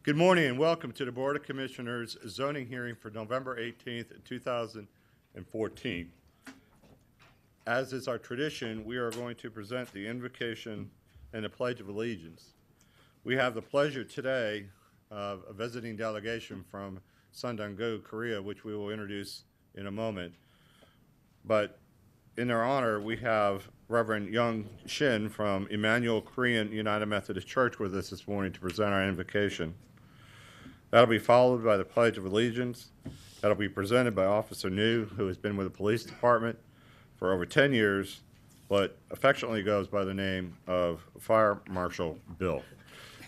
Good morning and welcome to the Board of Commissioners zoning hearing for November 18th, 2014. As is our tradition, we are going to present the invocation and the Pledge of Allegiance. We have the pleasure today of a visiting delegation from Sundong-gu, Korea, which we will introduce in a moment. But in their honor, we have Reverend Young Shin from Emmanuel Korean United Methodist Church with us this morning to present our invocation. That'll be followed by the Pledge of Allegiance. That'll be presented by Officer New, who has been with the police department for over 10 years, but affectionately goes by the name of Fire Marshal Bill.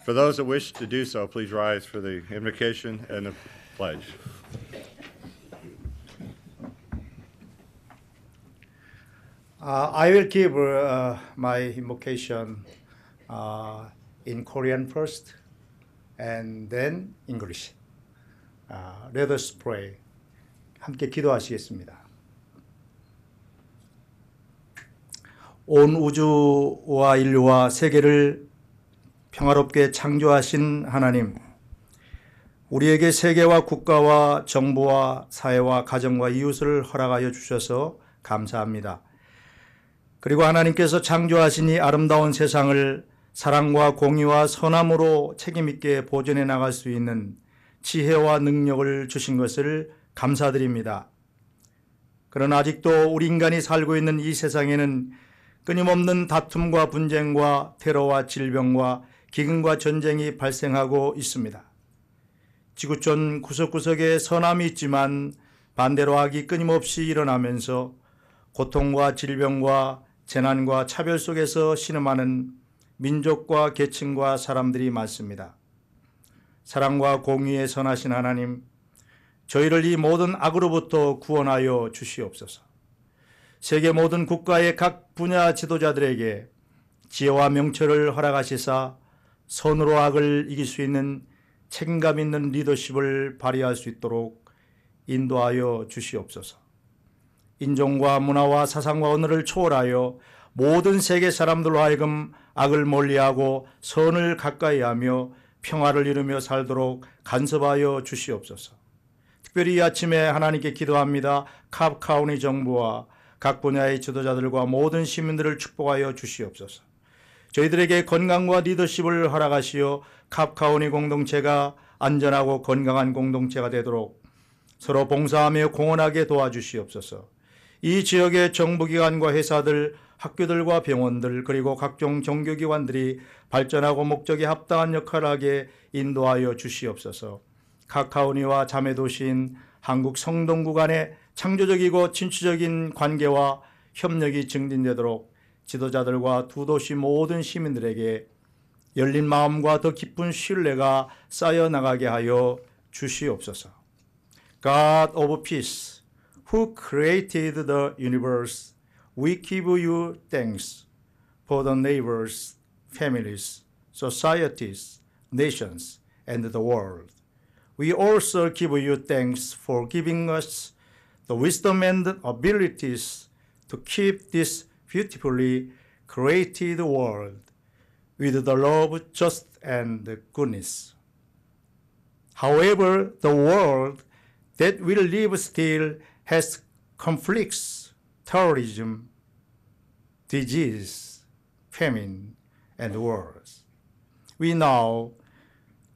For those that wish to do so, please rise for the invocation and the pledge. I will give my invocation in Korean first and then English. Let us pray. 함께 기도하시겠습니다. 온 우주와 인류와 세계를 평화롭게 창조하신 하나님, 우리에게 세계와 국가와 정부와 사회와 가정과 이웃을 허락하여 주셔서 감사합니다. 그리고 하나님께서 창조하신 이 아름다운 세상을 사랑과 공의와 선함으로 책임있게 보존해 나갈 수 있는 지혜와 능력을 주신 것을 감사드립니다. 그러나 아직도 우리 인간이 살고 있는 이 세상에는 끊임없는 다툼과 분쟁과 테러와 질병과 기근과 전쟁이 발생하고 있습니다. 지구촌 구석구석에 선함이 있지만 반대로 악이 끊임없이 일어나면서 고통과 질병과 재난과 차별 속에서 신음하는 민족과 계층과 사람들이 많습니다. 사랑과 공의에 선하신 하나님, 저희를 이 모든 악으로부터 구원하여 주시옵소서. 세계 모든 국가의 각 분야 지도자들에게 지혜와 명철을 허락하시사 선으로 악을 이길 수 있는 책임감 있는 리더십을 발휘할 수 있도록 인도하여 주시옵소서. 인종과 문화와 사상과 언어를 초월하여 모든 세계 사람들로 하여금 악을 멀리하고 선을 가까이하며 평화를 이루며 살도록 간섭하여 주시옵소서. 특별히 이 아침에 하나님께 기도합니다. 캅 카운티 정부와 각 분야의 지도자들과 모든 시민들을 축복하여 주시옵소서. 저희들에게 건강과 리더십을 허락하시어 캅 카운티 공동체가 안전하고 건강한 공동체가 되도록 서로 봉사하며 공헌하게 도와주시옵소서. 이 지역의 정부기관과 회사들, 학교들과 병원들 그리고 각종 종교기관들이 발전하고 목적에 합당한 역할을 하게 인도하여 주시옵소서. 카카오니와 자매도시인 한국 성동구 간의 창조적이고 진취적인 관계와 협력이 증진되도록 지도자들과 두 도시 모든 시민들에게 열린 마음과 더 깊은 신뢰가 쌓여나가게 하여 주시옵소서. God of peace, who created the universe, we give you thanks for the neighbors, families, societies, nations, and the world. We also give you thanks for giving us the wisdom and abilities to keep this beautifully created world with the love, justice, and goodness. However, the world that we live still has conflicts, terrorism, disease, famine, and wars. We know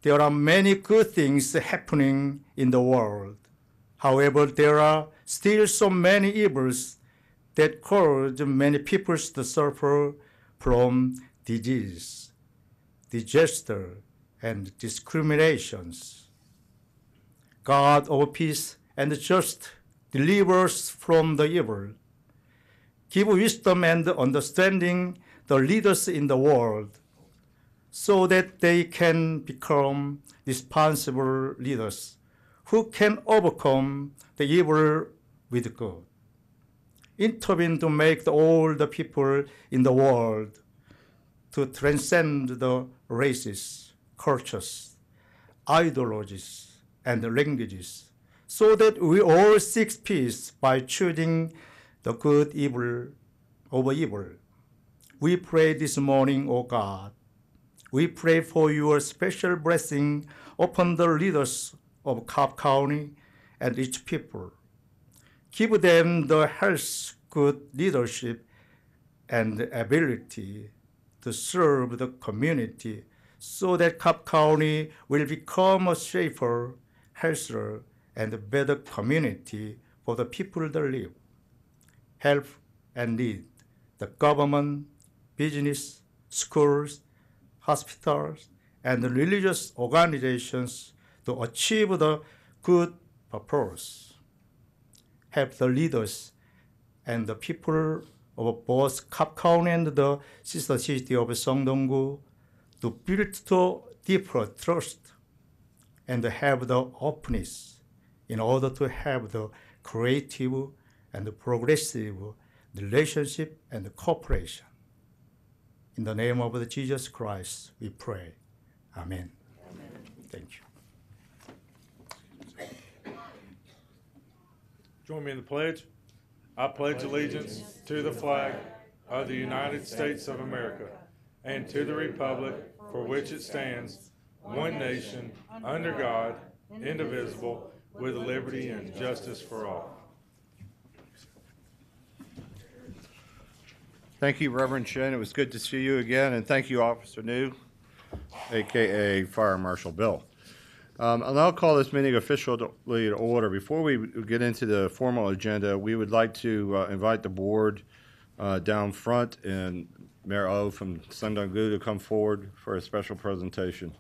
there are many good things happening in the world. However, there are still so many evils that cause many people to suffer from disease, disaster, and discriminations. God of peace and justice, deliver us from the evil. Give wisdom and understanding the leaders in the world so that they can become responsible leaders who can overcome the evil with good. Intervene to make all the people in the world to transcend the races, cultures, ideologies, and languages, so that we all seek peace by choosing the good evil over evil. We pray this morning, O God, We pray for your special blessing upon the leaders of Cobb County and its people. Give them the health, good leadership, and ability to serve the community so that Cobb County will become a safer, healthier, and better community for the people that live. Help and lead the government, business, schools, hospitals, and religious organizations to achieve the good purpose. Help the leaders and the people of both Cobb County and the sister city of Songdong-gu to build to deeper trust and have the openness in order to have the creative and progressive relationship and cooperation. In the name of Jesus Christ, we pray. Amen. Amen. Thank you. Join me in the pledge. I pledge allegiance to the flag of the United States of America and to the republic for which it stands, one nation, under God, indivisible, with liberty and justice for all. Thank you, Reverend Shin. It was good to see you again, and thank you, Officer New, a.k.a. Fire Marshal Bill. I'll now call this meeting officially to order. Before we get into the formal agenda, we would like to invite the board down front and Mayor O from Songdong-gu to come forward for a special presentation.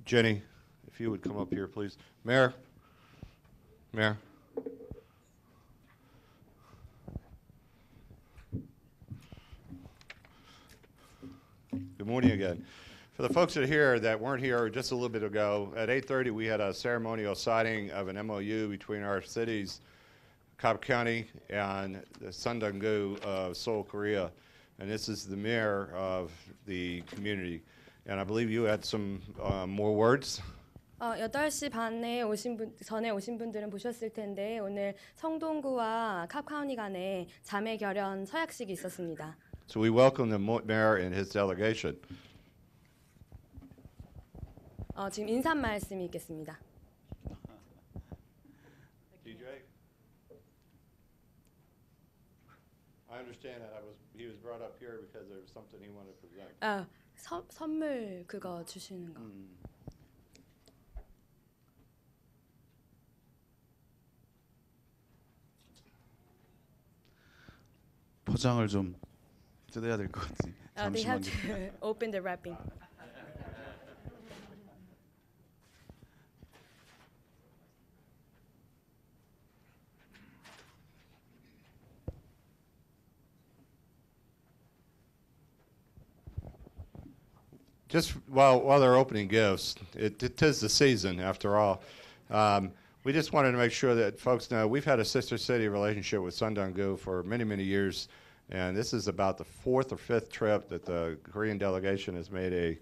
Jenny, if you would come up here, please. Mayor. Mayor. Good morning again. For the folks that are here that weren't here just a little bit ago, at 8:30 we had a ceremonial signing of an MOU between our cities, Cobb County and the Songdong-gu of Seoul, Korea. And this is the mayor of the community. And I believe you had some more words. 8시 반에 전에 오신 분들은 보셨을 텐데 오늘 성동구와 캅카우니 간에 자매 결연 서약식이 있었습니다. So we welcome the mayor and his delegation. 지금 인사 말씀이 있겠습니다. DJ? I understand that he was brought up here because there was something he wanted to present. 선물 그거 주시는 거. 포장을 좀 뜯어야 될 것 같지. They have to open the wrapping. Just while they're opening gifts, it is the season after all. We just wanted to make sure that folks know we've had a sister city relationship with Songdong-gu for many, many years, and this is about the 4th or 5th trip that the Korean delegation has made a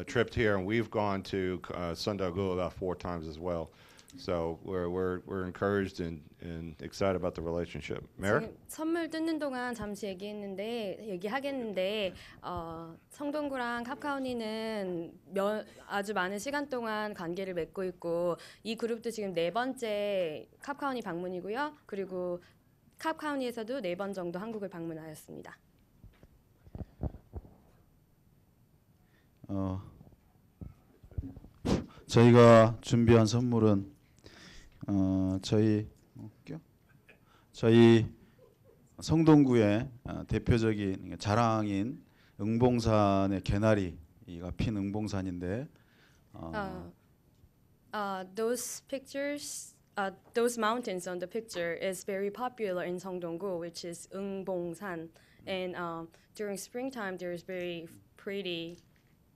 trip here, and we've gone to Songdong-gu about 4 times as well. So we're encouraged and excited about the relationship. Mayor? 지금 선물 뜯는 동안 잠시 얘기하겠는데 성동구랑 캅카우니는 아주 많은 시간 동안 관계를 맺고 있고 이 그룹도 지금 4번째 캅카우니 방문이고요. 그리고 캅카우니에서도 4번 정도 한국을 방문하였습니다. 저희가 준비한 선물은 저희 성동구의 대표적인 자랑인 응봉산의 개나리가 핀 응봉산인데 those pictures, those mountains on the picture is very popular in Songdong-gu, which is Eungbongsan, and during springtime there is very pretty.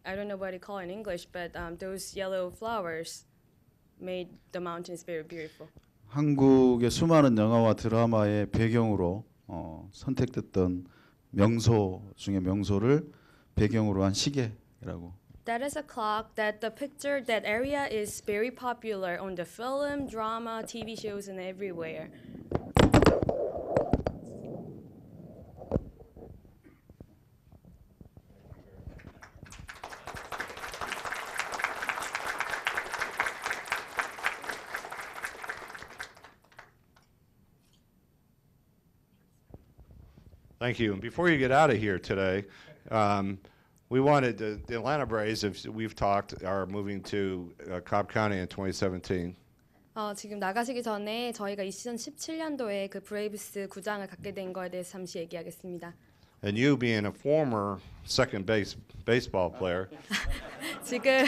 I don't know what they call it in English, but those yellow flowers made the mountains very beautiful. 한국의 수많은 영화와 드라마의 배경으로 선택됐던 명소 중에 명소를 배경으로 한 시계라고. That is a clock that the picture, that area is very popular on the film, drama, TV shows, and everywhere. Thank you. And before you get out of here today, we wanted the Atlanta Braves, as we've talked, are moving to Cobb County in 2017. 지금 나가시기 전에 저희가 2017년도에 그 브레이브스 구장을 갖게 된 거에 대해서 잠시 얘기하겠습니다. And you being a former second base baseball player, 지금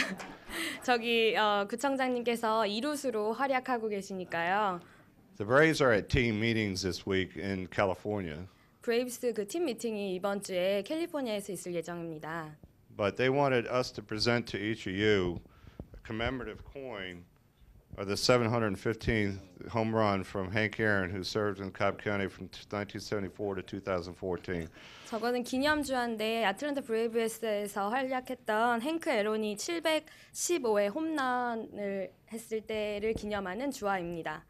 저기 구청장님께서 이루수로 활약하고 계시니까요. the Braves are at team meetings this week in California. 브레이브스 그 팀 미팅이 이번 주에 캘리포니아에서 있을 예정입니다. But they wanted us to present to each of you a commemorative coin of the 715th home run from Hank Aaron, who served in Cobb County from 1974 to 2014. 저거는 기념주화인데 아틀란타 브레이브스에서 활약했던 행크 에론이 715회 홈런을 했을 때를 기념하는 주화입니다.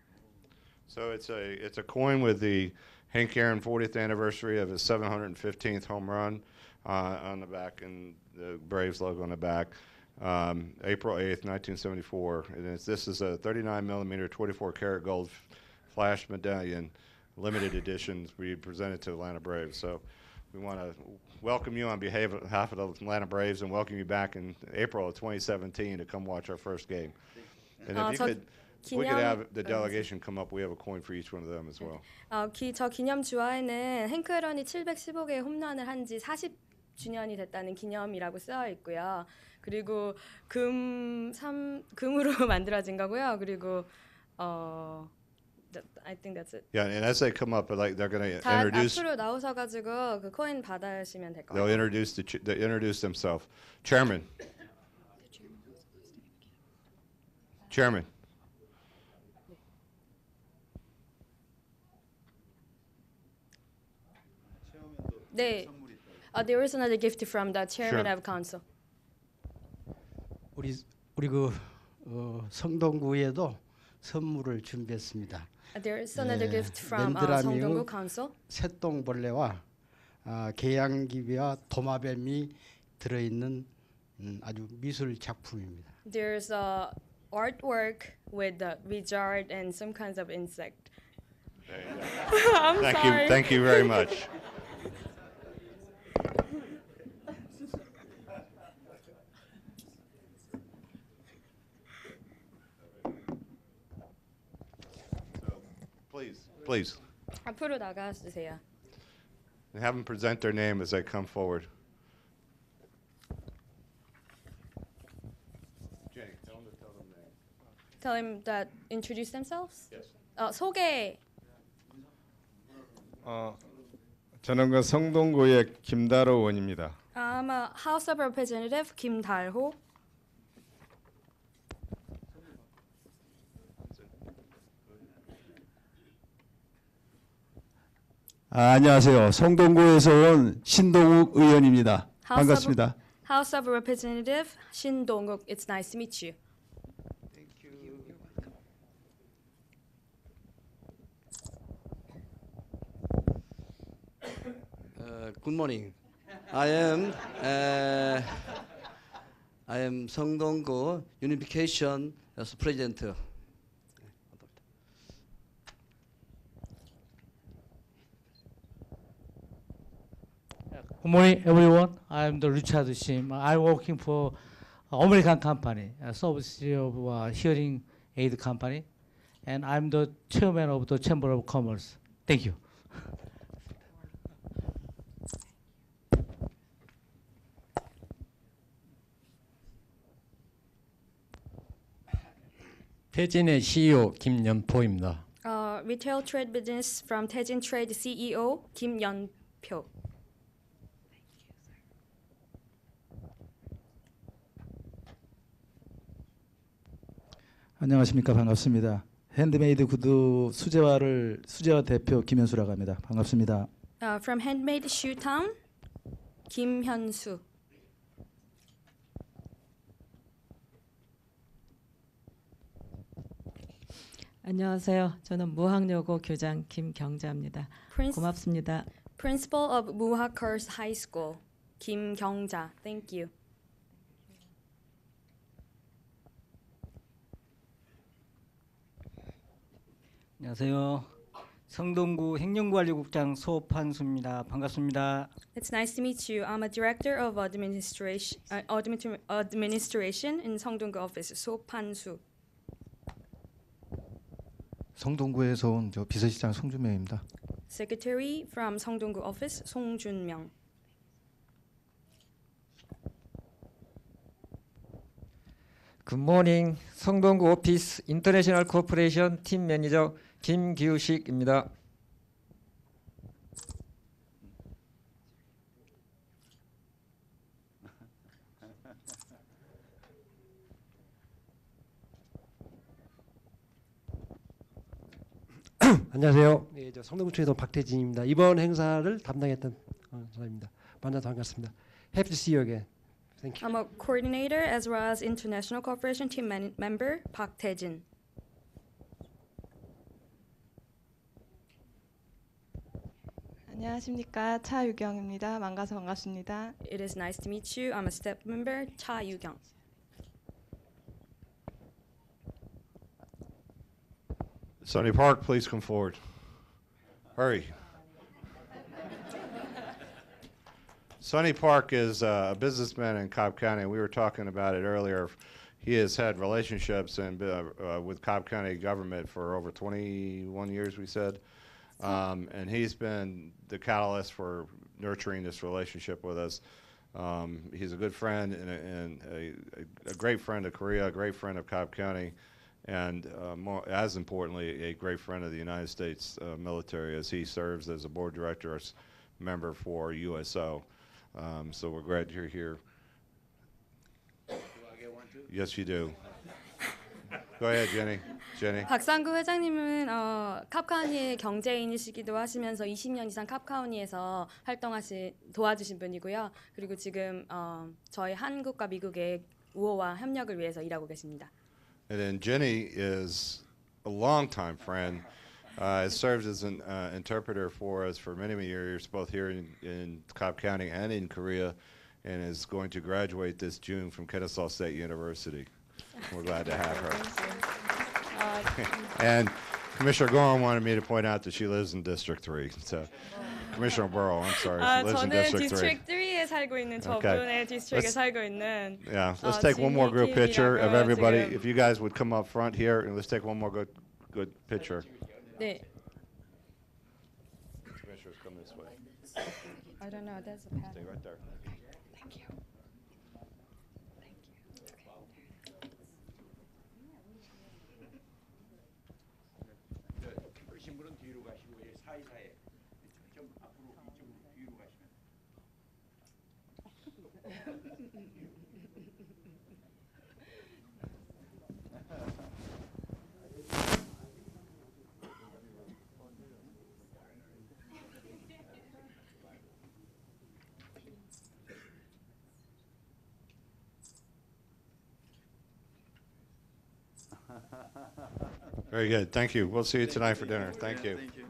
So it's a coin with the Hank Aaron 40th anniversary of his 715th home run on the back and the Braves logo on the back. April 8th, 1974. And this is a 39 millimeter, 24 karat gold flash medallion, limited edition we presented to Atlanta Braves. So we want to welcome you on behalf of the Atlanta Braves and welcome you back in April of 2017 to come watch our first game. And if we could have the delegation come up, we have a coin for each one of them as well. 저 기념 주화에는 행크 에런이 715개의 홈런을 한 지 40주년이 됐다는 기념이라고 쓰여 있고요. 그리고 금으로 만들어진 거고요. 그리고 I think that's it. Yeah, and as they come up, like they're going to 다 introduce. 앞으로 나오셔가지고 그 코인 받으시면 될 They'll 거예요. introduce themselves. Chairman. Chairman. 네. There is another gift from the chairman Sure. of council. 우리 그 성동구에도 선물을 준비했습니다. There is another 네, gift from 맨드라미의 성동구 council. 새똥벌레와 개양귀비와 도마뱀이 들어있는 아주 미술 작품입니다. There's a artwork with the lizard and some kinds of insect. I'm Thank sorry. you. Thank you very much. Please. 앞으로 나가 주세요. And have them present their name as they come forward. Jane, tell them to tell them name. Tell him that introduce themselves. Yes. 소개. 저는 그 성동구의 김다로 의원입니다. I'm a House of Representative 김달호. 안녕하세요. 성동구에서 온 신동욱 의원입니다. 반갑습니다. House of Representative 신동욱. It's nice to meet you. Good morning. I am 성동구 Unification as President. Good morning, everyone. I'm the Richard Sim. I'm working for American company, a service of hearing aid company, and I'm the chairman of the Chamber of Commerce. Thank you. 태진의 CEO 김연포입니다. Retail Trade Business from 태진 Trade CEO 김연표. 안녕하십니까. 반갑습니다. 핸드메이드 구두 수제화 대표 김현수라고 합니다. 반갑습니다. From Handmade Shoe Town, 김현수. 안녕하세요. 저는 무학여고 교장 김경자입니다. 고맙습니다. Principal of Muhak Girls High School, 김경자. Thank you. 안녕하세요. 성동구 행정관리국장 소판수입니다. 반갑습니다. It's nice to meet you. I'm a director of administration in 성동구 office, 소판수. 성동구에서 온 저 비서실장 송준명입니다. Secretary from 성동구 office, 송준명. 굿모닝 성동구 오피스 인터내셔널 코퍼레이션 팀 매니저 김기우식입니다. 안녕하세요. 네, 저 성동구청에서 박태진입니다. 이번 행사를 담당했던 사람입니다. 만나서 반갑습니다. Happy to see you again. Thank you. I'm a coordinator as well as international cooperation team member, Park Tae-jin. 안녕하십니까. 차유경입니다. 만나서 반갑습니다. It is nice to meet you. I'm a step member, Cha Yu-kyung. Sonny Park, please come forward. Hurry. Sonny Park is a businessman in Cobb County. We were talking about it earlier. He has had relationships with Cobb County government for over 21 years, we said. And he's been the catalyst for nurturing this relationship with us. He's a good friend and a great friend of Korea, a great friend of Cobb County, and more, as importantly, a great friend of the United States military, as he serves as a board director member for USO. So we're glad you're here. Do I get one too? Yes, you do. Go ahead, Jenny. Jenny. 박상구 회장님은 캅카우니의 경제인이시기도 하시면서 20년 이상 캅카우니에서 도와주신 분이고요. 그리고 지금 저희 한국과 미국의 우호와 협력을 위해서 일하고 계십니다. And then Jenny is a longtime friend. Has served as an interpreter for us for many, many years, both here in Cobb County and in Korea, and is going to graduate this June from Kennesaw State University. We're glad to have her. And Commissioner Gorham wanted me to point out that she lives in District 3. So, Commissioner Burrow, I'm sorry, she lives in 저는 District 3. District 3에 살고 있는 저분의 District에 살고 있는. Yeah, let's take one more group picture of everybody. If you guys would come up front here, and let's take one more good picture. 네. Commissioners, come this way. I don't know. That's a pattern. Stay right there. Thank you. 그러신 분은 뒤로 가시고 사이사이에 좀 앞으로 이쪽으로 뒤로 가시면. Very good. Thank you. We'll see you tonight for dinner. Thank you. Thank you.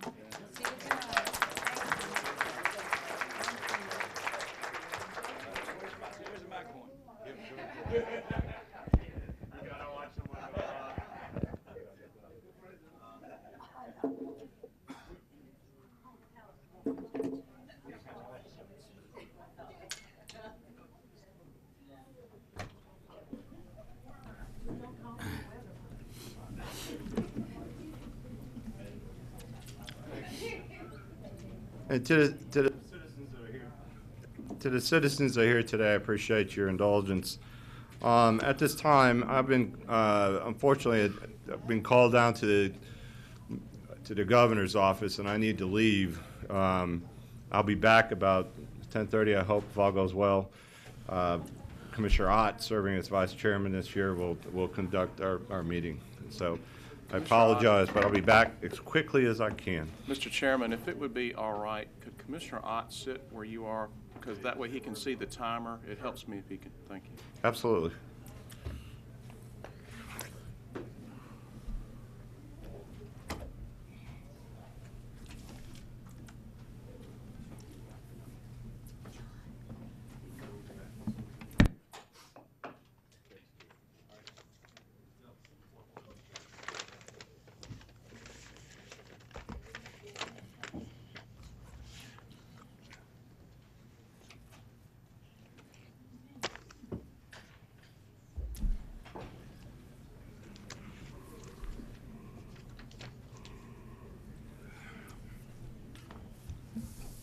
And to the citizens that are here today, I appreciate your indulgence. At this time, I've been unfortunately I've been called down to the governor's office, and I need to leave. I'll be back about 10:30. I hope if all goes well. Commissioner Ott, serving as vice chairman this year, will conduct our meeting. So I apologize, but I'll be back as quickly as I can. Mr. Chairman, if it would be all right, could Commissioner Ott sit where you are? Because that way he can see the timer. It helps me if he can. Thank you. Absolutely.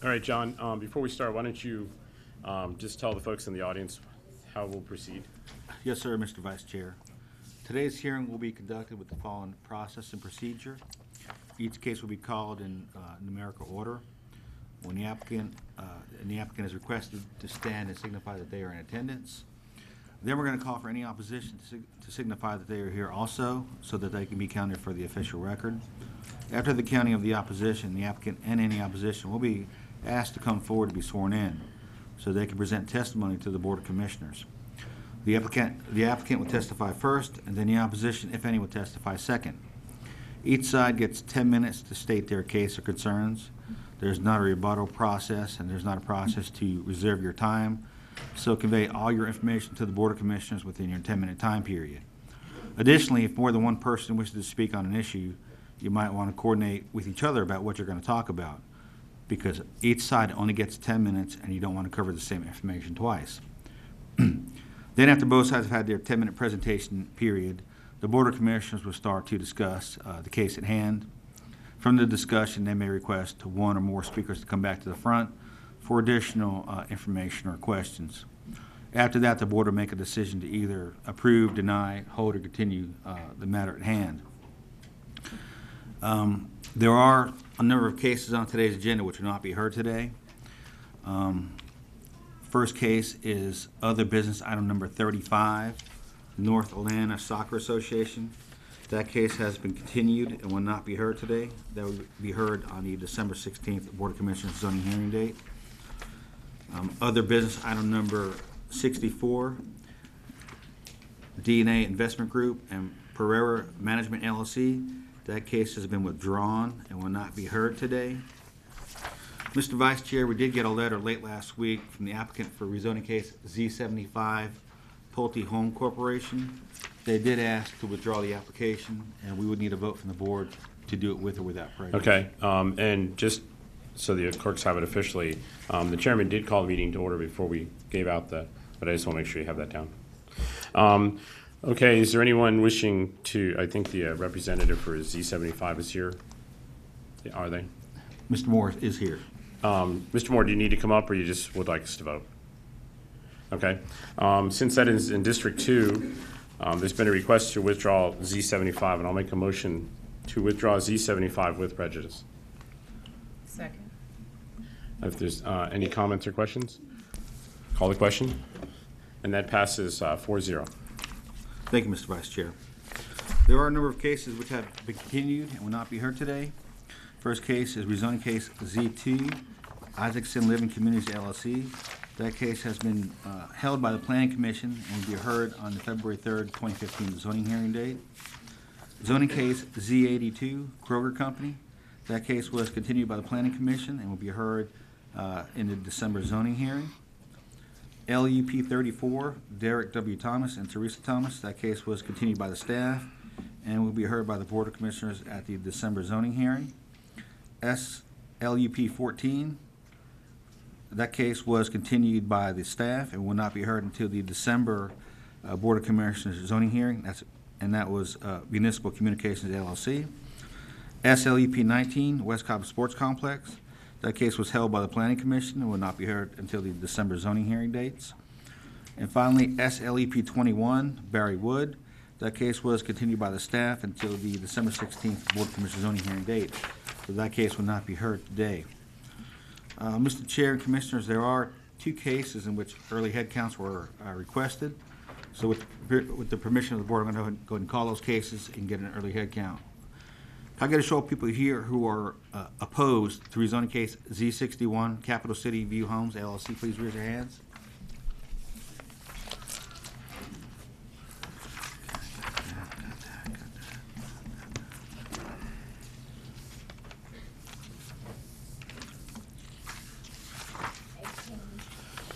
All right, John, before we start, why don't you just tell the folks in the audience how we'll proceed? Yes, sir, Mr. Vice Chair. Today's hearing will be conducted with the following process and procedure. Each case will be called in numerical order. When the applicant is requested to stand and signify that they are in attendance. Then we're going to call for any opposition to signify that they are here also, so that they can be counted for the official record. After the counting of the opposition, the applicant and any opposition will be asked to come forward to be sworn in, so they can present testimony to the Board of Commissioners. The applicant will testify first, and then the opposition, if any, will testify second. Each side gets 10 minutes to state their case or concerns. There's not a rebuttal process, and there's not a process to reserve your time, so convey all your information to the Board of Commissioners within your 10-minute time period. Additionally, if more than one person wishes to speak on an issue, you might want to coordinate with each other about what you're going to talk about, because each side only gets 10 minutes and you don't want to cover the same information twice. Then after both sides have had their 10-minute presentation period, the Board of Commissioners will start to discuss the case at hand. From the discussion, they may request one or more speakers to come back to the front for additional information or questions. After that, the board will make a decision to either approve, deny, hold, or continue the matter at hand. There are a number of cases on today's agenda which will not be heard today. First case is other business item number 35, North Atlanta Soccer Association. That case has been continued and will not be heard today. That will be heard on the December 16th Board of Commissioners zoning hearing date. Other business item number 64, DNA Investment Group and Pereira Management LLC. That case has been withdrawn and will not be heard today. Mr. Vice Chair, we did get a letter late last week from the applicant for rezoning case Z75 Pulte Home Corporation. They did ask to withdraw the application, and we would need a vote from the board to do it with or without prejudice. Okay, and just so the clerks have it officially, the chairman did call the meeting to order before we gave out the, but I just want to make sure you have that down. Okay, is there anyone wishing to, I think the representative for Z75 is here. Are they? Mr. Moore is here. Mr. Moore, do you need to come up, or you just would like us to vote? Okay. Since that is in District 2, there's been a request to withdraw Z75, and I'll make a motion to withdraw Z75 with prejudice. Second. If there's any comments or questions, call the question. And that passes 4-0. Thank you, Mr. Vice Chair. There are a number of cases which have been continued and will not be heard today. First case is rezoning case Z2, Isaacson Living Communities LLC. That case has been held by the Planning Commission and will be heard on the February 3rd, 2015 zoning hearing date. Zoning case Z82, Kroger Company. That case was continued by the Planning Commission and will be heard in the December zoning hearing. LUP 34, Derek W. Thomas and Teresa Thomas. That case was continued by the staff and will be heard by the Board of Commissioners at the December zoning hearing. LUP 14, that case was continued by the staff and will not be heard until the December Board of Commissioners zoning hearing. That was Municipal Communications LLC. SLUP 19, West Cobb Sports Complex. That case was held by the Planning Commission and will not be heard until the December zoning hearing dates. And finally, SLEP 21, Barry Wood. That case was continued by the staff until the December 16th Board of Commissioners zoning hearing date. So that case will not be heard today. Mr. Chair and Commissioners, there are two cases in which early head counts were requested. So with the permission of the board, I'm going to go ahead and call those cases and get an early head count I got a show of people here who are opposed to rezoning case Z61, Capital City View Homes LLC. Please raise your hands.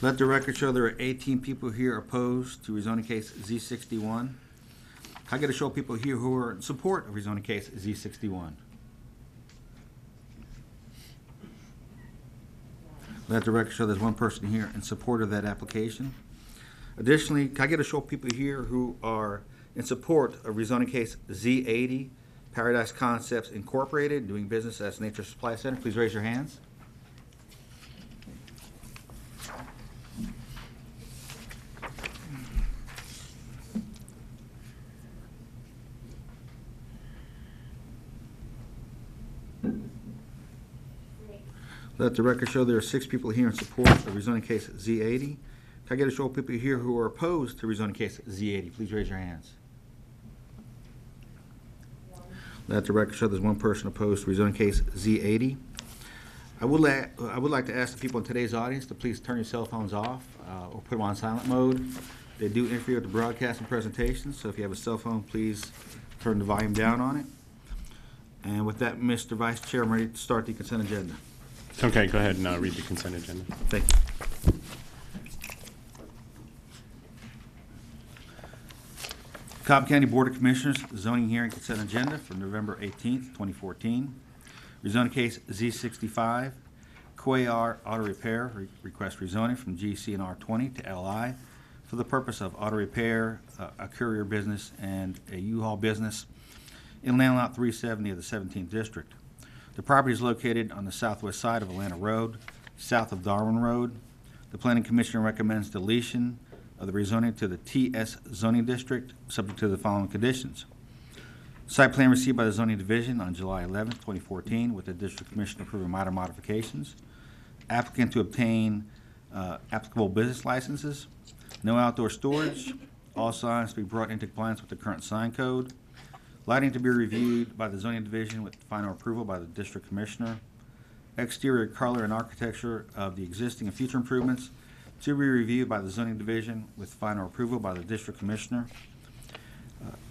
Let the record show there are 18 people here opposed to rezoning case Z61. I got to show people here who are in support of rezoning case Z61. Let the record show there's one person here in support of that application. Additionally, I get to show people here who are in support of rezoning case Z80, Paradise Concepts Incorporated, doing business as Nature Supply Center. Please raise your hands. Let the record show there are 6 people here in support of rezoning case Z80. Can I get a show of people here who are opposed to rezoning case Z80? Please raise your hands. Let the record show there's one person opposed to rezoning case Z80. I would like to ask the people in today's audience to please turn your cell phones off or put them on silent mode. They do interfere with the broadcast and presentation, so if you have a cell phone, please turn the volume down on it. And with that, Mr. Vice Chair, I'm ready to start the consent agenda. Okay, go ahead and read the consent agenda. Thank you. Cobb County Board of Commissioners zoning hearing consent agenda for November 18th, 2014. Rezoning case Z65, Cuellar Auto Repair, request rezoning from GC and R20 to LI for the purpose of auto repair, a courier business, and a U-Haul business in land lot 370 of the 17th District. The property is located on the southwest side of Atlanta Road, south of Darwin Road. The Planning Commission recommends deletion of the rezoning to the TS zoning district, subject to the following conditions. Site plan received by the zoning division on July 11, 2014, with the district commission approving minor modifications. Applicant to obtain applicable business licenses. No outdoor storage. All signs to be brought into compliance with the current sign code. Lighting to be reviewed by the zoning division with final approval by the district commissioner. Exterior color and architecture of the existing and future improvements to be reviewed by the zoning division with final approval by the district commissioner.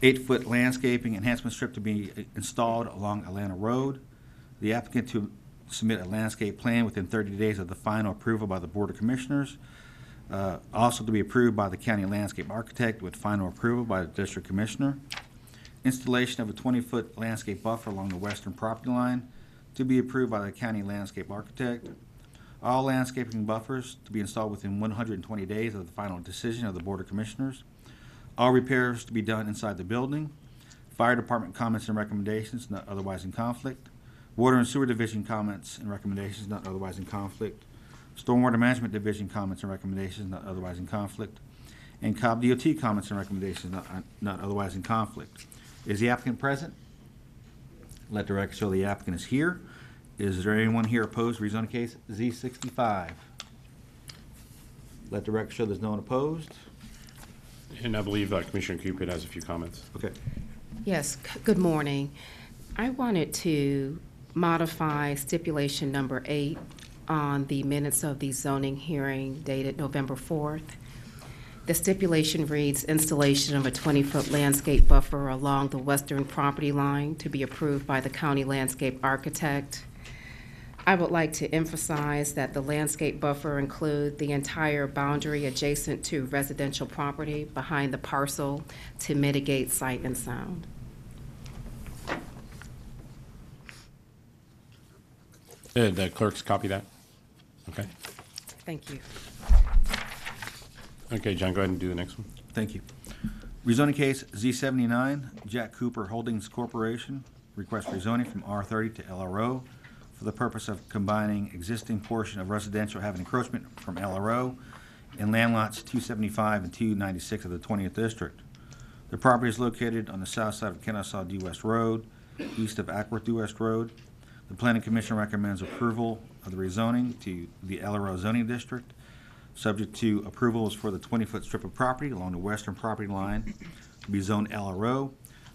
8-foot landscaping enhancement strip to be installed along Atlanta Road. The applicant to submit a landscape plan within 30 days of the final approval by the Board of Commissioners. Also to be approved by the county landscape architect with final approval by the district commissioner. Installation of a 20-foot landscape buffer along the western property line to be approved by the county landscape architect. All landscaping buffers to be installed within 120 days of the final decision of the Board of Commissioners. All repairs to be done inside the building. Fire Department comments and recommendations not otherwise in conflict. Water and Sewer Division comments and recommendations not otherwise in conflict. Stormwater Management Division comments and recommendations not otherwise in conflict. And Cobb DOT comments and recommendations not otherwise in conflict. Is the applicant present? Let the record show the applicant is here. Is there anyone here opposed to rezoning case Z65? Let the record show there's no one opposed. And I believe Commissioner Cupid has a few comments. Okay. Yes, good morning. I wanted to modify stipulation number 8 on the minutes of the zoning hearing dated November 4th. The stipulation reads installation of a 20-foot landscape buffer along the western property line to be approved by the county landscape architect. I would like to emphasize that the landscape buffer include the entire boundary adjacent to residential property behind the parcel to mitigate sight and sound. The clerks copy that? Okay. Thank you. Okay, John, go ahead and do the next one. Thank you. Rezoning case Z79, Jack Cooper Holdings Corporation, request rezoning from R30 to LRO for the purpose of combining existing portion of residential having encroachment from LRO in land lots 275 and 296 of the 20th District. The property is located on the south side of Kennesaw Due West Road, east of Ackworth Due West Road. The Planning Commission recommends approval of the rezoning to the LRO zoning district, subject to approvals for the 20-foot strip of property along the western property line to be zoned LRO,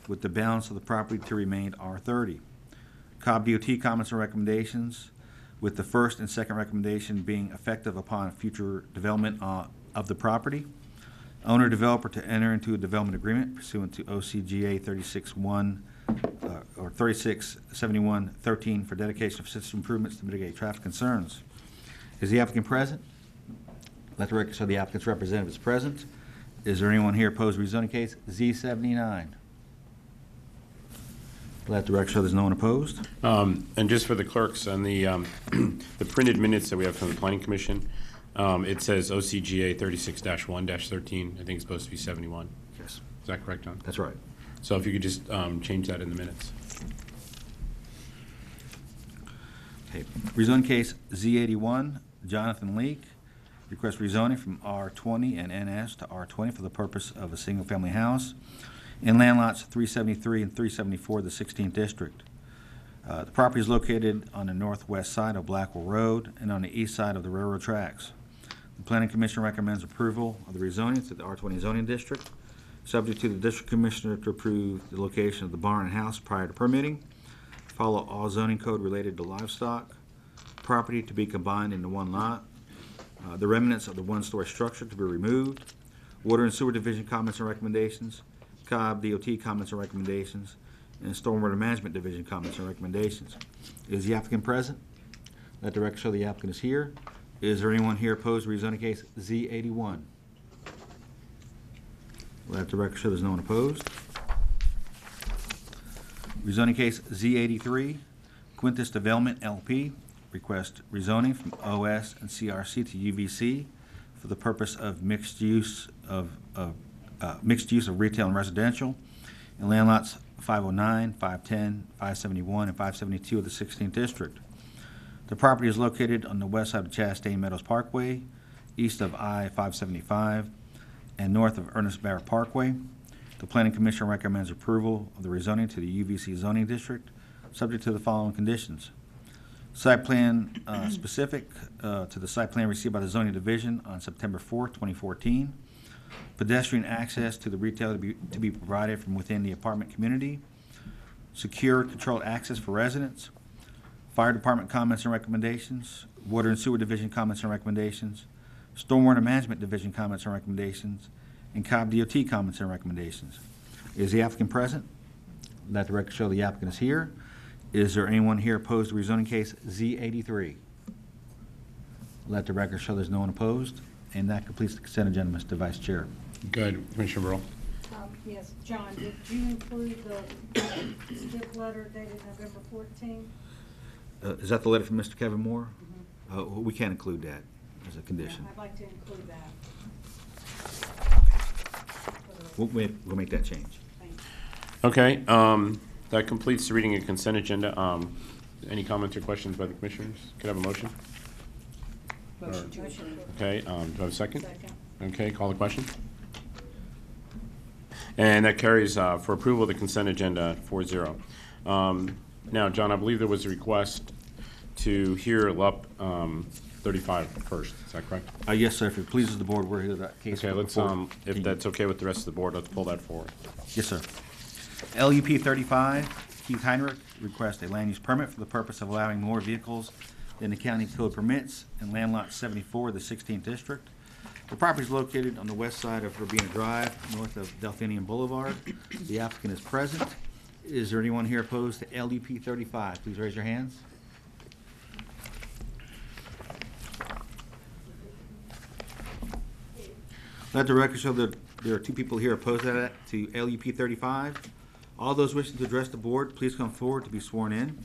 with the balance of the property to remain R30. Cobb DOT comments and recommendations, with the first and second recommendation being effective upon future development of the property. Owner developer to enter into a development agreement pursuant to OCGA 36-1 or 3671-13 for dedication of system improvements to mitigate traffic concerns. Is the applicant present? Let the record show the applicant's representative is present. Is there anyone here opposed to rezoning case Z79? Let the record show there's no one opposed. And just for the clerks, and the the printed minutes that we have from the Planning Commission, it says OCGA 36-1-13. I think it's supposed to be 71. Yes. Is that correct, John? That's right. So if you could just change that in the minutes. Okay. Rezoning case Z81, Jonathan Leake. Request rezoning from R20 and NS to R20 for the purpose of a single-family house in land lots 373 and 374 of the 16th District. The property is located on the northwest side of Blackwell Road and on the east side of the railroad tracks. The Planning Commission recommends approval of the rezoning to the R20 zoning district, subject to the District Commissioner to approve the location of the barn and house prior to permitting, follow all zoning code related to livestock, property to be combined into one lot, the remnants of the one-story structure to be removed, Water and Sewer Division comments and recommendations, Cobb DOT comments and recommendations, and Stormwater Management Division comments and recommendations. Is the applicant present? Let the record show the applicant is here. Is there anyone here opposed to rezoning case Z81? Let the record show there's no one opposed. Rezoning case Z83, Quintus Development LP. Request rezoning from OS and CRC to UVC for the purpose of mixed use of retail and residential in land lots 509, 510, 571, and 572 of the 16th District. The property is located on the west side of Chastain Meadows Parkway, east of I-575, and north of Ernest Barrett Parkway. The Planning Commission recommends approval of the rezoning to the UVC zoning district, subject to the following conditions. Site plan specific to the site plan received by the zoning division on September 4th, 2014. Pedestrian access to the retail to be provided from within the apartment community. Secure controlled access for residents. Fire Department comments and recommendations. Water and Sewer Division comments and recommendations. Stormwater Management Division comments and recommendations. And Cobb DOT comments and recommendations. Is the applicant present? Let the record show the applicant is here. Is there anyone here opposed to rezoning case Z83? Let the record show there's no one opposed. And that completes the consent agenda, Mr. Vice Chair. Good. Commissioner Burrow. Yes, John, did you include the STIP letter dated November 14th? Is that the letter from Mr. Kevin Moore? We can't include that as a condition. Yeah, I'd like to include that. We'll make that change. Okay. That completes the reading of consent agenda. Any comments or questions by the commissioners? Could I have a motion? Motion to approve. Okay. Do I have a second? Second. Okay. Call the question. And that carries for approval of the consent agenda 4-0. Now, John, I believe there was a request to hear LUP 35 first. Is that correct? Yes, sir. If it pleases the board, we're here that case. Okay. Let's if that's okay with the rest of the board, let's pull that forward. Yes, sir. LUP 35, Keith Heinrich requests a land use permit for the purpose of allowing more vehicles than the county code permits in land lot 74 of the 16th District. The property is located on the west side of Robina Drive, north of Delphinium Boulevard. The applicant is present. Is there anyone here opposed to LUP 35? Please raise your hands. Let the record show that there are two people here opposed to LUP 35. All those wishing to address the board, please come forward to be sworn in.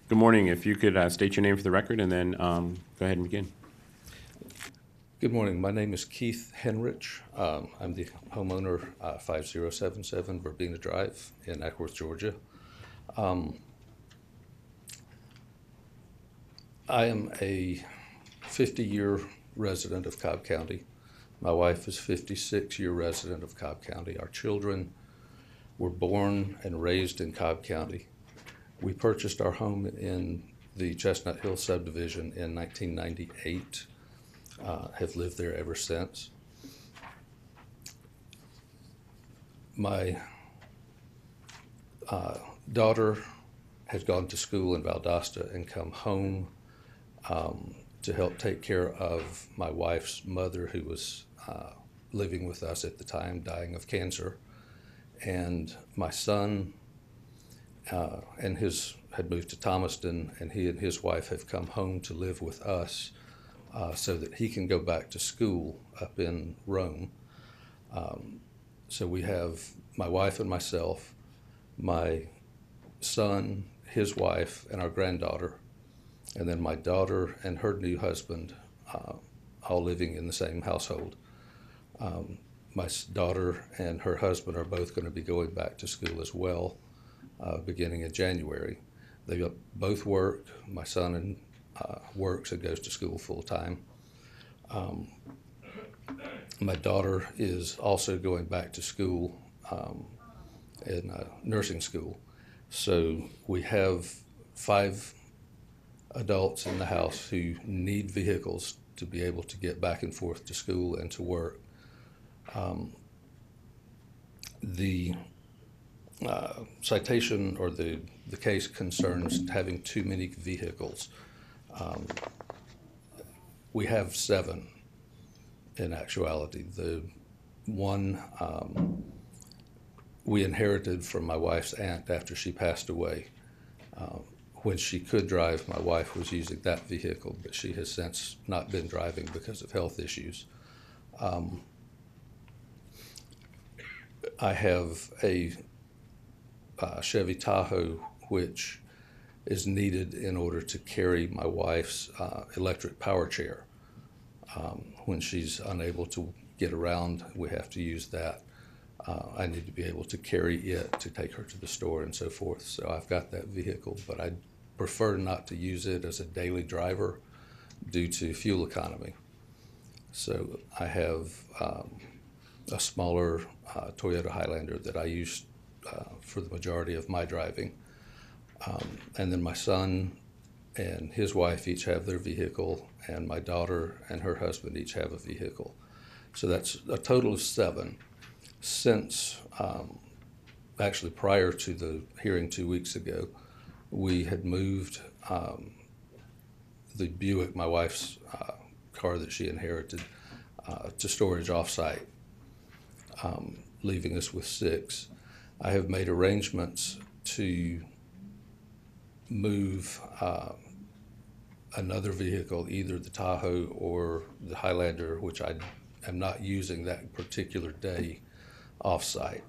Good morning. If you could state your name for the record and then go ahead and begin. Good morning. My name is Keith Henrich. I'm the homeowner 5077 Verbena Drive in Ackworth, Georgia. I am a 50-year resident of Cobb County. My wife is a 56-year resident of Cobb County. Our children were born and raised in Cobb County. We purchased our home in the Chestnut Hill subdivision in 1998. Have lived there ever since. My daughter had gone to school in Valdosta and come home to help take care of my wife's mother, who was living with us at the time, dying of cancer. And my son and his had moved to Thomaston, and he and his wife have come home to live with us so that he can go back to school up in Rome. So we have my wife and myself, my son, his wife, and our granddaughter, and then my daughter and her new husband, all living in the same household. My daughter and her husband are both going to be going back to school as well, beginning in January. They both work. My son works and goes to school full time. My daughter is also going back to school in nursing school. So we have 5 adults in the house who need vehicles to be able to get back and forth to school and to work. The citation or the case concerns having too many vehicles. We have 7 in actuality. The one we inherited from my wife's aunt after she passed away. When she could drive, my wife was using that vehicle, but she has since not been driving because of health issues. I have a Chevy Tahoe, which is needed in order to carry my wife's electric power chair. When she's unable to get around, we have to use that. I need to be able to carry it to take her to the store and so forth. So I've got that vehicle, but I prefer not to use it as a daily driver due to fuel economy. So I have a smaller Toyota Highlander that I use for the majority of my driving. And then my son and his wife each have their vehicle, and my daughter and her husband each have a vehicle. So that's a total of 7. Since, actually prior to the hearing 2 weeks ago, we had moved the Buick, my wife's car that she inherited, to storage off-site, leaving us with 6. I have made arrangements to move another vehicle, either the Tahoe or the Highlander, which I am not using that particular day, off-site,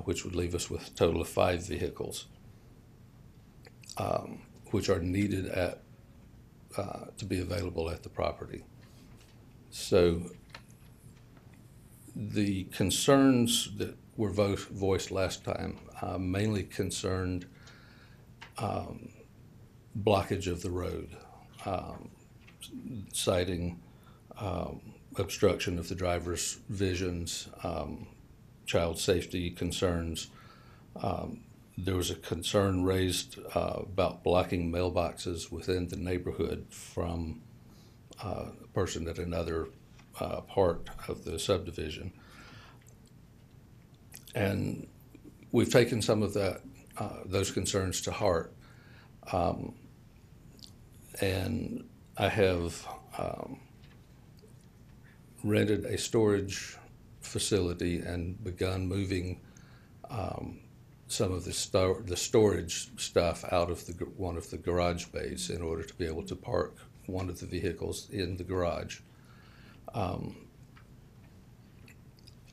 which would leave us with a total of 5 vehicles, which are needed to be available at the property. So the concerns that were voiced last time mainly concerned blockage of the road, citing obstruction of the driver's visions, child safety concerns. There was a concern raised about blocking mailboxes within the neighborhood from a person at another part of the subdivision. And we've taken some of that, those concerns to heart. And I have rented a storage facility and begun moving some of the storage stuff out of one of the garage bays in order to be able to park one of the vehicles in the garage.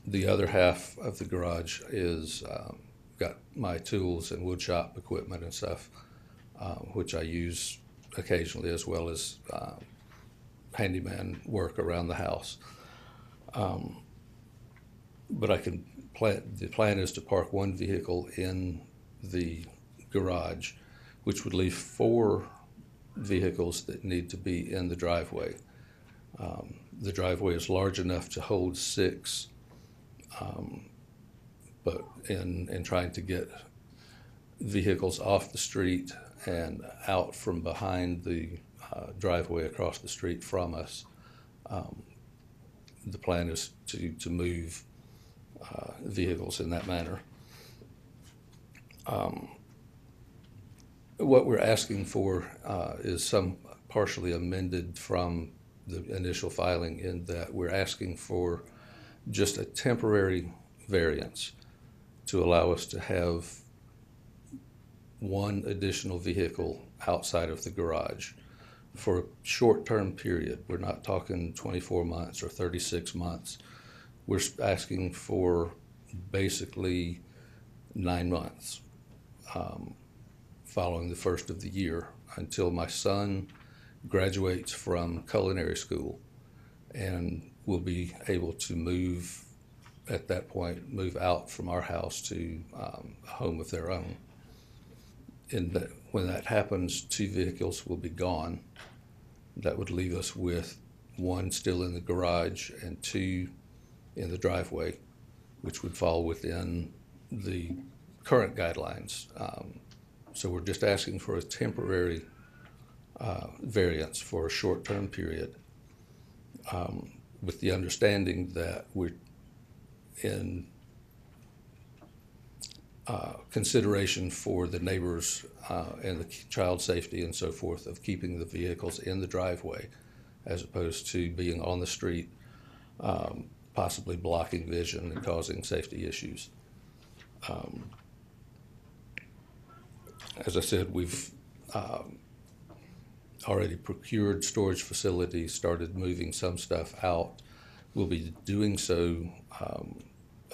The other half of the garage is got my tools and wood shop equipment and stuff, which I use occasionally, as well as handyman work around the house. But the plan is to park one vehicle in the garage, which would leave 4 vehicles that need to be in the driveway. The driveway is large enough to hold 6, but in trying to get vehicles off the street and out from behind the driveway across the street from us, the plan is to move vehicles in that manner. What we're asking for is some partially amended from the initial filing, in that we're asking for just a temporary variance to allow us to have one additional vehicle outside of the garage for a short-term period. We're not talking 24 months or 36 months. We're asking for basically 9 months following the first of the year, until my son graduates from culinary school and will be able to move, at that point, move out from our house to a home of their own. When that happens, 2 vehicles will be gone. That would leave us with 1 still in the garage and 2 in the driveway, which would fall within the current guidelines. So we're just asking for a temporary variance for a short-term period, with the understanding that we're in consideration for the neighbors and the child safety and so forth, of keeping the vehicles in the driveway as opposed to being on the street, possibly blocking vision and causing safety issues. As I said, we've already procured storage facilities, started moving some stuff out. We'll be doing so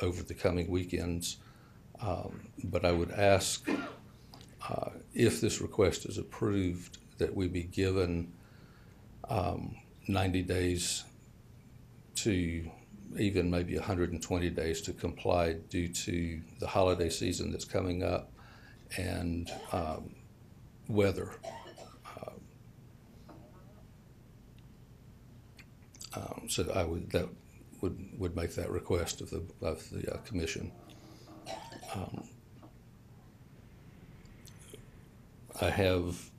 over the coming weekends. But I would ask, if this request is approved, that we be given 90 days to even maybe 120 days to comply, due to the holiday season that's coming up and weather. So that would make that request of the commission. I have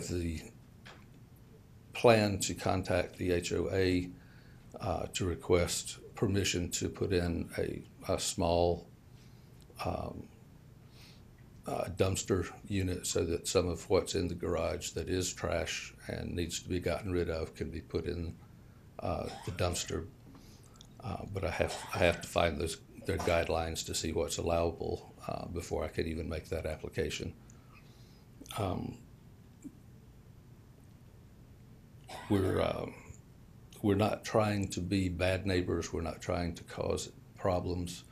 the plan to contact the HOA to request permission to put in a small dumpster unit, so that some of what's in the garage that is trash and needs to be gotten rid of can be put in the dumpster. But I have to find their guidelines to see what's allowable before I can even make that application. We're not trying to be bad neighbors. We're not trying to cause problems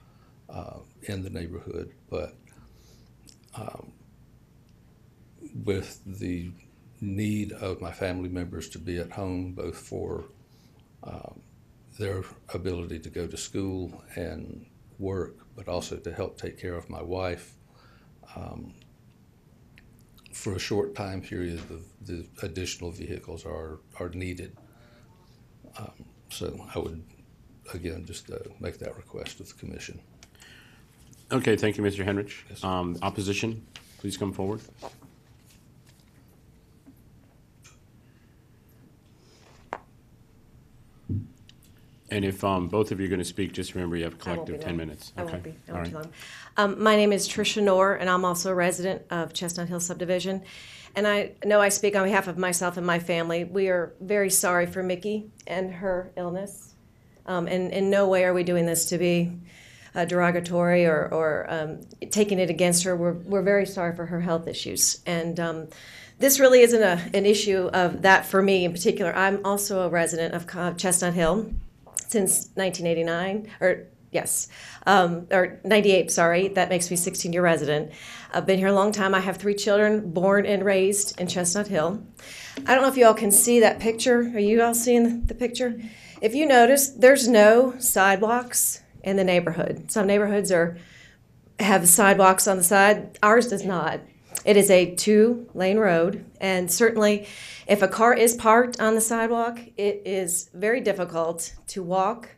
in the neighborhood, but with the need of my family members to be at home, both for their ability to go to school and work, but also to help take care of my wife, for a short time period, the additional vehicles are needed. So I would, again, just make that request of the commission. Okay, thank you, Mr. Henrich. Yes, opposition, please come forward. And if both of you are going to speak, just remember you have a collective 10 minutes. I won't be. I won't All be right. long. My name is Tricia Knorr, and I'm also a resident of Chestnut Hill Subdivision. And I know I speak on behalf of myself and my family. We are very sorry for Mickey and her illness. And in no way are we doing this to be derogatory or taking it against her. We're very sorry for her health issues. And this really isn't an issue of that for me in particular. I'm also a resident of Chestnut Hill since 1989, or 98, sorry. That makes me a 16-year resident. I've been here a long time. I have 3 children born and raised in Chestnut Hill. I don't know if you all can see that picture. Are you all seeing the picture? If you notice, there's no sidewalks in the neighborhood. Some neighborhoods have sidewalks on the side. Ours does not. It is a 2-lane road, and certainly if a car is parked on the sidewalk, it is very difficult to walk.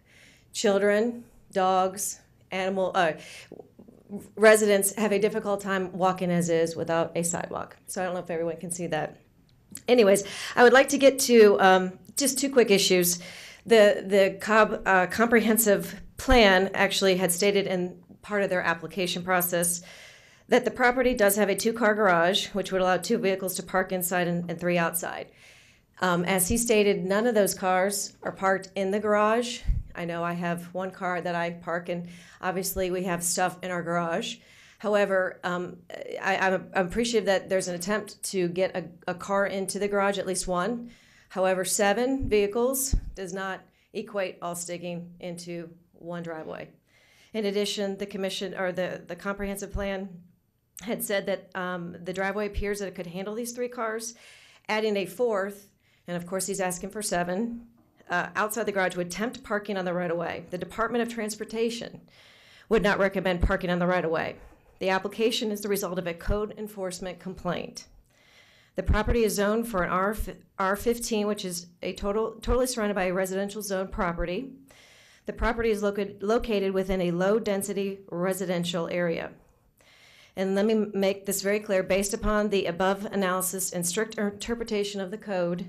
Children, dogs, residents have a difficult time walking as is without a sidewalk. So I don't know if everyone can see that. Anyways, I would like to get to just 2 quick issues. The Cobb comprehensive plan actually had stated in part of their application process that the property does have a 2-car garage, which would allow 2 vehicles to park inside and 3 outside. As he stated, none of those cars are parked in the garage. I know I have 1 car that I park, and obviously we have stuff in our garage. However, I'm appreciative that there's an attempt to get a car into the garage, at least 1. However, 7 vehicles does not equate all sticking into 1 driveway. In addition, the commission, or the comprehensive plan, had said that the driveway appears that it could handle these 3 cars. Adding a 4th, and of course he's asking for 7, outside the garage would tempt parking on the right-of-way. The Department of Transportation would not recommend parking on the right-of-way. The application is the result of a code enforcement complaint. The property is zoned for an R15, which is a totally surrounded by a residential zone property. The property is located within a low-density residential area. And let me make this very clear. Based upon the above analysis and strict interpretation of the code,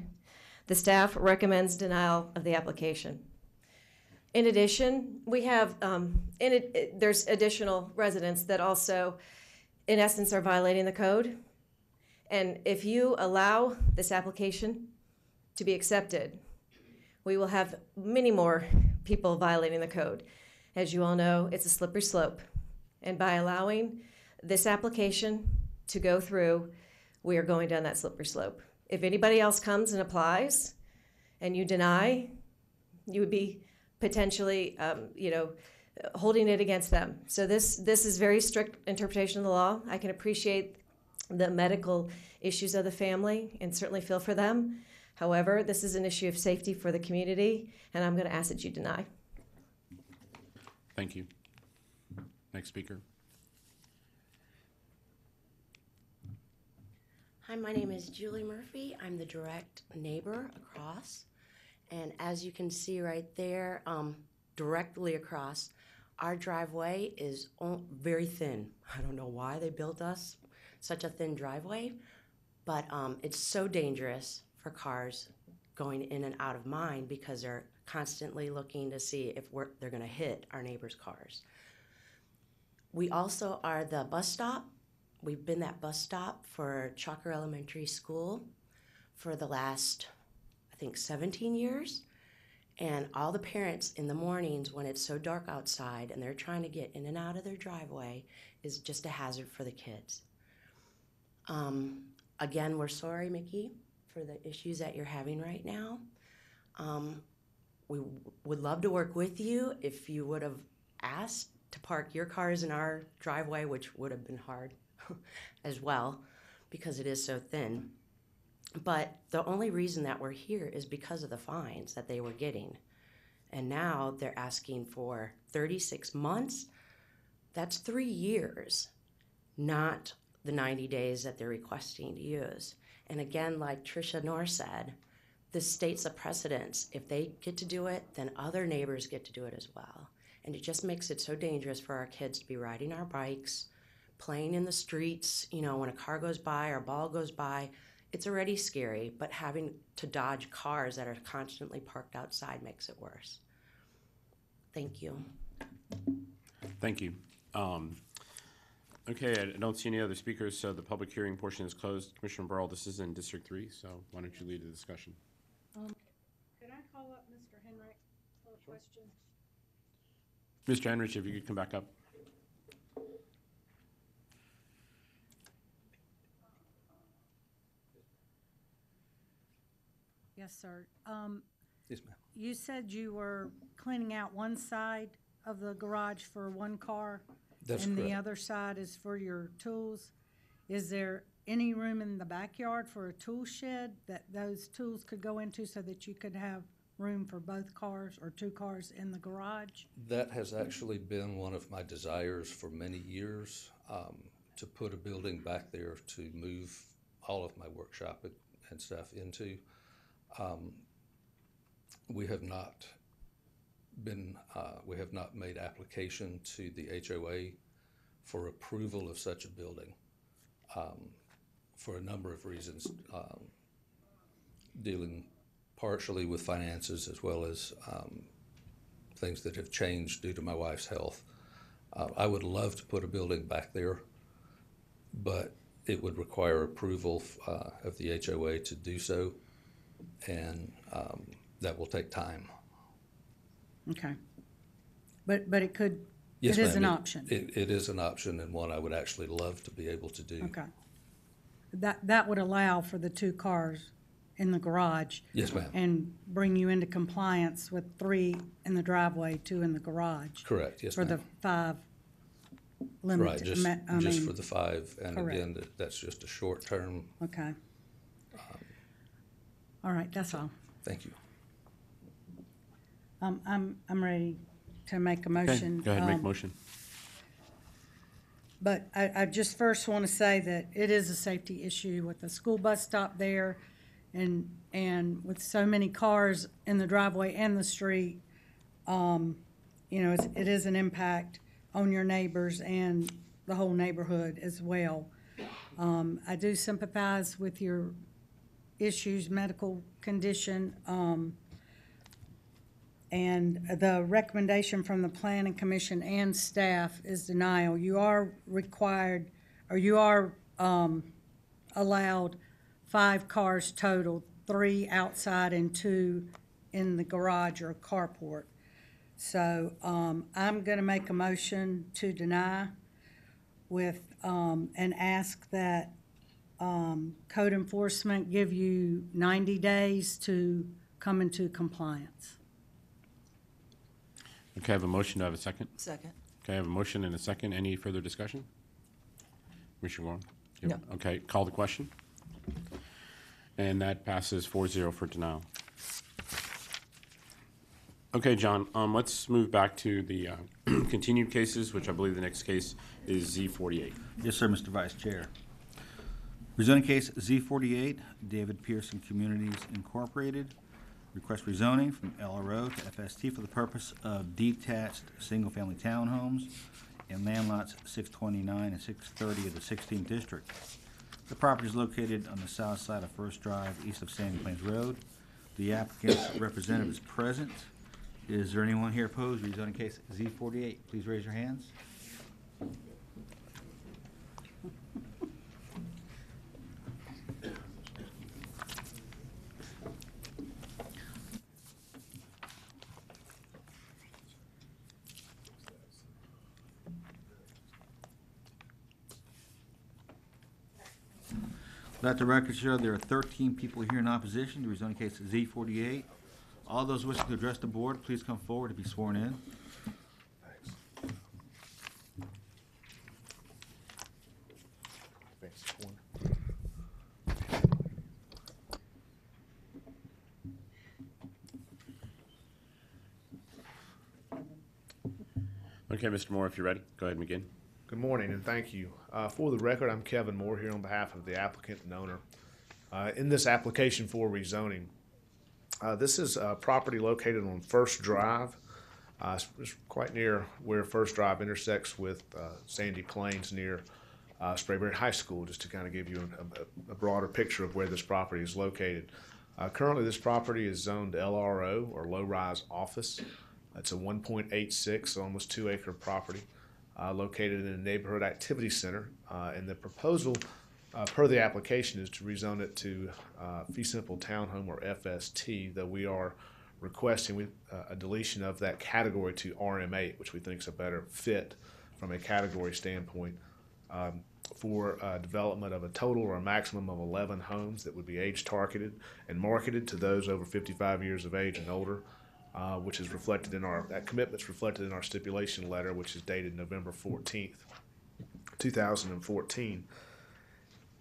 the staff recommends denial of the application. In addition, we have, there's additional residents that also, in essence, are violating the code. And if you allow this application to be accepted, we will have many more people violating the code. As you all know, it's a slippery slope. And by allowing this application to go through, we are going down that slippery slope. If anybody else comes and applies and you deny, you would be potentially, holding it against them. So this is very strict interpretation of the law. I can appreciate the medical issues of the family and certainly feel for them. However, this is an issue of safety for the community, and I'm going to ask that you deny. Thank you. Next speaker. Hi, my name is Julie Murphy. I'm the direct neighbor across. And as you can see right there, directly across, our driveway is very thin. I don't know why they built us such a thin driveway, but it's so dangerous for cars going in and out of mine because they're constantly looking to see if they're gonna hit our neighbors' cars. We also are the bus stop. We've been that bus stop for Chalker Elementary School for the last, I think, 17 years. And all the parents in the mornings when it's so dark outside and they're trying to get in and out of their driveway is just a hazard for the kids. Again, we're sorry, Mickey, for the issues that you're having right now. We would love to work with you if you would have asked to park your cars in our driveway, which would have been hard as well because it is so thin. But the only reason that we're here is because of the fines that they were getting. And now they're asking for 36 months. That's 3 years, not the 90 days that they're requesting to use. And again, like Tricia Knorr said, this states a precedence. If they get to do it, then other neighbors get to do it as well. And it just makes it so dangerous for our kids to be riding our bikes, playing in the streets. You know, when a car goes by or a ball goes by, it's already scary, but having to dodge cars that are constantly parked outside makes it worse. Thank you. Thank you. Okay, I don't see any other speakers, so the public hearing portion is closed. Commissioner Burrell, this is in District 3, so why don't you lead the discussion? Can I call up Mr. Henry for a question? Mr. Henrich, if you could come back up. Yes, sir. Yes, ma'am. You said you were cleaning out one side of the garage for one car? That's and the correct. other side is for your tools? Is there any room in the backyard for a tool shed that those tools could go into so that you could have room for both cars or 2 cars in the garage? That has actually been one of my desires for many years, to put a building back there to move all of my workshop and stuff into. We have not made application to the HOA for approval of such a building for a number of reasons, dealing partially with finances as well as things that have changed due to my wife's health. I would love to put a building back there, but it would require approval of the HOA to do so, and that will take time. Okay. But it could, Yes, it is ma'am, an option. It is an option, and one I would actually love to be able to do. Okay. That would allow for the 2 cars in the garage. Yes, ma'am. And bring you into compliance with 3 in the driveway, 2 in the garage. Correct, yes, For the ma'am. 5 limit. Right, just for the 5, and correct. again, that's just a short term. Okay. All right, that's all. Thank you. I'm ready to make a motion. Go ahead, make a motion. But I just first want to say that it is a safety issue with the school bus stop there and with so many cars in the driveway and the street. It is an impact on your neighbors and the whole neighborhood as well. I do sympathize with your issues, medical condition, and the recommendation from the Planning Commission and staff is denial. You are required, or you are allowed 5 cars total, 3 outside and 2 in the garage or carport. So I'm going to make a motion to deny with, and ask that code enforcement give you 90 days to come into compliance. Okay, I have a motion. Do I have a second? Second. Okay, I have a motion and a second. Any further discussion? Commissioner Warren? No. Okay, call the question. And that passes 4-0 for denial. Okay, John, let's move back to the continued cases, which I believe the next case is Z48. Yes, sir, Mr. Vice Chair. Rezoning case Z48, David Pearson Communities Incorporated. Request rezoning from LRO to FST for the purpose of detached single-family townhomes in land lots 629 and 630 of the 16th District. The property is located on the south side of First Drive, east of Sandy Plains Road. The applicant's representative is present. Is there anyone here opposed to rezoning case Z48? Please raise your hands. Let the record show there are 13 people here in opposition to rezoning case Z48. All those wishing to address the board, please come forward to be sworn in. Okay, Mr. Moore, if you're ready, go ahead and begin. Good morning and thank you. For the record, I'm Kevin Moore here on behalf of the applicant and owner. In this application for rezoning, this is a property located on First Drive. It's quite near where First Drive intersects with Sandy Plains near Sprayberry High School, just to kind of give you a broader picture of where this property is located. Currently, this property is zoned LRO, or low-rise office. It's a 1.86, almost 2-acre property. Located in a neighborhood activity center, and the proposal per the application is to rezone it to fee simple townhome, or FST, though we are requesting a deletion of that category to RM8, which we think is a better fit from a category standpoint for development of a total or a maximum of 11 homes that would be age targeted and marketed to those over 55 years of age and older. Which is reflected in that commitment's reflected in our stipulation letter, which is dated November 14th, 2014.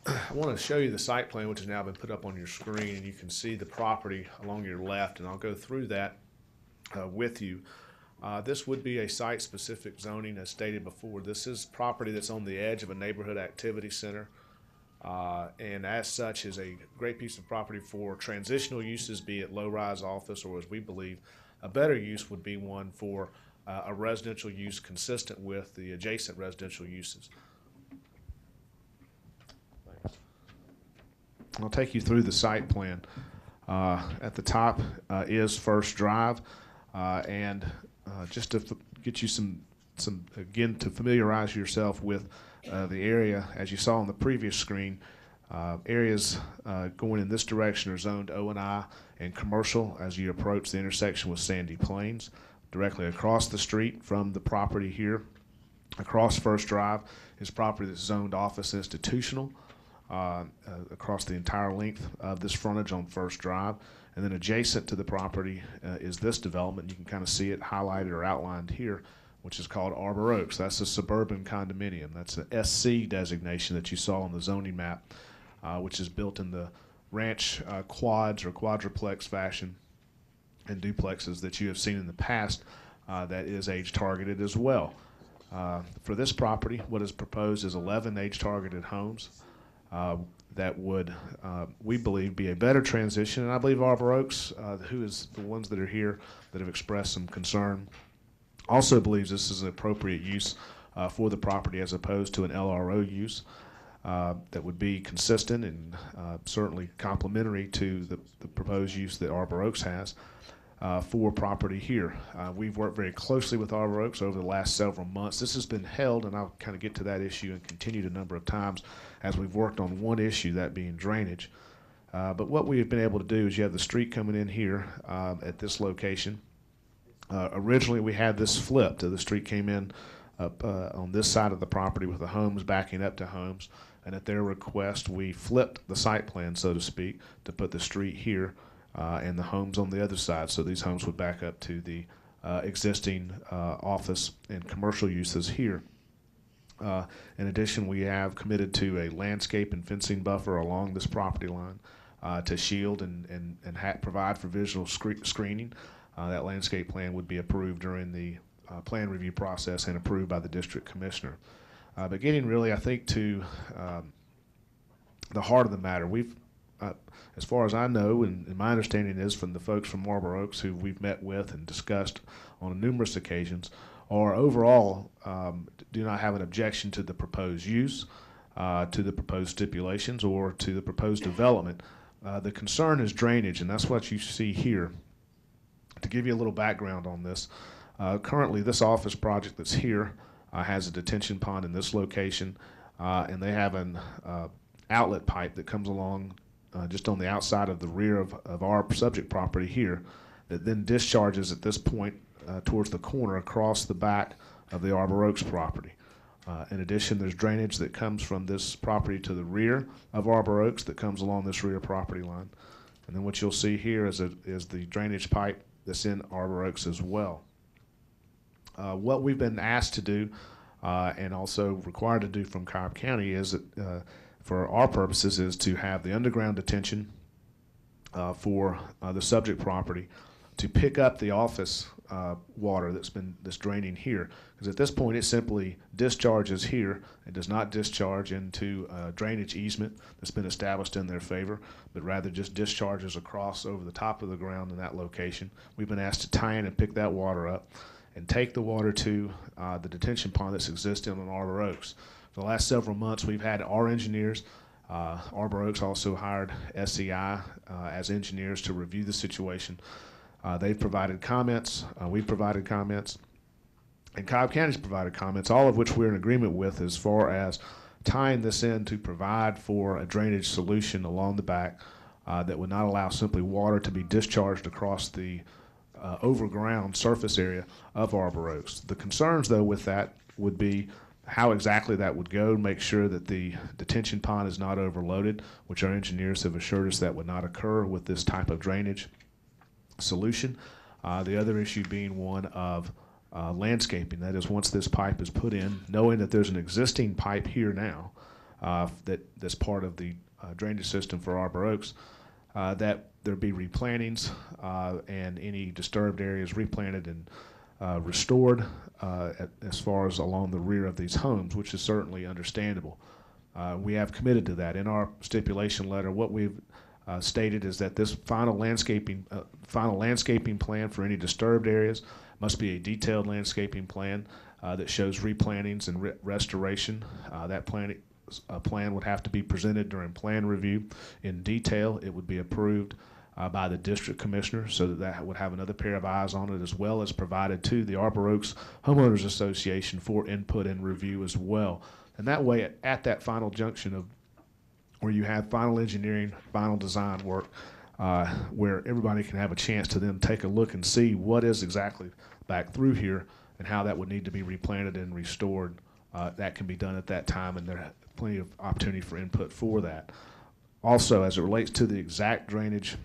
I want to show you the site plan, which has now been put up on your screen, and you can see the property along your left, and I'll go through that with you. This would be a site-specific zoning as stated before. This is property that's on the edge of a neighborhood activity center. And as such is a great piece of property for transitional uses, be it low-rise office, or as we believe, a better use would be one for a residential use consistent with the adjacent residential uses. I'll take you through the site plan. At the top is First Drive, and just to get you some again to familiarize yourself with the area, as you saw on the previous screen, areas going in this direction are zoned O&I and commercial as you approach the intersection with Sandy Plains. Directly across the street from the property here, across First Drive, is property that's zoned office institutional across the entire length of this frontage on First Drive. And then adjacent to the property is this development. You can kind of see it highlighted or outlined here, which is called Arbor Oaks. That's a suburban condominium. That's an SC designation that you saw on the zoning map, which is built in the ranch quads or quadruplex fashion and duplexes that you have seen in the past. That is age targeted as well. For this property, what is proposed is 11 age targeted homes that would, we believe, be a better transition. And I believe Arbor Oaks, who is the ones that are here that have expressed some concern, also believes this is an appropriate use for the property as opposed to an LRO use that would be consistent and certainly complementary to the proposed use that Arbor Oaks has for property here. We've worked very closely with Arbor Oaks over the last several months. This has been held, and I'll kind of get to that issue and continued a number of times as we've worked on one issue, that being drainage. But what we have been able to do is you have the street coming in here at this location. Originally, we had this flipped. The street came in up on this side of the property with the homes backing up to homes. And at their request, we flipped the site plan, so to speak, to put the street here and the homes on the other side. So these homes would back up to the existing office and commercial uses here. In addition, we have committed to a landscape and fencing buffer along this property line to shield and provide for visual screening. That landscape plan would be approved during the plan review process and approved by the district commissioner. But getting really, I think, to the heart of the matter, we've, as far as I know, and my understanding is from the folks from Arbor Oaks who we've met with and discussed on numerous occasions, are overall do not have an objection to the proposed use, to the proposed stipulations, or to the proposed development. The concern is drainage, and that's what you see here. To give you a little background on this, currently this office project that's here has a detention pond in this location, and they have an outlet pipe that comes along just on the outside of the rear of our subject property here that then discharges at this point towards the corner across the back of the Arbor Oaks property. In addition, there's drainage that comes from this property to the rear of Arbor Oaks that comes along this rear property line. And then what you'll see here is the drainage pipe that's in Arbor Oaks as well. What we've been asked to do and also required to do from Cobb County is that for our purposes is to have the underground detention for the subject property to pick up the office water that's draining here, because at this point it simply discharges here. It does not discharge into a drainage easement that's been established in their favor, but rather just discharges across over the top of the ground in that location. We've been asked to tie in and pick that water up and take the water to the detention pond that's existing on Arbor Oaks. For the last several months, we've had our engineers. Arbor Oaks also hired SCI as engineers to review the situation. They've provided comments, we've provided comments, and Cobb County's provided comments, all of which we're in agreement with as far as tying this in to provide for a drainage solution along the back that would not allow simply water to be discharged across the overground surface area of Arbor Oaks. The concerns, though, with that would be how exactly that would go, make sure that the detention pond is not overloaded, which our engineers have assured us that would not occur with this type of drainage solution. The other issue being one of landscaping. That is, once this pipe is put in, knowing that there's an existing pipe here now that's part of the drainage system for Arbor Oaks, that there be replantings and any disturbed areas replanted and restored as far as along the rear of these homes, which is certainly understandable. We have committed to that. In our stipulation letter, what we've stated is that this final landscaping plan for any disturbed areas must be a detailed landscaping plan that shows replantings and restoration. That plan would have to be presented during plan review in detail. It would be approved by the district commissioner, so that would have another pair of eyes on it, as well as provided to the Arbor Oaks Homeowners Association for input and review as well. And that way, at that final junction of where you have final engineering, final design work, where everybody can have a chance to then take a look and see what is exactly back through here and how that would need to be replanted and restored. That can be done at that time, and there plenty of opportunity for input for that. Also, as it relates to the exact drainage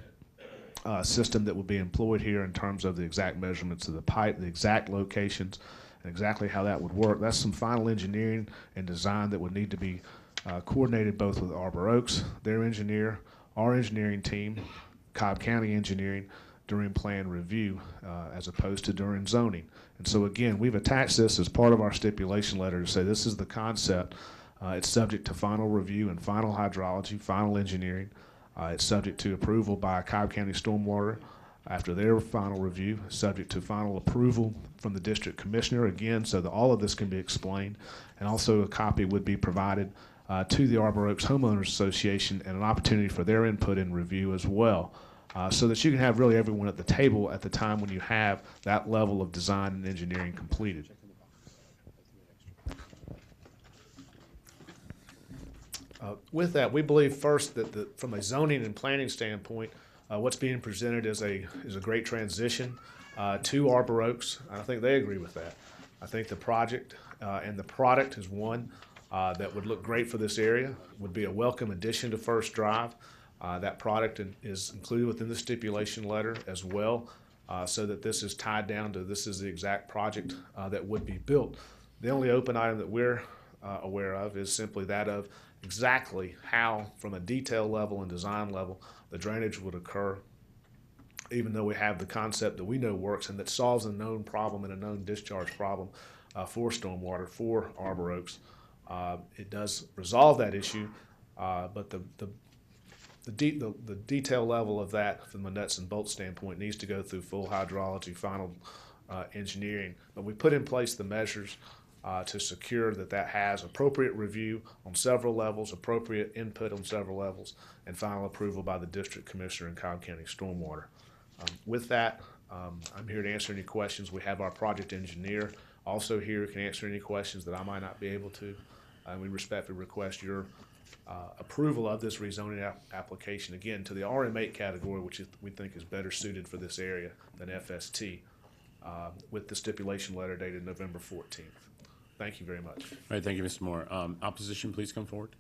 system that would be employed here in terms of the exact measurements of the pipe, the exact locations, and exactly how that would work, that's some final engineering and design that would need to be coordinated both with Arbor Oaks, their engineer, our engineering team, Cobb County Engineering, during plan review as opposed to during zoning. And so again, we've attached this as part of our stipulation letter to say this is the concept. It's subject to final review and final hydrology, final engineering. It's subject to approval by Cobb County Stormwater after their final review, subject to final approval from the district commissioner, again, so that all of this can be explained. And also a copy would be provided to the Arbor Oaks Homeowners Association and an opportunity for their input and review as well. So that you can have really everyone at the table at the time when you have that level of design and engineering completed. With that, we believe first that from a zoning and planning standpoint, what's being presented is a great transition to Arbor Oaks. I think they agree with that. I think the project and the product is one that would look great for this area, would be a welcome addition to First Drive. That product is included within the stipulation letter as well, so that this is tied down to this is the exact project that would be built. The only open item that we're aware of is simply that of exactly how, from a detail level and design level, the drainage would occur, even though we have the concept that we know works and that solves a known problem and a known discharge problem for stormwater, for Arbor Oaks. It does resolve that issue, but the detail level of that from a nuts and bolts standpoint needs to go through full hydrology, final engineering. But we put in place the measures to secure that has appropriate review on several levels, appropriate input on several levels, and final approval by the district commissioner and Cobb County Stormwater. With that, I'm here to answer any questions. We have our project engineer also here, can answer any questions that I might not be able to. We respectfully request your approval of this rezoning application, again, to the RM8 category, which we think is better suited for this area than FST, with the stipulation letter dated November 14th. Thank you very much. All right, thank you, Mr. Moore. Opposition, please come forward.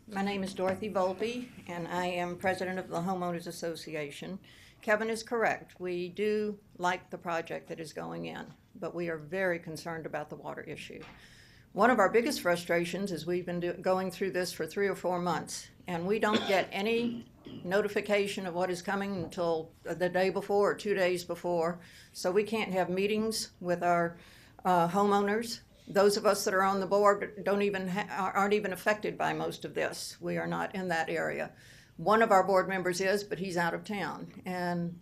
My name is Dorothy Volpe, and I am president of the Homeowners Association. Kevin is correct. We do like the project that is going in, but we are very concerned about the water issue. One of our biggest frustrations is we've been going through this for 3 or 4 months, and we don't get any notification of what is coming until the day before or 2 days before. So we can't have meetings with our homeowners. Those of us that are on the board aren't even affected by most of this. We are not in that area. One of our board members is, but he's out of town. And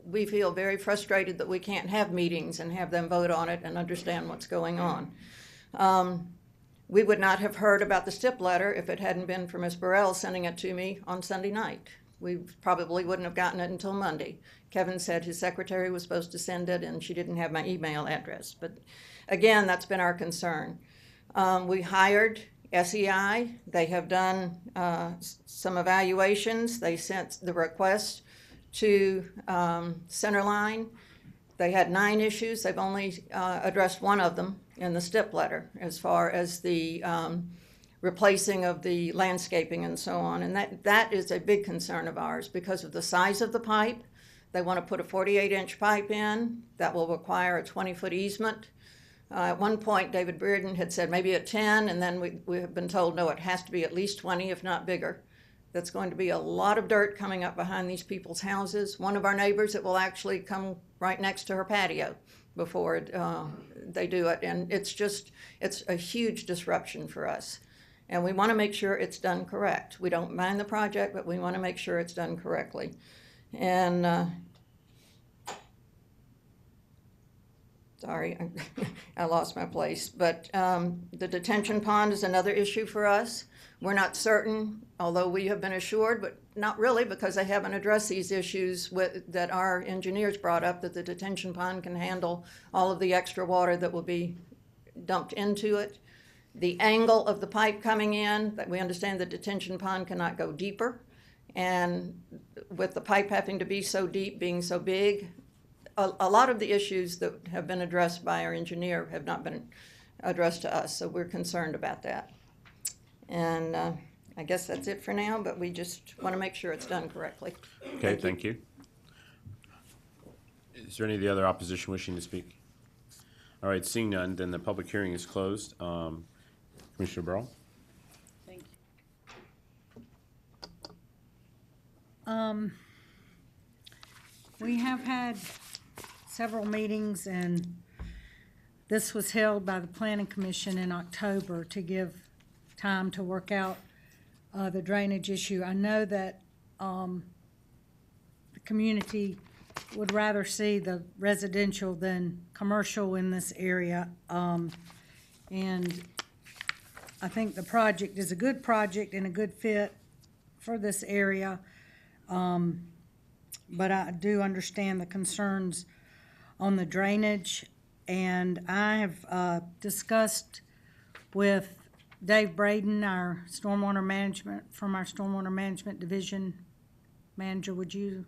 we feel very frustrated that we can't have meetings and have them vote on it and understand what's going on. We would not have heard about the STIP letter if it hadn't been for Ms. Burrell sending it to me on Sunday night. We probably wouldn't have gotten it until Monday. Kevin said his secretary was supposed to send it and she didn't have my email address. But again, that's been our concern. We hired SEI. They have done some evaluations. They sent the request to Centerline. They had 9 issues. They've only addressed one of them in the STIP letter as far as the replacing of the landscaping and so on. And that is a big concern of ours because of the size of the pipe. They want to put a 48-inch pipe in that will require a 20-foot easement. At one point, David Bearden had said maybe at 10, and then we have been told, no, it has to be at least 20, if not bigger. That's going to be a lot of dirt coming up behind these people's houses. One of our neighbors, it will actually come right next to her patio before they do it. And it's a huge disruption for us. And we want to make sure it's done correct. We don't mind the project, but we want to make sure it's done correctly. And sorry, I lost my place. But the detention pond is another issue for us. We're not certain, although we have been assured, but not really, because they haven't addressed these issues that our engineers brought up, that the detention pond can handle all of the extra water that will be dumped into it. The angle of the pipe coming in, that we understand the detention pond cannot go deeper. And with the pipe having to be so deep, being so big, a lot of the issues that have been addressed by our engineer have not been addressed to us, so we're concerned about that. And I guess that's it for now, but we just want to make sure it's done correctly. Okay, thank you. Is there any of the other opposition wishing to speak? All right, seeing none, then the public hearing is closed. Commissioner Burrow? Thank you. We have had several meetings, and this was held by the Planning Commission in October to give time to work out the drainage issue. I know that the community would rather see the residential than commercial in this area. And I think the project is a good project and a good fit for this area. But I do understand the concerns on the drainage. And I have discussed with Dave Braden, our stormwater management, from our stormwater management division manager. Would you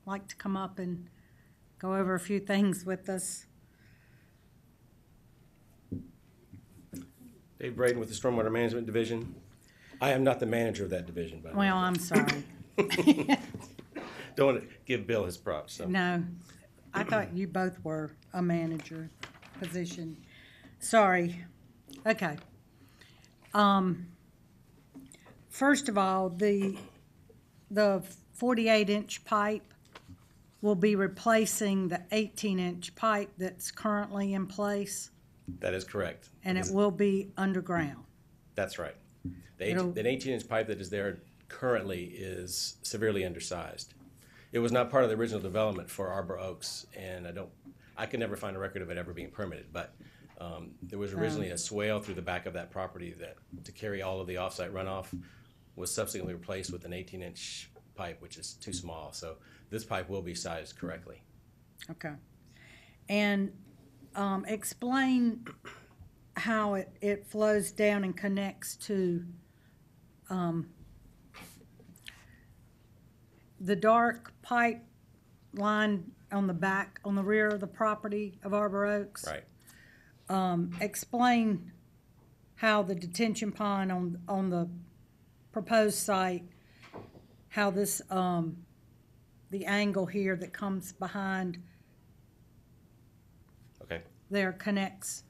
like to come up and go over a few things with us? Dave Braden with the Stormwater Management Division. I am not the manager of that division, by the way. Well, I'm sorry. Don't want to give Bill his props. So. No, I thought you both were a manager position. Sorry. Okay. First of all, the 48-inch pipe will be replacing the 18-inch pipe that's currently in place, That is correct. and it will be underground. That's right. The 18-inch pipe that is there currently is severely undersized. It was not part of the original development for Arbor Oaks, and I could never find a record of it ever being permitted, but there was originally a swale through the back of that property that, to carry all of the offsite runoff, was subsequently replaced with an 18-inch pipe, which is too small. So this pipe will be sized correctly. Okay. And explain how it flows down and connects to the dark pipe line on the back, on the rear of the property of Arbor Oaks. Right. Explain how the detention pond on the proposed site, how this, the angle here that comes behind there connects.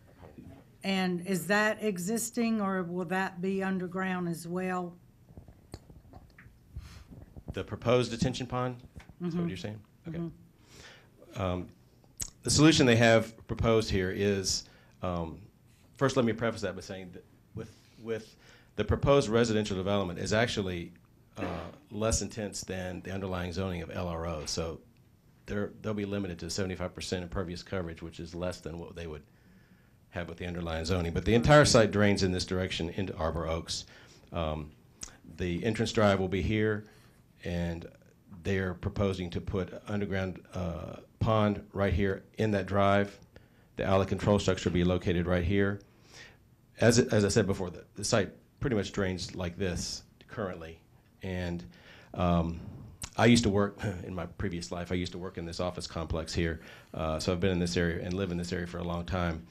And is that existing, or will that be underground as well? The proposed detention pond? Is that what you're saying? Okay. The solution they have proposed here is, first let me preface that by saying that with the proposed residential development is actually less intense than the underlying zoning of LRO. So they'll be limited to 75% impervious coverage, which is less than what they would have with the underlying zoning. But the entire site drains in this direction into Arbor Oaks. The entrance drive will be here, and they're proposing to put underground pond right here in that drive. The outlet control structure will be located right here. As I said before, the site pretty much drains like this currently. And I used to work, in my previous life, I used to work in this office complex here. So I've been in this area and live in this area for a long time.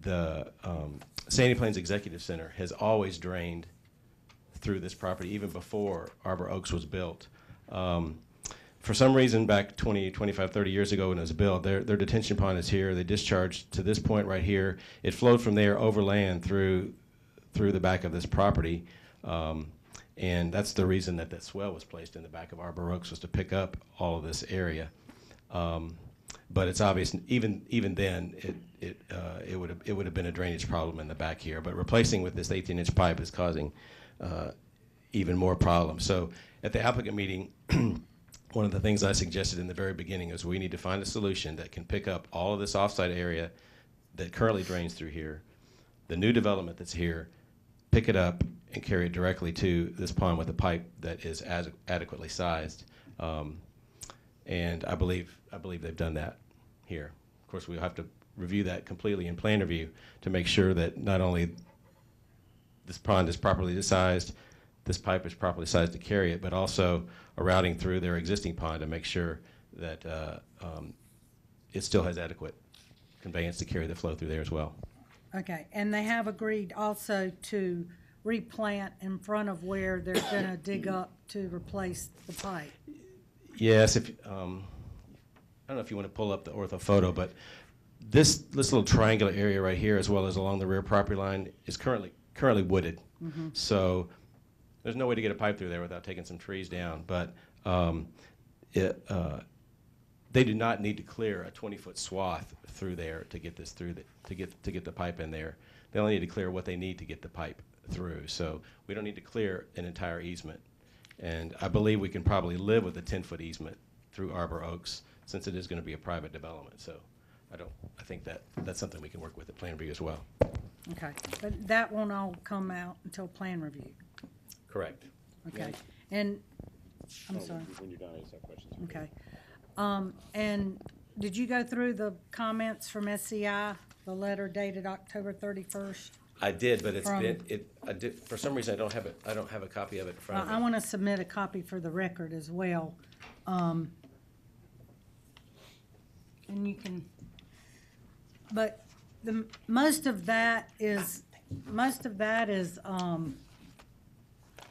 The Sandy Plains Executive Center has always drained through this property, even before Arbor Oaks was built. for some reason back 20, 25, 30 years ago when it was built, their detention pond is here. They discharged to this point right here. It flowed from there overland through the back of this property. And that's the reason that that swell was placed in the back of Arbor Oaks, was to pick up all of this area. But it's obvious, even then, it would have been a drainage problem in the back here. But replacing with this 18-inch pipe is causing even more problems. So at the applicant meeting, one of the things I suggested in the very beginning is we need to find a solution that can pick up all of this offsite area that currently drains through here, the new development that's here, pick it up and carry it directly to this pond with a pipe that is adequately sized. And I believe they've done that here. Of course, we'll have to review that completely in plan review to make sure that not only this pond is properly sized, this pipe is properly sized to carry it, but also a routing through their existing pond to make sure that it still has adequate conveyance to carry the flow through there as well. Okay, and they have agreed also to replant in front of where they're gonna dig up to replace the pipe. Yes, if I don't know if you want to pull up the ortho photo, but this little triangular area right here, as well as along the rear property line, is currently wooded. Mhm. So there's no way to get a pipe through there without taking some trees down. But they do not need to clear a 20-foot swath through there to get this through to get the pipe in there. They only need to clear what they need to get the pipe through. So we don't need to clear an entire easement. And I believe we can probably live with a 10-foot easement through Arbor Oaks, since it is going to be a private development. So I think that's something we can work with at plan review as well. Okay, but that won't all come out until plan review. Correct. Okay, and, I'm sorry. When you're done, I just have questions. Okay. And did you go through the comments from SCI, the letter dated October 31st? I did, but From- I did, for some reason, I don't have a copy of it in front of me. I want to submit a copy for the record as well. And you can, but most of that is,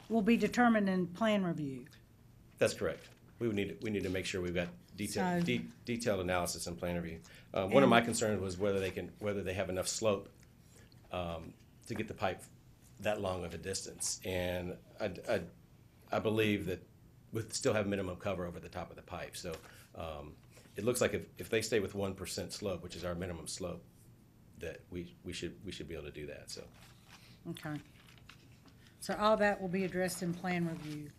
will be determined in plan review. That's correct. We need to make sure we've got So- detailed analysis and plan review. One of my concerns was whether they have enough slope to get the pipe that long of a distance. And I believe that we still have minimum cover over the top of the pipe. So it looks like if they stay with 1% slope, which is our minimum slope, that we should be able to do that. So. Okay. So all that will be addressed in plan review.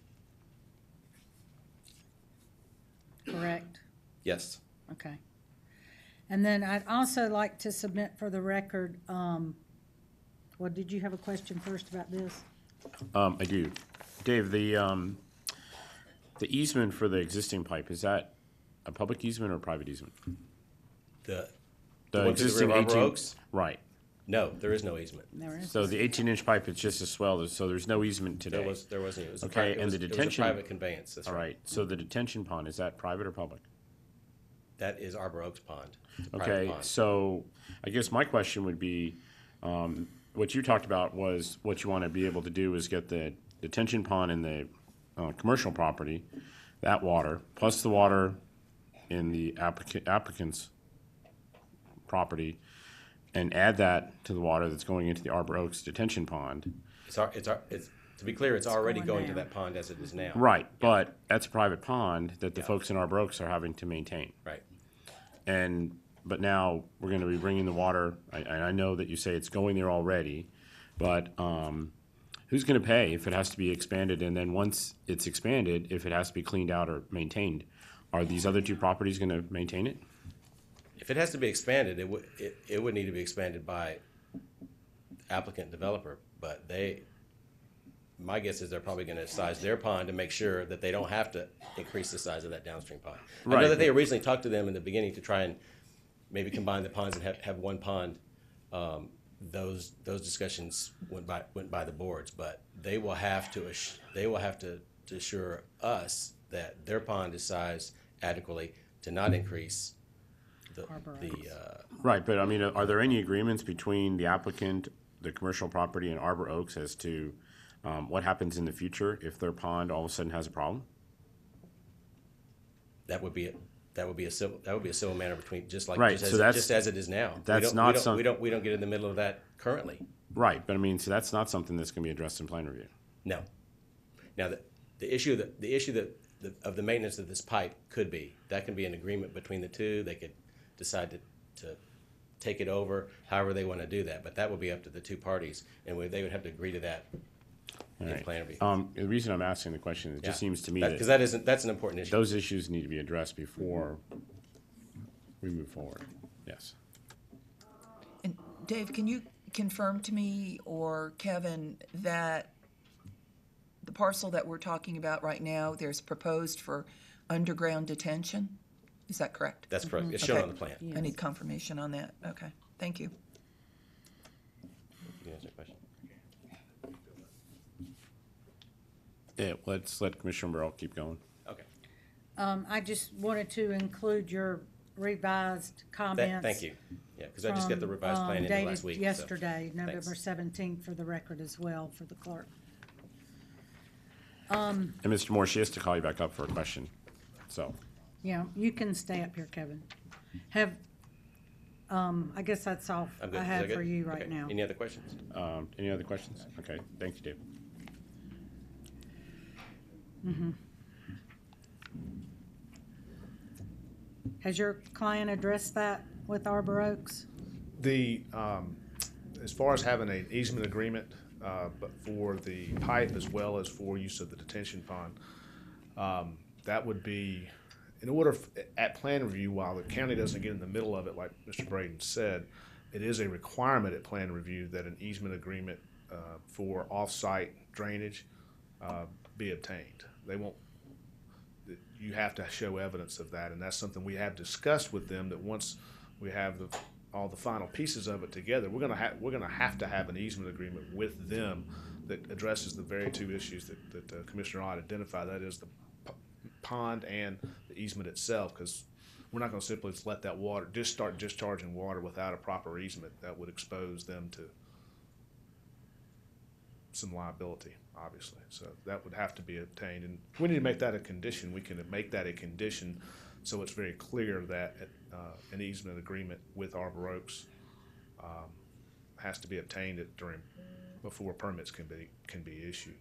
Correct? Yes. Okay. And then I'd also like to submit for the record, well, did you have a question first about this? I do. Dave, the easement for the existing pipe, is that a public easement or a private easement? The The one through the existing rear of Arbor 18 Oaks? Right. No, there is no easement. There is. So the 18-inch pipe is just a swell, so there's no easement today? There wasn't. It was a Okay, private- it and was- the it was a detention... private conveyance, that's All right. right, so the detention pond, is that private or public? That is Arbor Oaks Pond. It's a private Okay, pond. so I guess my question would be, what you talked about was what you want to be able to do is get the detention pond in the commercial property, that water, plus the water in the applicant's property, and add that to the water that's going into the Arbor Oaks detention pond. It's to be clear, it's already going going to down. that pond as it is now. Right, but that's a private pond that the folks in Arbor Oaks are having to maintain. Right. But now we're going to be bringing the water, and I know that you say it's going there already, but who's going to pay if it has to be expanded? And then once it's expanded, if it has to be cleaned out or maintained, are these other two properties going to maintain it? If it has to be expanded, it would need to be expanded by applicant developer, but my guess is they're probably going to size their pond to make sure that they don't have to increase the size of that downstream pond. I know Right. that they originally talked to them in the beginning to try and maybe combine the ponds and have one pond. Those discussions went by the boards, but they will have to assure us that their pond is sized adequately to not increase the Right, but I mean, are there any agreements between the applicant, the commercial property, and Arbor Oaks as to what happens in the future if their pond all of a sudden has a problem? that would be a civil matter between, just Right, so that's- just as it is now. that's not We don't get in the middle of that currently. Right, but I mean, so that's not something that's going to be addressed in plan review. No. Now, the issue of the maintenance of this pipe could be, that can be an agreement between the two. They could decide to take it over, however they want to do that. But that would be up to the two parties, and they would have to agree to that All in right. plan review. The reason I'm asking the question, it just seems to me because that's an important issue. Those issues need to be addressed before we move forward. Yes. And Dave, can you confirm to me or Kevin that the parcel that we're talking about right now, there's proposed for underground detention? Is that correct? That's correct. It's shown on the plan. I need confirmation on that. Okay, thank you. You answer the question? Yeah, let's let Commissioner Burrell keep going. Okay. I just wanted to include your revised comments. Thank you. Yeah, because I just got the revised plan in dated last week. so yesterday, thanks. November 17th, for the record as well, for the clerk. And Mr. Moore, she has to call you back up for a question. So, Yeah, you can stay up here, Kevin. I guess that's all I'm good. I Is have that good? for you right Okay. now. Any other questions? any other questions? Okay, thank you, Dave. Mhm. Has your client addressed that with Arbor Oaks? The, as far as having an easement agreement, but for the pipe as well as for use of the detention pond, that would be, in order, at plan review, while the county doesn't get in the middle of it, like Mr. Braden said, it is a requirement at plan review that an easement agreement for off-site drainage be obtained. They won't, you have to show evidence of that, and that's something we have discussed with them, that once we have all the final pieces of it together, we're gonna have to have an easement agreement with them that addresses the very two issues that Commissioner Ott identified. That is the pond and the easement itself, because we're not gonna simply just let that water, just start discharging water without a proper easement. That would expose them to some liability, obviously. So that would have to be obtained, and we need to make that a condition. We can make that a condition so it's very clear that an easement agreement with Arbor Oaks has to be obtained before permits can be issued.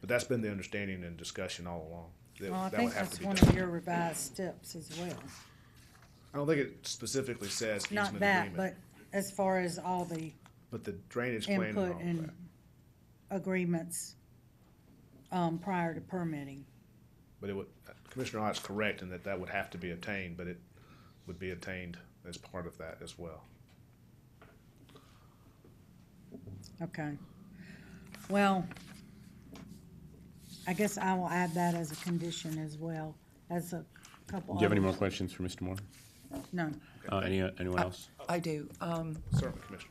But that's been the understanding and discussion all along. Well, I That think would have that's to be one done. of your revised steps as well. I don't think it specifically says Not easement that, agreement, but as far as all the but the drainage plan and input all of and that. agreements prior to permitting. But it would, Commissioner Ott's correct in that would have to be obtained, but it would be obtained as part of that as well. Okay. Well, I guess I will add that as a condition as well, as a couple Do you have any more others. questions for Mr. Moore? No. Anyone else? I do. Certainly, Commissioner.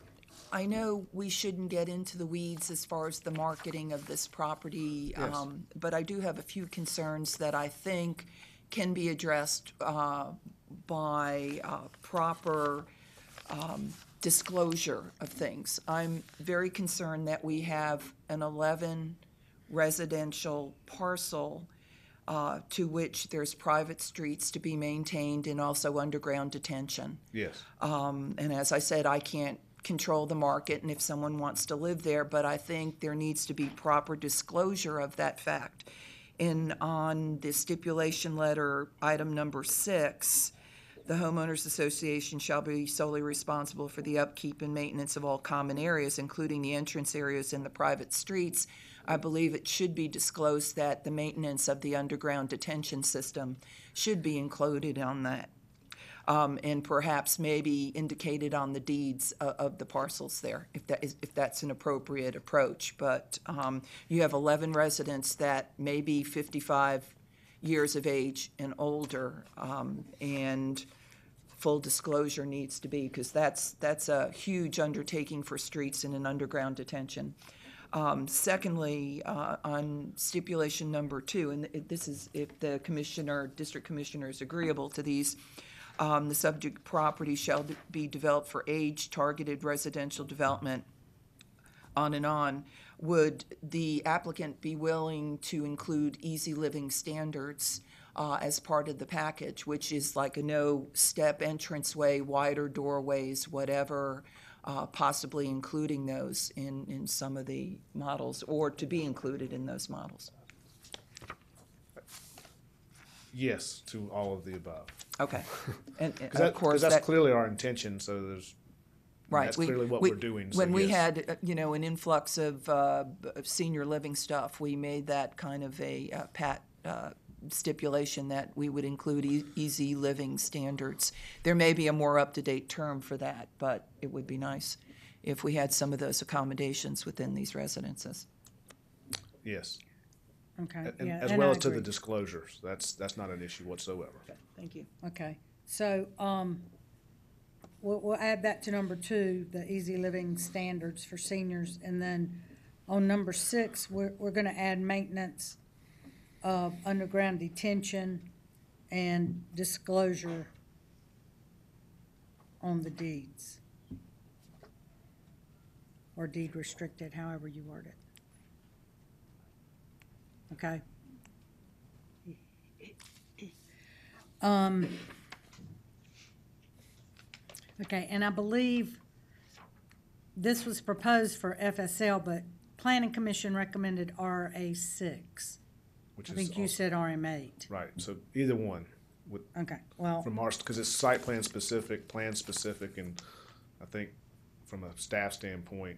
I know we shouldn't get into the weeds as far as the marketing of this property, Yes. but I do have a few concerns that I think can be addressed by proper disclosure of things. I'm very concerned that we have an 11 residential parcel to which there's private streets to be maintained and also underground detention. Yes. And as I said, I can't control the market and if someone wants to live there, but I think there needs to be proper disclosure of that fact. And on the stipulation letter, item number 6, the homeowners association shall be solely responsible for the upkeep and maintenance of all common areas, including the entrance areas and the private streets. I believe it should be disclosed that the maintenance of the underground detention system should be included on that. And perhaps maybe indicated on the deeds of the parcels there, if that's an appropriate approach. But you have 11 residents that may be 55 years of age and older, and full disclosure needs to be, because that's a huge undertaking for streets in an underground detention. Secondly, on stipulation number 2, and this is if the district commissioner is agreeable to these, the subject property shall be developed for age-targeted residential development, on and on. Would the applicant be willing to include easy living standards as part of the package, which is like a no-step entranceway, wider doorways, whatever, possibly including those in some of the models, or to be included in those models. Yes, to all of the above. Okay. And Because of course, that's that, clearly our intention, so there's, right. that's clearly what we're doing. So When we yes. had, an influx of senior living stuff, we made that kind of a stipulation that we would include easy living standards. There may be a more up-to-date term for that, but it would be nice if we had some of those accommodations within these residences. Yes. Okay, And yeah, as and well I as to the agree. disclosures, that's not an issue whatsoever. Thank you. Okay, so, we'll add that to number 2, the easy living standards for seniors, and then on number 6, we're gonna add maintenance of underground detention and disclosure on the deeds. Or deed restricted, however you word it. Okay? Okay, and I believe this was proposed for FSL, but Planning Commission recommended RA6. Which I is think you also- said RM8. Right, so either one would. Okay, well. From our, because it's site plan specific, and I think from a staff standpoint,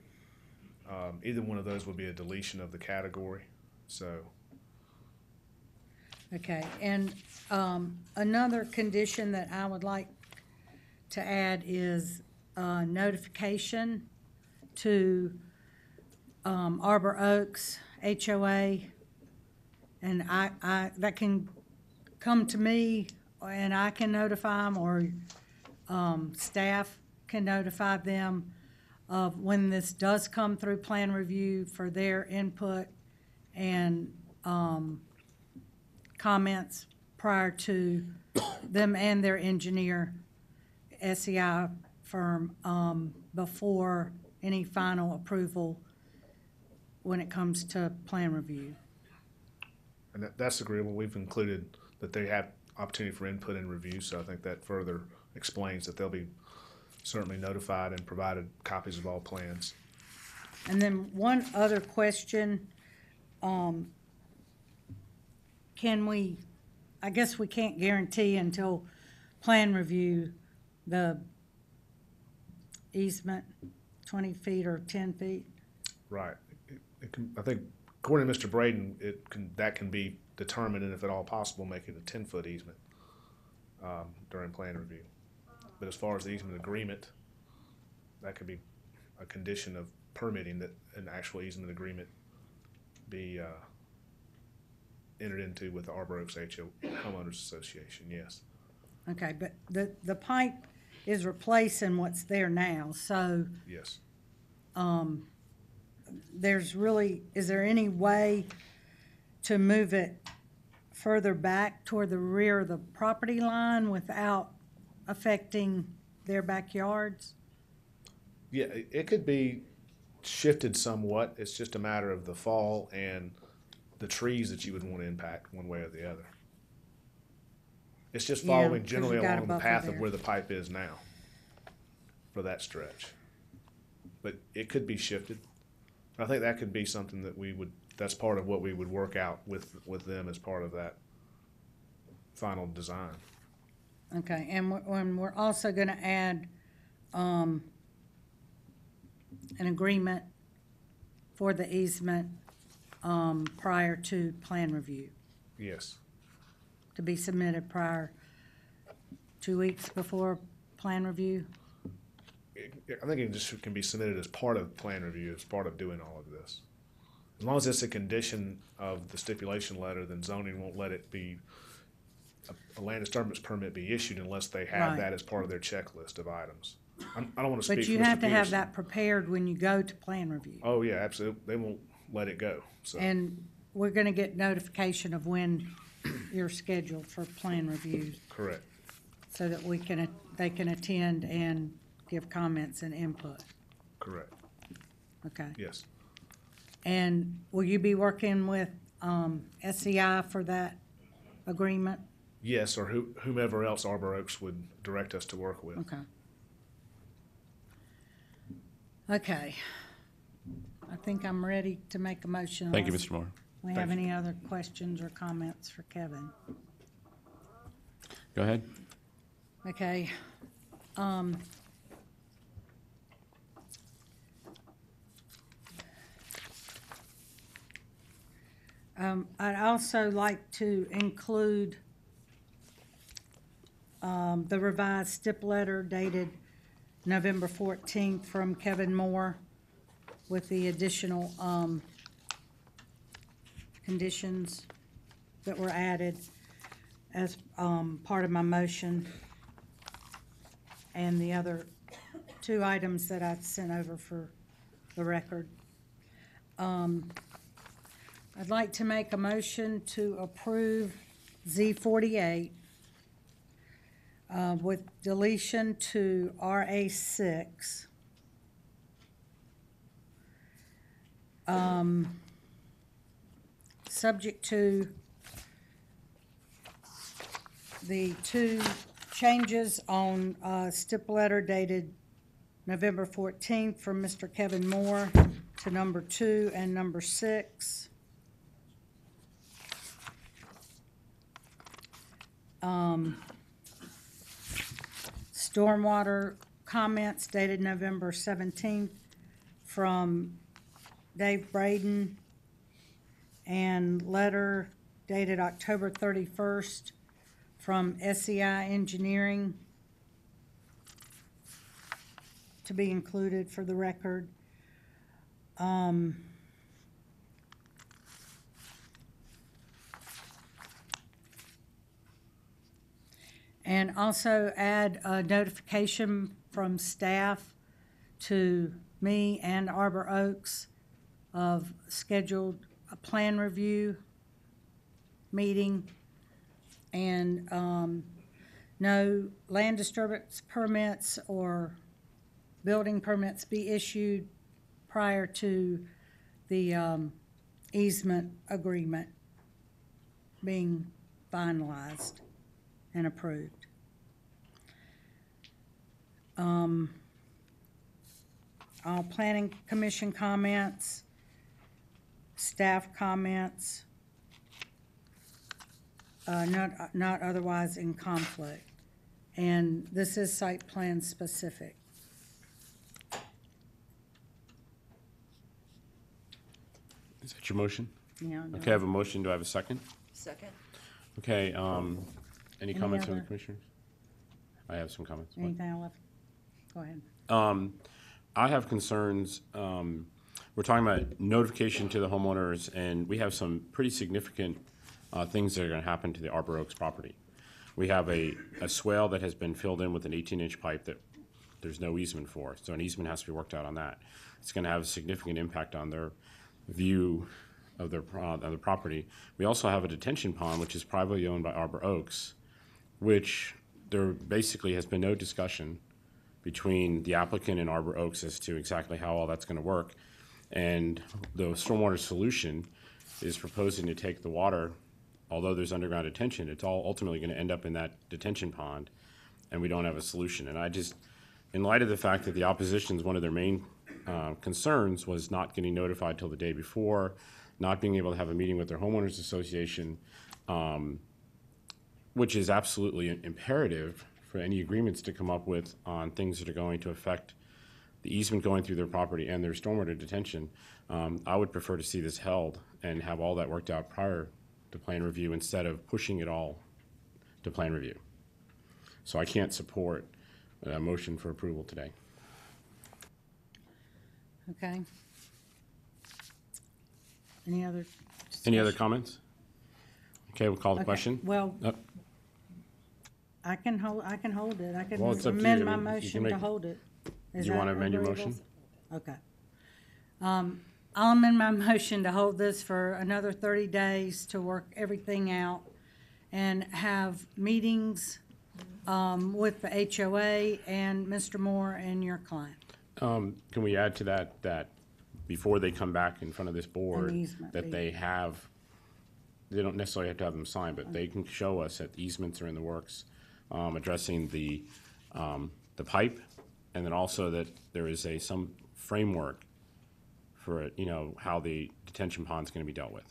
either one of those would be a deletion of the category, so. Okay, and another condition that I would like to add is notification to Arbor Oaks HOA, and I that can come to me, and I can notify them, or staff can notify them of when this does come through plan review for their input and comments prior to them and their engineer, SEI firm, before any final approval when it comes to plan review. And that's agreeable. We've included that they have opportunity for input and review, so I think that further explains that they'll be certainly notified and provided copies of all plans. And then one other question, can we, I guess we can't guarantee until plan review the easement, 20 feet or 10 feet? Right. It can, I think, according to Mr. Braden, that can be determined, and if at all possible, make it a 10-foot easement during plan review. But as far as the easement agreement, that could be a condition of permitting that an actual easement agreement be entered into with the Arbor Oaks Homeowners Association, yes. Okay, but the pipe is replacing what's there now, so. Yes. There's really, is there any way to move it further back toward the rear of the property line without affecting their backyards? Yeah, it could be shifted somewhat. It's just a matter of the fall and the trees that you would want to impact one way or the other. It's just Yeah, following 'cause generally you got a along the buffer path there. of where the pipe is now for that stretch. But it could be shifted. I think that could be something that that's part of what we would work out with them as part of that final design. Okay, and we're also gonna add, an agreement for the easement, prior to plan review, Yes. to be submitted prior, 2 weeks before plan review? I think it just can be submitted as part of plan review, as part of doing all of this. As long as it's a condition of the stipulation letter, then zoning won't let it be, a land disturbance permit be issued unless they have Right. that as part of their checklist of items. I don't want to speak But for you Mr. have to have Peterson. that prepared when you go to plan review. Oh, yeah, absolutely. They won't let it go, so. And we're gonna get notification of when you're scheduled for plan reviews, Correct. so that they can attend and give comments and input. Correct. Okay. Yes. And will you be working with, SEI for that agreement? Yes, or whomever else Arbor Oaks would direct us to work with. Okay. Okay. I think I'm ready to make a motion. Thank you, unless Mr. Moore. We have any other questions or comments for Kevin? Go ahead. Okay. I'd also like to include the revised stip letter dated November 14th from Kevin Moore with the additional conditions that were added as part of my motion, and the other two items that I sent over for the record. I'd like to make a motion to approve Z48 with deletion to RA6. Subject to the two changes on stip letter dated November 14th from Mr. Kevin Moore to number 2 and number 6. Stormwater comments dated November 17th from Dave Braden, and letter dated October 31st from SEI Engineering to be included for the record. And also add a notification from staff to me and Arbor Oaks of scheduled a plan review meeting, and no land disturbance permits or building permits be issued prior to the easement agreement being finalized and approved. All planning commission comments, staff comments, not otherwise in conflict. And this is site plan specific. Is that your motion? Yeah. Okay, I have a motion. Do I have a second? Second. Okay, any comments from the other- commissioners? I have some comments. Anything else? Go ahead. I have concerns. We're talking about notification to the homeowners, and we have some pretty significant things that are going to happen to the Arbor Oaks property. We have a swale that has been filled in with an 18-inch pipe that there's no easement for, so an easement has to be worked out on that. It's going to have a significant impact on their view of their property. We also have a detention pond, which is privately owned by Arbor Oaks, which there basically has been no discussion between the applicant and Arbor Oaks as to exactly how all that's going to work. And the stormwater solution is proposing to take the water, although there's underground detention, it's all ultimately going to end up in that detention pond, and we don't have a solution. And I just, in light of the fact that the opposition's one of their main concerns was not getting notified till the day before, not being able to have a meeting with their homeowners association, which is absolutely imperative for any agreements to come up with on things that are going to affect the easement going through their property and their stormwater detention. I would prefer to see this held and have all that worked out prior to plan review instead of pushing it all to plan review. So I can't support a motion for approval today. Okay. Any other? Any other comments? Okay, we'll call the Okay, question. well, Oh, I can hold it. I can Well, it's up to amend you. my I mean, you can motion to make- hold it. Is You that want to amend your agreeable? motion? Okay. I'll amend my motion to hold this for another 30 days to work everything out and have meetings with the HOA and Mr. Moore and your client. Can we add to that before they come back in front of this board, easement that fee. they have they don't necessarily have to have them signed, but they can show us that easements are in the works, addressing the pipe, and then also that there is some framework for, how the detention pond's gonna be dealt with.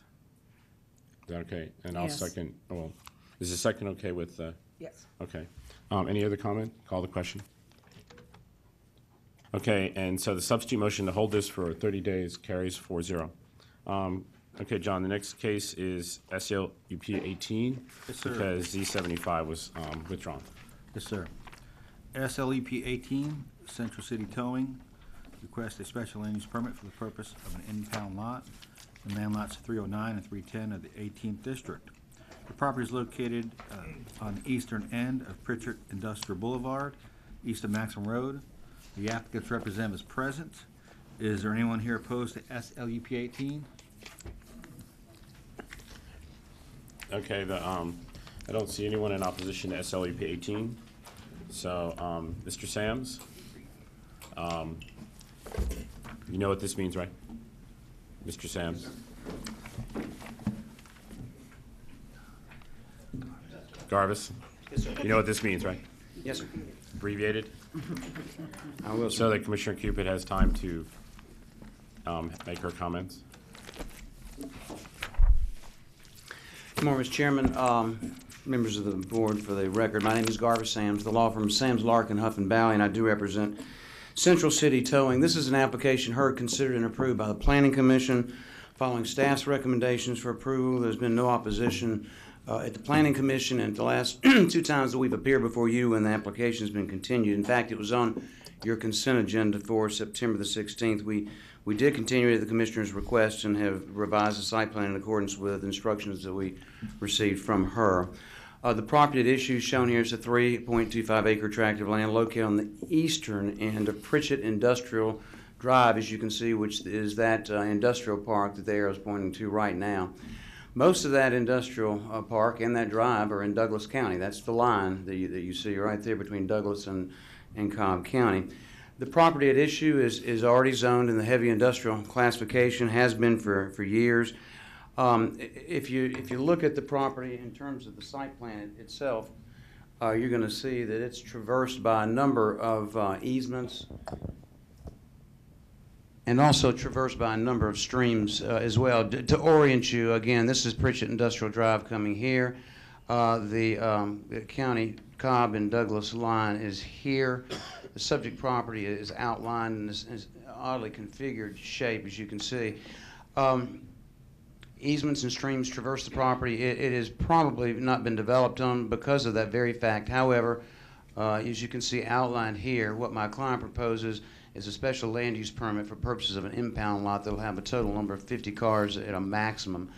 Is that okay? And I'll Yes. second, well, is the second okay with, Yes. okay. Any other comment? Call the question. Okay, and so the substitute motion to hold this for 30 days carries 4-0. Okay, John, the next case is SLUP 18. Yes, sir. Because Z75 was withdrawn. Yes, sir. SLEP 18, Central City Towing, request a special land use permit for the purpose of an impound lot in land lots 309 and 310 of the 18th District. The property is located on the eastern end of Pritchard Industrial Boulevard, east of Maxim Road. The applicant's representative is present. Is there anyone here opposed to SLUP 18? Okay, I don't see anyone in opposition to SLUP 18. So, Mr. Sams, you know what this means, right? Mr. Sams? Garvis? Yes, sir. You know what this means, right? Yes, sir. Abbreviated? I will, So sir. that Commissioner Cupid has time to make her comments. Good morning, Mr. Chairman, members of the board. For the record, my name is Garvis Sams, the law firm Sams, Larkin, Huff and Bally, and I do represent Central City Towing. This is an application heard, considered, and approved by the Planning Commission. Following staff's recommendations for approval, there's been no opposition at the Planning Commission, and the last 2 times that we've appeared before you and the application has been continued. In fact, it was on your consent agenda for September the 16th. We did continue at the Commissioner's request and have revised the site plan in accordance with instructions that we received from her. The property at issue shown here is a 3.25 acre tract of land located on the eastern end of Pritchett Industrial Drive, as you can see, which is that industrial park that the arrow is pointing to right now. Most of that industrial park and that drive are in Douglas County. That's the line that you see right there between Douglas and Cobb County. The property at issue is already zoned in the heavy industrial classification, has been for years. If you look at the property in terms of the site plan itself, you're going to see that it's traversed by a number of easements and also traversed by a number of streams as well. To orient you, again, this is Pritchett Industrial Drive coming here. The county Cobb and Douglas line is here. The subject property is outlined in this oddly configured shape, as you can see. Easements and streams traverse the property. It has probably not been developed on because of that very fact. However, as you can see outlined here, what my client proposes is a special land use permit for purposes of an impound lot that will have a total number of 50 cars at a maximum.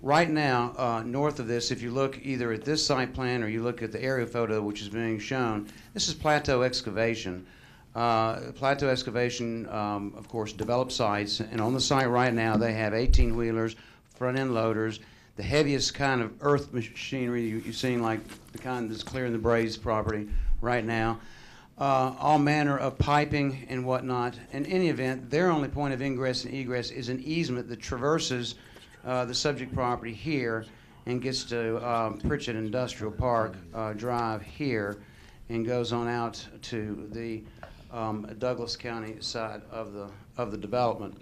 Right now, north of this, if you look either at this site plan or you look at the aerial photo which is being shown, this is Plateau Excavation. Plateau Excavation, of course, develops sites, and on the site right now they have 18-wheelers, front-end loaders, the heaviest kind of earth machinery you've seen, like the kind that's clearing the Braves property right now. All manner of piping and whatnot. In any event, their only point of ingress and egress is an easement that traverses the subject property here and gets to Pritchett Industrial Park Drive here and goes on out to the Douglas County side of the development.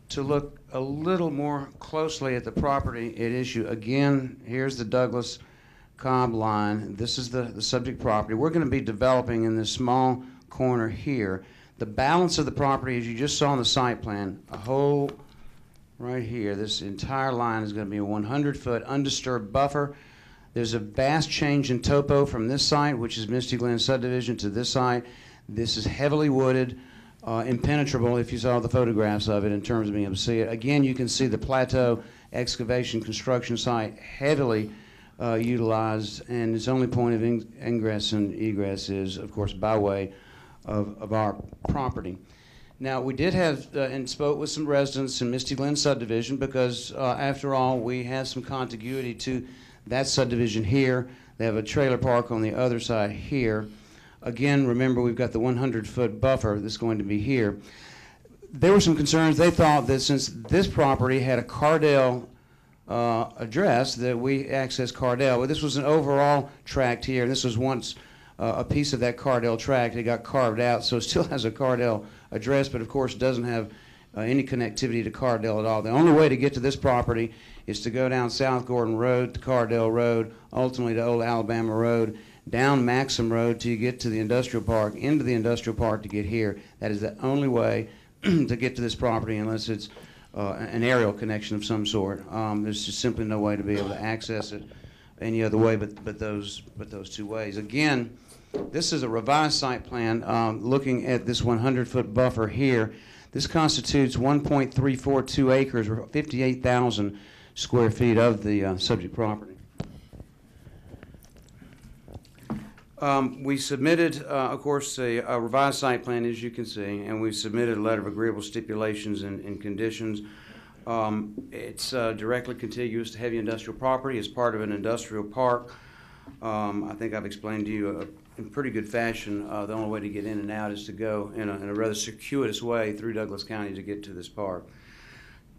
To look a little more closely at the property at issue, again, here's the Douglas Cobb line. This is the subject property. We're going to be developing in this small corner here. The balance of the property, as you just saw in the site plan, a whole right here, this entire line is going to be a 100-foot undisturbed buffer. There's a vast change in topo from this site, which is Misty Glen subdivision, to this site. This is heavily wooded, impenetrable if you saw the photographs of it in terms of being able to see it. Again, you can see the Plateau Excavation construction site heavily utilized, and its only point of ingress and egress is, of course, by way of our property. Now, we did have and spoke with some residents in Misty Glen subdivision because, after all, we have some contiguity to that subdivision here. They have a trailer park on the other side here. Again, remember, we've got the 100-foot buffer that's going to be here. There were some concerns. They thought that since this property had a Cardell address that we access Cardell. Well, this was an overall tract here, and this was once a piece of that Cardell tract. It got carved out, so it still has a Cardell address, but of course doesn't have any connectivity to Cardell at all. The only way to get to this property is to go down South Gordon Road to Cardell Road, ultimately to Old Alabama Road, down Maxim Road till you get to the industrial park, into the industrial park to get here. That is the only way to get to this property unless it's an aerial connection of some sort. There's just simply no way to be able to access it any other way but those two ways. Again, this is a revised site plan looking at this 100-foot buffer here. This constitutes 1.342 acres, or 58,000 square feet of the subject property. We submitted, of course, a revised site plan, as you can see, and we submitted a letter of agreeable stipulations and conditions. It's directly contiguous to heavy industrial property. It's part of an industrial park. I think I've explained to you in pretty good fashion the only way to get in and out is to go in a rather circuitous way through Douglas County to get to this park.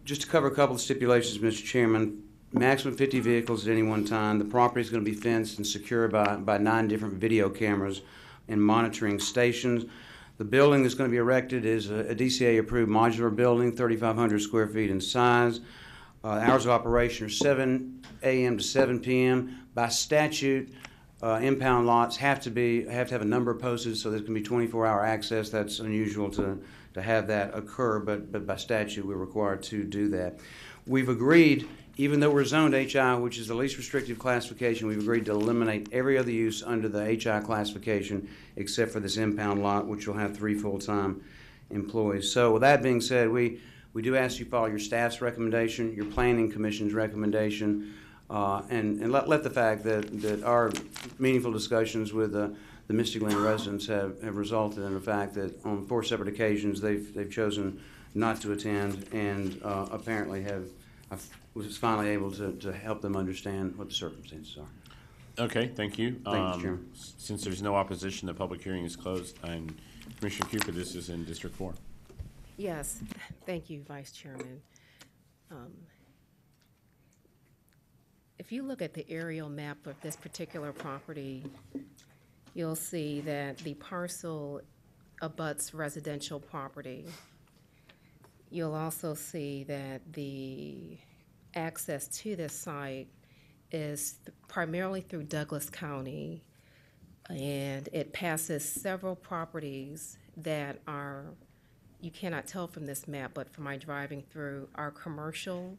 Just to cover a couple of stipulations, Mr. Chairman, maximum 50 vehicles at any one time. The property is going to be fenced and secured by 9 different video cameras and monitoring stations. The building that's going to be erected is a DCA-approved modular building, 3,500 square feet in size. Hours of operation are 7 a.m. to 7 p.m. By statute, impound lots have to have a number posted, so there's going to be 24-hour access. That's unusual to have that occur, but by statute we're required to do that. We've agreed, even though we're zoned HI, which is the least restrictive classification, we've agreed to eliminate every other use under the HI classification except for this impound lot, which will have 3 full-time employees. So with that being said, we do ask you follow your staff's recommendation, your planning commission's recommendation, and let the fact that our meaningful discussions with the Mystic Glen residents have resulted in the fact that on 4 separate occasions they've chosen not to attend and apparently was finally able to help them understand what the circumstances are. Okay, thank you. Thank you, Chairman. Since there's no opposition, the public hearing is closed. And Commissioner Cooper, this is in District 4. Yes, thank you, Vice Chairman. If you look at the aerial map of this particular property, you'll see that the parcel abuts residential property. You'll also see that the access to this site is primarily through Douglas County, and it passes several properties that are, you cannot tell from this map, but from my driving through, are commercial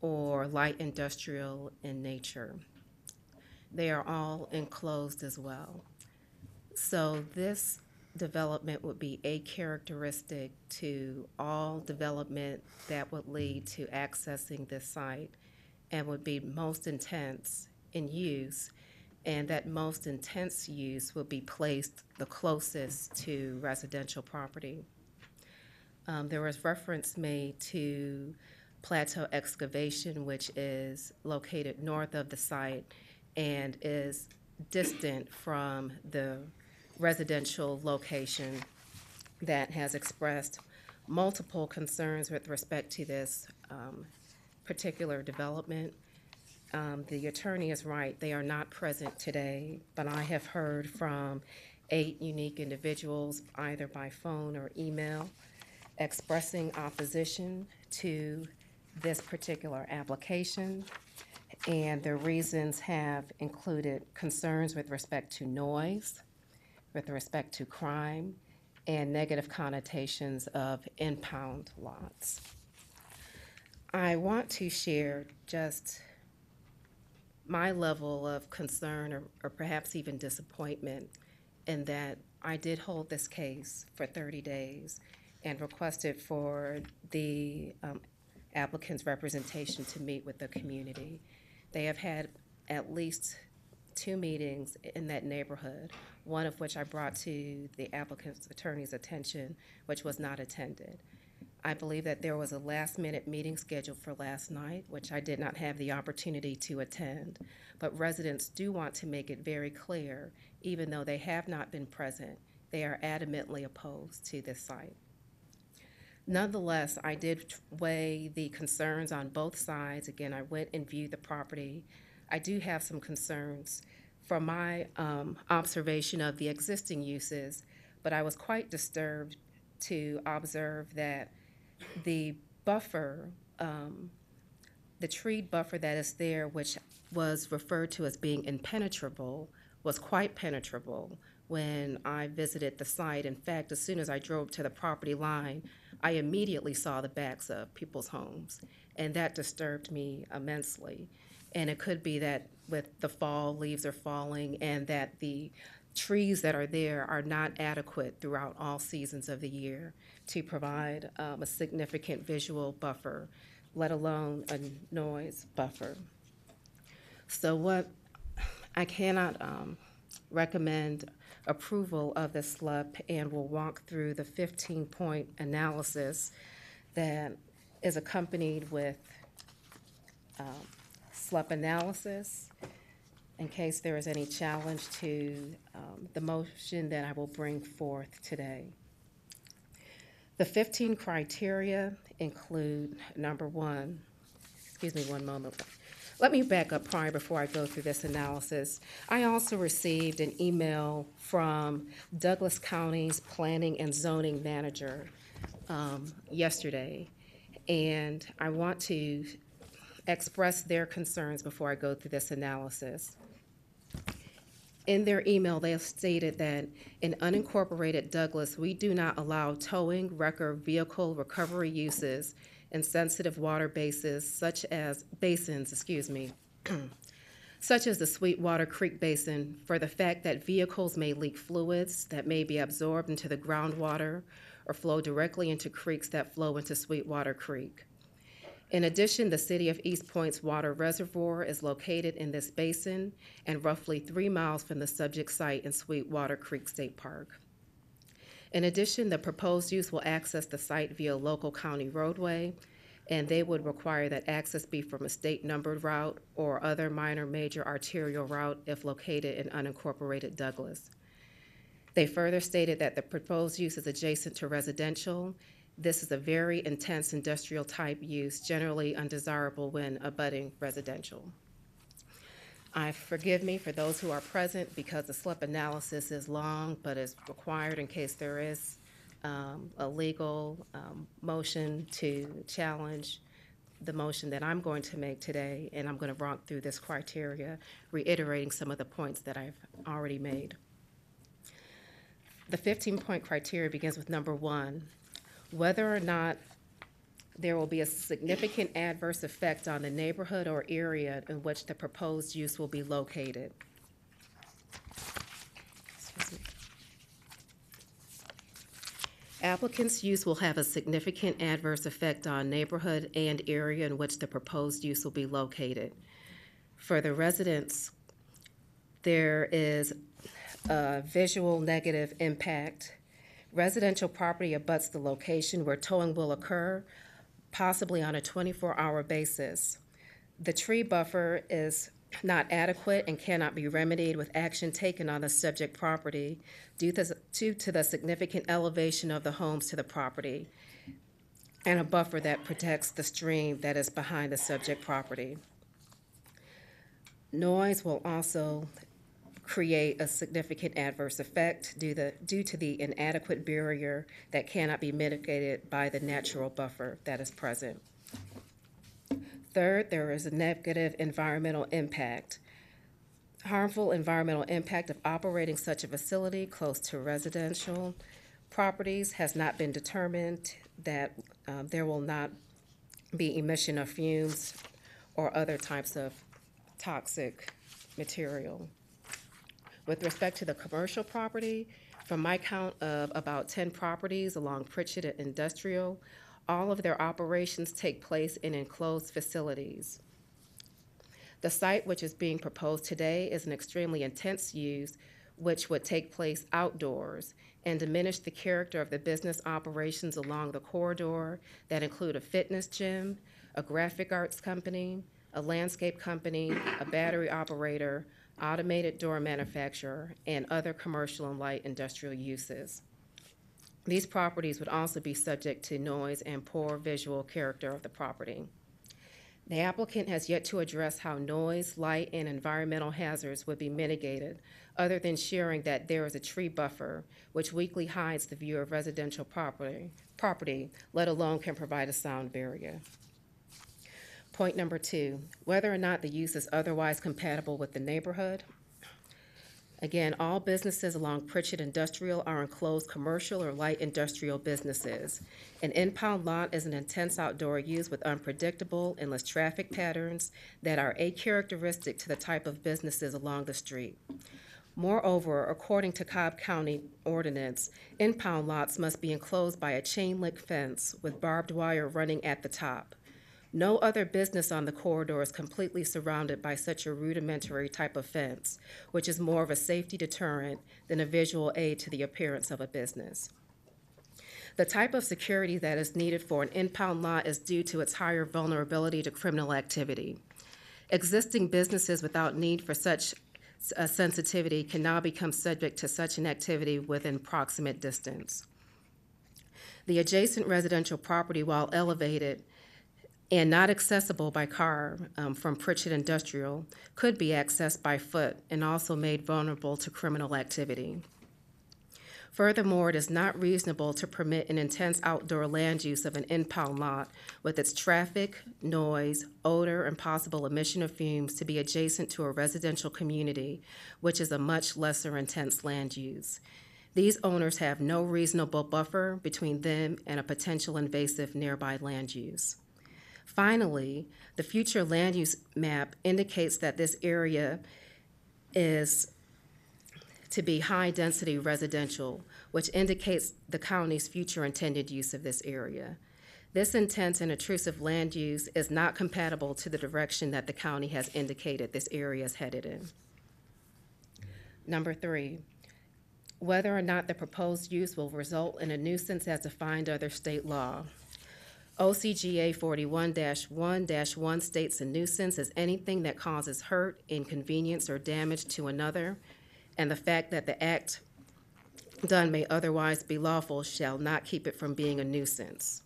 or light industrial in nature. They are all enclosed as well. So this development would be a characteristic to all development that would lead to accessing this site and would be most intense in use, and that most intense use would be placed the closest to residential property. There was reference made to Plateau Excavation, which is located north of the site and is distant from the residential location that has expressed multiple concerns with respect to this particular development. The attorney is right, they are not present today, but I have heard from 8 unique individuals, either by phone or email, expressing opposition to this particular application, and their reasons have included concerns with respect to noise, with respect to crime, and negative connotations of impound lots. I want to share just my level of concern or perhaps even disappointment in that I did hold this case for 30 days and requested for the applicant's representation to meet with the community. They have had at least 2 meetings in that neighborhood, one of which I brought to the applicant's attorney's attention, which was not attended. I believe that there was a last-minute meeting scheduled for last night, which I did not have the opportunity to attend. But residents do want to make it very clear, even though they have not been present, they are adamantly opposed to this site. Nonetheless, I did weigh the concerns on both sides. Again, I went and viewed the property. I do have some concerns from my observation of the existing uses, but I was quite disturbed to observe that the buffer, the treed buffer that is there, which was referred to as being impenetrable, was quite penetrable when I visited the site. In fact, as soon as I drove to the property line, I immediately saw the backs of people's homes, and that disturbed me immensely. And it could be that with the fall, leaves are falling, and that the trees that are there are not adequate throughout all seasons of the year to provide a significant visual buffer, let alone a noise buffer. So what I cannot recommend approval of the SLUP, and will walk through the 15-point analysis that is accompanied with SLUP analysis in case there is any challenge to the motion that I will bring forth today. The 15 criteria include, number one, excuse me one moment. Let me back up prior before I go through this analysis. I also received an email from Douglas County's Planning and Zoning Manager yesterday, and I want to express their concerns before I go through this analysis. In their email, they have stated that in unincorporated Douglas, we do not allow towing, wreck, or vehicle recovery uses in sensitive water basins such as such as the Sweetwater Creek Basin, for the fact that vehicles may leak fluids that may be absorbed into the groundwater or flow directly into creeks that flow into Sweetwater Creek. In addition, the City of East Point's water reservoir is located in this basin and roughly 3 miles from the subject site in Sweetwater Creek State Park. In addition, the proposed use will access the site via local county roadway, and they would require that access be from a state numbered route or other minor major arterial route if located in unincorporated Douglas. They further stated that the proposed use is adjacent to residential. This is a very intense industrial type use, generally undesirable when abutting residential. Forgive me for those who are present because the SLUP analysis is long, but is required in case there is a legal motion to challenge the motion that I'm going to make today, and I'm going to walk through this criteria, reiterating some of the points that I've already made. The 15-point criteria begins with number one, whether or not there will be a significant adverse effect on the neighborhood or area in which the proposed use will be located. Applicant's use will have a significant adverse effect on neighborhood and area in which the proposed use will be located. For the residents, there is a visual negative impact. Residential property abuts the location where towing will occur, possibly on a 24-hour basis. The tree buffer is not adequate and cannot be remedied with action taken on the subject property due to the significant elevation of the homes to the property and a buffer that protects the stream that is behind the subject property. Noise will also create a significant adverse effect due to the inadequate barrier that cannot be mitigated by the natural buffer that is present. Third, there is a negative environmental impact. Harmful environmental impact of operating such a facility close to residential properties has not been determined. That there will not be emission of fumes or other types of toxic material. With respect to the commercial property, from my count of about 10 properties along Pritchett and Industrial, all of their operations take place in enclosed facilities. The site which is being proposed today is an extremely intense use which would take place outdoors and diminish the character of the business operations along the corridor that include a fitness gym, a graphic arts company, a landscape company, a battery operator, automated door manufacturer, and other commercial and light industrial uses. These properties would also be subject to noise and poor visual character of the property. The applicant has yet to address how noise, light, and environmental hazards would be mitigated, other than sharing that there is a tree buffer which weakly hides the view of residential property, let alone can provide a sound barrier. Point number 2, whether or not the use is otherwise compatible with the neighborhood. Again, all businesses along Pritchett Industrial are enclosed commercial or light industrial businesses. An impound lot is an intense outdoor use with unpredictable, endless traffic patterns that are acharacteristic to the type of businesses along the street. Moreover, according to Cobb County ordinance, impound lots must be enclosed by a chain-link fence with barbed wire running at the top. No other business on the corridor is completely surrounded by such a rudimentary type of fence, which is more of a safety deterrent than a visual aid to the appearance of a business. The type of security that is needed for an impound lot is due to its higher vulnerability to criminal activity. Existing businesses without need for such a sensitivity can now become subject to such an activity within proximate distance. The adjacent residential property, while elevated and not accessible by car from Pritchett Industrial, could be accessed by foot and also made vulnerable to criminal activity. Furthermore, it is not reasonable to permit an intense outdoor land use of an impound lot with its traffic, noise, odor, and possible emission of fumes to be adjacent to a residential community, which is a much lesser intense land use. These owners have no reasonable buffer between them and a potential invasive nearby land use. Finally, the future land use map indicates that this area is to be high-density residential, which indicates the county's future intended use of this area. This intense and intrusive land use is not compatible to the direction that the county has indicated this area is headed in. Number 3, whether or not the proposed use will result in a nuisance as defined under state law. OCGA 41-1-1 states a nuisance is anything that causes hurt, inconvenience, or damage to another, and the fact that the act done may otherwise be lawful shall not keep it from being a nuisance.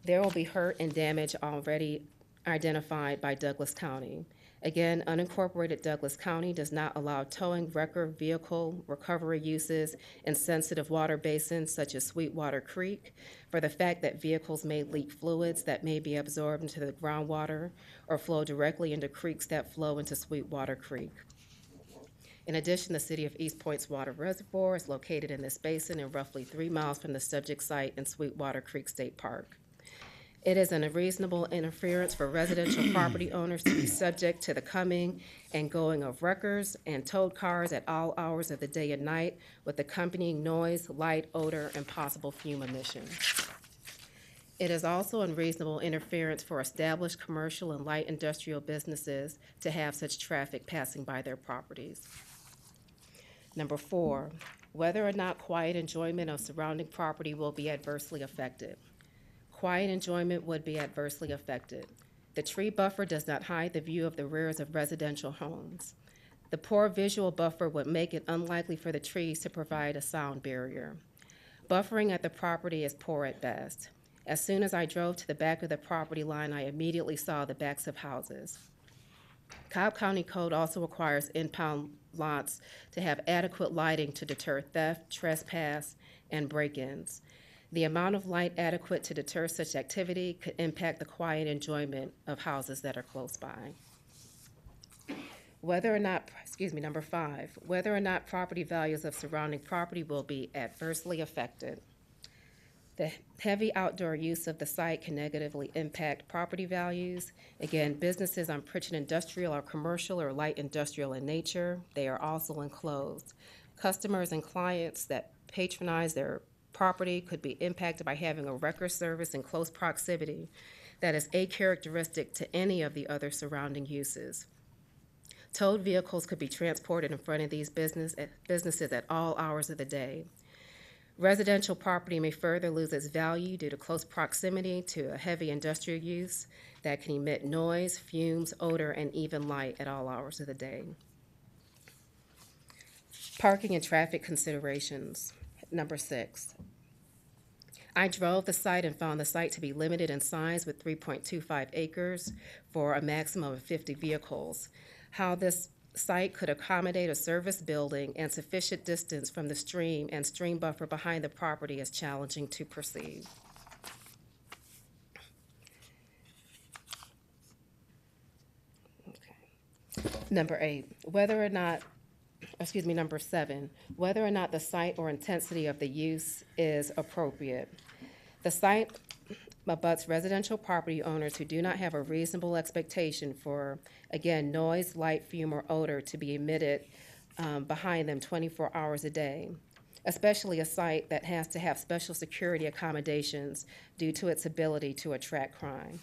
There will be hurt and damage already identified by Douglas County. Again, unincorporated Douglas County does not allow towing wrecker vehicle recovery uses in sensitive water basins such as Sweetwater Creek for the fact that vehicles may leak fluids that may be absorbed into the groundwater or flow directly into creeks that flow into Sweetwater Creek. In addition, the city of East Point's water reservoir is located in this basin and roughly 3 miles from the subject site in Sweetwater Creek State Park. It is an unreasonable interference for residential property owners to be subject to the coming and going of wreckers and towed cars at all hours of the day and night with accompanying noise, light, odor, and possible fume emissions. It is also unreasonable interference for established commercial and light industrial businesses to have such traffic passing by their properties. Number 4, whether or not quiet enjoyment of surrounding property will be adversely affected. Quiet enjoyment would be adversely affected. The tree buffer does not hide the view of the rears of residential homes. The poor visual buffer would make it unlikely for the trees to provide a sound barrier. Buffering at the property is poor at best. As soon as I drove to the back of the property line, I immediately saw the backs of houses. Cobb County Code also requires impound lots to have adequate lighting to deter theft, trespass, and break-ins. The amount of light adequate to deter such activity could impact the quiet enjoyment of houses that are close by. Number 5, whether or not property values of surrounding property will be adversely affected. The heavy outdoor use of the site can negatively impact property values. Again, businesses on Pritchett Industrial are commercial or light industrial in nature. They are also enclosed. Customers and clients that patronize their property could be impacted by having a wrecker service in close proximity that is acharacteristic to any of the other surrounding uses. Towed vehicles could be transported in front of these businesses at all hours of the day. Residential property may further lose its value due to close proximity to a heavy industrial use that can emit noise, fumes, odor, and even light at all hours of the day. Parking and traffic considerations. Number 6. I drove the site and found the site to be limited in size with 3.25 acres for a maximum of 50 vehicles. How this site could accommodate a service building and sufficient distance from the stream and stream buffer behind the property is challenging to perceive. Number 7, whether or not the site or intensity of the use is appropriate. The site abuts residential property owners who do not have a reasonable expectation for, again, noise, light, fume, or odor to be emitted behind them 24 hours a day, especially a site that has to have special security accommodations due to its ability to attract crime.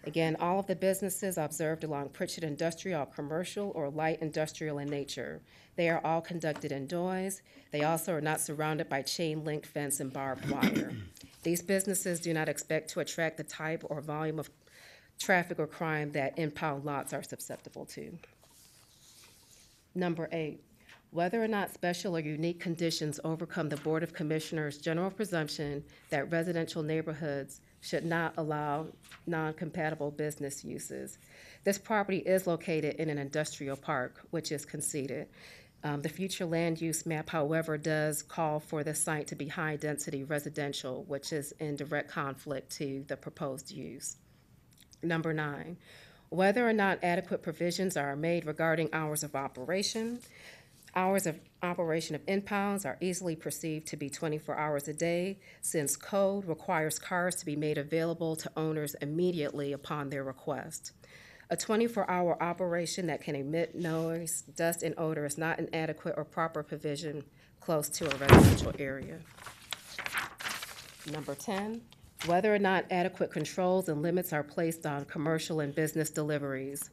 Again, all of the businesses observed along Pritchett Industrial are commercial or light industrial in nature. They are all conducted indoors. They also are not surrounded by chain link fence and barbed wire. These businesses do not expect to attract the type or volume of traffic or crime that impound lots are susceptible to. Number 8, whether or not special or unique conditions overcome the Board of Commissioners' general presumption that residential neighborhoods should not allow non-compatible business uses. This property is located in an industrial park, which is conceded. The future land use map, however, does call for the site to be high-density residential, which is in direct conflict to the proposed use. Number 9, whether or not adequate provisions are made regarding hours of operation. Hours of operation of impounds are easily perceived to be 24 hours a day, since code requires cars to be made available to owners immediately upon their request. A 24-hour operation that can emit noise, dust, and odor is not an adequate or proper provision close to a residential area. Number 10, whether or not adequate controls and limits are placed on commercial and business deliveries.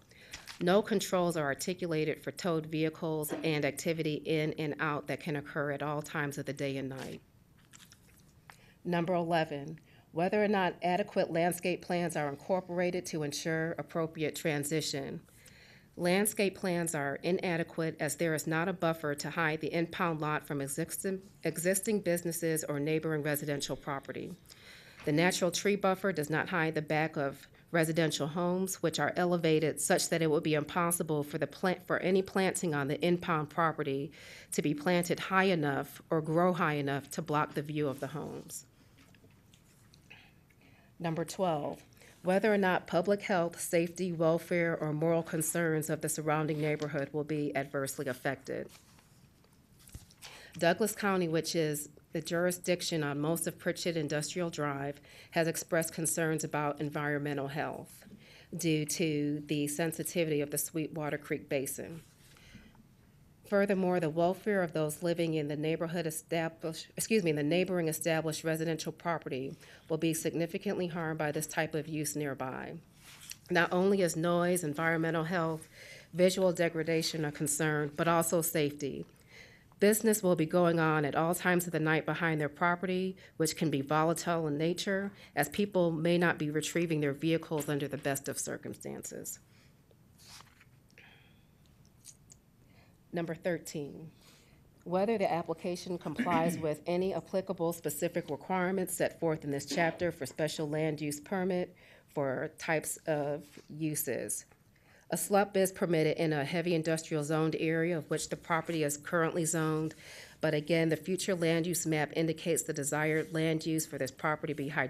No controls are articulated for towed vehicles and activity in and out that can occur at all times of the day and night. Number 11, whether or not adequate landscape plans are incorporated to ensure appropriate transition. Landscape plans are inadequate as there is not a buffer to hide the impound lot from existing businesses or neighboring residential property. The natural tree buffer does not hide the back of residential homes, which are elevated such that it would be impossible for any planting on the impound property to be planted high enough or grow high enough to block the view of the homes. Number 12, whether or not public health, safety, welfare, or moral concerns of the surrounding neighborhood will be adversely affected. Douglas County, which is the jurisdiction on most of Pritchett Industrial Drive, has expressed concerns about environmental health due to the sensitivity of the Sweetwater Creek Basin. Furthermore, the welfare of those living in the neighboring established residential property will be significantly harmed by this type of use nearby. Not only is noise, environmental health, visual degradation a concern, but also safety. Business will be going on at all times of the night behind their property, which can be volatile in nature, as people may not be retrieving their vehicles under the best of circumstances. Number 13, whether the application complies with any applicable specific requirements set forth in this chapter for special land use permit for types of uses. A SLUP is permitted in a heavy industrial zoned area of which the property is currently zoned, but again, the future land use map indicates the desired land use for this property be high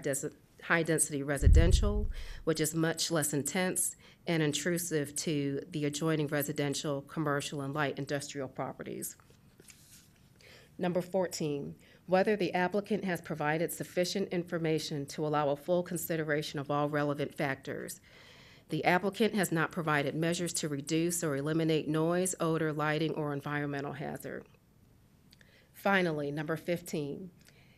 density residential, which is much less intense and intrusive to the adjoining residential, commercial, and light industrial properties. Number 14, whether the applicant has provided sufficient information to allow a full consideration of all relevant factors. The applicant has not provided measures to reduce or eliminate noise, odor, lighting, or environmental hazard. Finally, number 15,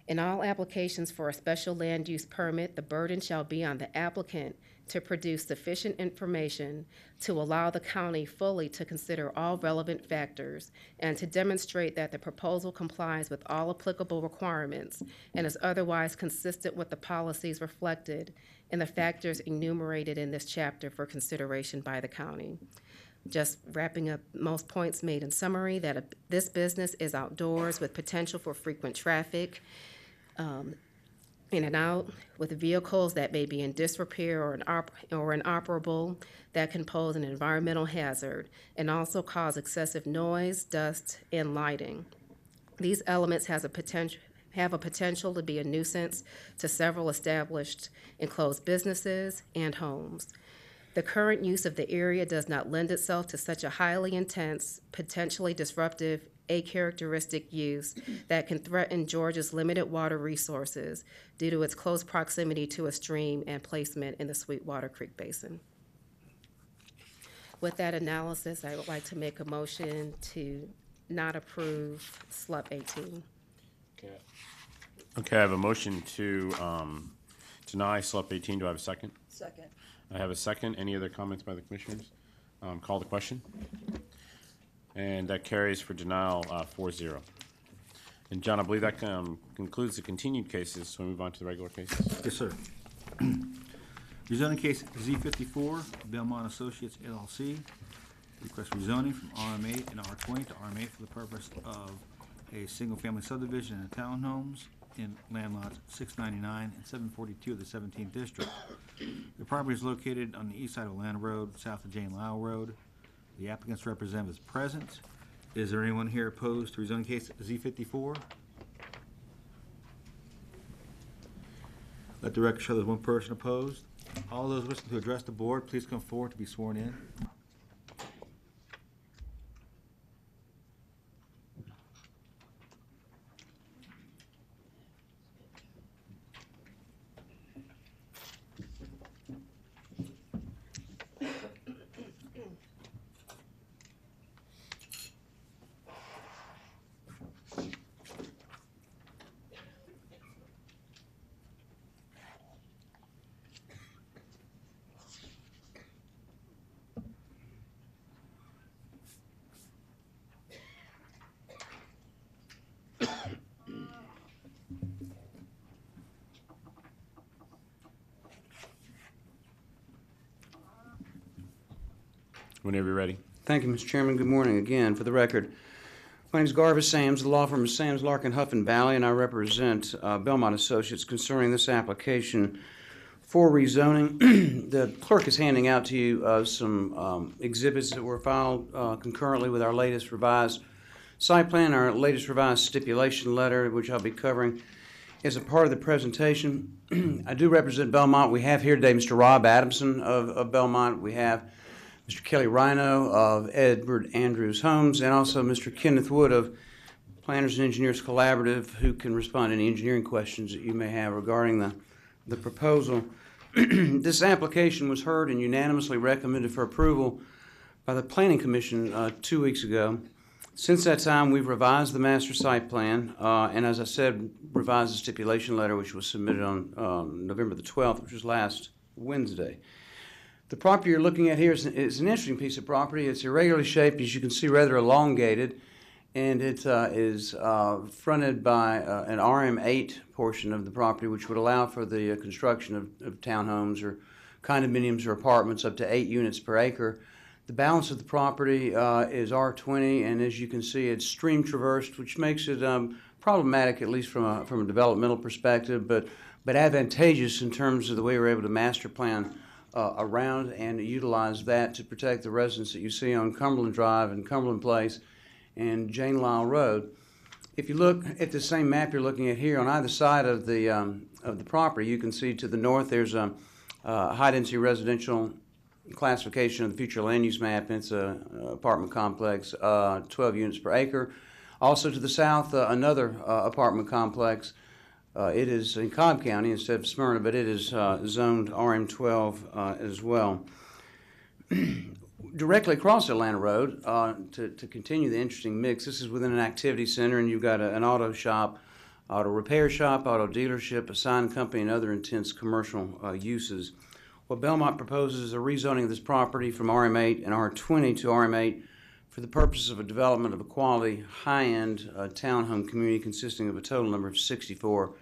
in all applications for a special land use permit, the burden shall be on the applicant to produce sufficient information to allow the county fully to consider all relevant factors and to demonstrate that the proposal complies with all applicable requirements and is otherwise consistent with the policies reflected in the factors enumerated in this chapter for consideration by the county. Just wrapping up most points made in summary, that this business is outdoors with potential for frequent traffic, in and out, with vehicles that may be in disrepair or inoperable, that can pose an environmental hazard and also cause excessive noise, dust, and lighting. These elements have a potential to be a nuisance to several established enclosed businesses and homes. The current use of the area does not lend itself to such a highly intense, potentially disruptive, acharacteristic use that can threaten Georgia's limited water resources due to its close proximity to a stream and placement in the Sweetwater Creek Basin. With that analysis, I would like to make a motion to not approve SLUP 18. Okay, I have a motion to deny SLUP 18. Do I have a second? Second. I have a second. Any other comments by the commissioners? Call the question. And that carries for denial 4-0. And John, I believe that concludes the continued cases, so we move on to the regular cases. Yes, sir. Rezoning case Z54, Belmont Associates LLC. Request rezoning from RM8 and R20 to RM8 for the purpose of a single-family subdivision and townhomes in land lots 699 and 742 of the 17th district. The property is located on the east side of Land Road, south of Jane Lyle Road. The applicant's representative is present. Is there anyone here opposed to rezoning case Z54? Let the record show there's one person opposed. All those wishing to address the board, please come forward to be sworn in. Whenever you're ready. Thank you, Mr. Chairman. Good morning again. For the record, my name is Garvis Sams, the law firm of Sams, Larkin, Huff and Valley, and I represent Belmont Associates concerning this application for rezoning. The clerk is handing out to you some exhibits that were filed concurrently with our latest revised site plan, our latest revised stipulation letter, which I'll be covering as a part of the presentation. I do represent Belmont. We have here today Mr. Rob Adamson of Belmont. We have Mr. Kelly Rhino of Edward Andrews Homes, and also Mr. Kenneth Wood of Planners and Engineers Collaborative, who can respond to any engineering questions that you may have regarding the proposal. This application was heard and unanimously recommended for approval by the Planning Commission 2 weeks ago. Since that time, we've revised the master site plan, and as I said, revised the stipulation letter, which was submitted on November the 12th, which was last Wednesday. The property you're looking at here is an interesting piece of property. It's irregularly shaped, as you can see, rather elongated, and it is fronted by an RM8 portion of the property, which would allow for the construction of townhomes or condominiums or apartments up to 8 units per acre. The balance of the property is R20, and as you can see, it's stream traversed, which makes it problematic, at least from a developmental perspective, but advantageous in terms of the way we're able to master plan around and utilize that to protect the residents that you see on Cumberland Drive and Cumberland Place and Jane Lyle Road. If you look at the same map you're looking at here, on either side of the property, you can see to the north there's a high-density residential classification of the future land use map. It's an apartment complex, 12 units per acre. Also to the south, another apartment complex. It is in Cobb County instead of Smyrna, but it is zoned RM12 as well. Directly across Atlanta Road, to continue the interesting mix, this is within an activity center, and you've got an auto shop, auto repair shop, auto dealership, a sign company, and other intense commercial uses. What Belmont proposes is a rezoning of this property from RM8 and R20 to RM8 for the purpose of a development of a quality, high-end townhome community consisting of a total number of 64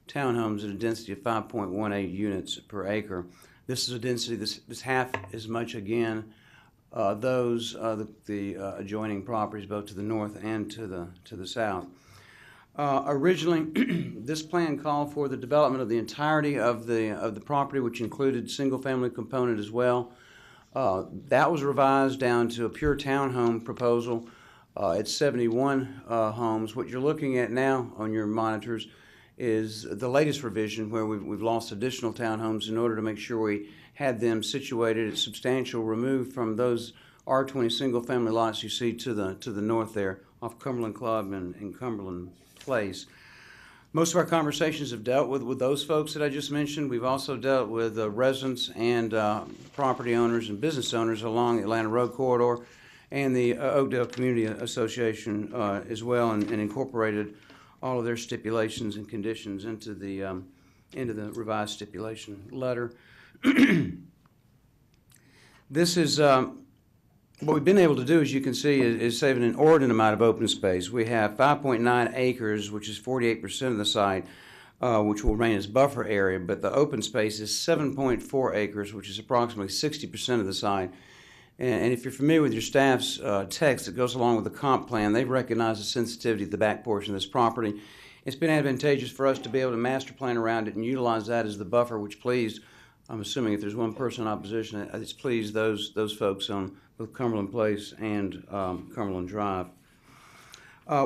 townhomes at a density of 5.18 units per acre. This is a density that's half as much, again, the adjoining properties, both to the north and to the south. Originally, this plan called for the development of the entirety of the property, which included single-family component as well. That was revised down to a pure townhome proposal. It's 71 homes. What you're looking at now on your monitors is the latest revision, where we've lost additional townhomes in order to make sure we had them situated at substantial remove from those R20 single-family lots you see to the north there, off Cumberland Club and Cumberland Place. Most of our conversations have dealt with those folks that I just mentioned. We've also dealt with residents and property owners and business owners along the Atlanta Road Corridor and the Oakdale Community Association as well, and incorporated all of their stipulations and conditions into the revised stipulation letter. This is what we've been able to do, as you can see, is save an inordinate amount of open space. We have 5.9 acres, which is 48% of the site, which will remain as buffer area, but the open space is 7.4 acres, which is approximately 60% of the site. And if you're familiar with your staff's text that goes along with the comp plan, they've recognized the sensitivity of the back portion of this property. It's been advantageous for us to be able to master plan around it and utilize that as the buffer, which pleased, I'm assuming if there's one person in opposition, it's pleased those folks on both Cumberland Place and Cumberland Drive.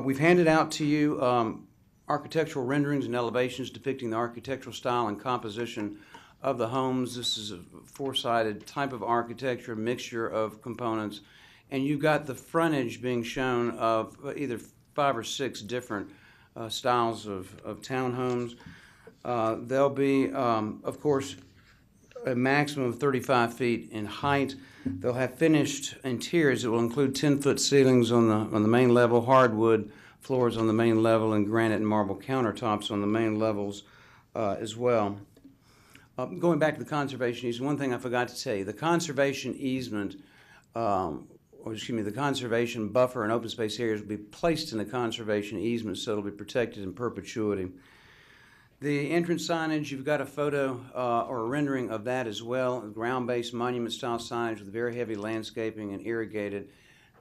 We've handed out to you architectural renderings and elevations depicting the architectural style and composition of the homes. This is a four-sided type of architecture, mixture of components, and you've got the frontage being shown of either 5 or 6 different styles of townhomes. There'll be, of course, a maximum of 35 feet in height. They'll have finished interiors that will include 10-foot ceilings on the main level, hardwood floors on the main level, and granite and marble countertops on the main levels as well. Going back to the conservation easement, one thing I forgot to tell you, the conservation easement, the conservation buffer and open space areas will be placed in the conservation easement, so it'll be protected in perpetuity. The entrance signage, you've got a photo or a rendering of that as well, ground-based monument-style signage with very heavy landscaping and irrigated.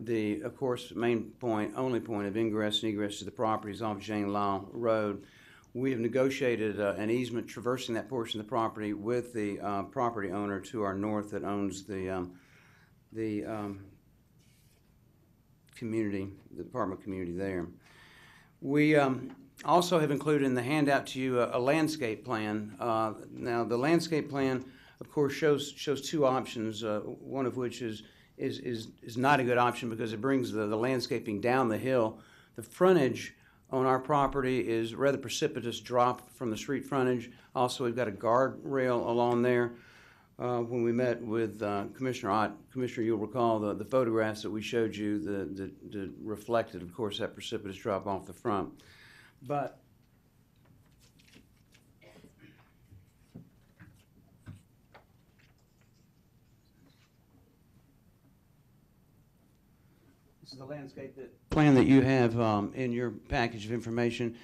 The, of course, main point, only point of ingress and egress to the property is off Jane Lyle Road. We have negotiated an easement traversing that portion of the property with the property owner to our north that owns the community, the apartment community there. We also have included in the handout to you a landscape plan. Now, the landscape plan, of course, shows 2 options, one of which is not a good option because it brings the landscaping down the hill. The frontage on our property is rather precipitous drop from the street frontage. Also, we've got a guardrail along there. When we met with Commissioner Ott, Commissioner, you'll recall the photographs that we showed you that reflected, of course, that precipitous drop off the front. But this is the landscape plan that you have in your package of information.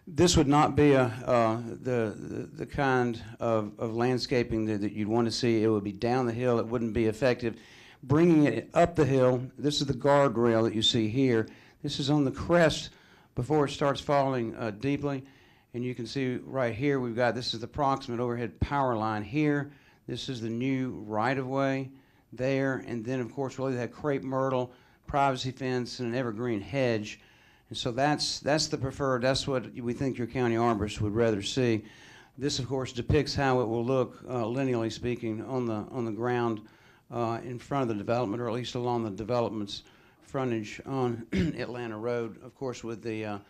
This would not be the kind of landscaping that you'd want to see. It would be down the hill. It wouldn't be effective. Bringing it up the hill, this is the guardrail that you see here. This is on the crest before it starts falling deeply. And you can see right here, this is the approximate overhead power line here. This is the new right-of-way there. And then, of course, we'll have crepe myrtle, privacy fence, and an evergreen hedge. And so that's the preferred, that's what we think your county arborist would rather see. This, of course, depicts how it will look, linearly speaking, on the ground in front of the development, or at least along the development's frontage on Atlanta Road, of course, with the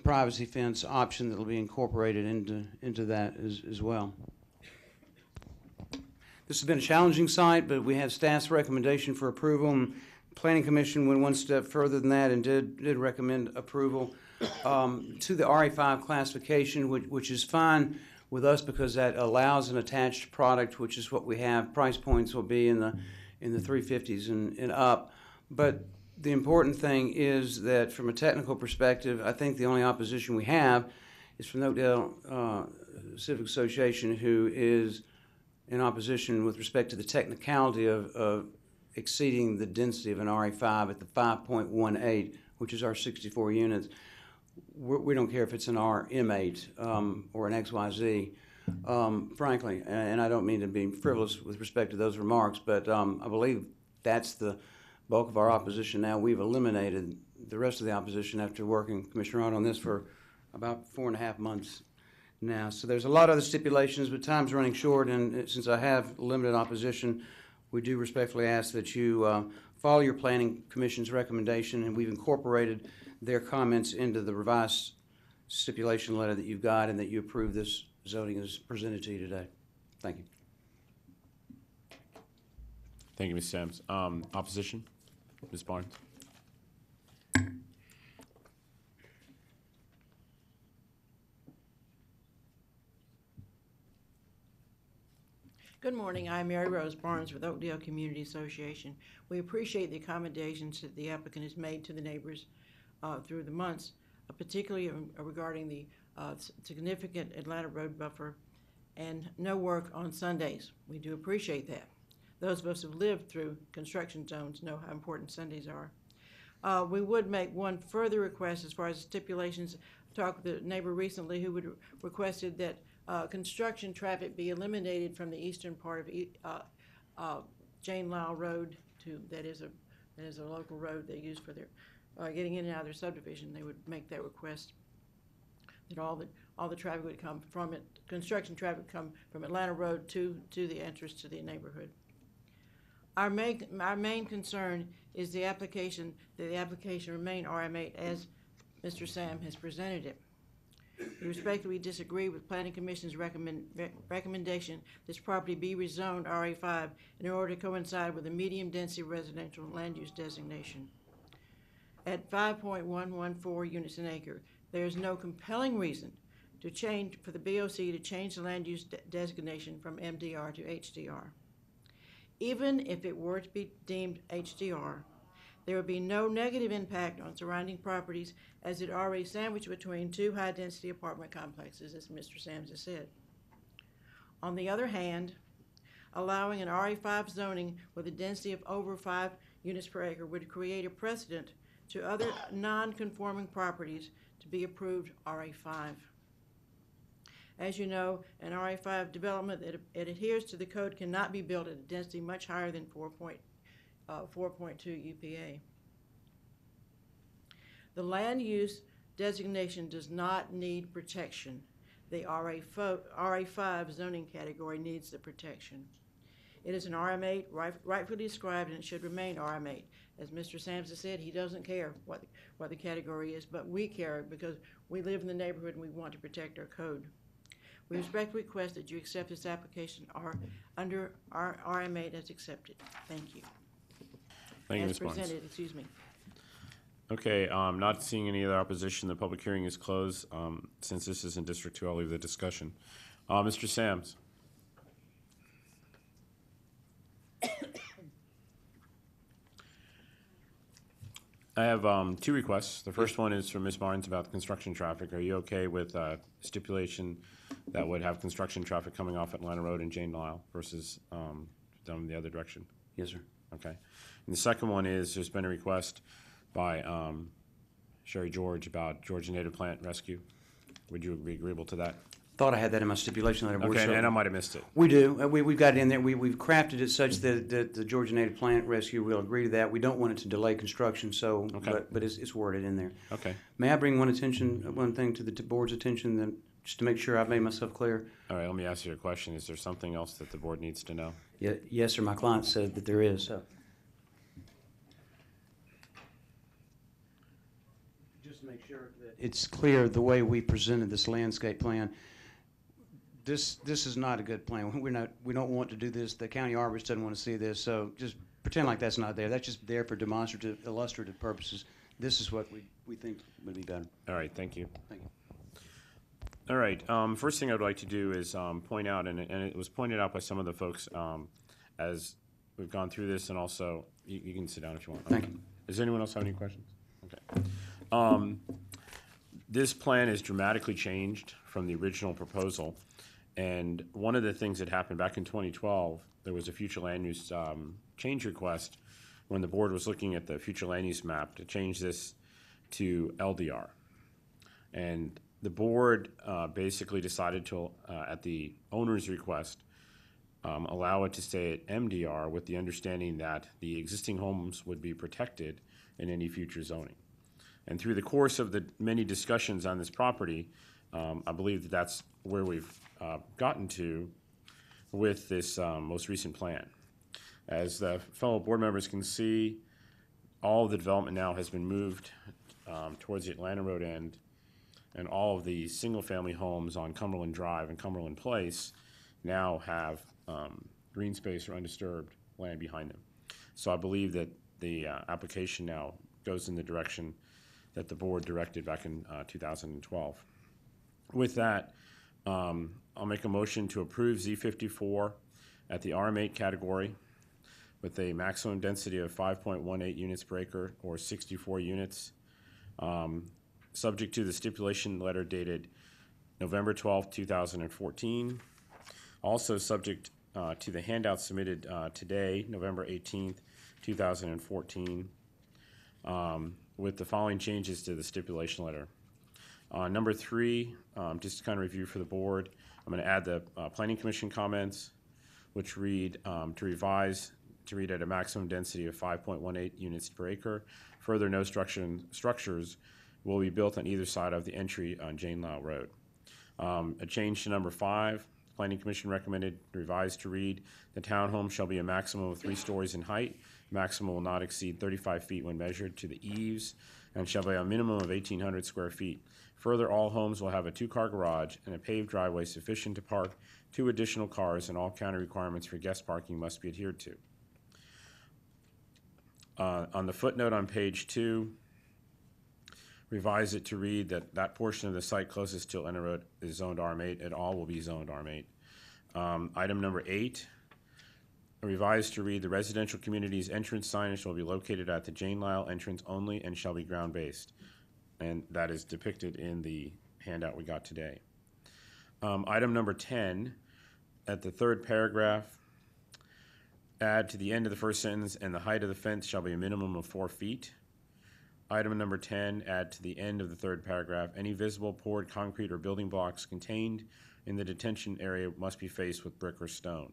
privacy fence option that will be incorporated into that as well. This has been a challenging site, but we have staff's recommendation for approval. And Planning Commission went one step further than that and did recommend approval to the RA5 classification, which is fine with us because that allows an attached product, which is what we have. Price points will be in the 350s and up. But the important thing is that from a technical perspective, I think the only opposition we have is from the Oakdale Civic Association, who is in opposition with respect to the technicality of exceeding the density of an RA5 at the 5.18, which is our 64 units. We don't care if it's an RM8 or an XYZ, frankly, and I don't mean to be frivolous with respect to those remarks, but I believe that's the bulk of our opposition now. We've eliminated the rest of the opposition after working, Commissioner Hart, on this for about 4.5 months now. So there's a lot of other stipulations, but time's running short, and since I have limited opposition, we do respectfully ask that you follow your Planning Commission's recommendation, and we've incorporated their comments into the revised stipulation letter that you've got, and that you approve this zoning as presented to you today. Thank you. Thank you, Ms. Sams. Opposition? Ms. Barnes? Good morning. I'm Mary Rose Barnes with Oakdale Community Association. We appreciate the accommodations that the applicant has made to the neighbors through the months, particularly regarding the significant Atlanta road buffer and no work on Sundays. We do appreciate that. Those of us who've lived through construction zones know how important Sundays are. We would make one further request as far as stipulations. I talked with a neighbor recently who would requested that construction traffic be eliminated from the eastern part of Jane Lyle Road that is a local road they use for their getting in and out of their subdivision. They would make that request that all the traffic would come from it. Construction traffic come from Atlanta Road to the entrance to the neighborhood. Our main concern is the application remain RM8 as Mr. Sam has presented it. We respectfully disagree with Planning Commission's recommendation this property be rezoned RA5 in order to coincide with a medium-density residential land use designation. At 5.114 units an acre, there is no compelling reason for the BOC to change the land use designation from MDR to HDR. Even if it were to be deemed HDR, there would be no negative impact on surrounding properties as it already sandwiched between two high-density apartment complexes, as Mr. Sams has said. On the other hand, allowing an RA5 zoning with a density of over 5 units per acre would create a precedent to other non-conforming properties to be approved RA5. As you know, an RA5 development that it adheres to the code cannot be built at a density much higher than 4.2 UPA. The land use designation does not need protection. The RA5 zoning category needs the protection. It is an RM8, rightfully described, and it should remain RM8. As Mr. Sams has said, he doesn't care what the category is, but we care because we live in the neighborhood and we want to protect our code. We respectfully request that you accept this application under our RM8 as accepted. Thank you. Thank you, Ms. Barnes. As presented, excuse me. Okay, not seeing any other opposition, the public hearing is closed. Since this is in District 2, I'll leave the discussion. Mr. Sams. I have two requests. The first one is from Ms. Barnes about construction traffic. Are you okay with stipulation that would have construction traffic coming off Atlanta Road and Jane Lyle versus down the other direction? Yes, sir. Okay. And the second one is there's been a request by Sherry George about Georgia Native Plant Rescue. Would you be agreeable to that? Thought I had that in my stipulation letter. Okay, and I might have missed it. We do. We've got it in there. We've crafted it such that the Georgia Native Plant Rescue will agree to that. We don't want it to delay construction, so but it's worded in there. Okay. May I bring one thing to the board's attention, that, just to make sure I've made myself clear? All right, let me ask you a question. Is there something else that the board needs to know? Yes, sir. My client said that there is. Just to make sure that it's clear the way we presented this landscape plan. This is not a good plan. We don't want to do this. The county arborist doesn't want to see this, so just pretend like that's not there. That's just there for demonstrative, illustrative purposes. This is what we think would be better. All right, thank you. Thank you. All right, first thing I'd like to do is point out, and it was pointed out by some of the folks as we've gone through this, and also, you can sit down if you want. Thank you. Does anyone else have any questions? Okay. This plan is dramatically changed from the original proposal. And one of the things that happened back in 2012 there was a future land use change request when the board was looking at the future land use map to change this to LDR. And the board basically decided to, at the owner's request, allow it to stay at MDR with the understanding that the existing homes would be protected in any future zoning. And through the course of the many discussions on this property, I believe that that's where we've gotten to with this most recent plan. As the fellow board members can see, all of the development now has been moved towards the Atlanta Road end, and all of the single-family homes on Cumberland Drive and Cumberland Place now have green space or undisturbed land behind them. So I believe that the application now goes in the direction that the board directed back in 2012. With that, I'll make a motion to approve Z54 at the RM8 category with a maximum density of 5.18 units per acre or 64 units, subject to the stipulation letter dated November 12, 2014. Also subject to the handout submitted today, November 18th, 2014, with the following changes to the stipulation letter. Number 3, just to kind of review for the board, I'm going to add the Planning Commission comments, which read to revise to read at a maximum density of 5.18 units per acre. Further, no structures will be built on either side of the entry on Jane Lyle Road. A change to number 5, Planning Commission recommended revised to read, the townhome shall be a maximum of 3 stories in height. Maximum will not exceed 35 feet when measured to the eaves and shall be a minimum of 1,800 square feet. Further, all homes will have a 2-car garage and a paved driveway sufficient to park 2 additional cars, and all county requirements for guest parking must be adhered to. On the footnote on page 2, revise it to read that that portion of the site closest to Atlanta Road is zoned RM8. It all will be zoned RM8. Item number 8, revised to read the residential community's entrance signage will be located at the Jane Lyle entrance only and shall be ground-based. And that is depicted in the handout we got today. Item number 10, at the 3rd paragraph, add to the end of the first sentence, and the height of the fence shall be a minimum of 4 feet. Item number 10, add to the end of the 3rd paragraph, any visible poured concrete or building blocks contained in the detention area must be faced with brick or stone.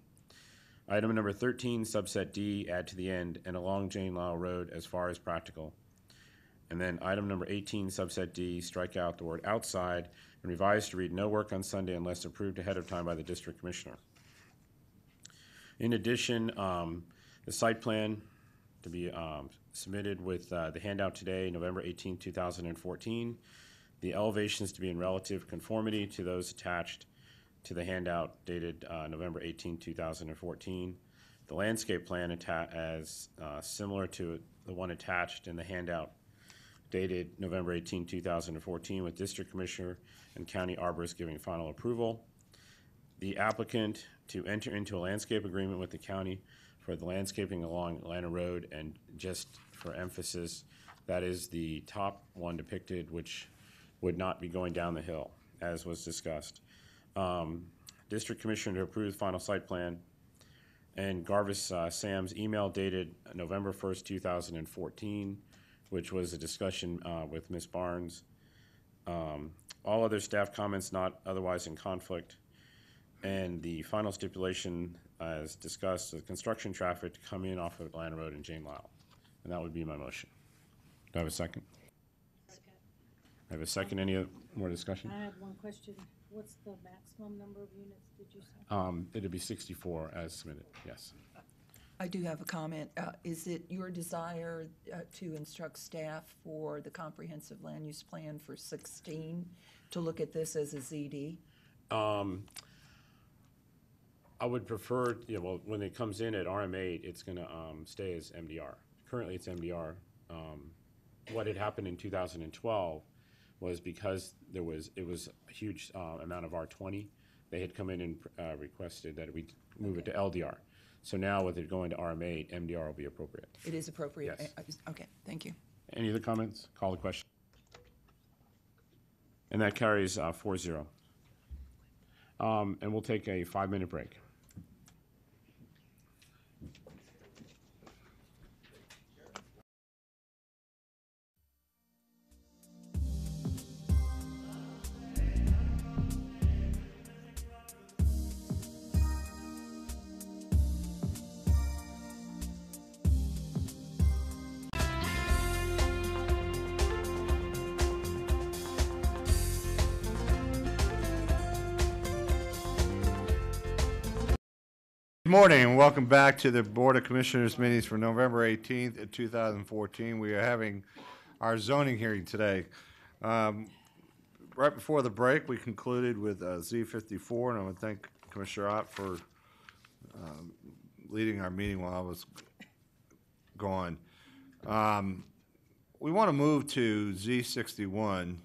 Item number 13, subset D, add to the end, and along Jane Lyle Road as far as practical. And then item number 18, subset D, strike out the word outside and revise to read no work on Sunday unless approved ahead of time by the district commissioner. In addition, the site plan to be submitted with the handout today, November 18, 2014. The elevations to be in relative conformity to those attached to the handout dated November 18, 2014. The landscape plan as similar to the one attached in the handout dated November 18, 2014, with District Commissioner and County Arborist giving final approval. The applicant to enter into a landscape agreement with the county for the landscaping along Atlanta Road, and just for emphasis, that is the top one depicted, which would not be going down the hill, as was discussed. District Commissioner to approve the final site plan, and Garvis Sam's email dated November 1st, 2014, which was a discussion with Ms. Barnes. All other staff comments not otherwise in conflict. And the final stipulation, as discussed, the construction traffic to come in off of Atlanta Road and Jane Lyle. And that would be my motion. Do I have a second? I have a second. Any more discussion? I have one question. What's the maximum number of units, did you say? It'd be 64 as submitted, yes. I do have a comment. Is it your desire to instruct staff for the comprehensive land use plan for 16 to look at this as a ZD? I would prefer, well, when it comes in at RM8, it's going to stay as MDR. Currently, it's MDR. What had happened in 2012 was because it was a huge amount of R20, they had come in and requested that we move it to LDR. So now with it going to RM8, MDR will be appropriate. It is appropriate? Yes. Okay, thank you. Any other comments? Call the question. And that carries 4-0. And we'll take a 5-minute break. Good morning and welcome back to the Board of Commissioners meetings for November 18th, 2014. We are having our zoning hearing today. Right before the break, we concluded with Z54, and I want to thank Commissioner Ott for leading our meeting while I was gone. We want to move to Z61.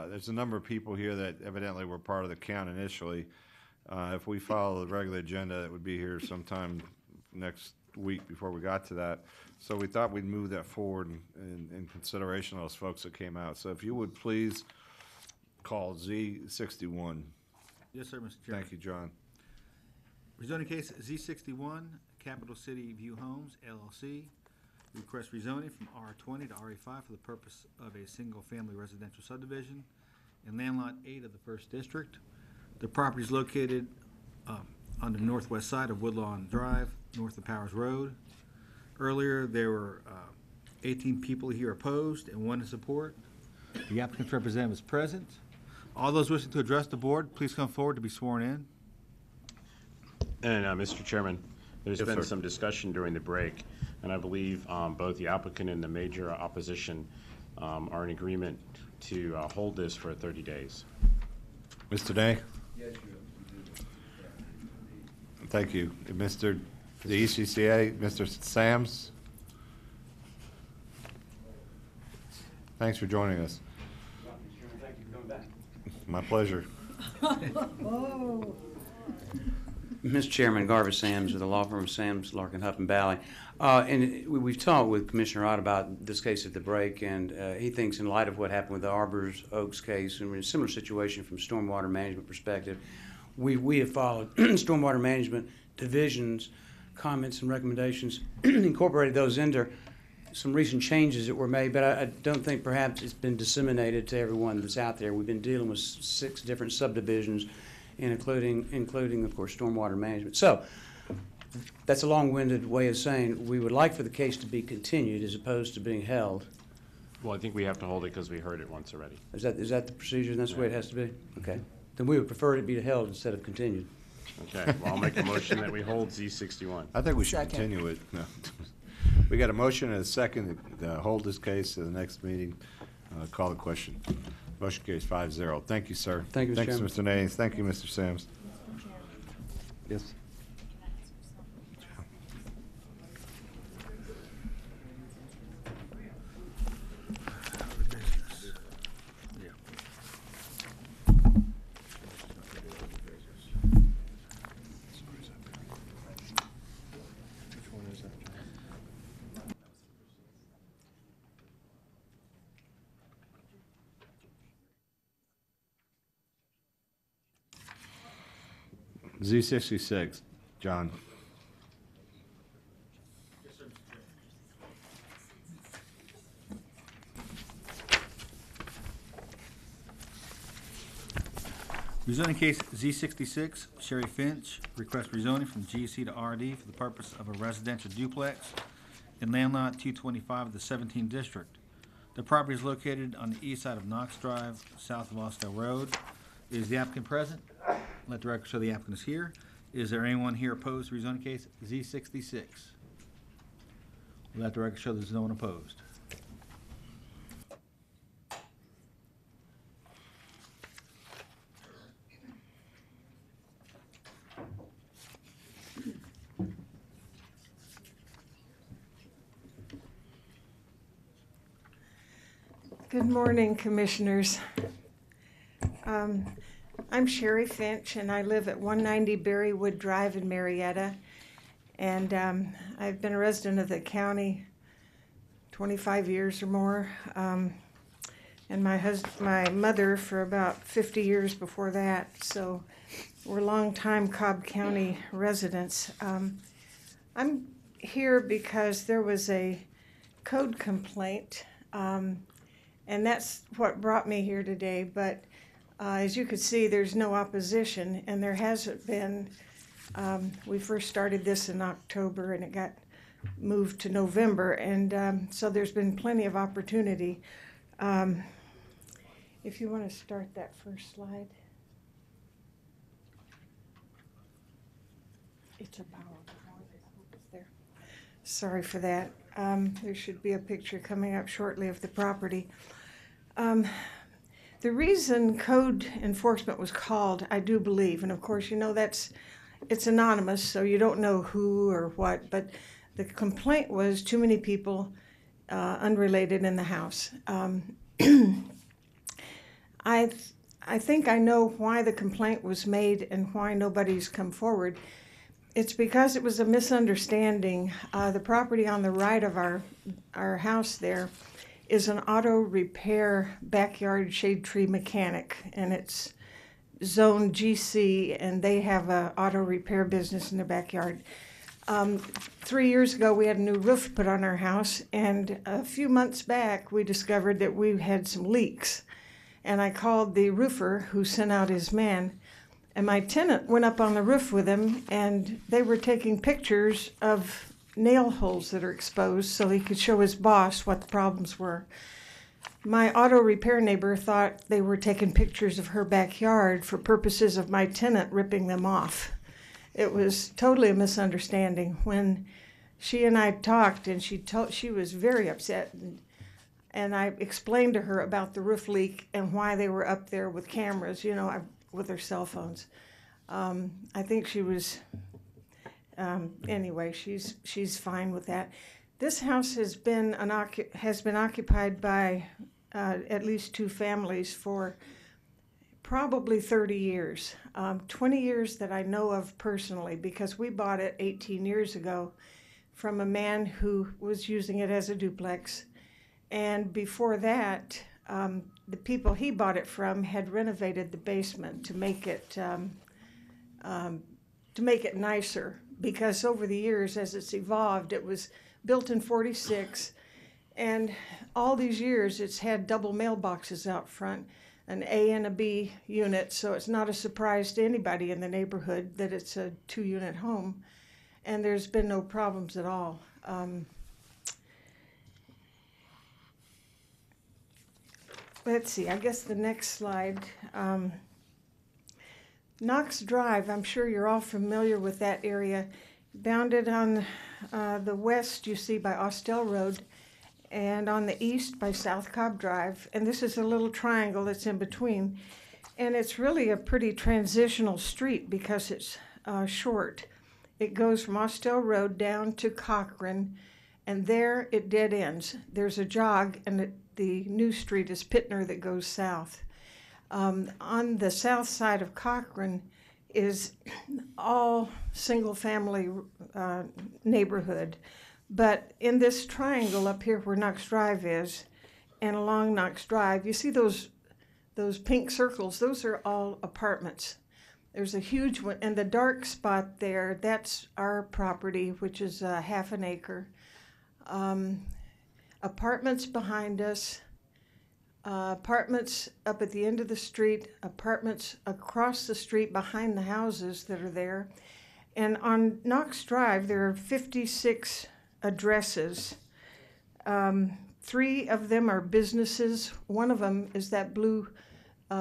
There's a number of people here that evidently were part of the count initially. If we follow the regular agenda, it would be here sometime next week before we got to that. So we thought we'd move that forward in consideration of those folks that came out. So if you would please call Z61. Yes, sir, Mr. Chairman. Thank you, John. Rezoning case Z61, Capital City View Homes, LLC. Request rezoning from R20 to RA5 for the purpose of a single-family residential subdivision in land lot 8 of the 1st District. The property is located on the northwest side of Woodlawn Drive, north of Powers Road. Earlier, there were 18 people here opposed and 1 in support. The applicant's representative is present. All those wishing to address the board, please come forward to be sworn in. And Mr. Chairman, there's Yes, been sir. some discussion during the break, and I believe both the applicant and the major opposition are in agreement to hold this for 30 days. Mr. Day? Thank you. Mr. the ECCA, Mr. Sams? Thanks for joining us. Thank you for coming back. My pleasure. Oh. Mr. Chairman, Garvis Sams of the law firm of Sams, Larkin, Huff, and Valley. And we've talked with Commissioner Ott about this case at the break, and he thinks in light of what happened with the Arbors Oaks case, and we're in a similar situation from stormwater management perspective, we have followed stormwater management division's comments and recommendations, incorporated those into some recent changes that were made, but I don't think perhaps it's been disseminated to everyone that's out there. We've been dealing with 6 different subdivisions, and including, of course, stormwater management. So that's a long-winded way of saying we would like for the case to be continued as opposed to being held. Well, I think we have to hold it because we heard it once already. Is that the procedure, and that's the way it has to be? Okay. Then we would prefer it be held instead of continued. Okay, well, I'll make a motion that we hold Z61. I think we should Second. continue it. No. We got a motion and a second to hold this case to the next meeting. Call the question. Motion carries 5-0. Thank you, sir. Thank you, Mr. Thanks, Chairman. Mr. Nays. Thank you, Mr. Sams. Yes. Z66, John. Rezoning case Z66, Sherry Finch, request rezoning from GC to RD for the purpose of a residential duplex in land lot 225 of the 17th District. The property is located on the east side of Knox Drive, south of Austell Road. Is the applicant present? Let the record show the applicant is here. Is there anyone here opposed to rezoning case Z66? Let the record show there's no one opposed. Good morning, Commissioners. I'm Sherry Finch, and I live at 190 Berrywood Drive in Marietta. And I've been a resident of the county 25 years or more, and my mother for about 50 years before that. So we're longtime Cobb County residents. I'm here because there was a code complaint, and that's what brought me here today. But as you can see, there's no opposition, and there hasn't been. We first started this in October, and it got moved to November, and so there's been plenty of opportunity. If you want to start that first slide. It's a PowerPoint. there. Sorry for that. There should be a picture coming up shortly of the property. The reason code enforcement was called, I do believe, and of course, you know, it's anonymous, so you don't know who or what, but the complaint was too many people unrelated in the house. I think I know why the complaint was made and why nobody's come forward. It's because it was a misunderstanding. The property on the right of our house there is an auto repair backyard shade tree mechanic, and it's zone GC, and they have a auto repair business in their backyard. 3 years ago, we had a new roof put on our house, and a few months back, we discovered that we had some leaks. And I called the roofer who sent out his man, and my tenant went up on the roof with him, and they were taking pictures of nail holes that are exposed so he could show his boss what the problems were. My auto repair neighbor thought they were taking pictures of her backyard for purposes of my tenant ripping them off. It was totally a misunderstanding. When she and I talked, and she was very upset, and I explained to her about the roof leak and why they were up there with cameras, you know, with their cell phones. I think she was, anyway, she's fine with that. This house has been occupied by at least 2 families for probably 30 years. 20 years that I know of personally, because we bought it 18 years ago from a man who was using it as a duplex. And before that, the people he bought it from had renovated the basement to make it nicer, because over the years, as it's evolved, it was built in '46, and all these years it's had double mailboxes out front, an A and a B unit, so it's not a surprise to anybody in the neighborhood that it's a 2-unit home, and there's been no problems at all. Let's see, I guess the next slide. Knox Drive, I'm sure you're all familiar with that area. Bounded on the west, you see, by Austell Road, and on the east by South Cobb Drive. And this is a little triangle that's in between. And it's really a pretty transitional street because it's short. It goes from Austell Road down to Cochran, and there it dead ends. There's a jog, and the new street is Pittner that goes south. On the south side of Cochran is all single-family neighborhood. But in this triangle up here where Knox Drive is, and along Knox Drive, you see those pink circles? Those are all apartments. There's a huge one, and the dark spot there, that's our property, which is half an acre. Apartments behind us, apartments up at the end of the street, apartments across the street behind the houses that are there. And on Knox Drive, there are 56 addresses. 3 of them are businesses. One of them is that blue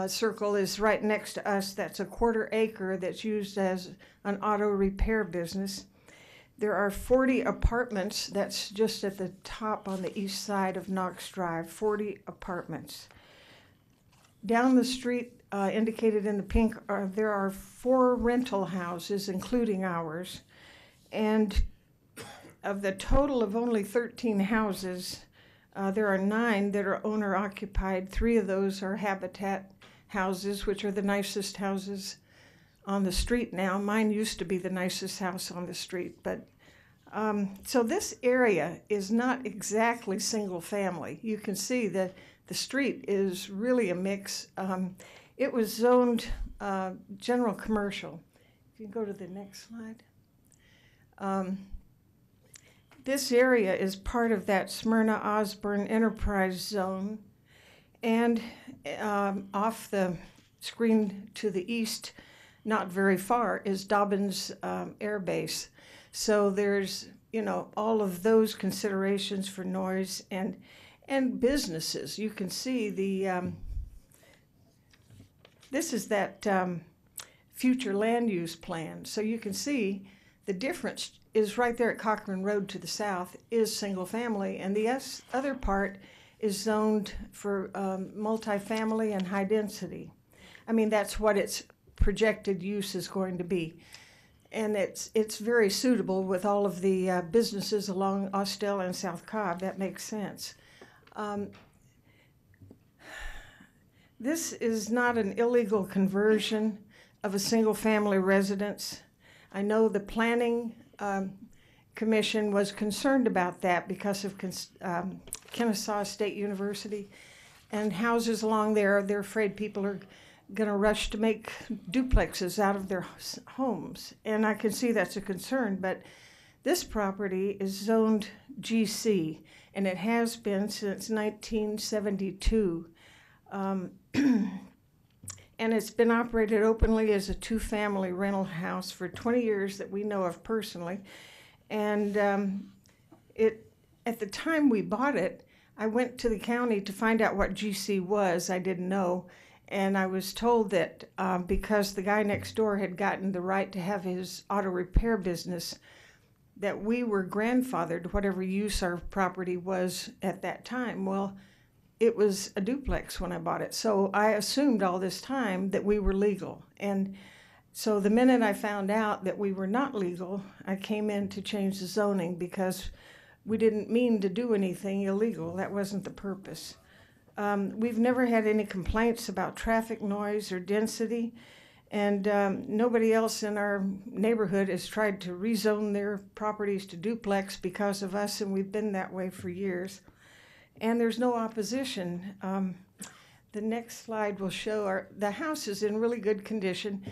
circle is right next to us. That's a 1/4 acre that's used as an auto repair business. There are 40 apartments. That's just at the top on the east side of Knox Drive, 40 apartments. Down the street, indicated in the pink, there are 4 rental houses, including ours. And of the total of only 13 houses, there are 9 that are owner-occupied. 3 of those are Habitat houses, which are the nicest houses on the street now. Mine used to be the nicest house on the street. But so this area is not exactly single family. You can see that the street is really a mix. It was zoned general commercial. If you can go to the next slide. This area is part of that Smyrna Osborne Enterprise Zone, and off the screen to the east, not very far, is Dobbins Air Base. So there's, you know, all of those considerations for noise and businesses. You can see the this is that future land use plan. So you can see the difference is right there at Cochrane Road to the south is single family, and the other part is zoned for multifamily and high density. I mean, that's what its projected use is going to be. And it's very suitable with all of the businesses along Austell and South Cobb. That makes sense. This is not an illegal conversion of a single-family residence. I know the Planning Commission was concerned about that because of Kennesaw State University and houses along there. They're afraid people are going to rush to make duplexes out of their homes. And I can see that's a concern, but this property is zoned GC, and it has been since 1972. And it's been operated openly as a two-family rental house for 20 years that we know of personally. And at the time we bought it, I went to the county to find out what GC was. I didn't know. And I was told that because the guy next door had gotten the right to have his auto repair business, that we were grandfathered whatever use our property was at that time. Well, it was a duplex when I bought it. So I assumed all this time that we were legal. And so the minute I found out that we were not legal, I came in to change the zoning because we didn't mean to do anything illegal. That wasn't the purpose. We've never had any complaints about traffic noise or density, and nobody else in our neighborhood has tried to rezone their properties to duplex because of us, and we've been that way for years. And there's no opposition. The next slide will show the house is in really good condition.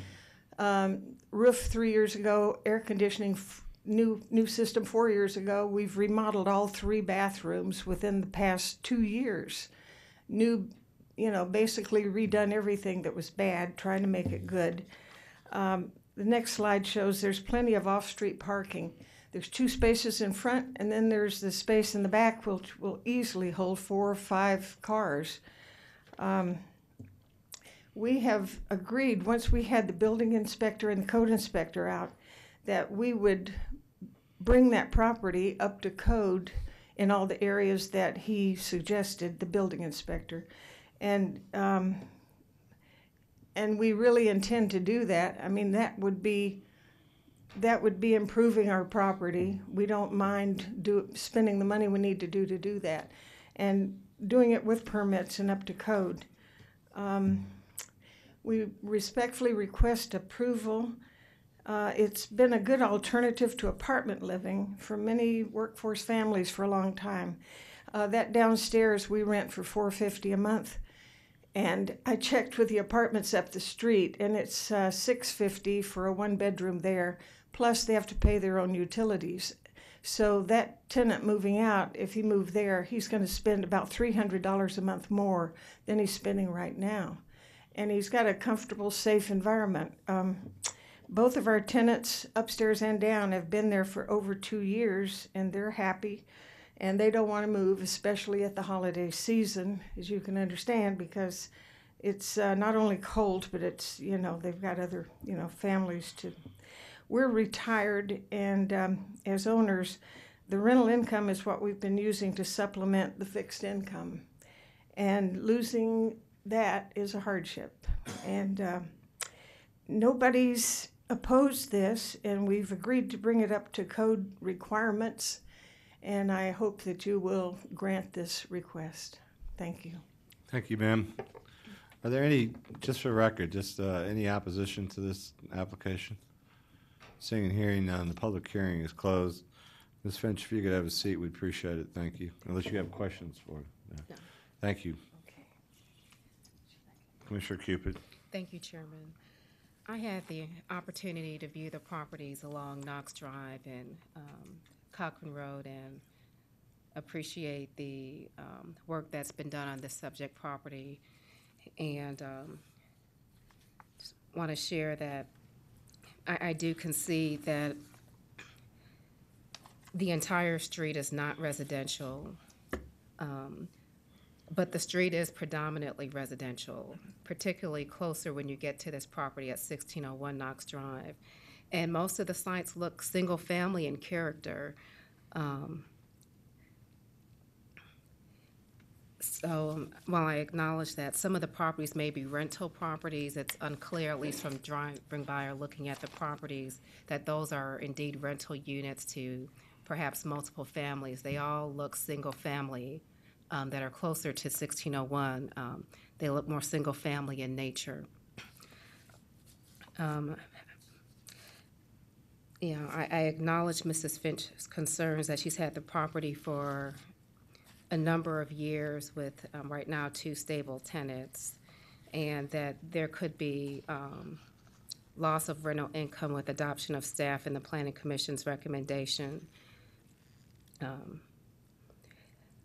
Roof 3 years ago, air conditioning, new system 4 years ago. We've remodeled all 3 bathrooms within the past 2 years. New, basically redone everything that was bad, trying to make it good. The next slide shows there's plenty of off-street parking. There's 2 spaces in front, and then there's the space in the back which will easily hold 4 or 5 cars. We have agreed, once we had the building inspector and the code inspector out, that we would bring that property up to code in all the areas that he suggested, the building inspector. And we really intend to do that. I mean, that would be improving our property. We don't mind spending the money we need to do that, and doing it with permits and up to code. We respectfully request approval. It's been a good alternative to apartment living for many workforce families for a long time. That downstairs we rent for $450 a month, and I checked with the apartments up the street, and it's $650 for a 1-bedroom there. Plus, they have to pay their own utilities. So that tenant moving out, if he moved there, he's going to spend about $300 a month more than he's spending right now. And he's got a comfortable, safe environment. Both of our tenants, upstairs and down, have been there for over 2 years, and they're happy. And they don't want to move, especially at the holiday season, as you can understand, because it's not only cold, but it's, they've got other, families to... We're retired, and as owners, the rental income is what we've been using to supplement the fixed income. And losing that is a hardship. And nobody's opposed this, and we've agreed to bring it up to code requirements. And I hope that you will grant this request. Thank you. Thank you, ma'am. Are there any, just for record, any opposition to this application? Seeing and hearing none, the public hearing is closed. Ms. Finch, if you could have a seat, we'd appreciate it. Thank you. Unless you have questions for it. Yeah. No. Thank you. Okay. Commissioner Cupid. Thank you, Chairman. I had the opportunity to view the properties along Knox Drive and Cochrane Road, and appreciate the work that's been done on this subject property, and just want to share that I do concede that the entire street is not residential, but the street is predominantly residential, particularly closer when you get to this property at 1601 Knox Drive. And most of the sites look single-family in character. So while I acknowledge that some of the properties may be rental properties, it's unclear, at least from driving by or looking at the properties, that those are indeed rental units to perhaps multiple families. They all look single-family that are closer to 1601. They look more single-family in nature. I acknowledge Mrs. Finch's concerns that she's had the property for a number of years with right now 2 stable tenants, and that there could be loss of rental income with adoption of staff and the Planning Commission's recommendation.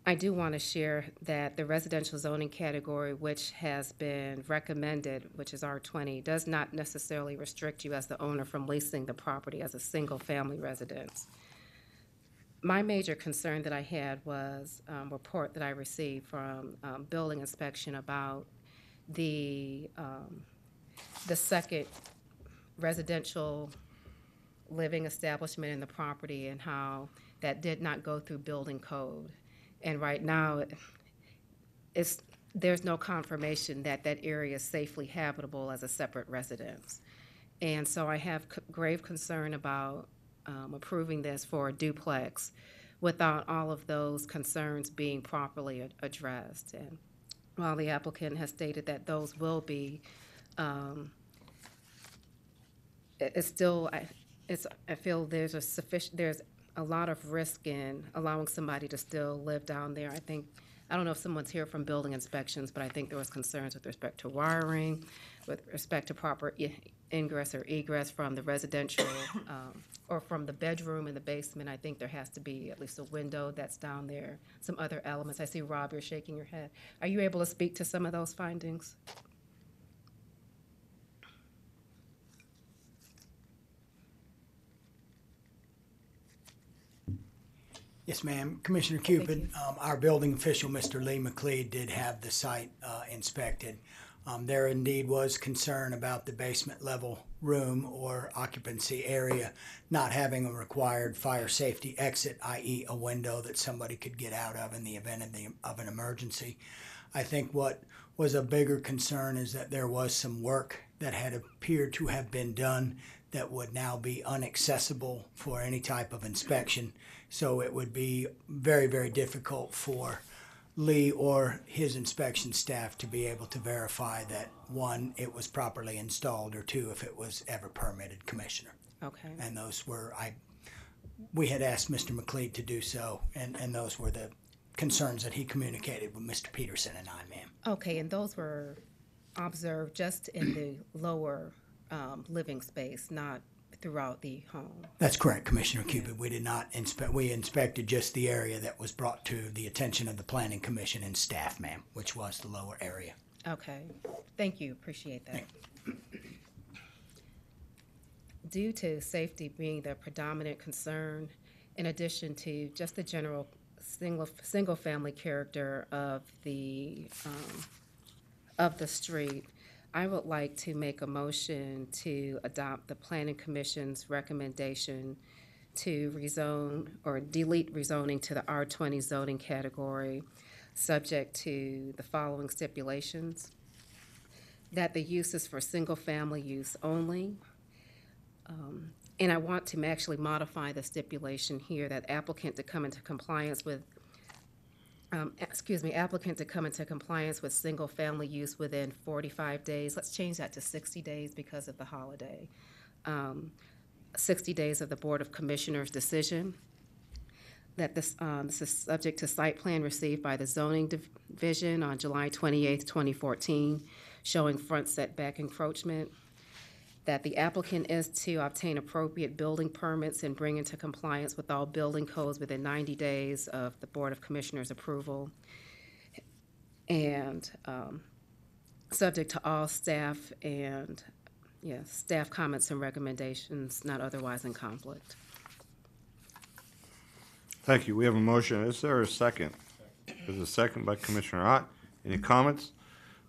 I do want to share that the residential zoning category, which has been recommended, which is R20, does not necessarily restrict you as the owner from leasing the property as a single-family residence. My major concern that I had was a report that I received from building inspection about the second residential living establishment in the property and how that did not go through building code. And right now, there's no confirmation that that area is safely habitable as a separate residence. And so I have grave concern about approving this for a duplex without all of those concerns being properly addressed. And while the applicant has stated that those will be, it's still, I feel there's a lot of risk in allowing somebody to still live down there. I don't know if someone's here from building inspections, but I think there was concerns with respect to wiring, with respect to proper ingress or egress from the residential or from the bedroom in the basement. I think there has to be at least a window that's down there, some other elements. I see, Rob, you're shaking your head. Are you able to speak to some of those findings? Yes, ma'am. Commissioner Cupid, our building official, Mr. Lee McLeod, did have the site inspected. There indeed was concern about the basement level room or occupancy area not having a required fire safety exit, i.e. a window that somebody could get out of in the event of an emergency. I think what was a bigger concern is that there was some work that had appeared to have been done that would now be inaccessible for any type of inspection. So it would be very, very difficult for Lee or his inspection staff to be able to verify that, one, it was properly installed, or two, if it was ever permitted, Commissioner. Okay. And those were, we had asked Mr. McLeod to do so, and those were the concerns that he communicated with Mr. Peterson and I, ma'am. Okay, and those were observed just in the lower living space, not throughout the home. That's correct, Commissioner Cupid. We did not inspect, we inspected just the area that was brought to the attention of the Planning Commission and staff, ma'am, which was the lower area. Okay, thank you, appreciate that. Due to safety being the predominant concern, in addition to just the general single-family character of the street, I would like to make a motion to adopt the Planning Commission's recommendation to rezone or delete rezoning to the R20 zoning category, subject to the following stipulations: that the use is for single-family use only. And I want to actually modify the stipulation here that applicant to come into compliance with applicant to come into compliance with single-family use within 45 days. Let's change that to 60 days because of the holiday. 60 days of the Board of Commissioners' decision. That this is subject to site plan received by the Zoning Division on July 28th, 2014, showing front setback encroachment. That the applicant is to obtain appropriate building permits and bring into compliance with all building codes within 90 days of the Board of Commissioners' approval. And subject to all staff and staff comments and recommendations not otherwise in conflict. Thank you. We have a motion. Is there a second? There's a second by Commissioner Ott. Any comments?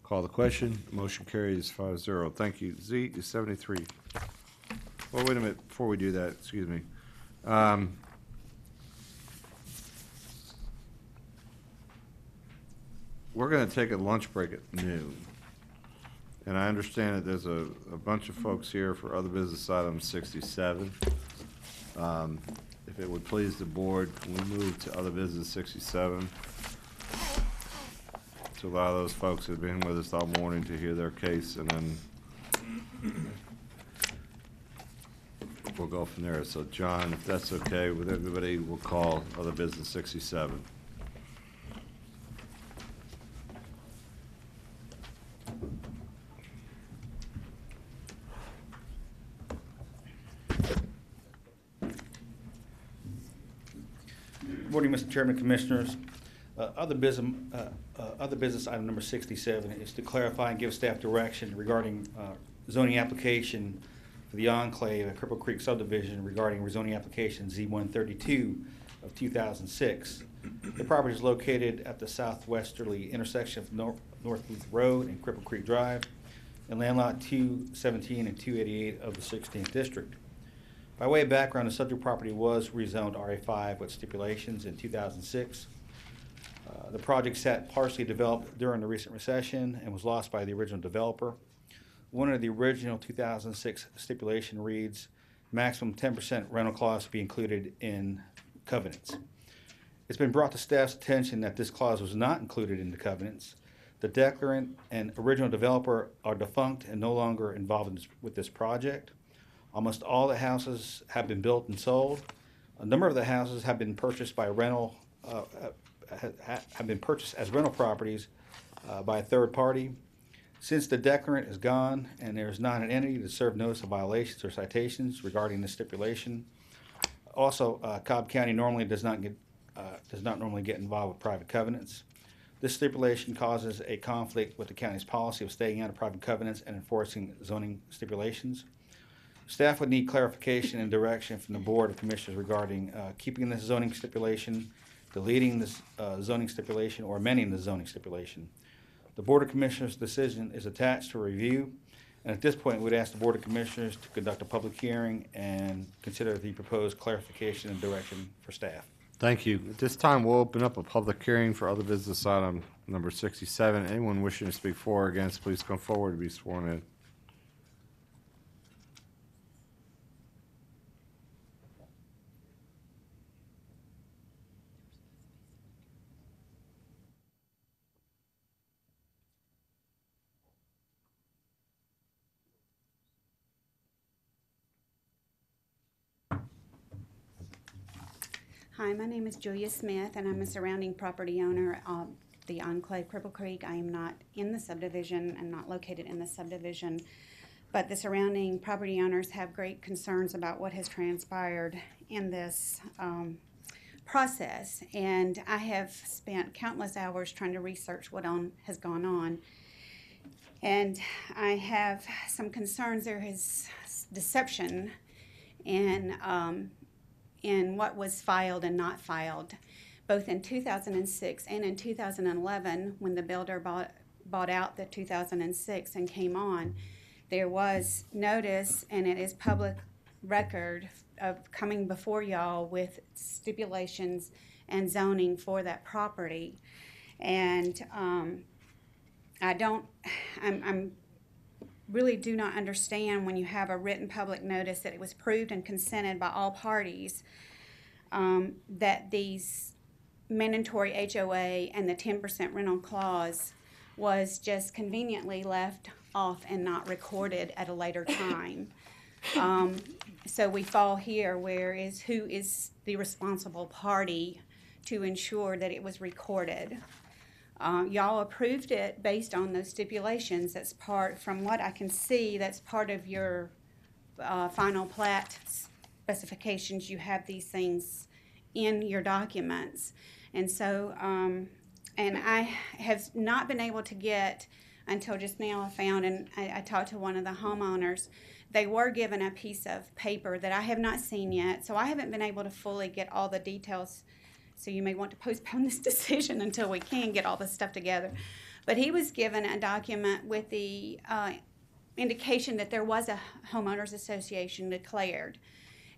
Call the question. Motion carries 5-0. Thank you. Z is 73. Well, wait a minute, before we do that, excuse me. We're gonna take a lunch break at noon. And I understand that there's a bunch of folks here for other business items 67. If it would please the board, can we move to other business 67? To allow those folks who've been with us all morning to hear their case, and then we'll go from there. So John, if that's okay with everybody, we'll call other business 67. Good morning, Mr. Chairman, Commissioners. Other business item number 67 is to clarify and give staff direction regarding zoning application for the enclave at Cripple Creek subdivision regarding rezoning application Z132 of 2006. The property is located at the southwesterly intersection of Northbooth Road and Cripple Creek Drive and land lot 217 and 288 of the 16th District. By way of background, the subject property was rezoned RA5 with stipulations in 2006. The project sat partially developed during the recent recession and was lost by the original developer. One of the original 2006 stipulation reads, maximum 10% rental clause to be included in covenants. It's been brought to staff's attention that this clause was not included in the covenants. The declarant and original developer are defunct and no longer involved with this project. Almost all the houses have been built and sold. A number of the houses have been purchased by have been purchased as rental properties by a third party. Since the declarant is gone and there is not an entity to serve notice of violations or citations regarding the stipulation, also Cobb County normally does not normally get involved with private covenants. This stipulation causes a conflict with the county's policy of staying out of private covenants and enforcing zoning stipulations. Staff would need clarification and direction from the Board of Commissioners regarding keeping this zoning stipulation, deleting this zoning stipulation, or amending the zoning stipulation. The Board of Commissioners' decision is attached to review, and at this point, we'd ask the Board of Commissioners to conduct a public hearing and consider the proposed clarification and direction for staff. Thank you. At this time, we'll open up a public hearing for other business item number 67. Anyone wishing to speak for or against, please come forward to be sworn in. Hi, my name is Julia Smith, and I'm a surrounding property owner of the Enclave Cripple Creek. I am not in the subdivision and not located in the subdivision, but the surrounding property owners have great concerns about what has transpired in this process. And I have spent countless hours trying to research what has gone on. And I have some concerns. There is deception in what was filed and not filed. Both in 2006 and in 2011, when the builder bought out the 2006 and came on, there was notice, and it is public record, of coming before y'all with stipulations and zoning for that property. And I'm really do not understand when you have a written public notice that it was approved and consented by all parties, that these mandatory HOA and the 10% rental clause was just conveniently left off and not recorded at a later time. So we fall here, who is the responsible party to ensure that it was recorded? Y'all approved it based on those stipulations. That's from what I can see, that's part of your final plat specifications. You have these things in your documents. And so, and I have not been able to get, until just now I found, and I talked to one of the homeowners, they were given a piece of paper that I have not seen yet, so I haven't been able to fully get all the details. So you may want to postpone this decision until we can get all this stuff together. But he was given a document with the indication that there was a homeowners association declared.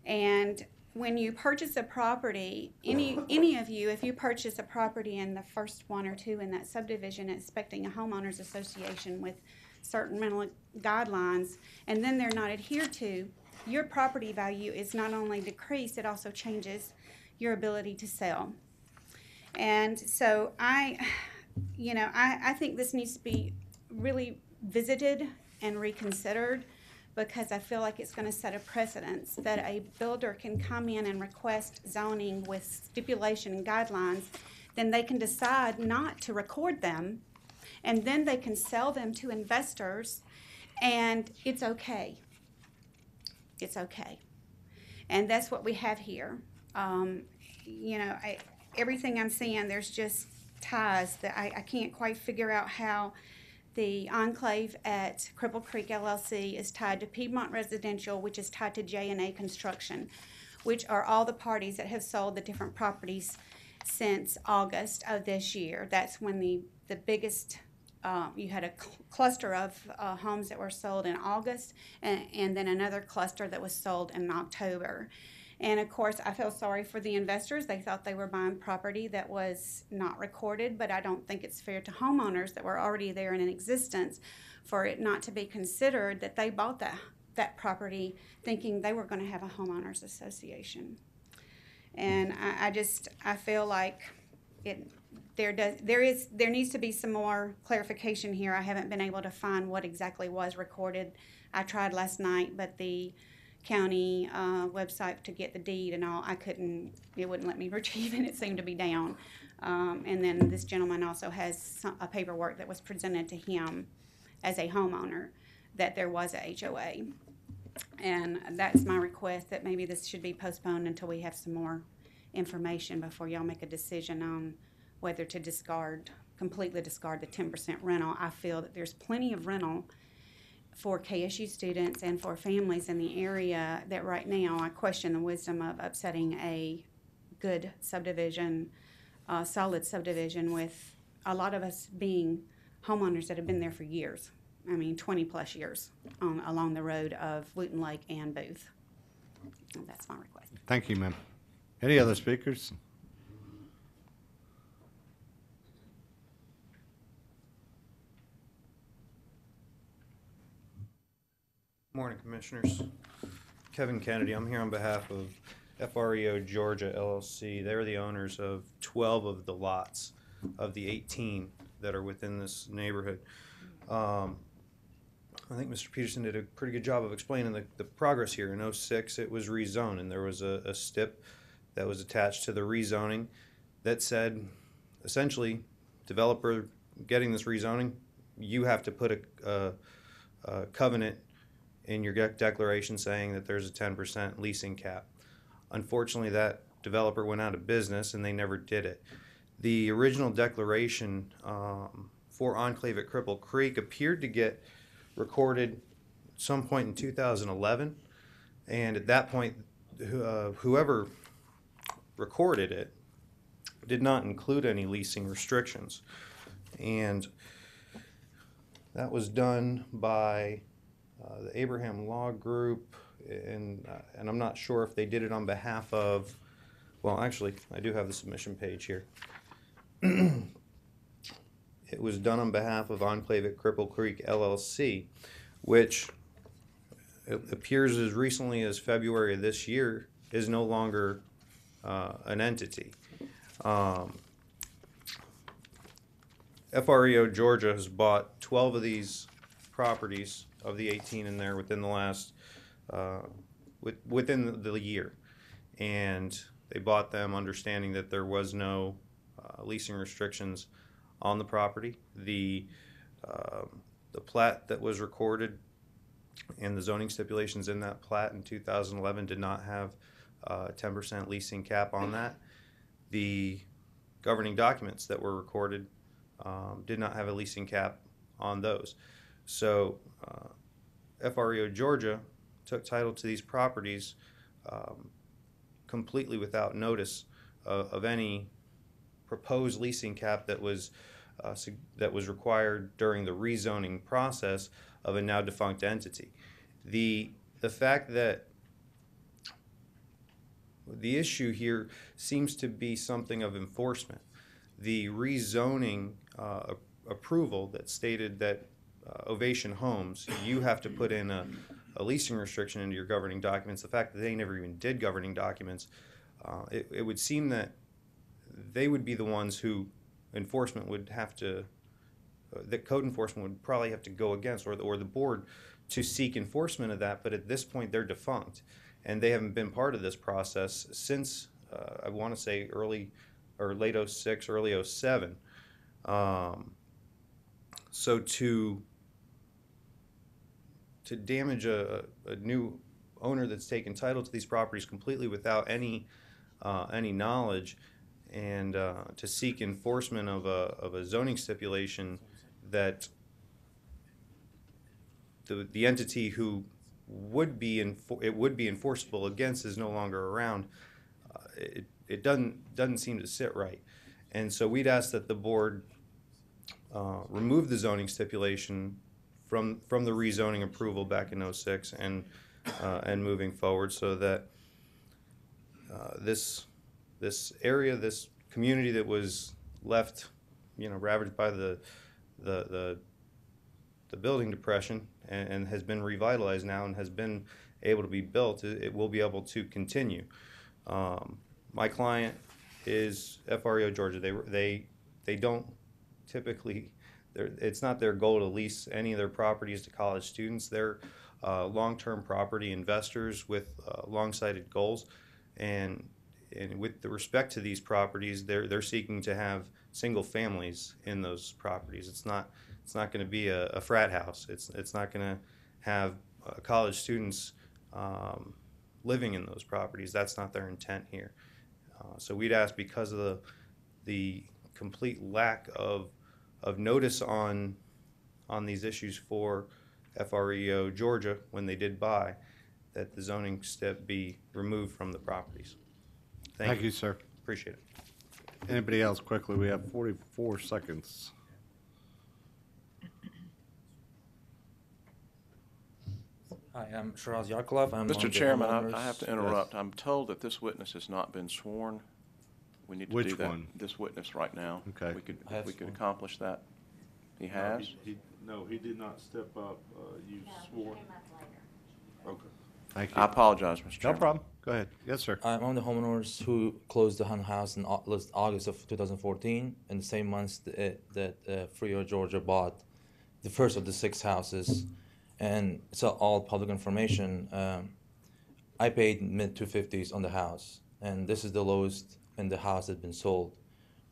And when you purchase a property, any of you, if you purchase a property in the first one or two in that subdivision expecting a homeowners association with certain mental guidelines, and then they're not adhered to, your property value is not only decreased, it also changes your ability to sell. And so I think this needs to be really visited and reconsidered, because I feel like it's going to set a precedence that a builder can come in and request zoning with stipulation and guidelines, then they can decide not to record them, and then they can sell them to investors, and it's okay. It's okay. And that's what we have here. Everything I'm seeing, there's just ties that I can't quite figure out how the enclave at Cripple Creek LLC is tied to Piedmont Residential, which is tied to J&A Construction, which are all the parties that have sold the different properties since August of this year. That's when the biggest, you had a cluster of homes that were sold in August, and then another cluster that was sold in October. And of course, I feel sorry for the investors. They thought they were buying property that was not recorded, but I don't think it's fair to homeowners that were already there and in existence for it not to be considered that they bought that property thinking they were going to have a homeowners association. And I feel like there needs to be some more clarification here. I haven't been able to find what exactly was recorded. I tried last night, but the county website to get the deed and all, it wouldn't let me retrieve it. It seemed to be down. And then this gentleman also has a paperwork that was presented to him as a homeowner that there was a HOA. And that's my request, that maybe this should be postponed until we have some more information before y'all make a decision on whether to completely discard the 10% rental. I feel that there's plenty of rental for KSU students and for families in the area that right now I question the wisdom of upsetting a good subdivision, solid subdivision, with a lot of us being homeowners that have been there for years. 20 plus years along the road of Wooten Lake and Booth. And that's my request. Thank you, ma'am. Any other speakers? Morning, Commissioners. Kevin Kennedy. I'm here on behalf of FREO Georgia LLC. They're the owners of 12 of the lots of the 18 that are within this neighborhood. I think Mr. Peterson did a pretty good job of explaining the progress here. In 2006, it was rezoned, and there was a stip that was attached to the rezoning that said, essentially, developer getting this rezoning, you have to put a covenant in your declaration saying that there's a 10% leasing cap. Unfortunately, that developer went out of business and they never did it. The original declaration for Enclave at Cripple Creek appeared to get recorded some point in 2011, and at that point, whoever recorded it did not include any leasing restrictions. And that was done by the Abraham Law Group, and I'm not sure if they did it on behalf of, well, actually, I do have the submission page here. It was done on behalf of Enclave at Cripple Creek LLC, which it appears as recently as February of this year is no longer an entity. FREO Georgia has bought 12 of these properties of the 18 in there within the last, within the year. And they bought them understanding that there was no leasing restrictions on the property. The plat that was recorded and the zoning stipulations in that plat in 2011 did not have a 10% leasing cap on that. The governing documents that were recorded did not have a leasing cap on those. So FREO Georgia took title to these properties completely without notice of any proposed leasing cap that was that was required during the rezoning process of a now defunct entity. The fact that the issue here seems to be something of enforcement. The rezoning approval that stated that Ovation Homes, you have to put in a leasing restriction into your governing documents. The fact that they never even did governing documents, it would seem that they would be the ones who enforcement would have to, that code enforcement would probably have to go against, or the board to seek enforcement of that. But at this point, they're defunct, and they haven't been part of this process since I want to say early or late '06, early '07. So to damage a new owner that's taken title to these properties completely without any knowledge, and to seek enforcement of a zoning stipulation that the entity who would be enforceable against is no longer around, it doesn't seem to sit right. And so we'd ask that the board remove the zoning stipulation from the rezoning approval back in '06 and moving forward, so that this area, this community that was left, ravaged by the building depression and has been revitalized now and has been able to be built, it will be able to continue. My client is FREO Georgia. They don't typically, it's not their goal to lease any of their properties to college students. They're long-term property investors with long-sighted goals, and with the respect to these properties, they're seeking to have single families in those properties. It's not going to be a frat house. It's not going to have college students living in those properties. That's not their intent here. So we'd ask, because of the complete lack of notice on these issues for FREO Georgia when they did buy, that the zoning step be removed from the properties. Thank you, sir. Appreciate it. Anybody else quickly? We have 44 seconds. Hi, I'm Shiraz Yakulov. I'm Mr. one Chairman, of the I have to homeowners. interrupt. I'm told that this witness has not been sworn. We need to Which do that. one? This witness right now. Okay. We could, I have we could sworn. accomplish that. He has? No, he did not step up. You swore. Okay. Thank you. I apologize, Mr. No Chairman. problem. Go ahead. Yes, sir. I'm one of the homeowners who closed the house in August of 2014, in the same month that FREO Georgia bought the first of the 6 houses, and it's all public information. I paid mid-250s on the house, and this is the lowest in the house that had been sold.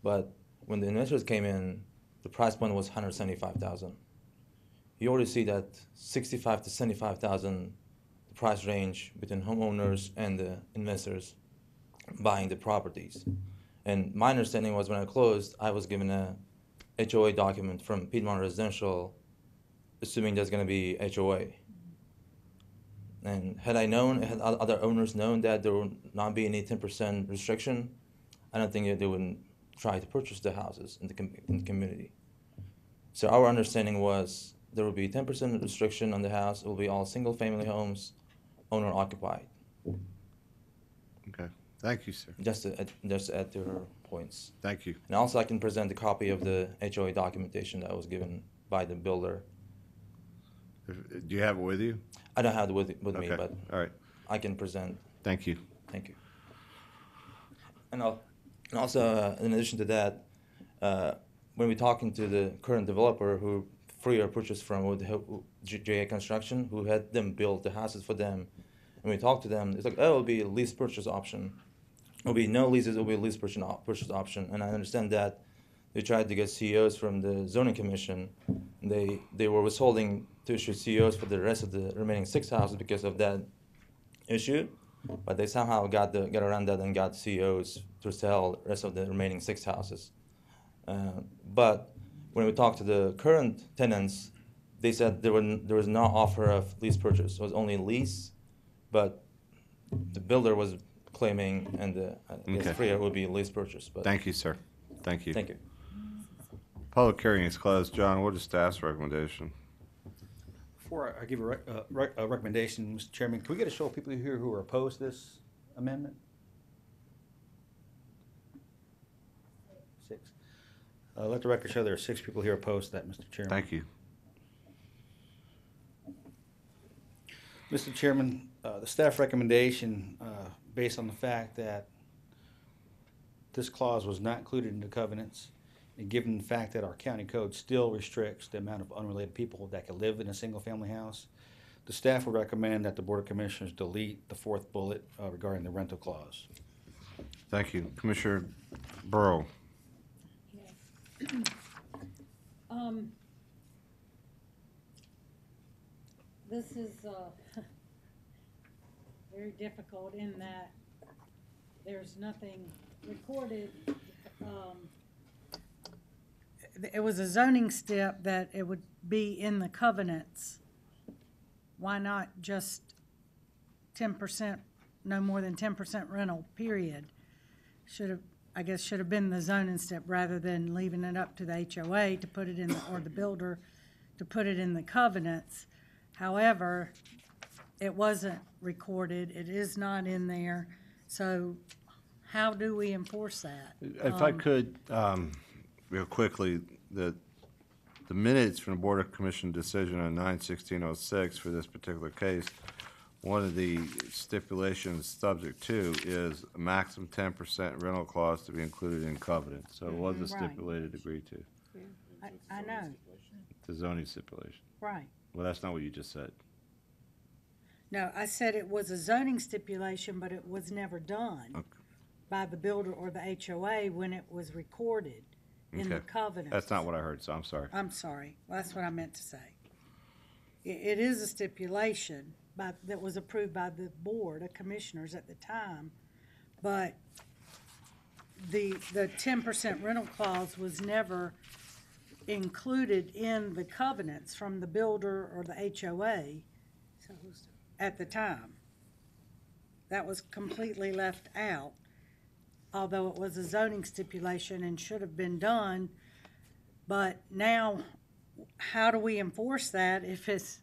But when the investors came in, the price point was $175,000. You already see that $65,000 to $75,000 the price range between homeowners and the investors buying the properties. And my understanding was, when I closed, I was given a HOA document from Piedmont Residential, assuming there's going to be HOA. And had other owners known that there would not be any 10% restriction, I don't think that they would try to purchase the houses in the community. So our understanding was there will be 10% restriction on the house. It will be all single-family homes, owner-occupied. Okay. Thank you, sir. Just to add to her points. Thank you. And also, I can present a copy of the HOA documentation that was given by the builder. Do you have it with you? I don't have it with me, Okay. but All right. I can present. Thank you. Thank you. And also, in addition to that, when we're talking to the current developer who FREO purchased from with JA Construction, who had them build the houses for them, and we talked to them, it's like, oh, it'll be a lease purchase option. It'll be no leases, it'll be a lease purchase option. And I understand that they tried to get CEOs from the zoning commission. They were withholding to issue CEOs for the rest of the remaining 6 houses because of that issue, but they somehow got around that and got CEOs to sell the rest of the remaining 6 houses. But when we talked to the current tenants, they said there was no offer of lease purchase. It was only lease, but the builder was claiming, and Okay. FREO would be a lease purchase. But Thank you, sir. Thank you. Thank you. Public hearing is closed. John, what is staff's recommendation? Before I give a recommendation, Mr. Chairman, can we get a show of people here who are opposed to this amendment? 6. Let the record show there are 6 people here opposed to that, Mr. Chairman. Thank you. Mr. Chairman, the staff recommendation, based on the fact that this clause was not included in the covenants, and given the fact that our county code still restricts the amount of unrelated people that can live in a single-family house, the staff would recommend that the Board of Commissioners delete the 4th bullet regarding the rental clause. Thank you. Commissioner Burrow. This is very difficult in that there's nothing recorded. It was a zoning step that it would be in the covenants. Why not just 10%, no more than 10% rental, period? I guess should have been the zoning step rather than leaving it up to the HOA to put it in, or the builder to put it in the covenants. However, it wasn't recorded, it is not in there, so how do we enforce that? If I could, real quickly, the minutes from the Board of Commission decision on 9/16/06 for this particular case, one of the stipulations subject to is a maximum 10% rental clause to be included in covenants. So it was a Right. stipulated agreed to, I know, the zoning stipulation. right. Well, that's not what you just said. No, I said it was a zoning stipulation, but it was never done by the builder or the HOA when it was recorded in the Okay. covenant. That's not what I heard, so I'm sorry. I'm sorry, well, that's what I meant to say. It is a stipulation that was approved by the Board of Commissioners at the time, but the 10% rental clause was never included in the covenants from the builder or the HOA at the time. That was completely left out, although it was a zoning stipulation and should have been done. But now, how do we enforce that if it's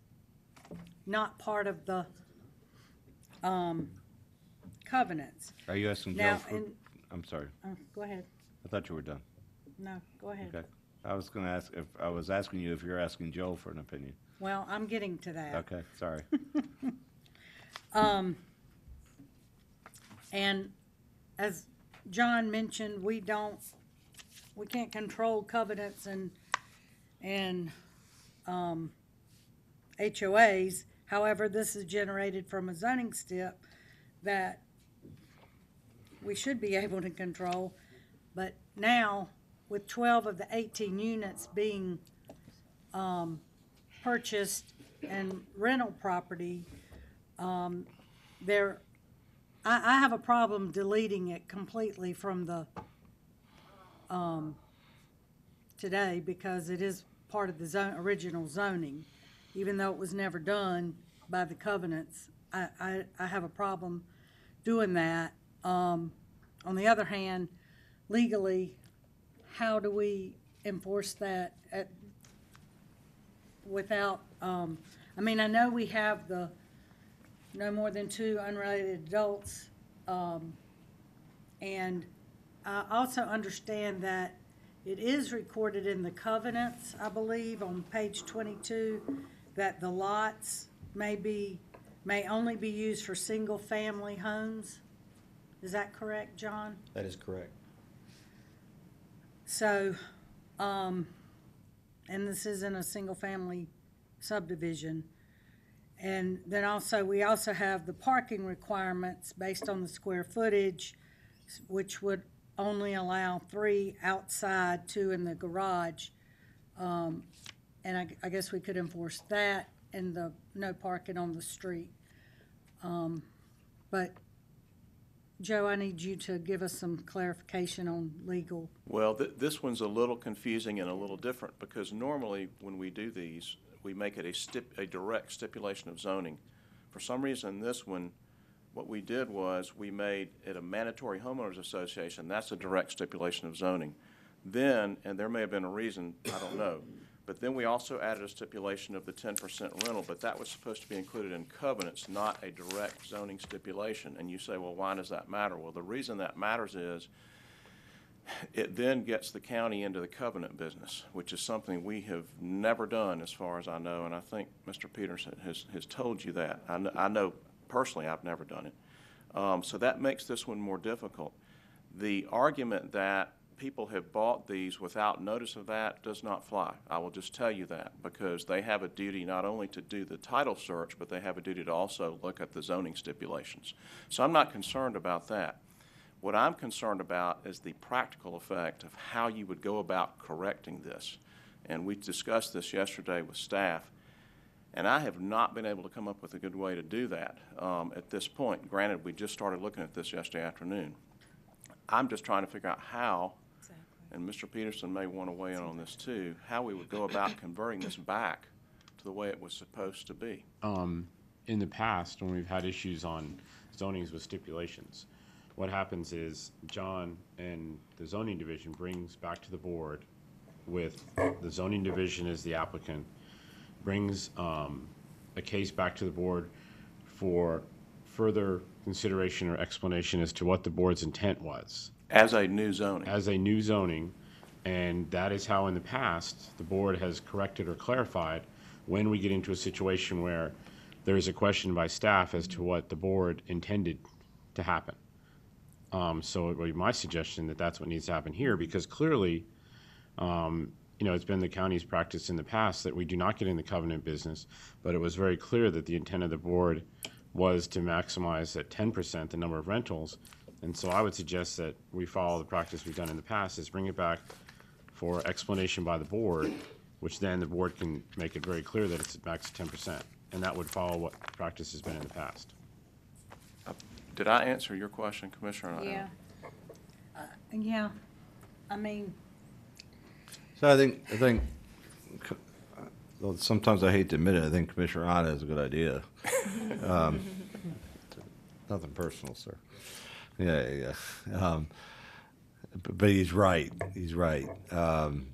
not part of the covenants? Are you asking Joe Now, for, I'm sorry, go ahead. I thought you were done. No, go ahead. Okay. I was gonna ask, if I was asking you if you're asking Joe for an opinion. Well, I'm getting to that. Okay, sorry. And as John mentioned, we can't control covenants and HOAs. However, this is generated from a zoning stip that we should be able to control. But now, with 12 of the 18 units being purchased and rental property, I have a problem deleting it completely from the today, because it is part of the original zoning, even though it was never done by the covenants. I have a problem doing that. On the other hand, legally, how do we enforce that without, I mean, I know we have the no more than 2 unrelated adults, and I also understand that it is recorded in the covenants, I believe, on page 22, that the lots may only be used for single-family homes. Is that correct, John? That is correct. So, and this isn't a single-family subdivision. And then also, we also have the parking requirements based on the square footage, which would only allow 3 outside, 2 in the garage. And I guess we could enforce that and the no parking on the street. But Joe, I need you to give us some clarification on legal. Well, this one's a little confusing and a little different, because normally when we do these, we make it a direct stipulation of zoning. For some reason, this one, what we did was we made it a mandatory homeowners association. That's a direct stipulation of zoning. Then, and there may have been a reason, I don't know, but then we also added a stipulation of the 10% rental, but that was supposed to be included in covenants, not a direct zoning stipulation. And you say, well, why does that matter? Well, the reason that matters is it then gets the county into the covenant business, which is something we have never done as far as I know, and I think Mr. Peterson has told you that. I know personally I've never done it. So that makes this one more difficult. The argument that people have bought these without notice of that does not fly. I will just tell you that, because they have a duty not only to do the title search, but they have a duty to also look at the zoning stipulations. So I'm not concerned about that. What I'm concerned about is the practical effect of how you would go about correcting this. And we discussed this yesterday with staff, and I have not been able to come up with a good way to do that at this point. Granted, we just started looking at this yesterday afternoon. I'm just trying to figure out how, and Mr. Peterson may want to weigh in on this too, how we would go about converting this back to the way it was supposed to be. In the past, when we've had issues on zonings with stipulations, what happens is John and the zoning division brings back to the board with the zoning division as the applicant, brings a case back to the board for further consideration or explanation as to what the board's intent was. As a new zoning. As a new zoning, and that is how in the past the board has corrected or clarified when we get into a situation where there is a question by staff as to what the board intended to happen. So it would be my suggestion that that's what needs to happen here, because clearly, it's been the county's practice in the past that we do not get in the covenant business, but it was very clear that the intent of the board was to maximize at 10% the number of rentals. And so I would suggest that we follow the practice we've done in the past, is bring it back for explanation by the board, which then the board can make it very clear that it's at max 10%. And that would follow what practice has been in the past. Did I answer your question, Commissioner? Yeah. Yeah, I mean, So I think, though sometimes I hate to admit it, I think Commissioner Ana has a good idea. Nothing personal, sir. Yeah. But he's right. He's right. And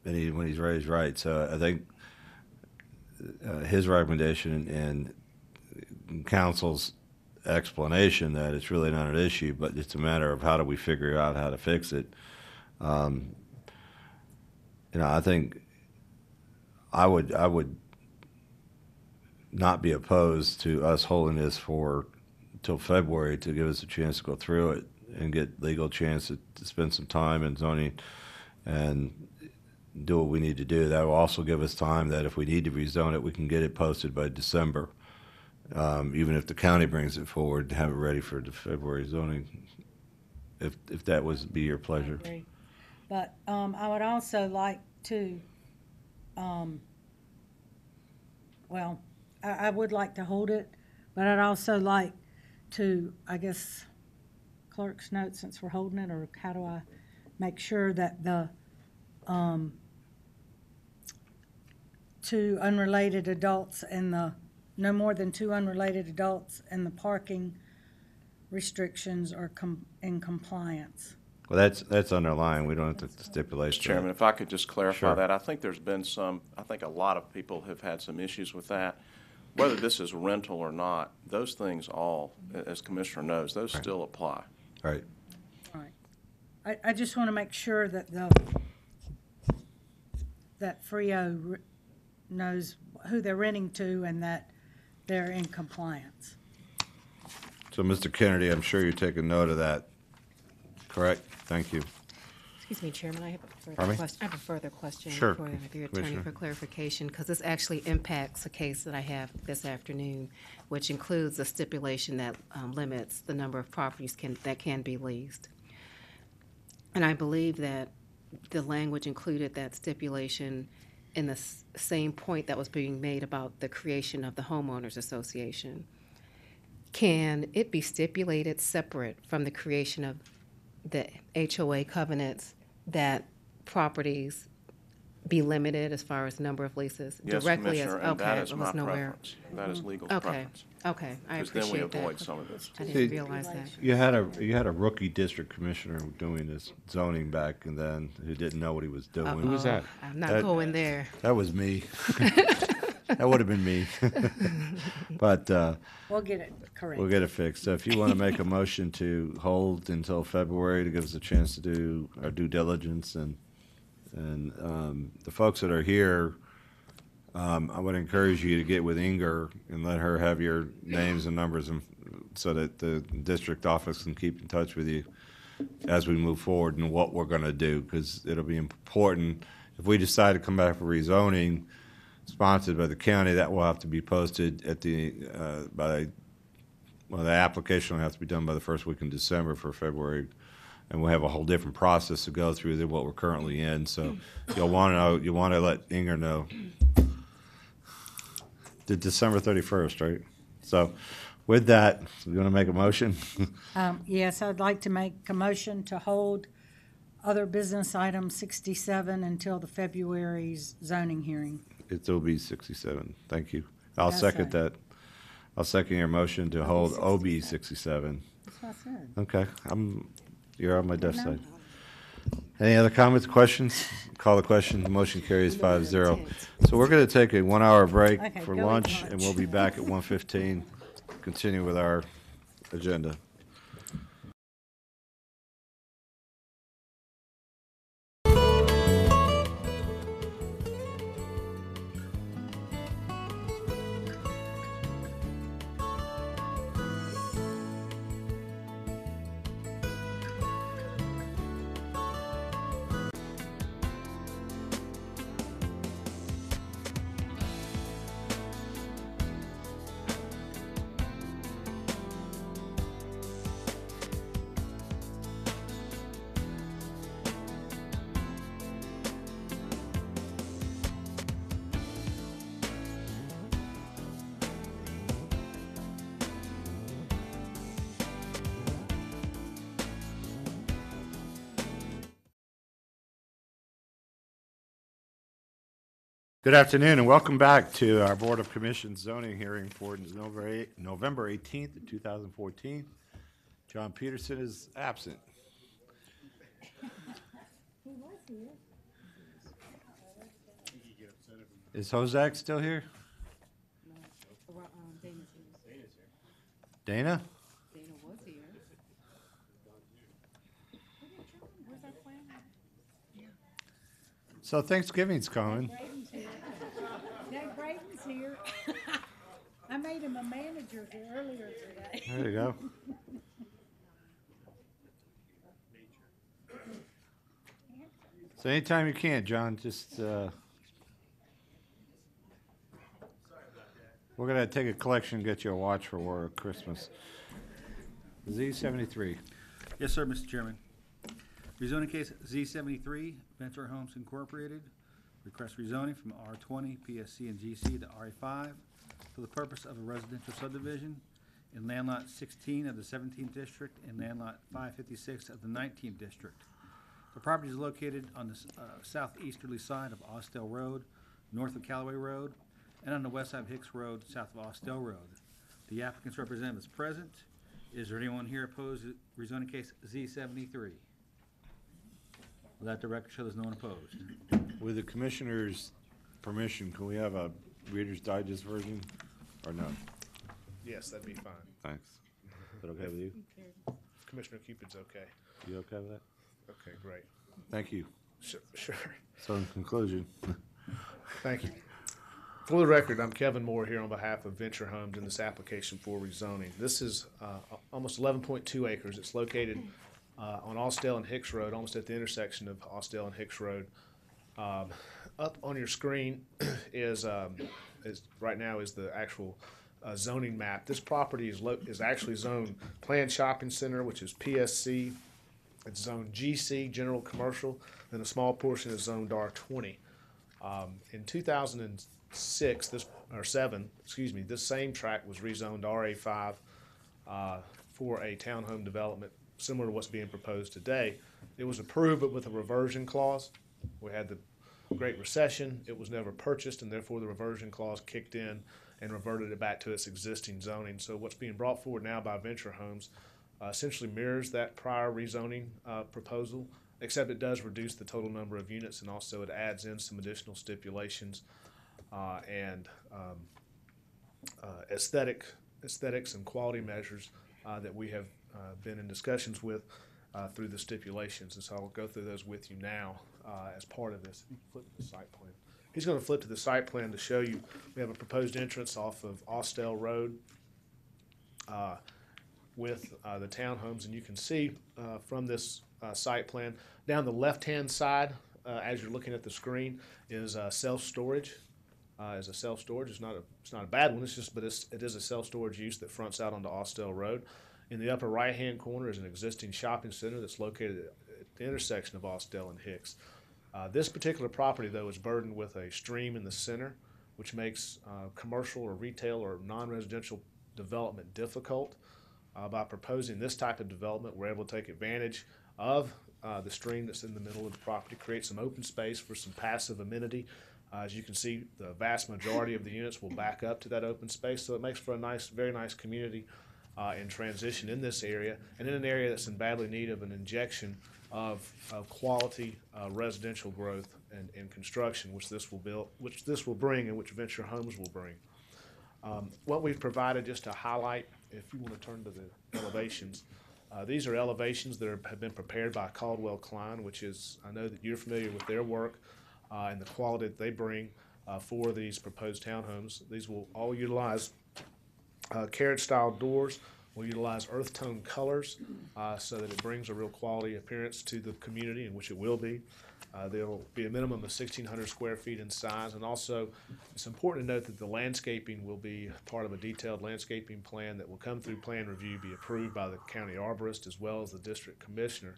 when he's right, he's right. So I think his recommendation and council's explanation that it's really not an issue, but it's a matter of how do we figure out how to fix it. I think I would not be opposed to us holding this till February to give us a chance to go through it and get legal chance to spend some time in zoning and do what we need to do. That will also give us time that if we need to rezone it, we can get it posted by December. Even if the county brings it forward, to have it ready for the February zoning, if that would be your pleasure. but I would also like to, I would like to hold it, but I'd also like to, I guess, clerk's note, since we're holding it, or how do I make sure that the two unrelated adults and no more than two unrelated adults and the parking restrictions are in compliance. Well, that's underlying. We don't have to stipulate. Mr. Chairman, if I could just clarify Sure. that. I think there's been I think a lot of people have had some issues with that. Whether this is rental or not, those things all, as Commissioner knows, those still apply. Right. All right. I just want to make sure that that Frio knows who they're renting to and that they're in compliance. So, Mr. Kennedy, I'm sure you're taking note of that, correct? Thank you. Excuse me, Chairman, I have a further Pardon me? question. I have a further question Sure, for the attorney Commissioner. for clarification, because this actually impacts a case that I have this afternoon, which includes a stipulation that limits the number of properties that can be leased. And I believe that the language included that stipulation in the same point that was being made about the creation of the homeowners association. Can it be stipulated separate from the creation of the HOA covenants that properties be limited as far as number of leases? Yes, Directly as Commissioner, and that okay, is it my was nowhere. preference. That is legal Okay, preference. okay, I Because then we appreciate that. avoid some of this. I See, didn't realize that. You had a rookie district commissioner doing this zoning back and then who didn't know what he was doing. Who was that? I'm not going there. That was me. That would have been me. But We'll get it correct. we'll get it fixed. So if you want to make a motion to hold until February to give us a chance to do our due diligence and the folks that are here, I would encourage you to get with Inger and let her have your names and numbers and so that the district office can keep in touch with you as we move forward and what we're going to do, because it'll be important. If we decide to come back for rezoning sponsored by the county, that will have to be posted at the application will have to be done by the first week in December for February, and we'll have a whole different process to go through than what we're currently in. So you'll want to let Inger know. The December 31st, right? So with that, you want to make a motion? Yes, I'd like to make a motion to hold other business item 67 until the February's zoning hearing. It will be 67. Thank you. I'll Yes, second sir. that. I'll second your motion to hold OB 67. That's what I said. Okay, you're on my deaf side. Any other comments, questions? Call the question. The motion carries 5-0. So we're going to take a 1-hour break Okay, for go eat lunch, lunch. and we'll be back at 1:15. Continue with our agenda. Good afternoon, and welcome back to our Board of Commissions zoning hearing for November 18th, 2014. John Peterson is absent. Is Hozak still here? Dana? Dana was here. So Thanksgiving's coming. Doug Braden's here. I made him a manager earlier today. There you go. So anytime you can, John, just, we're gonna take a collection and get you a watch for Christmas. Z73. Yes, sir, Mr. Chairman. Rezoning case Z73, Venture Homes Incorporated. Request rezoning from R20 PSC and GC to RA5 for the purpose of a residential subdivision in land lot 16 of the 17th district and land lot 556 of the 19th district. The property is located on the southeasterly side of Austell Road, north of Callaway Road, and on the west side of Hicks Road, south of Austell Road. The applicant's representative is present. Is there anyone here opposed to rezoning case Z73? Let the record show there's no one opposed. With the commissioner's permission, can we have a Reader's Digest version, or no? Yes, that'd be fine. Thanks. Is that okay with you? Commissioner Cupid's okay. You okay with that? Okay, great. Thank you. Sure. So in conclusion, Thank you. For the record, I'm Kevin Moore here on behalf of Venture Homes in this application for rezoning. This is almost 11.2 acres. It's located on Austell and Hicks Road, almost at the intersection of Austell and Hicks Road. Up on your screen is right now is the actual zoning map. This property is actually zoned Planned Shopping Center, which is PSC. It's zoned GC, General Commercial, and a small portion is zoned R20. In 2006, this same tract was rezoned RA5 for a townhome development similar to what's being proposed today. It was approved, but with a reversion clause. We had the Great Recession. It was never purchased, and therefore the reversion clause kicked in and reverted it back to its existing zoning. So what's being brought forward now by Venture Homes essentially mirrors that prior rezoning proposal, except it does reduce the total number of units, and also it adds in some additional stipulations and aesthetics and quality measures that we have been in discussions with through the stipulations. And so I'll go through those with you now as part of this. If you can flip to the site plan. He's going to flip to the site plan to show you we have a proposed entrance off of Austell Road with the townhomes, and you can see from this site plan down the left-hand side as you're looking at the screen is self-storage. It's not a bad one. It is a self-storage use that fronts out onto Austell Road. In the upper right-hand corner is an existing shopping center that's located at the intersection of Austell and Hicks. This particular property, though, is burdened with a stream in the center, which makes commercial or retail or non-residential development difficult. By proposing this type of development, we're able to take advantage of the stream that's in the middle of the property, create some open space for some passive amenity. As you can see, the vast majority of the units will back up to that open space, so it makes for a nice, very nice community in transition in this area, and in an area that's in badly need of an injection of quality residential growth and construction, which this will bring, and which Venture Homes will bring. What we've provided, just to highlight, if you want to turn to the elevations, these are elevations that have been prepared by Caldwell Klein, which is, I know that you're familiar with their work and the quality that they bring for these proposed townhomes. These will all utilize carriage-style doors. We'll utilize earth tone colors so that it brings a real quality appearance to the community, in which it will be. There will be a minimum of 1,600 square feet in size, and also it's important to note that the landscaping will be part of a detailed landscaping plan that will come through plan review, be approved by the county arborist as well as the district commissioner.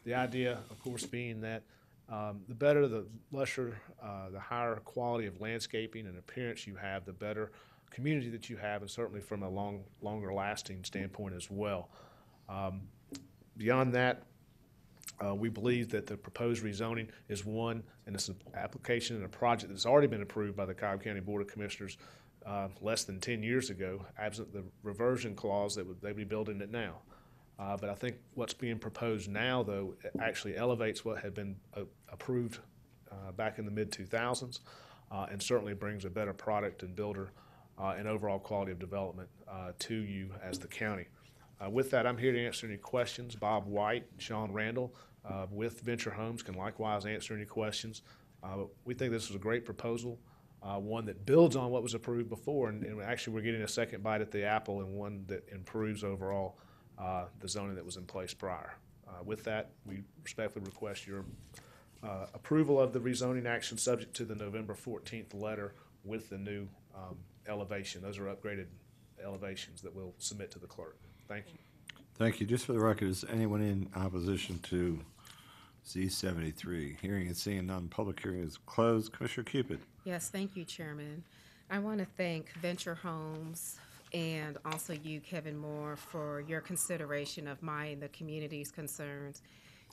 The idea, of course, being that the better, the lesser, the higher quality of landscaping and appearance you have, the better community that you have, and certainly from a longer lasting standpoint as well. Beyond that, we believe that the proposed rezoning is one, and it's an application and a project that's already been approved by the Cobb County Board of Commissioners less than 10 years ago, absent the reversion clause that they'd be building it now. But I think what's being proposed now, though, actually elevates what had been approved back in the mid-2000s and certainly brings a better product and builder and overall quality of development to you as the county. With that, I'm here to answer any questions. Bob White and Sean Randall with Venture Homes can likewise answer any questions. We think this is a great proposal, one that builds on what was approved before, and actually we're getting a second bite at the apple, and one that improves overall the zoning that was in place prior. With that, we respectfully request your approval of the rezoning action subject to the November 14th letter with the new elevation. Those are upgraded elevations that we'll submit to the clerk. Thank you. Thank you. Just for the record, is anyone in opposition to Z73? Hearing and seeing none, public hearing is closed. Commissioner Cupid. Yes, thank you, Chairman. I want to thank Venture Homes and also you, Kevin Moore, for your consideration of my and the community's concerns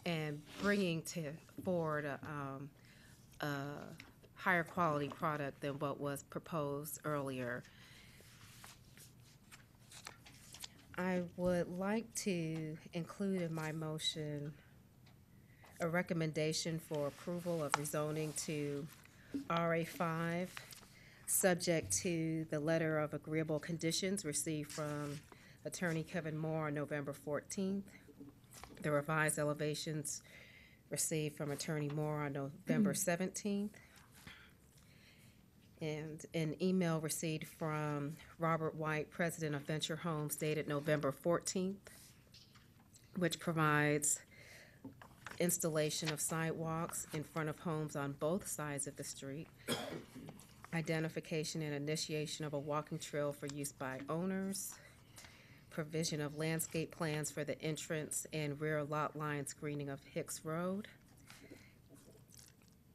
and bringing forward a higher quality product than what was proposed earlier. I would like to include in my motion a recommendation for approval of rezoning to RA5, subject to the letter of agreeable conditions received from Attorney Kevin Moore on November 14th, the revised elevations received from Attorney Moore on November 17th, and an email received from Robert White, President of Venture Homes, dated November 14th, which provides installation of sidewalks in front of homes on both sides of the street, identification and initiation of a walking trail for use by owners, provision of landscape plans for the entrance and rear lot line screening of Hicks Road,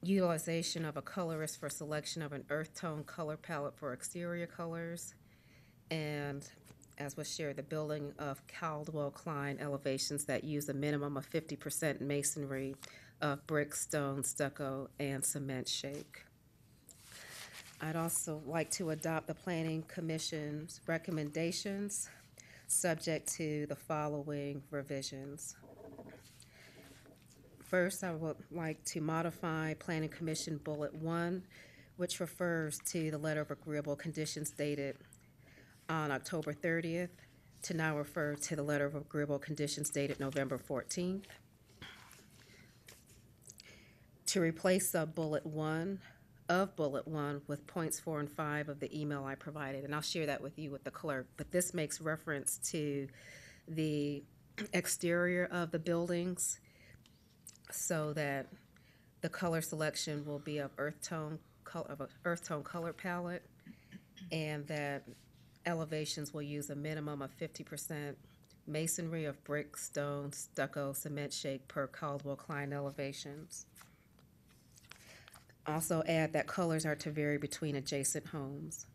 utilization of a colorist for selection of an earth tone color palette for exterior colors, and, as was shared, the building of Caldwell Klein elevations that use a minimum of 50% masonry of brick, stone, stucco, and cement shake. I'd also like to adopt the Planning Commission's recommendations, subject to the following revisions. First, I would like to modify Planning Commission Bullet 1, which refers to the letter of agreeable conditions dated on October 30th, to now refer to the letter of agreeable conditions dated November 14th. To replace bullet 1 of bullet 1 with points 4 and 5 of the email I provided, and I'll share that with you with the clerk, but this makes reference to the exterior of the buildings so that the color selection will be of earth tone color palette, and that elevations will use a minimum of 50% masonry of brick, stone, stucco, cement shake per Caldwell Klein elevations. Also add that colors are to vary between adjacent homes.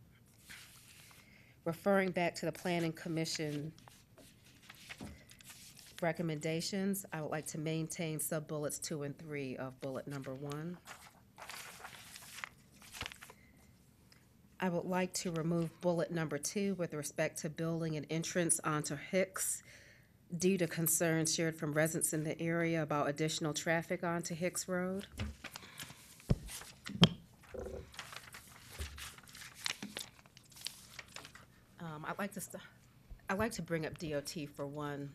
Referring back to the Planning Commission recommendations, I would like to maintain sub-bullets 2 and 3 of bullet number 1. I would like to remove bullet number 2 with respect to building an entrance onto Hicks due to concerns shared from residents in the area about additional traffic onto Hicks Road. I'd like to bring up DOT for one,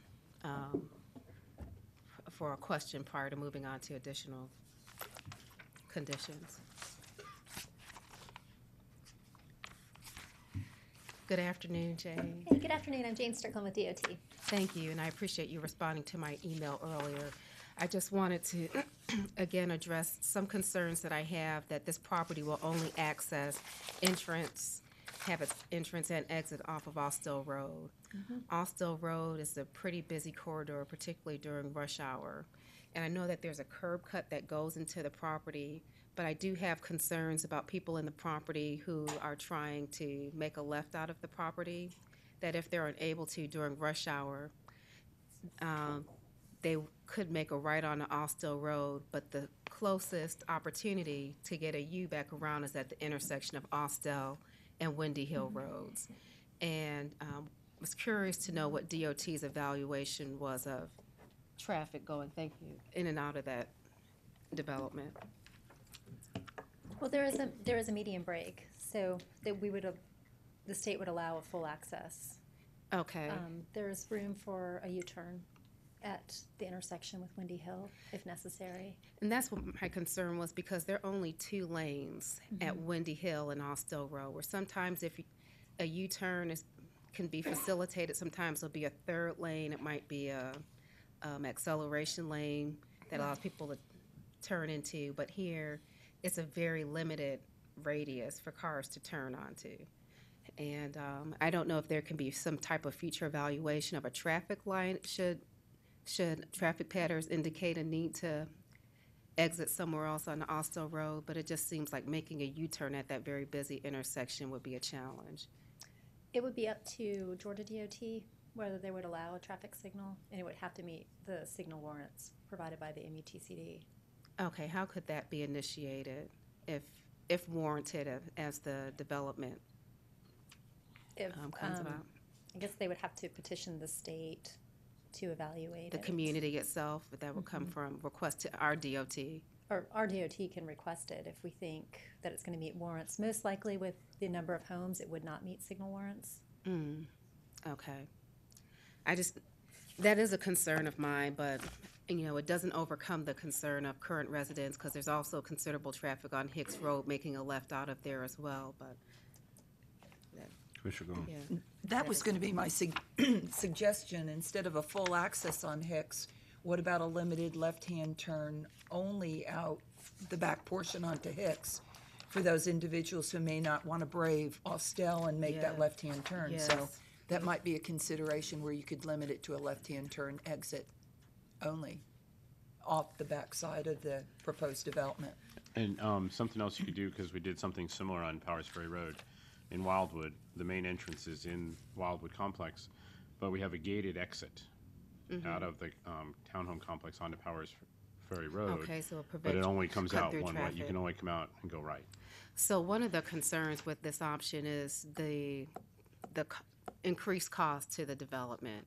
for a question prior to moving on to additional conditions. Good afternoon, Jane. Hey, good afternoon. I'm Jane Strickland with DOT. Thank you, and I appreciate you responding to my email earlier. I just wanted to, again, address some concerns that I have that this property will only have its entrance and exit off of Austell Road. Austell Road is a pretty busy corridor, particularly during rush hour. And I know that there's a curb cut that goes into the property, but I do have concerns about people in the property who are trying to make a left out of the property, that if they're unable to during rush hour, they could make a right on the Austell Road, but the closest opportunity to get a U back around is at the intersection of Austell and Windy Hill Roads. And was curious to know what DOT's evaluation was of traffic going, thank you, in and out of that development. Well, there is a median break, so that the state would allow a full access. Okay. There's room for a U-turn at the intersection with Windy Hill, if necessary. And that's what my concern was, because there are only 2 lanes at Windy Hill and Austell Road, where sometimes if a U-turn can be facilitated, sometimes there'll be a 3rd lane. It might be a acceleration lane that allows people to turn into, but here it's a very limited radius for cars to turn onto. And I don't know if there can be some type of future evaluation of a traffic light should traffic patterns indicate a need to exit somewhere else on the Austell Road, but it just seems like making a U-turn at that very busy intersection would be a challenge. It would be up to Georgia DOT whether they would allow a traffic signal, and it would have to meet the signal warrants provided by the MUTCD. Okay, how could that be initiated if warranted as the development comes about? I guess they would have to petition the state to evaluate the it. community itself, but that would come from request to our DOT. Or our DOT can request it if we think that it's going to meet warrants. Most likely with the number of homes, it would not meet signal warrants. Okay. That is a concern of mine, but it doesn't overcome the concern of current residents, because there's also considerable traffic on Hicks Road making a left out of there as well, but. Commissioner Gomes. Yeah. That was going to be my suggestion. Instead of a full access on Hicks, what about a limited left-hand turn only out the back portion onto Hicks for those individuals who may not want to brave Austell and make that left-hand turn? Yes. So that might be a consideration where you could limit it to a left-hand turn exit only off the back side of the proposed development. And something else you could do, because we did something similar on Powers Ferry Road in Wildwood. The main entrance is in Wildwood Complex, but we have a gated exit out of the townhome complex onto Powers Ferry Road. Okay, so it'll But prevent it only comes cut out through one way. You traffic. can only come out and go right. So one of the concerns with this option is the increased cost to the development.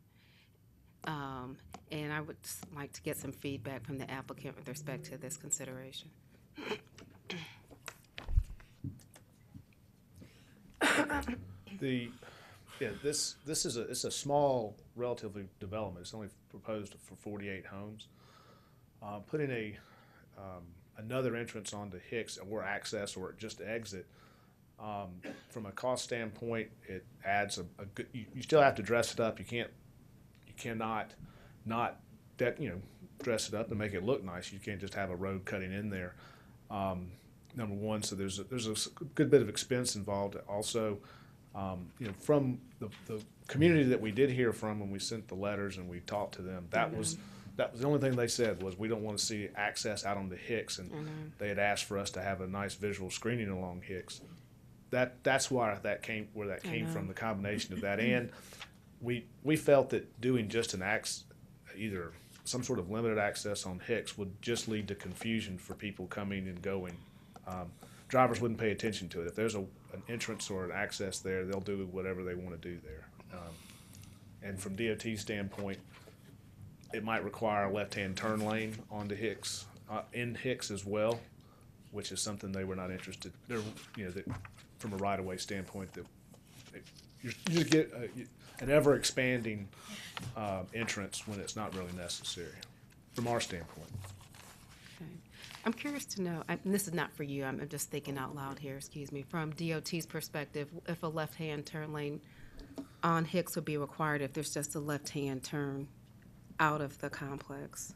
And I would just like to get some feedback from the applicant with respect to this consideration. This is it's a small, relatively development. It's only proposed for 48 homes. Putting another entrance onto Hicks or access or just exit, from a cost standpoint, it adds a good. You still have to dress it up. You cannot not dress it up and make it look nice. You can't just have a road cutting in there. Number one, so there's a good bit of expense involved. Also, from the community that we did hear from when we sent the letters and we talked to them, that was the only thing they said was we don't want to see access out onto Hicks, and they had asked for us to have a nice visual screening along Hicks. That's why that came from, the combination of that, and we felt that doing just either some sort of limited access on Hicks would just lead to confusion for people coming and going. Drivers wouldn't pay attention to it. If there's an entrance or an access there, they'll do whatever they want to do there. And from DOT's standpoint, it might require a left-hand turn lane onto Hicks, in Hicks as well, which is something they were not interested. From a right-of-way standpoint, you just get an ever-expanding entrance when it's not really necessary, from our standpoint. Okay. I'm curious to know, and this is not for you, I'm just thinking out loud here, excuse me, from DOT's perspective, if a left-hand turn lane on Hicks would be required if there's just a left-hand turn out of the complex.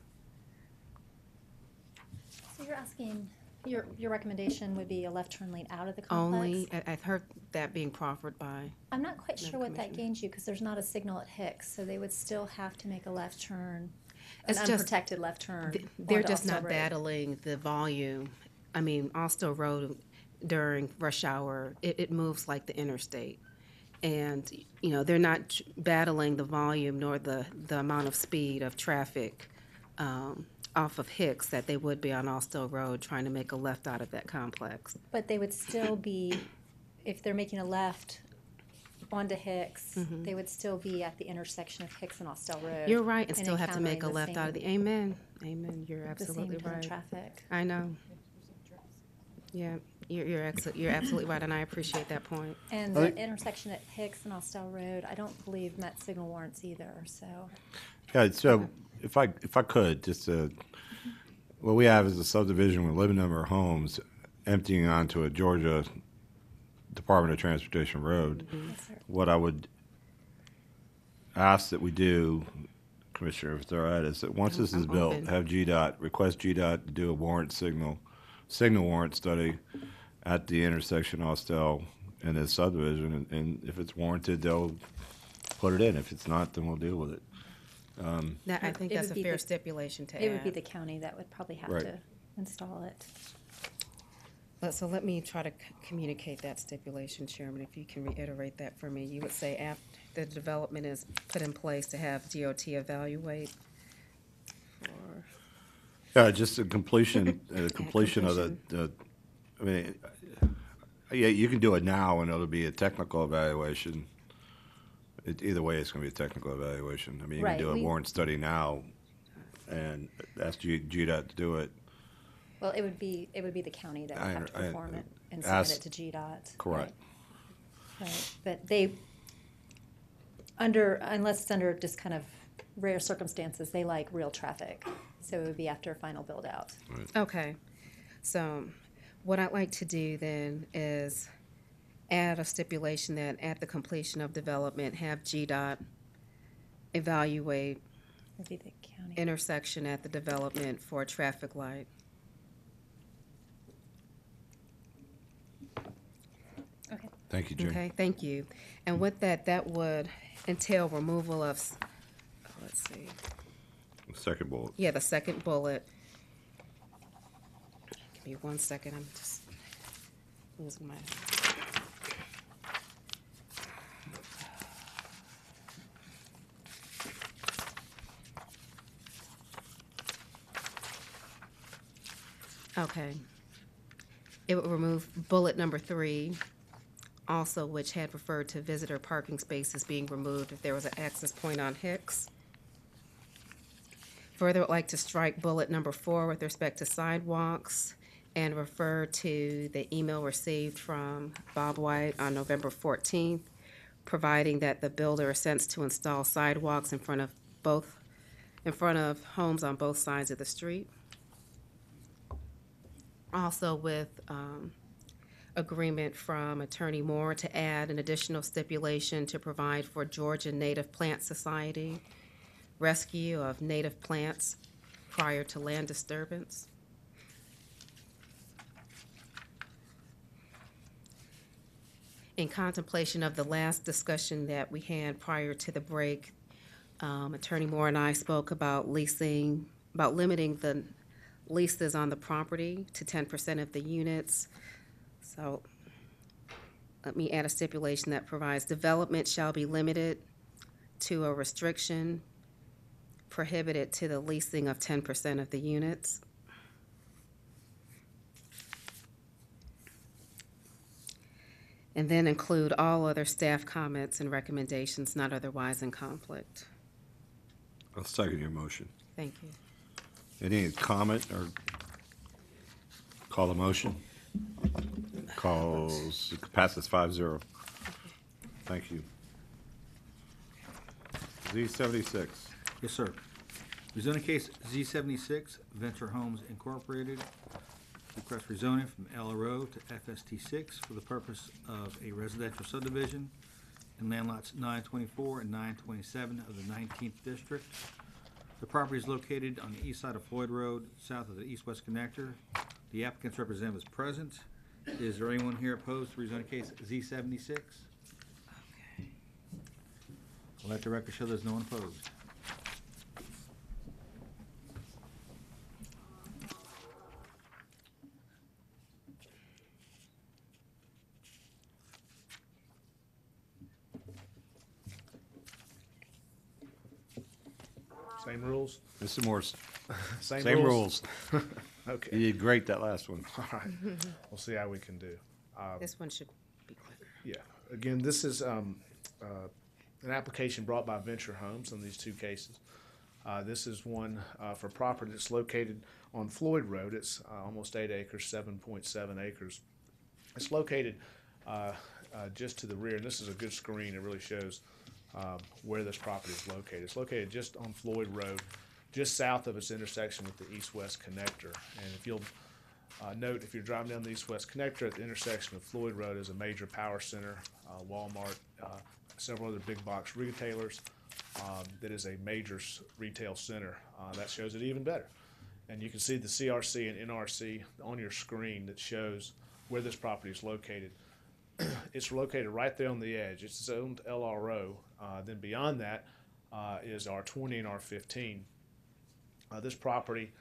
So you're asking, your recommendation would be a left turn lane out of the complex? Only, I've heard that being proffered by. I'm not quite No, sure what that Commissioner. gains you, because there's not a signal at Hicks, so they would still have to make a left turn, an It's just- unprotected left turn. They're onto just Austell not Road. battling the volume. I mean, Austell Road during rush hour, it moves like the interstate. And, they're not battling the volume nor the amount of speed of traffic off of Hicks that they would be on Austell Road trying to make a left out of that complex. But they would still be, if they're making a left onto Hicks, they would still be at the intersection of Hicks and Austell Road. You're right, and still have to make a encountering left out of the, amen, you're the absolutely same kind right. of traffic. I know. Yeah, you're absolutely right, and I appreciate that point. And the intersection at Hicks and Austell Road, I don't believe met signal warrants either, so. Yeah, so if I could, just what we have is a subdivision with a limited number of homes emptying onto a Georgia Department of Transportation road. Yes, sir. What I would ask that we do, Commissioner, if it's all right, is that once this is I'm built, open. have request GDOT to do a signal warrant study at the intersection Austell and this subdivision, and if it's warranted, they'll put it in. If it's not, then we'll deal with it. That, I think It that's would a be fair the- stipulation to add. It would be the county that would probably have Right. to install it. So let me try to communicate that stipulation, Chairman, if you can reiterate that for me. You would say after the development is put in place to have DOT evaluate for, Yeah, just the completion of the, I mean, yeah, you can do it now and it'll be a technical evaluation. Either way, it's gonna be a technical evaluation. I mean, you can Right, do a we- warrant study now and ask GDOT to do it. Well, it would be the county that would have to I- perform it and submit ask- it to GDOT. Correct. Right, but unless it's under just kind of rare circumstances, they like real traffic. So it would be after final build out. okay. So what I'd like to do then is add a stipulation that at the completion of development, have GDOT evaluate Would be the county. intersection at the development for a traffic light. Okay. Thank you, Jane. Okay, thank you. And with that, that would entail removal of, let's see, Second bullet. yeah, the second bullet. Give me 1 second, I'm just losing my. Okay. It would remove bullet number 3, also which had referred to visitor parking spaces being removed if there was an access point on Hicks. Further, would like to strike bullet number 4 with respect to sidewalks and refer to the email received from Bob White on November 14th, providing that the builder assents to install sidewalks in front of homes on both sides of the street. Also with agreement from Attorney Moore to add an additional stipulation to provide for Georgia Native Plant Society rescue of native plants prior to land disturbance. In contemplation of the last discussion that we had prior to the break, Attorney Moore and I spoke about limiting the leases on the property to 10% of the units. So let me add a stipulation that provides development shall be limited to a restriction prohibited to the leasing of 10% of the units. And then include all other staff comments and recommendations not otherwise in conflict. I'll second your motion. Thank you. Any comment or call the motion? Passes 5-0. Thank you. Z76. Yes, sir. Rezoning case Z76, Venture Homes Incorporated. Request rezoning from LRO to FST6 for the purpose of a residential subdivision in land lots 924 and 927 of the 19th District. The property is located on the east side of Floyd Road, south of the east-west connector. The applicant's representative is present. Is there anyone here opposed to rezoning case Z76? Okay. I'll let the record show there's no one opposed. Same rules? Mr. Morse. Same rules? Okay. You did great that last one. All right. We'll see how we can do. This one should be quicker. Yeah. Again, this is an application brought by Venture Homes in these two cases. This is one for property that's located on Floyd Road. It's almost 8 acres, 7.7 acres. It's located just to the rear, and this is a good screen. It really shows where this property is located. It's located just on Floyd Road, just south of its intersection with the east-west connector. And if you'll note, if you're driving down the east-west connector at the intersection of Floyd Road is a major power center, Walmart, several other big box retailers. That is a major retail center. That shows it even better. And you can see the CRC and NRC on your screen that shows where this property is located. It's located right there on the edge. It's zoned LRO. Then beyond that is R20 and R15. This property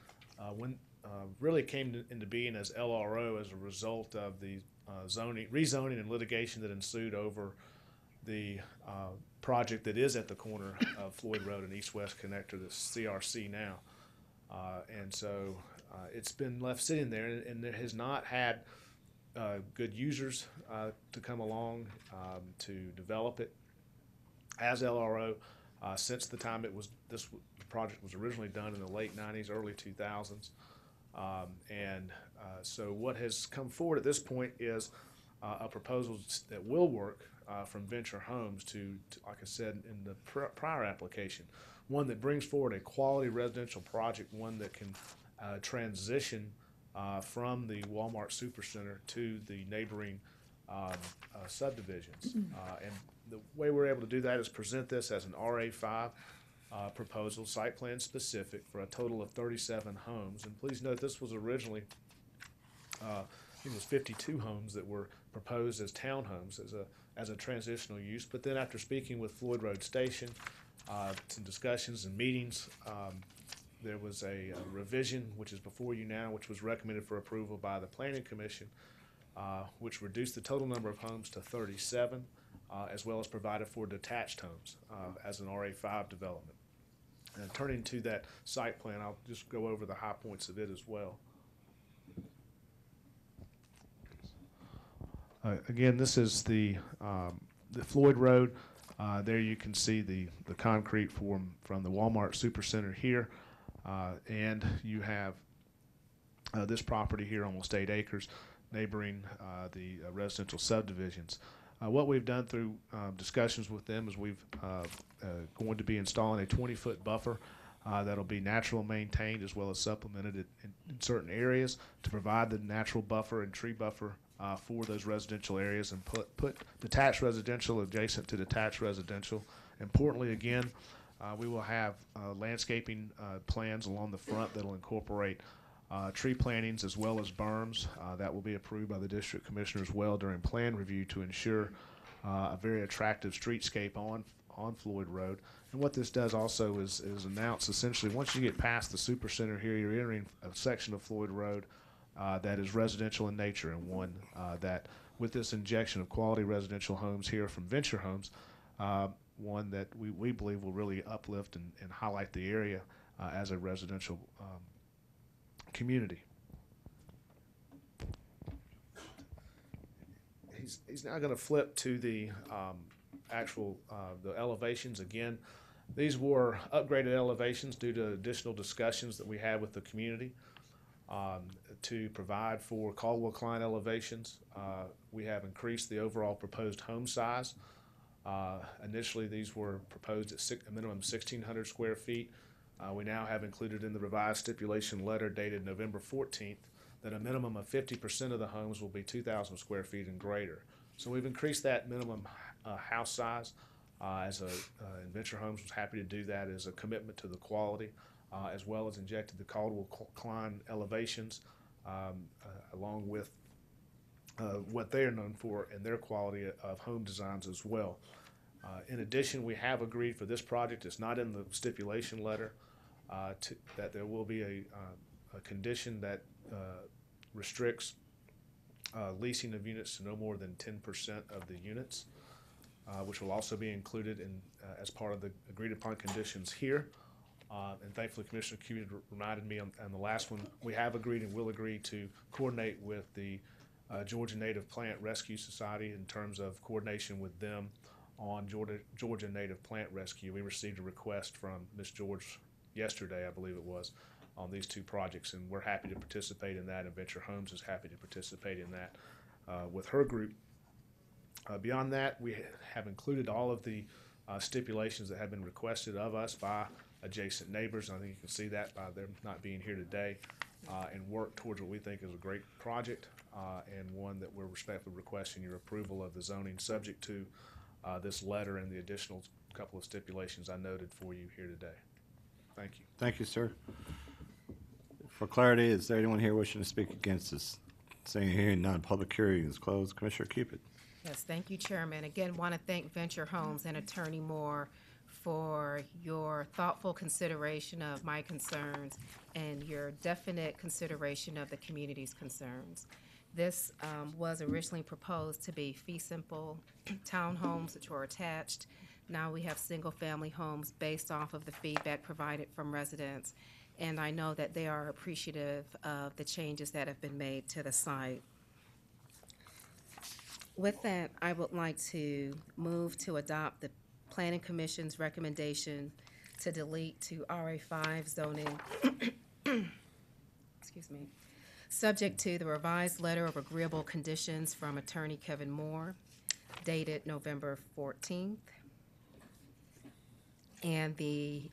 really came into being as LRO as a result of the rezoning and litigation that ensued over the project that is at the corner of Floyd Road and east-west connector, the CRC now. And so it's been left sitting there, and it has not had good users to come along to develop it as LRO since the time this project was originally done in the late 90s, early 2000s. So what has come forward at this point is a proposal that will work from Venture Homes to, like I said in the prior application, one that brings forward a quality residential project, one that can transition from the Walmart Supercenter to the neighboring subdivisions. And the way we're able to do that is present this as an RA5 proposal, site plan specific, for a total of 37 homes. And please note, this was originally, I think it was 52 homes that were proposed as townhomes as a transitional use. But then after speaking with Floyd Road Station, some discussions and meetings, there was a revision, which is before you now, which was recommended for approval by the Planning Commission, which reduced the total number of homes to 37, as well as provided for detached homes as an RA5 development. And turning to that site plan, I'll just go over the high points of it as well. Again, this is the Floyd Road. There you can see the concrete form from the Walmart Supercenter here. And you have this property here, almost 8 acres, neighboring the residential subdivisions. What we've done through discussions with them is we've going to be installing a 20-foot buffer that'll be natural maintained as well as supplemented in certain areas to provide the natural buffer and tree buffer for those residential areas, and put detached residential adjacent to detached residential. Importantly, again, we will have landscaping plans along the front that'll incorporate tree plantings as well as berms that will be approved by the district commissioner as well during plan review to ensure a very attractive streetscape on Floyd Road. And what this does also is announce essentially once you get past the Supercenter here, you're entering a section of Floyd Road that is residential in nature, and one that with this injection of quality residential homes here from Venture Homes, one that we believe will really uplift and highlight the area as a residential community. He's now going to flip to the actual the elevations again. These were upgraded elevations due to additional discussions that we had with the community to provide for Caldwell Klein elevations. We have increased the overall proposed home size. Initially, these were proposed at a minimum 1,600 square feet. We now have included in the revised stipulation letter dated November 14th that a minimum of 50% of the homes will be 2,000 square feet and greater. So we've increased that minimum house size and Venture Homes was happy to do that as a commitment to the quality, as well as injected the Caldwell Klein elevations along with what they are known for and their quality of home designs as well. In addition, we have agreed for this project, it's not in the stipulation letter, that there will be a condition that restricts leasing of units to no more than 10% of the units, which will also be included in as part of the agreed upon conditions here. And thankfully, Commissioner Cubit reminded me on the last one, we have agreed and will agree to coordinate with the Georgia Native Plant Rescue Society in terms of coordination with them on Georgia Native Plant Rescue. We received a request from Ms. George yesterday, I believe it was, on these two projects, and we're happy to participate in that, and Venture Homes is happy to participate in that with her group. Beyond that, we have included all of the stipulations that have been requested of us by adjacent neighbors. I think you can see that by them not being here today, and work towards what we think is a great project and one that we're respectfully requesting your approval of the zoning subject to this letter and the additional couple of stipulations I noted for you here today. Thank you. Thank you, sir. For clarity, is there anyone here wishing to speak against this? Seeing hearing none, public hearing is closed. Commissioner Cupid. Yes, thank you, Chairman. Again, want to thank Venture Homes and Attorney Moore for your thoughtful consideration of my concerns and your definite consideration of the community's concerns. This was originally proposed to be fee simple townhomes which were attached. Now we have single-family homes based off of the feedback provided from residents, and I know that they are appreciative of the changes that have been made to the site. With that, I would like to move to adopt the Planning Commission's recommendation to delete to RA5 zoning, excuse me, subject to the revised letter of agreeable conditions from Attorney Kevin Moore, dated November 14th, and the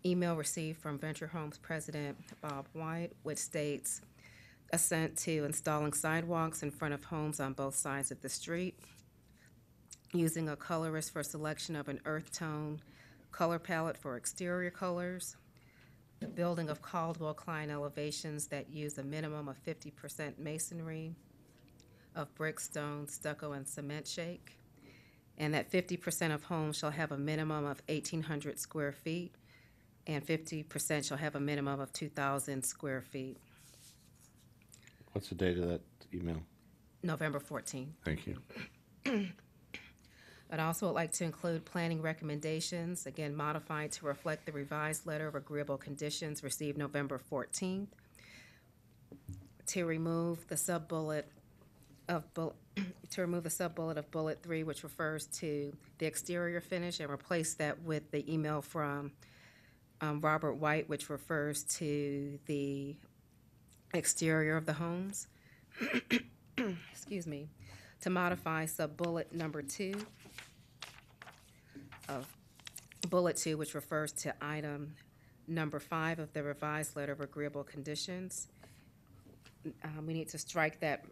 email received from Venture Homes President Bob White, which states, assent to installing sidewalks in front of homes on both sides of the street, using a colorist for selection of an earth tone color palette for exterior colors, the building of Caldwell Klein elevations that use a minimum of 50% masonry of brick, stone, stucco, and cement shake, and that 50% of homes shall have a minimum of 1,800 square feet, and 50% shall have a minimum of 2,000 square feet. What's the date of that email? November 14th. Thank you. I'd also like to include planning recommendations, again modified to reflect the revised letter of agreeable conditions received November 14th, to remove the sub-bullet of to remove the sub-bullet of bullet 3, which refers to the exterior finish, and replace that with the email from Robert White, which refers to the exterior of the homes. Excuse me. To modify sub-bullet number 2 of bullet 2, which refers to item number 5 of the revised letter of agreeable conditions. We need to strike that.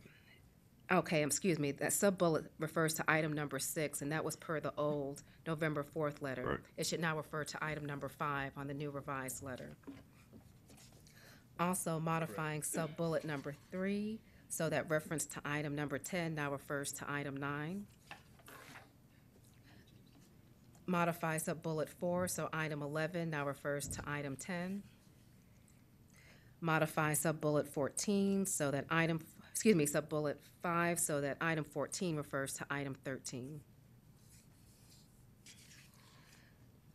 Okay, excuse me, that sub-bullet refers to item number 6, and that was per the old November 4th letter. Right. It should now refer to item number 5 on the new revised letter. Also modifying sub-bullet number 3, so that reference to item number 10 now refers to item 9. Modify sub-bullet 4, so item 11 now refers to item 10. Modify sub-bullet 14, so that sub-bullet 5, so that item 14 refers to item 13.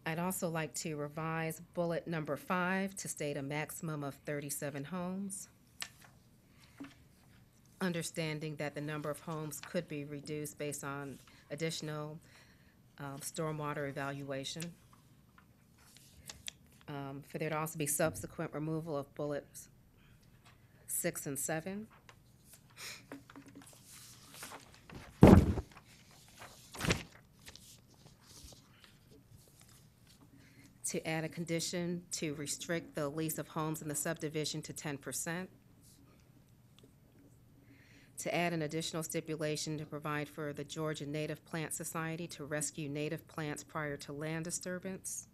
I'd also like to revise bullet number 5 to state a maximum of 37 homes. Understanding that the number of homes could be reduced based on additional stormwater evaluation. For there to also be subsequent removal of bullets 6 and 7. To add a condition to restrict the lease of homes in the subdivision to 10%. To add an additional stipulation to provide for the Georgia Native Plant Society to rescue native plants prior to land disturbance.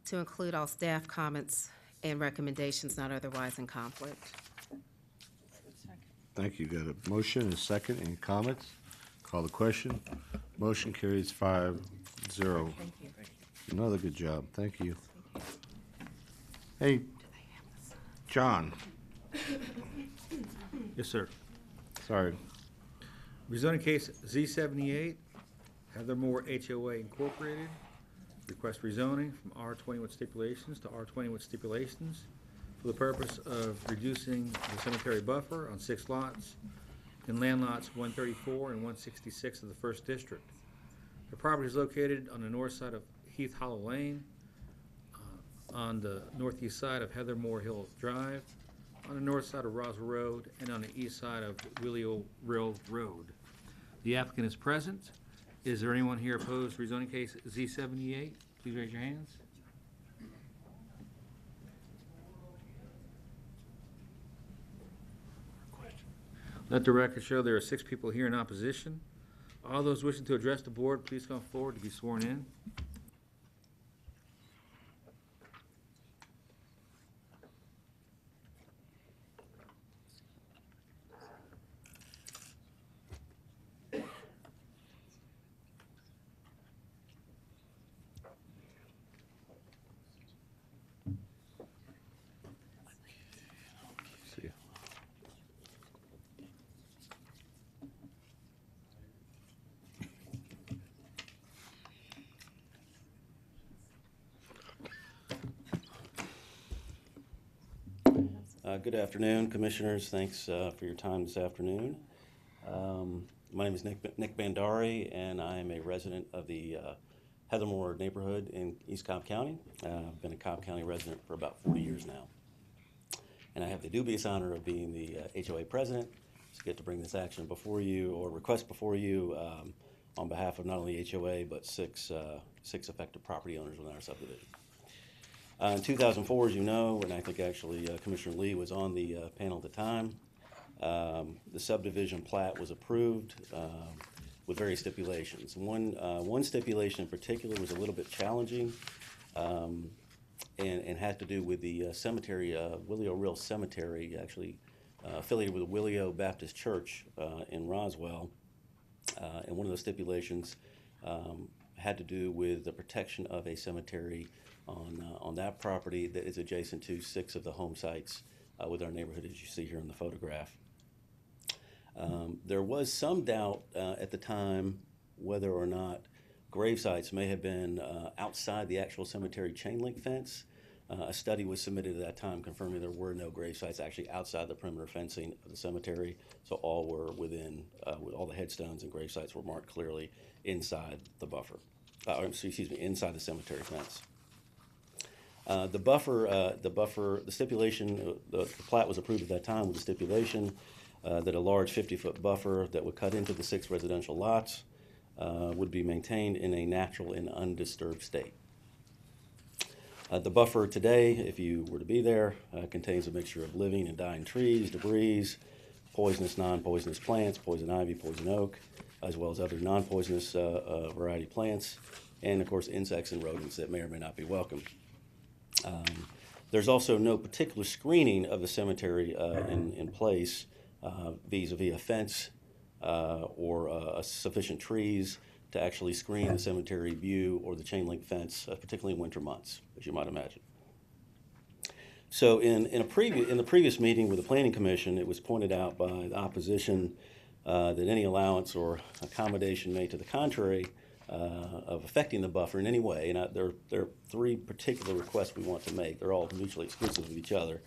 To include all staff comments and recommendations not otherwise in conflict. Thank you. Got a motion and a second. Any comments? Call the question. Motion carries 5-0. Thank you. Another good job. Thank you. Hey, John. Yes, sir. Sorry. Rezoning case Z78, Heathermore HOA Incorporated. Request rezoning from R20 with stipulations to R20 with stipulations for the purpose of reducing the cemetery buffer on 6 lots in land lots 134 and 166 of the First District. The property is located on the north side of Heath Hollow Lane, on the northeast side of Heathermore Hill Drive, on the north side of Roswell Road, and on the east side of Willio Rill Road. The applicant is present. Is there anyone here opposed to rezoning case Z78? Please raise your hands. Let the record show there are 6 people here in opposition. All those wishing to address the board, please come forward to be sworn in. See ya. Good afternoon, Commissioners. Thanks for your time this afternoon. My name is Nick Bandari, and I am a resident of the Heathermore neighborhood in East Cobb County. I've been a Cobb County resident for about 40 years now. And I have the dubious honor of being the HOA president, to get to bring this action before you, or request before you, on behalf of not only HOA, but six affected property owners within our subdivision. In 2004, as you know, and I think actually Commissioner Lee was on the panel at the time, the subdivision plat was approved with various stipulations. One stipulation in particular was a little bit challenging and had to do with the cemetery, Willio Rill Cemetery, actually affiliated with the Willio Baptist Church in Roswell. And one of those stipulations had to do with the protection of a cemetery on that property that is adjacent to 6 of the home sites with our neighborhood, as you see here in the photograph. There was some doubt at the time whether or not grave sites may have been outside the actual cemetery chain link fence. A study was submitted at that time confirming there were no grave sites actually outside the perimeter fencing of the cemetery, so all were within, with all the headstones and grave sites were marked clearly inside the buffer, inside the cemetery fence. The stipulation, the plat was approved at that time with the stipulation that a large 50-foot buffer that would cut into the 6 residential lots would be maintained in a natural and undisturbed state. The buffer today, if you were to be there, contains a mixture of living and dying trees, debris, poisonous, non-poisonous plants, poison ivy, poison oak, as well as other non-poisonous variety plants, and of course insects and rodents that may or may not be welcome. There's also no particular screening of the cemetery in place vis-a-vis a fence or sufficient trees to actually screen the cemetery view or the chain link fence, particularly in winter months, as you might imagine. So in the previous meeting with the Planning Commission, it was pointed out by the opposition that any allowance or accommodation made to the contrary of affecting the buffer in any way, and there are 3 particular requests we want to make. They're all mutually exclusive with each other.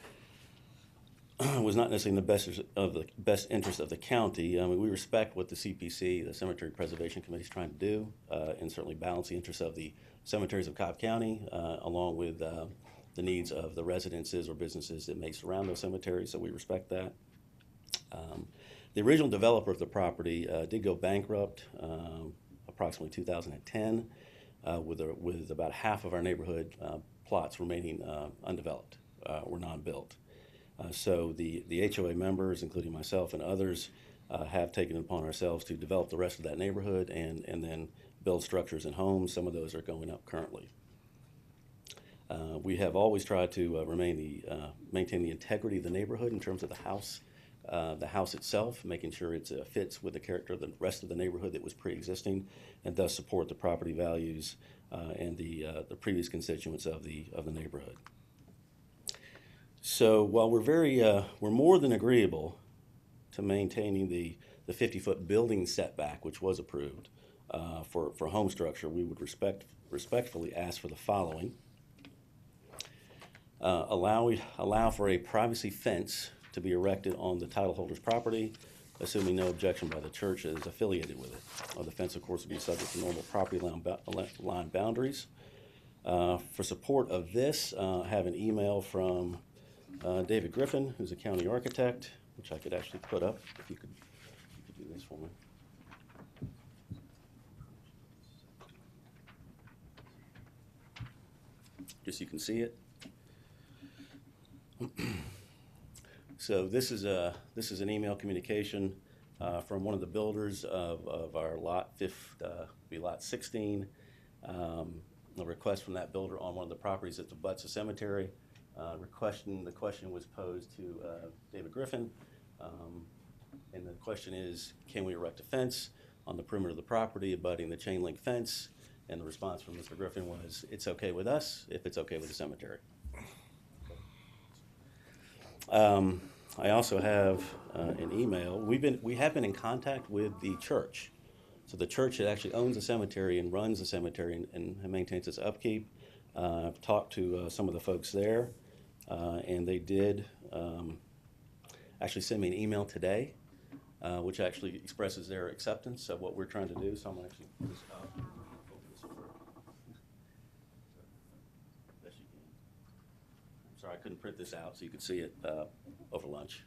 Was not necessarily in the best interest of the county. I mean, we respect what the CPC, the Cemetery Preservation Committee, is trying to do, and certainly balance the interests of the cemeteries of Cobb County, along with the needs of the residences or businesses that may surround those cemeteries. So we respect that. The original developer of the property did go bankrupt approximately 2010, with about half of our neighborhood plots remaining undeveloped or non-built. So the HOA members, including myself and others, have taken it upon ourselves to develop the rest of that neighborhood and then build structures and homes. Some of those are going up currently. We have always tried to maintain the integrity of the neighborhood in terms of the house itself, making sure it fits with the character of the rest of the neighborhood that was pre-existing, and thus support the property values and the previous constituents of the neighborhood. So while we're more than agreeable to maintaining the 50-foot building setback, which was approved for home structure, we would respectfully ask for the following. Allow for a privacy fence to be erected on the title holder's property, assuming no objection by the church that is affiliated with it. The fence, of course, would be subject to normal property line boundaries. For support of this, I have an email from David Griffin, who's a county architect, which I could actually put up if you could do this for me. Just so you can see it. So this is an email communication from one of the builders of our lot lot 16. A request from that builder on one of the properties that abuts a cemetery. The question was posed to David Griffin, and the question is, can we erect a fence on the perimeter of the property abutting the chain link fence? And the response from Mr. Griffin was, it's okay with us if it's okay with the cemetery. I also have an email. We have been in contact with the church. So the church that actually owns the cemetery and runs the cemetery and maintains its upkeep. I've talked to some of the folks there, and they did actually send me an email today, which actually expresses their acceptance of what we're trying to do. So I'm going to actually put this up. Sorry, I couldn't print this out so you could see it over lunch.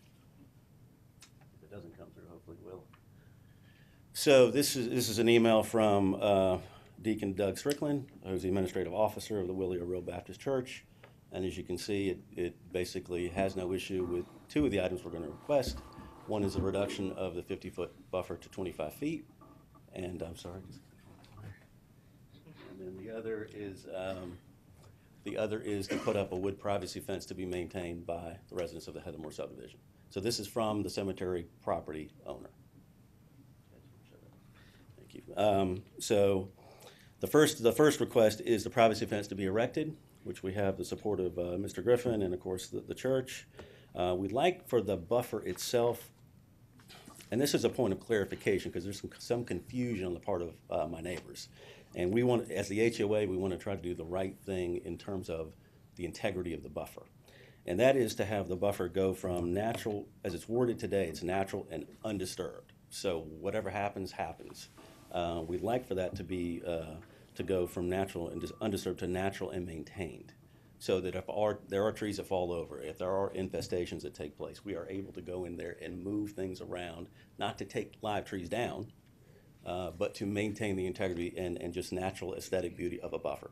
If it doesn't come through, hopefully it will. So this is an email from Deacon Doug Strickland, who's the administrative officer of the Willie O'Reilly Baptist Church. And as you can see, it basically has no issue with 2 of the items we're going to request. One is a reduction of the 50-foot buffer to 25 feet. And I'm sorry. And then the other is to put up a wood privacy fence to be maintained by the residents of the Heathermore subdivision. So this is from the cemetery property owner. Thank you. So the first request is the privacy fence to be erected, which we have the support of Mr. Griffin and, of course, the church. We'd like for the buffer itself, and this is a point of clarification because there's some confusion on the part of my neighbors. And we want, as the HOA, we want to try to do the right thing in terms of the integrity of the buffer. And that is to have the buffer go from natural, as it's worded today, it's natural and undisturbed. So whatever happens, happens. We'd like for that to be, to go from natural and undisturbed to natural and maintained. So that if there are trees that fall over, if there are infestations that take place, we are able to go in there and move things around, not to take live trees down, but to maintain the integrity and just natural aesthetic beauty of a buffer.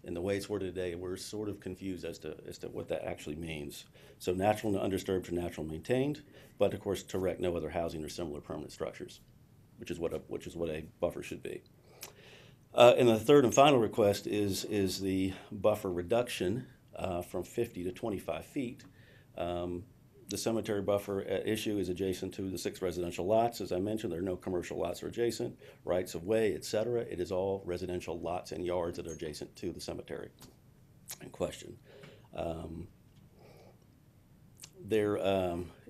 And the way it's worded today, we're sort of confused as to what that actually means. So natural and undisturbed to natural maintained, but of course to erect no other housing or similar permanent structures, which is what a buffer should be. And the third and final request is the buffer reduction from 50 to 25 feet. The cemetery buffer issue is adjacent to the 6 residential lots. As I mentioned, there are no commercial lots are adjacent, rights of way, et cetera. It is all residential lots and yards that are adjacent to the cemetery in question. And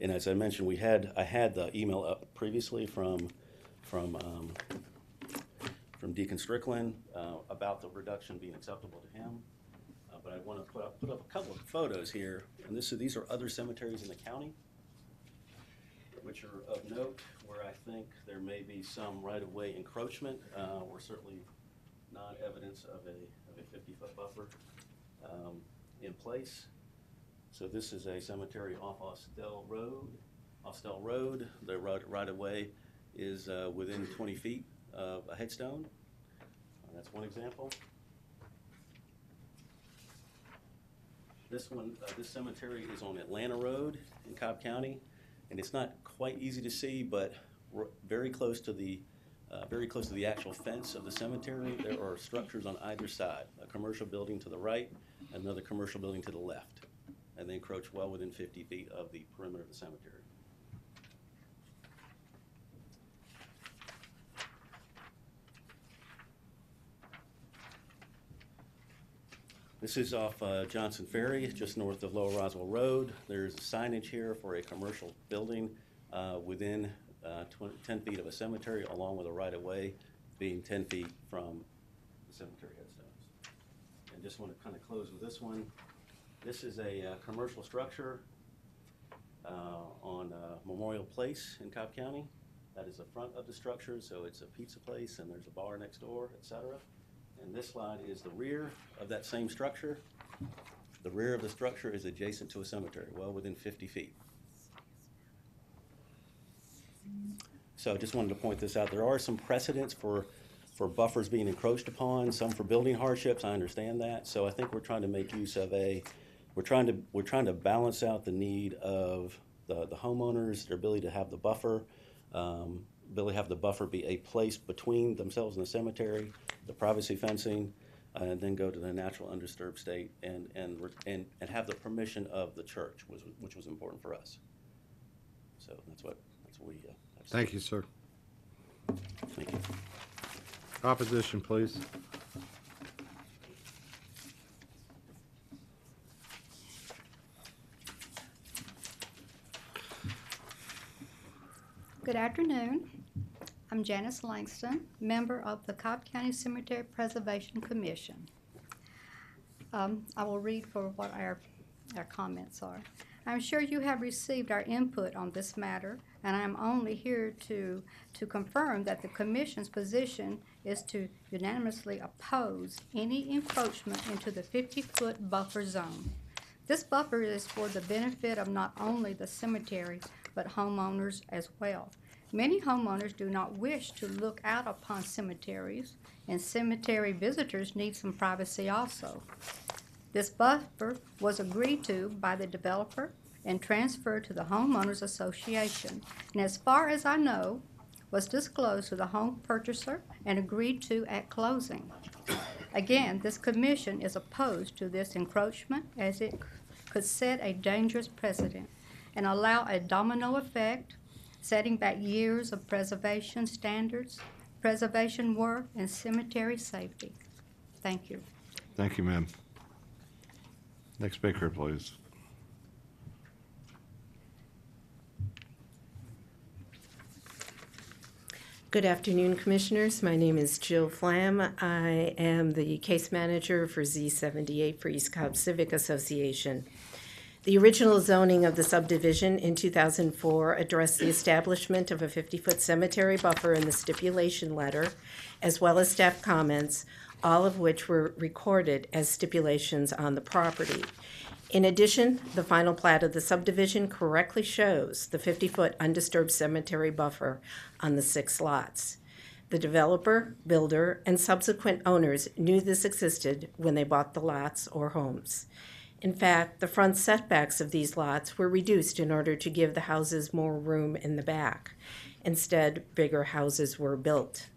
as I mentioned, I had the email up previously from Deacon Strickland about the reduction being acceptable to him. But I want to put up a couple of photos here, and these are other cemeteries in the county, which are of note, where I think there may be some right-of-way encroachment, or certainly not evidence of a 50-foot buffer in place. So this is a cemetery off Austell Road. The right-of-way is within 20 feet of a headstone. That's one example. This cemetery is on Atlanta Road in Cobb County, and it's not quite easy to see, but very close to the actual fence of the cemetery. There are structures on either side: a commercial building to the right, another commercial building to the left, and they encroach well within 50 feet of the perimeter of the cemetery. This is off Johnson Ferry, just north of Lower Roswell Road. There's signage here for a commercial building within 10 feet of a cemetery, along with a right-of-way being 10 feet from the cemetery headstones. And just want to kind of close with this one. This is a commercial structure on Memorial Place in Cobb County. That is the front of the structure, so it's a pizza place, and there's a bar next door, etc. And this slide is the rear of that same structure. The rear of the structure is adjacent to a cemetery, well within 50 feet. So I just wanted to point this out. There are some precedents for buffers being encroached upon, some for building hardships, I understand that. So I think we're trying to make use of we're trying to balance out the need of the homeowners, their ability to have the buffer, ability to have the buffer be a place between themselves and the cemetery, the privacy fencing, and then go to the natural undisturbed state and have the permission of the church, which was important for us. So that's what we. Thank you, sir. Thank you. Opposition, please. Good afternoon. I'm Janice Langston, member of the Cobb County Cemetery Preservation Commission. I will read for what our comments are. I'm sure you have received our input on this matter, and I'm only here to confirm that the Commission's position is to unanimously oppose any encroachment into the 50-foot buffer zone. This buffer is for the benefit of not only the cemetery, but homeowners as well. Many homeowners do not wish to look out upon cemeteries, and cemetery visitors need some privacy also. This buffer was agreed to by the developer and transferred to the Homeowners Association, and as far as I know, was disclosed to the home purchaser and agreed to at closing. Again, this commission is opposed to this encroachment as it could set a dangerous precedent and allow a domino effect, setting back years of preservation standards, preservation work, and cemetery safety. Thank you. Thank you, ma'am. Next speaker, please. Good afternoon, Commissioners. My name is Jill Flam. I am the case manager for Z78 for East Cobb Civic Association. The original zoning of the subdivision in 2004 addressed the establishment of a 50-foot cemetery buffer in the stipulation letter, as well as staff comments, all of which were recorded as stipulations on the property. In addition, the final plat of the subdivision correctly shows the 50-foot undisturbed cemetery buffer on the 6 lots. The developer, builder, and subsequent owners knew this existed when they bought the lots or homes. In fact, the front setbacks of these lots were reduced in order to give the houses more room in the back. Instead, bigger houses were built.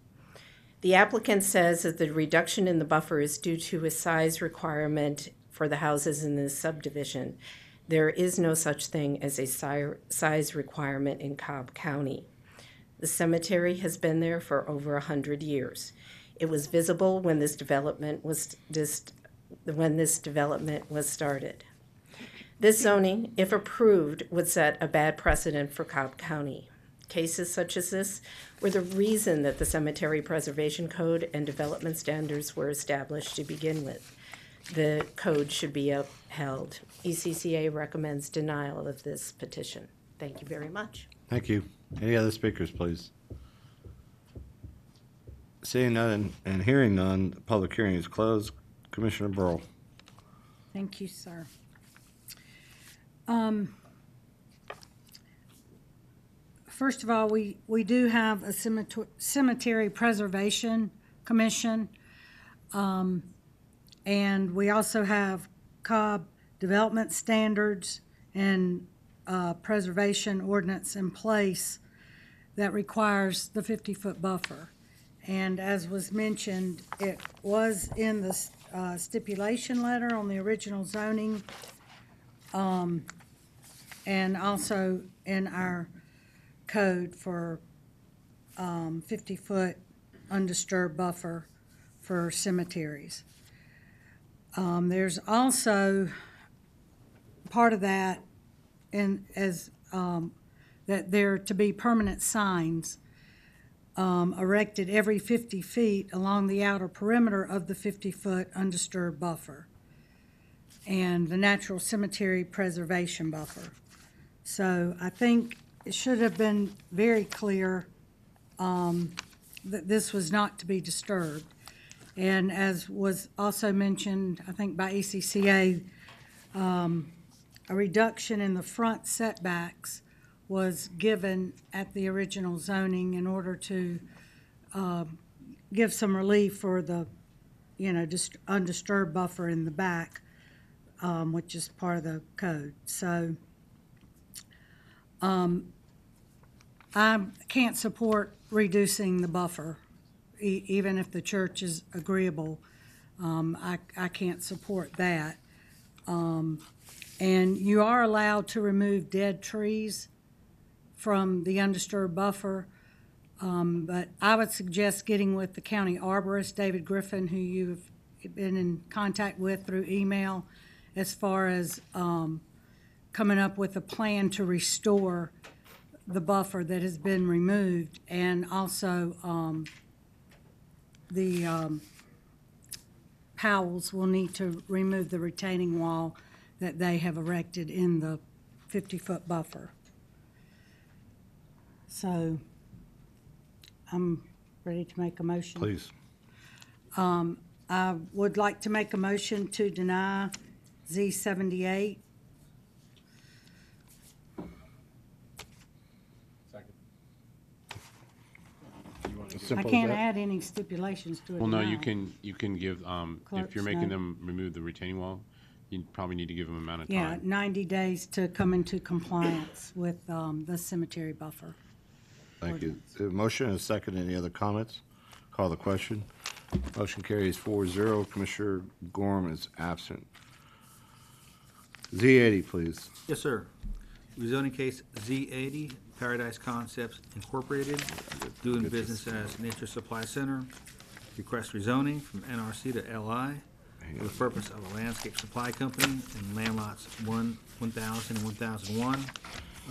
The applicant says that the reduction in the buffer is due to a size requirement for the houses in this subdivision. There is no such thing as a size requirement in Cobb County. The cemetery has been there for over 100 years. It was visible when this development was started. This zoning, if approved, would set a bad precedent for Cobb County. Cases such as this were the reason that the Cemetery Preservation Code and development standards were established to begin with. The code should be upheld. ECCA recommends denial of this petition. Thank you very much. Thank you. Any other speakers, please? Seeing none and hearing none, the public hearing is closed. Commissioner Burrow. Thank you, sir. First of all, we do have a cemetery preservation commission, and we also have Cobb development standards and preservation ordinance in place that requires the 50-foot buffer. And as was mentioned, it was in the stipulation letter on the original zoning, and also in our code for 50-foot undisturbed buffer for cemeteries. There's also part of that that there to be permanent signs erected every 50 feet along the outer perimeter of the 50-foot undisturbed buffer and the natural cemetery preservation buffer. So I think it should have been very clear that this was not to be disturbed. And as was also mentioned, I think by ECCA, a reduction in the front setbacks was given at the original zoning in order to give some relief for the, just undisturbed buffer in the back, which is part of the code. So I can't support reducing the buffer, even if the church is agreeable. I can't support that. And you are allowed to remove dead trees from the undisturbed buffer, but I would suggest getting with the county arborist, David Griffin, who you've been in contact with through email, as far as coming up with a plan to restore the buffer that has been removed, and also the Powells will need to remove the retaining wall that they have erected in the 50-foot buffer. So I'm ready to make a motion. Please. I would like to make a motion to deny Z78. I can't add any stipulations to it. Well, no, you can give, if Clerk's you're making note. them remove the retaining wall, you probably need to give them an amount of Yeah, time. 90 days to come into compliance with the cemetery buffer. Thank you. Motion and a second. Any other comments? Call the question. Motion carries 4-0. Commissioner Gorham is absent. Z80, please. Yes, sir. Rezoning case Z80, Paradise Concepts Incorporated, doing business as Nature Supply Center. Request rezoning from NRC to LI for the purpose of a landscape supply company in land lots 1000 and 1001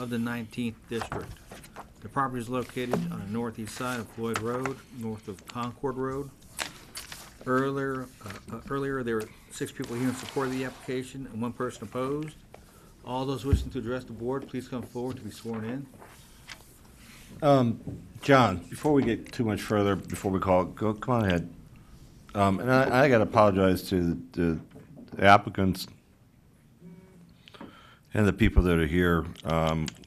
of the 19th district. The property is located on the northeast side of Floyd Road, north of Concord Road. Earlier, there were 6 people here in support of the application and 1 person opposed. All those wishing to address the board, please come forward to be sworn in. John, before we get too much further, before we call, come on ahead. And I got to apologize to the applicants and the people that are here.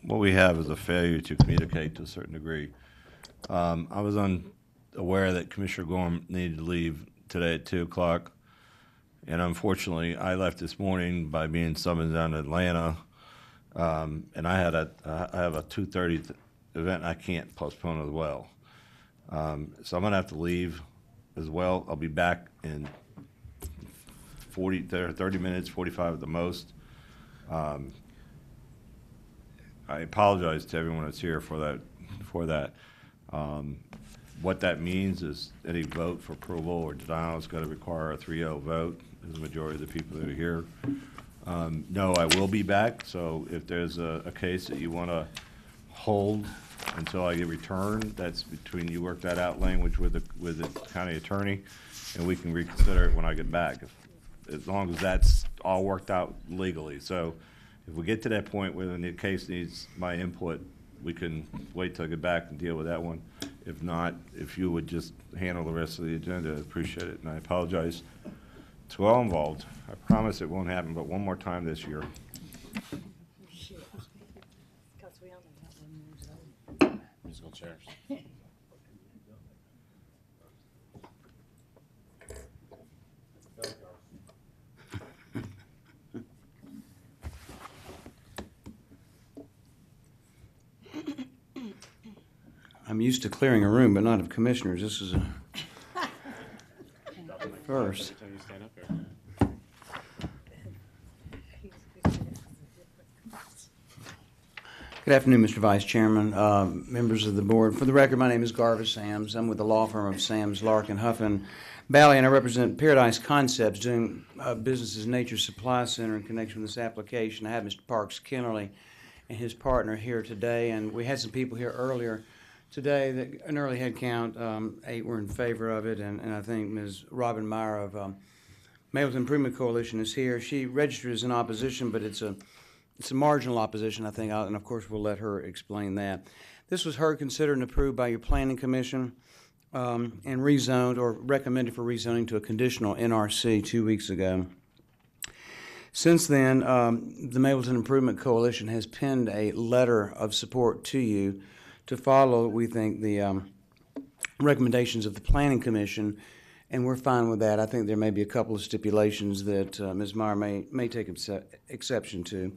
What we have is a failure to communicate to a certain degree. I was unaware that Commissioner Gorham needed to leave today at 2 o'clock. And unfortunately, I left this morning by being summoned down to Atlanta. And I have a 2:30 event I can't postpone as well. So I'm going to have to leave as well. I'll be back in 30 minutes, 45 at the most. I apologize to everyone that's here for that. What that means is any vote for approval or denial is going to require a 3-0 vote. As the majority of the people that are here. No, I will be back. So if there's a case that you want to hold until I get returned, that's between you work that out language with the county attorney, and we can reconsider it when I get back. As long as that's all worked out legally. So if we get to that point where the case needs my input, we can wait till I get back and deal with that one. If not, if you would just handle the rest of the agenda, I'd appreciate it. And I apologize to all involved. I promise it won't happen but one more time this year. Musical chairs. I'm used to clearing a room, but not of commissioners. This is a first. Good afternoon, Mr. Vice Chairman, members of the board. For the record, my name is Garvis Sams. I'm with the law firm of Sams, Larkin, Huffin, Bally, and I represent Paradise Concepts, doing business as Nature Supply Center in connection with this application. I have Mr. Parks Kennerly and his partner here today, and we had some people here earlier today that an early head count, 8 were in favor of it, and I think Ms. Robin Meyer of Mapleton Improvement Coalition is here. She registered as in opposition, but it's a marginal opposition, I think, and of course we'll let her explain that. This was heard, considered, and approved by your Planning Commission and rezoned or recommended for rezoning to a conditional NRC 2 weeks ago. Since then, the Mapleton Improvement Coalition has penned a letter of support to you to follow, we think, the recommendations of the Planning Commission, and we're fine with that. I think there may be a couple of stipulations that Ms. Meyer may take exception to.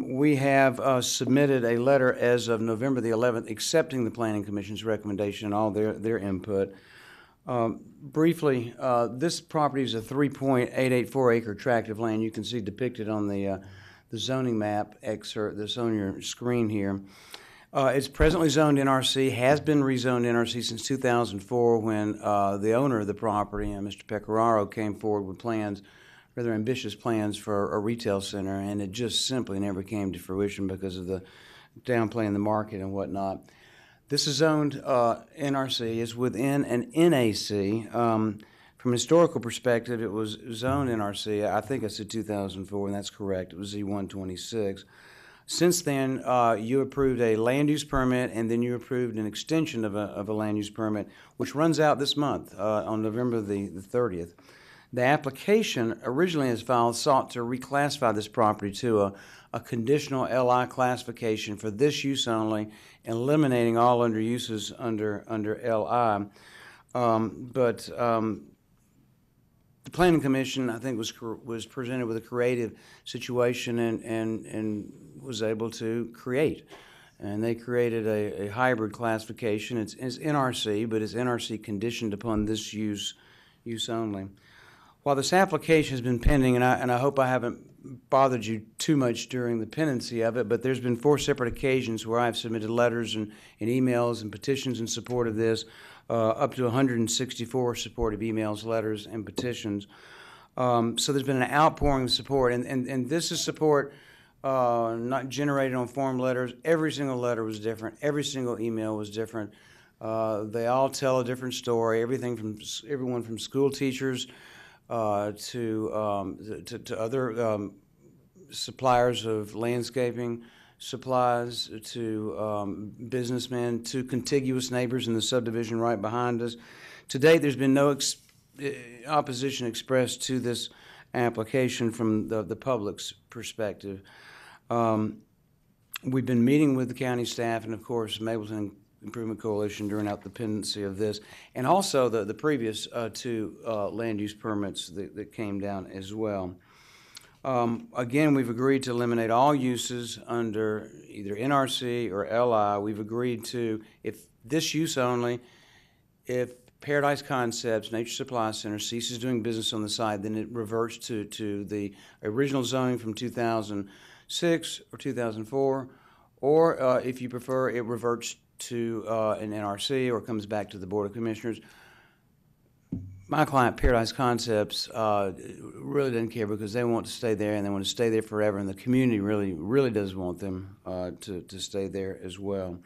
We have submitted a letter as of November the 11th accepting the Planning Commission's recommendation and all their input. Briefly, this property is a 3.884 acre tract of land. You can see depicted on the zoning map excerpt that's on your screen here. It's presently zoned NRC, has been rezoned NRC since 2004 when the owner of the property, Mr. Pecoraro, came forward with plans, rather ambitious plans for a retail center, and it just simply never came to fruition because of the downplay in the market and whatnot. This is zoned NRC, is within an NAC. From a historical perspective, it was zoned NRC, I think I said 2004, and that's correct. It was Z126. Since then, you approved a land use permit, and then you approved an extension of a land use permit, which runs out this month on November the 30th. The application originally as filed sought to reclassify this property to a conditional LI classification for this use only, eliminating all under uses under LI. The Planning Commission, I think, was presented with a creative situation and was able to create. And they created a hybrid classification. It's NRC, but it's NRC conditioned upon this use only. While this application has been pending, and I hope I haven't bothered you too much during the pendency of it, but there's been 4 separate occasions where I've submitted letters and emails and petitions in support of this, up to 164 supportive emails, letters, and petitions. So there's been an outpouring of support, and this is support not generated on form letters. Every single letter was different. Every single email was different. They all tell a different story. Everyone from school teachers to other suppliers of landscaping supplies, to businessmen, to contiguous neighbors in the subdivision right behind us. To date, there's been no opposition expressed to this application from the public's perspective. We've been meeting with the county staff and, of course, Mapleton Improvement Coalition during out the pendency of this, and also the previous two land use permits that came down as well. Again, we've agreed to eliminate all uses under either NRC or LI. We've agreed to, if this use only, if Paradise Concepts, Nature Supply Center ceases doing business on the site, then it reverts to the original zoning from 2006 or 2004, or if you prefer, it reverts to an NRC or comes back to the Board of Commissioners. My client, Paradise Concepts, really doesn't care because they want to stay there and they want to stay there forever, and the community really does want them to stay there as well.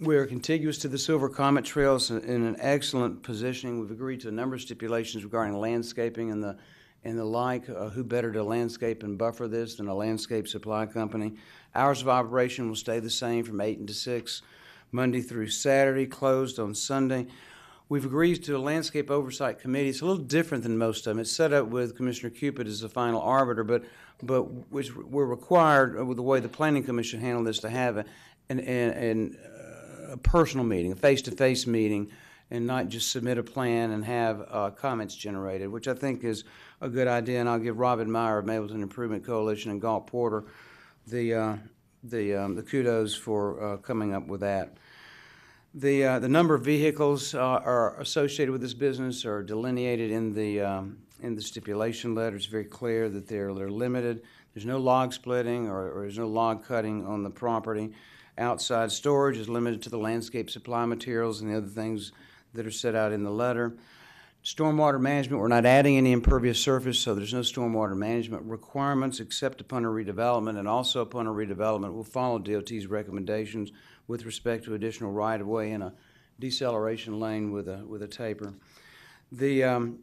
We're contiguous to the Silver Comet Trails in an excellent positioning. We've agreed to a number of stipulations regarding landscaping and the like. Who better to landscape and buffer this than a landscape supply company? Hours of operation will stay the same from 8 to 6, Monday through Saturday, closed on Sunday. We've agreed to a landscape oversight committee. It's a little different than most of them. It's set up with Commissioner Cupid as the final arbiter, but which we're required, with the way the Planning Commission handled this, to have a personal meeting, a face-to-face meeting, and not just submit a plan and have comments generated, which I think is a good idea. And I'll give Robin Meyer of Mapleton Improvement Coalition and Galt Porter the kudos for coming up with that. The number of vehicles are associated with this business are delineated in the stipulation letter. It's very clear that they're limited. There's no log splitting or there's no log cutting on the property. Outside storage is limited to the landscape supply materials and the other things that are set out in the letter. Stormwater management, we're not adding any impervious surface, so there's no stormwater management requirements except upon a redevelopment, and also upon a redevelopment, we'll follow DOT's recommendations with respect to additional right-of-way and a deceleration lane with a taper. The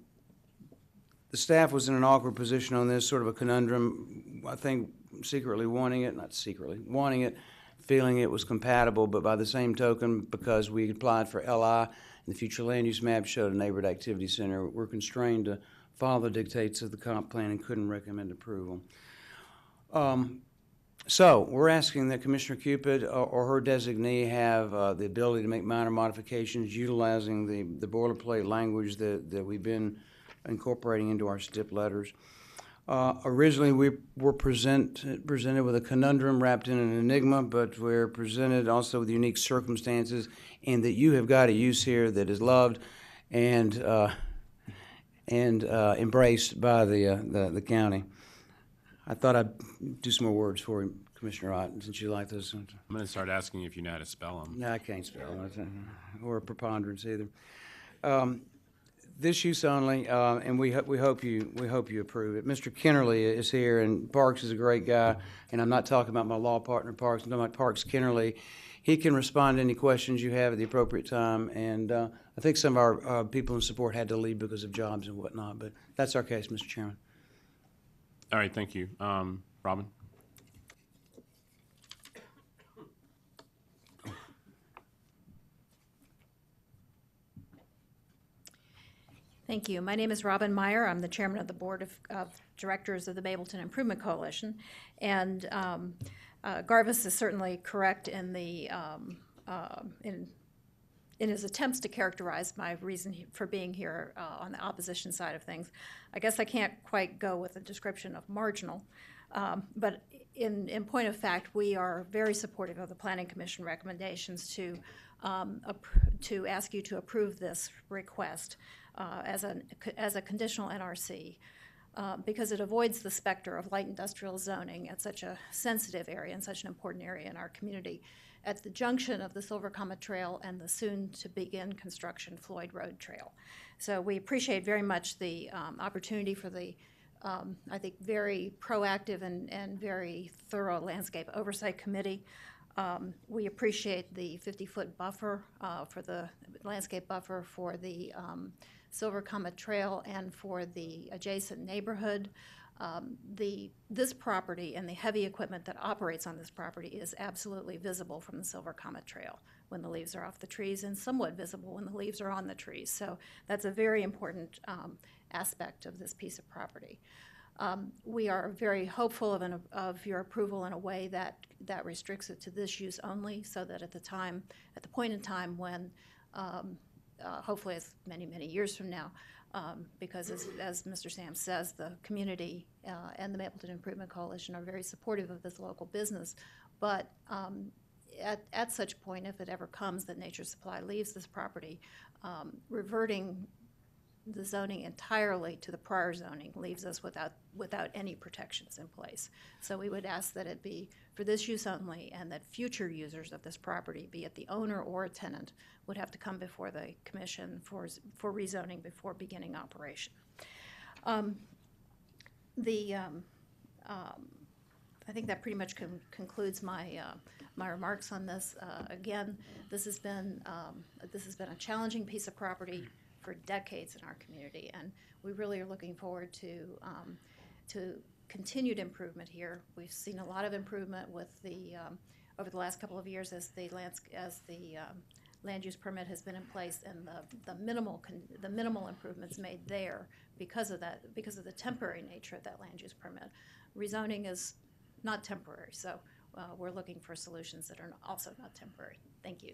staff was in an awkward position on this, sort of a conundrum, I think secretly wanting it, not secretly, wanting it, feeling it was compatible, but by the same token, because we applied for LI and the future land use map showed a neighborhood activity center, we're constrained to follow the dictates of the comp plan and couldn't recommend approval. So we're asking that Commissioner Cupid or her designee have the ability to make minor modifications utilizing the boilerplate language that we've been incorporating into our stip letters. Originally, we were presented with a conundrum wrapped in an enigma, but we're presented also with unique circumstances, and that you have got a use here that is loved and embraced by the county. I thought I'd do some more words for you, Commissioner Ott, since you like those. I'm going to start asking you if you know how to spell them. No, I can't spell them, or a preponderance either. This use only, and we hope you approve it. Mr. Kennerly is here, and Parks is a great guy, and I'm not talking about my law partner Parks. I'm talking about Parks Kennerly. He can respond to any questions you have at the appropriate time, and I think some of our people in support had to leave because of jobs and whatnot, but that's our case, Mr. Chairman. All right, thank you. Robin? Thank you. My name is Robin Meyer. I'm the chairman of the board of directors of the Mapleton Improvement Coalition. And Garvis is certainly correct in in his attempts to characterize my reason for being here on the opposition side of things. I guess I can't quite go with a description of marginal, but in point of fact, we are very supportive of the Planning Commission recommendations to ask you to approve this request as a conditional NRC, because it avoids the specter of light industrial zoning at such a sensitive area and such an important area in our community at the junction of the Silver Comet Trail and the soon-to-begin construction Floyd Road Trail. So we appreciate very much the opportunity for the I think, very proactive and very thorough landscape oversight committee. We appreciate the 50-foot buffer for the landscape buffer for the Silver Comet Trail and for the adjacent neighborhood. This property and the heavy equipment that operates on this property is absolutely visible from the Silver Comet Trail when the leaves are off the trees, and somewhat visible when the leaves are on the trees. So that's a very important aspect of this piece of property. We are very hopeful of your approval in a way that restricts it to this use only, so that at the point in time when, hopefully it's many, many years from now, because as Mr. Sam says, the community and the Mapleton Improvement Coalition are very supportive of this local business. But at such point, if it ever comes that Nature Supply leaves this property, reverting the zoning entirely to the prior zoning leaves us without any protections in place. So we would ask that it be for this use only, and that future users of this property, be it the owner or a tenant, would have to come before the commission for rezoning before beginning operation. I think that pretty much concludes my my remarks on this. Again, this has been a challenging piece of property for decades in our community, and we really are looking forward to continued improvement here. We've seen a lot of improvement with the over the last couple of years as the land use permit has been in place, and the minimal improvements made there because of the temporary nature of that land use permit. Rezoning is not temporary, so we're looking for solutions that are also not temporary. Thank you.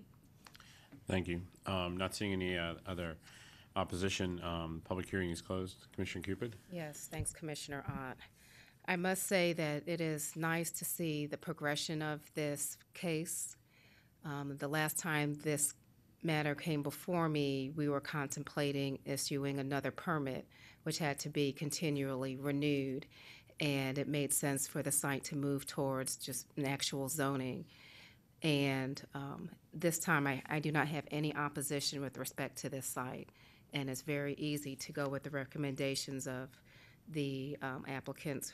Thank you. Not seeing any other opposition. Public hearing is closed. Commissioner Cupid? Yes, thanks, Commissioner Ott. I must say that it is nice to see the progression of this case. The last time this matter came before me, we were contemplating issuing another permit, which had to be continually renewed, and it made sense for the site to move towards just an actual zoning. And this time, I do not have any opposition with respect to this site, and it's very easy to go with the recommendations of the applicant's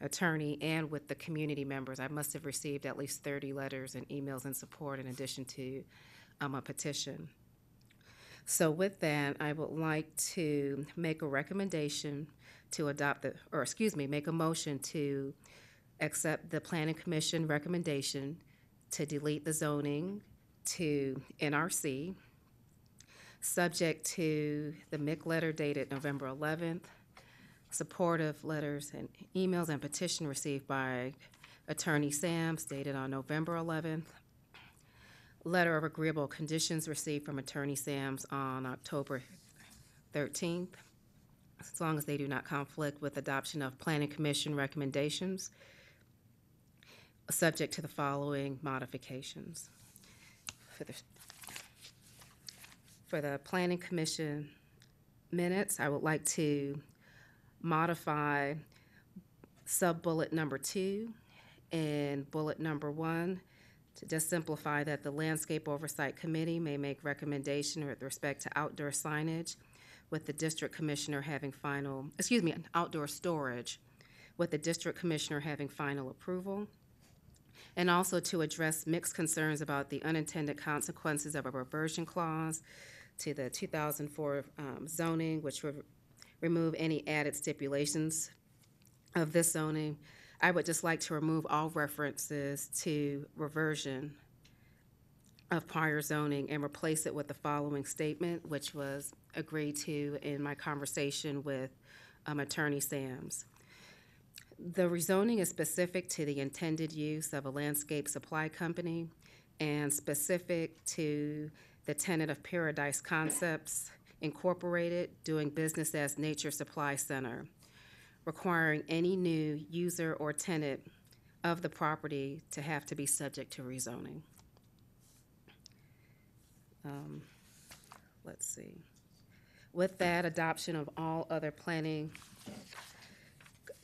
attorney and with the community members. I must have received at least 30 letters and emails in support, in addition to a petition. So with that, I would like to make a recommendation to adopt make a motion to accept the Planning Commission recommendation to delete the zoning to NRC, subject to the MIC letter dated November 11th, supportive letters and emails and petition received by Attorney Sams dated on November 11th, letter of agreeable conditions received from Attorney Sams on October 13th, as long as they do not conflict with adoption of Planning Commission recommendations, subject to the following modifications. For the Planning Commission minutes, I would like to modify sub-bullet number 2 and bullet number 1 to just simplify that the Landscape Oversight Committee may make recommendation with respect to outdoor signage, with the district commissioner having outdoor storage, with the district commissioner having final approval. And also to address mixed concerns about the unintended consequences of a reversion clause to the 2004 zoning, which would remove any added stipulations of this zoning. I would just like to remove all references to reversion of prior zoning and replace it with the following statement, which was agreed to in my conversation with Attorney Sams. The rezoning is specific to the intended use of a landscape supply company and specific to the tenant of Paradise Concepts Incorporated doing business as Nature Supply Center, requiring any new user or tenant of the property to have to be subject to rezoning. Let's see. With that, adoption of all other Planning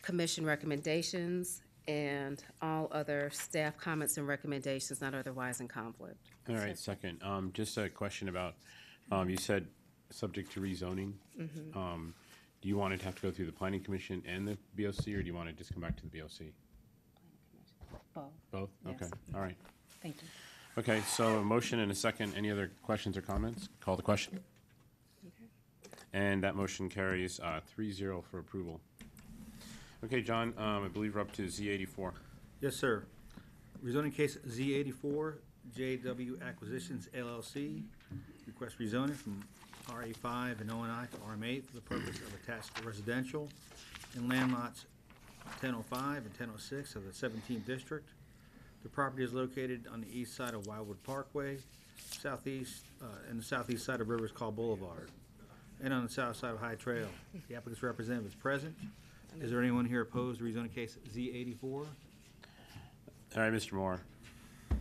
Commission recommendations and all other staff comments and recommendations not otherwise in conflict. All right, second. Just a question about, you said subject to rezoning. Mm-hmm. Do you want it to have to go through the planning commission and the BOC, or do you want to just come back to the BOC? Both. Both? Yes. Okay, all right. Thank you. Okay, so a motion and a second. Any other questions or comments? Call the question. And that motion carries 3-0 for approval. Okay, John, I believe we're up to Z84. Yes, sir. Rezoning case Z84, JW Acquisitions LLC. Request rezoning from RA5 and ONI to RM8 for the purpose of attached residential in land lots 1005 and 1006 of the 17th district. The property is located on the east side of Wildwood Parkway, southeast, and the southeast side of Rivers Call Boulevard, and on the south side of High Trail. The applicant's representative is present. Is there anyone here opposed to rezoning case Z84? All right, Mr. Moore. And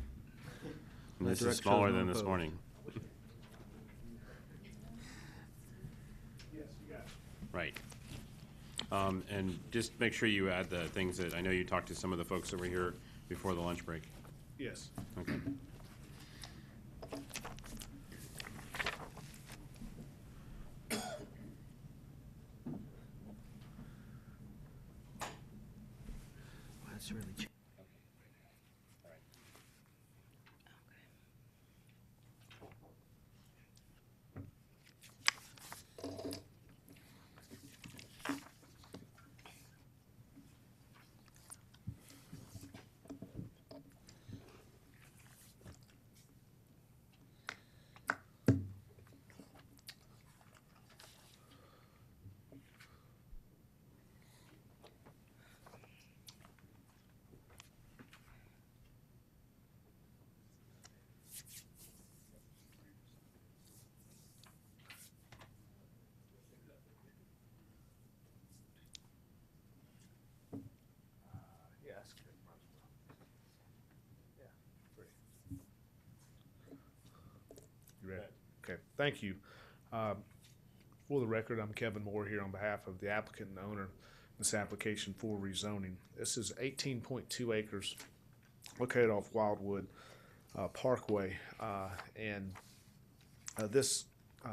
My this is director smaller shows no than this opposed. morning. Yes, you got it. Right. And just make sure you add the things that, I know you talked to some of the folks that were here before the lunch break. Yes. Okay. That's really cheap. Yes. Yeah, great. You ready? Okay, thank you. For the record, I'm Kevin Moore here on behalf of the applicant and owner of this application for rezoning. This is 18.2 acres located off Wildwood Parkway, and this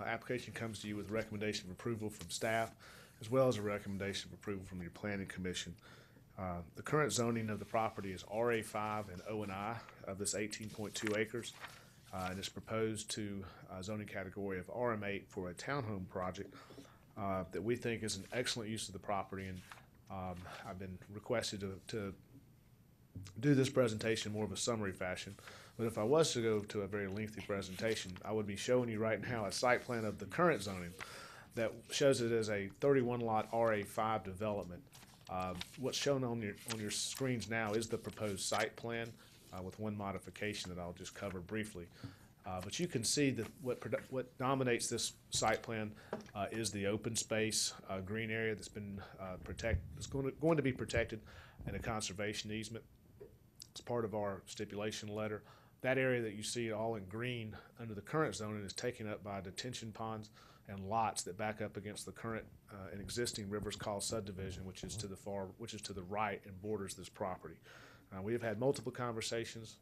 application comes to you with recommendation of approval from staff, as well as a recommendation of approval from your planning commission. The current zoning of the property is RA5 and O&I of this 18.2 acres, and it's proposed to zoning category of RM8 for a townhome project that we think is an excellent use of the property. And I've been requested to do this presentation in more of a summary fashion. But if I was to go to a very lengthy presentation, I would be showing you right now a site plan of the current zoning that shows it as a 31-lot RA5 development. What's shown on your screens now is the proposed site plan with one modification that I'll just cover briefly. But you can see that what dominates this site plan is the open space green area that's been that's going to be protected in a conservation easement. It's part of our stipulation letter. That area that you see all in green under the current zoning is taken up by detention ponds and lots that back up against the current and existing Rivers Call subdivision, which is to the right and borders this property. We have had multiple conversations,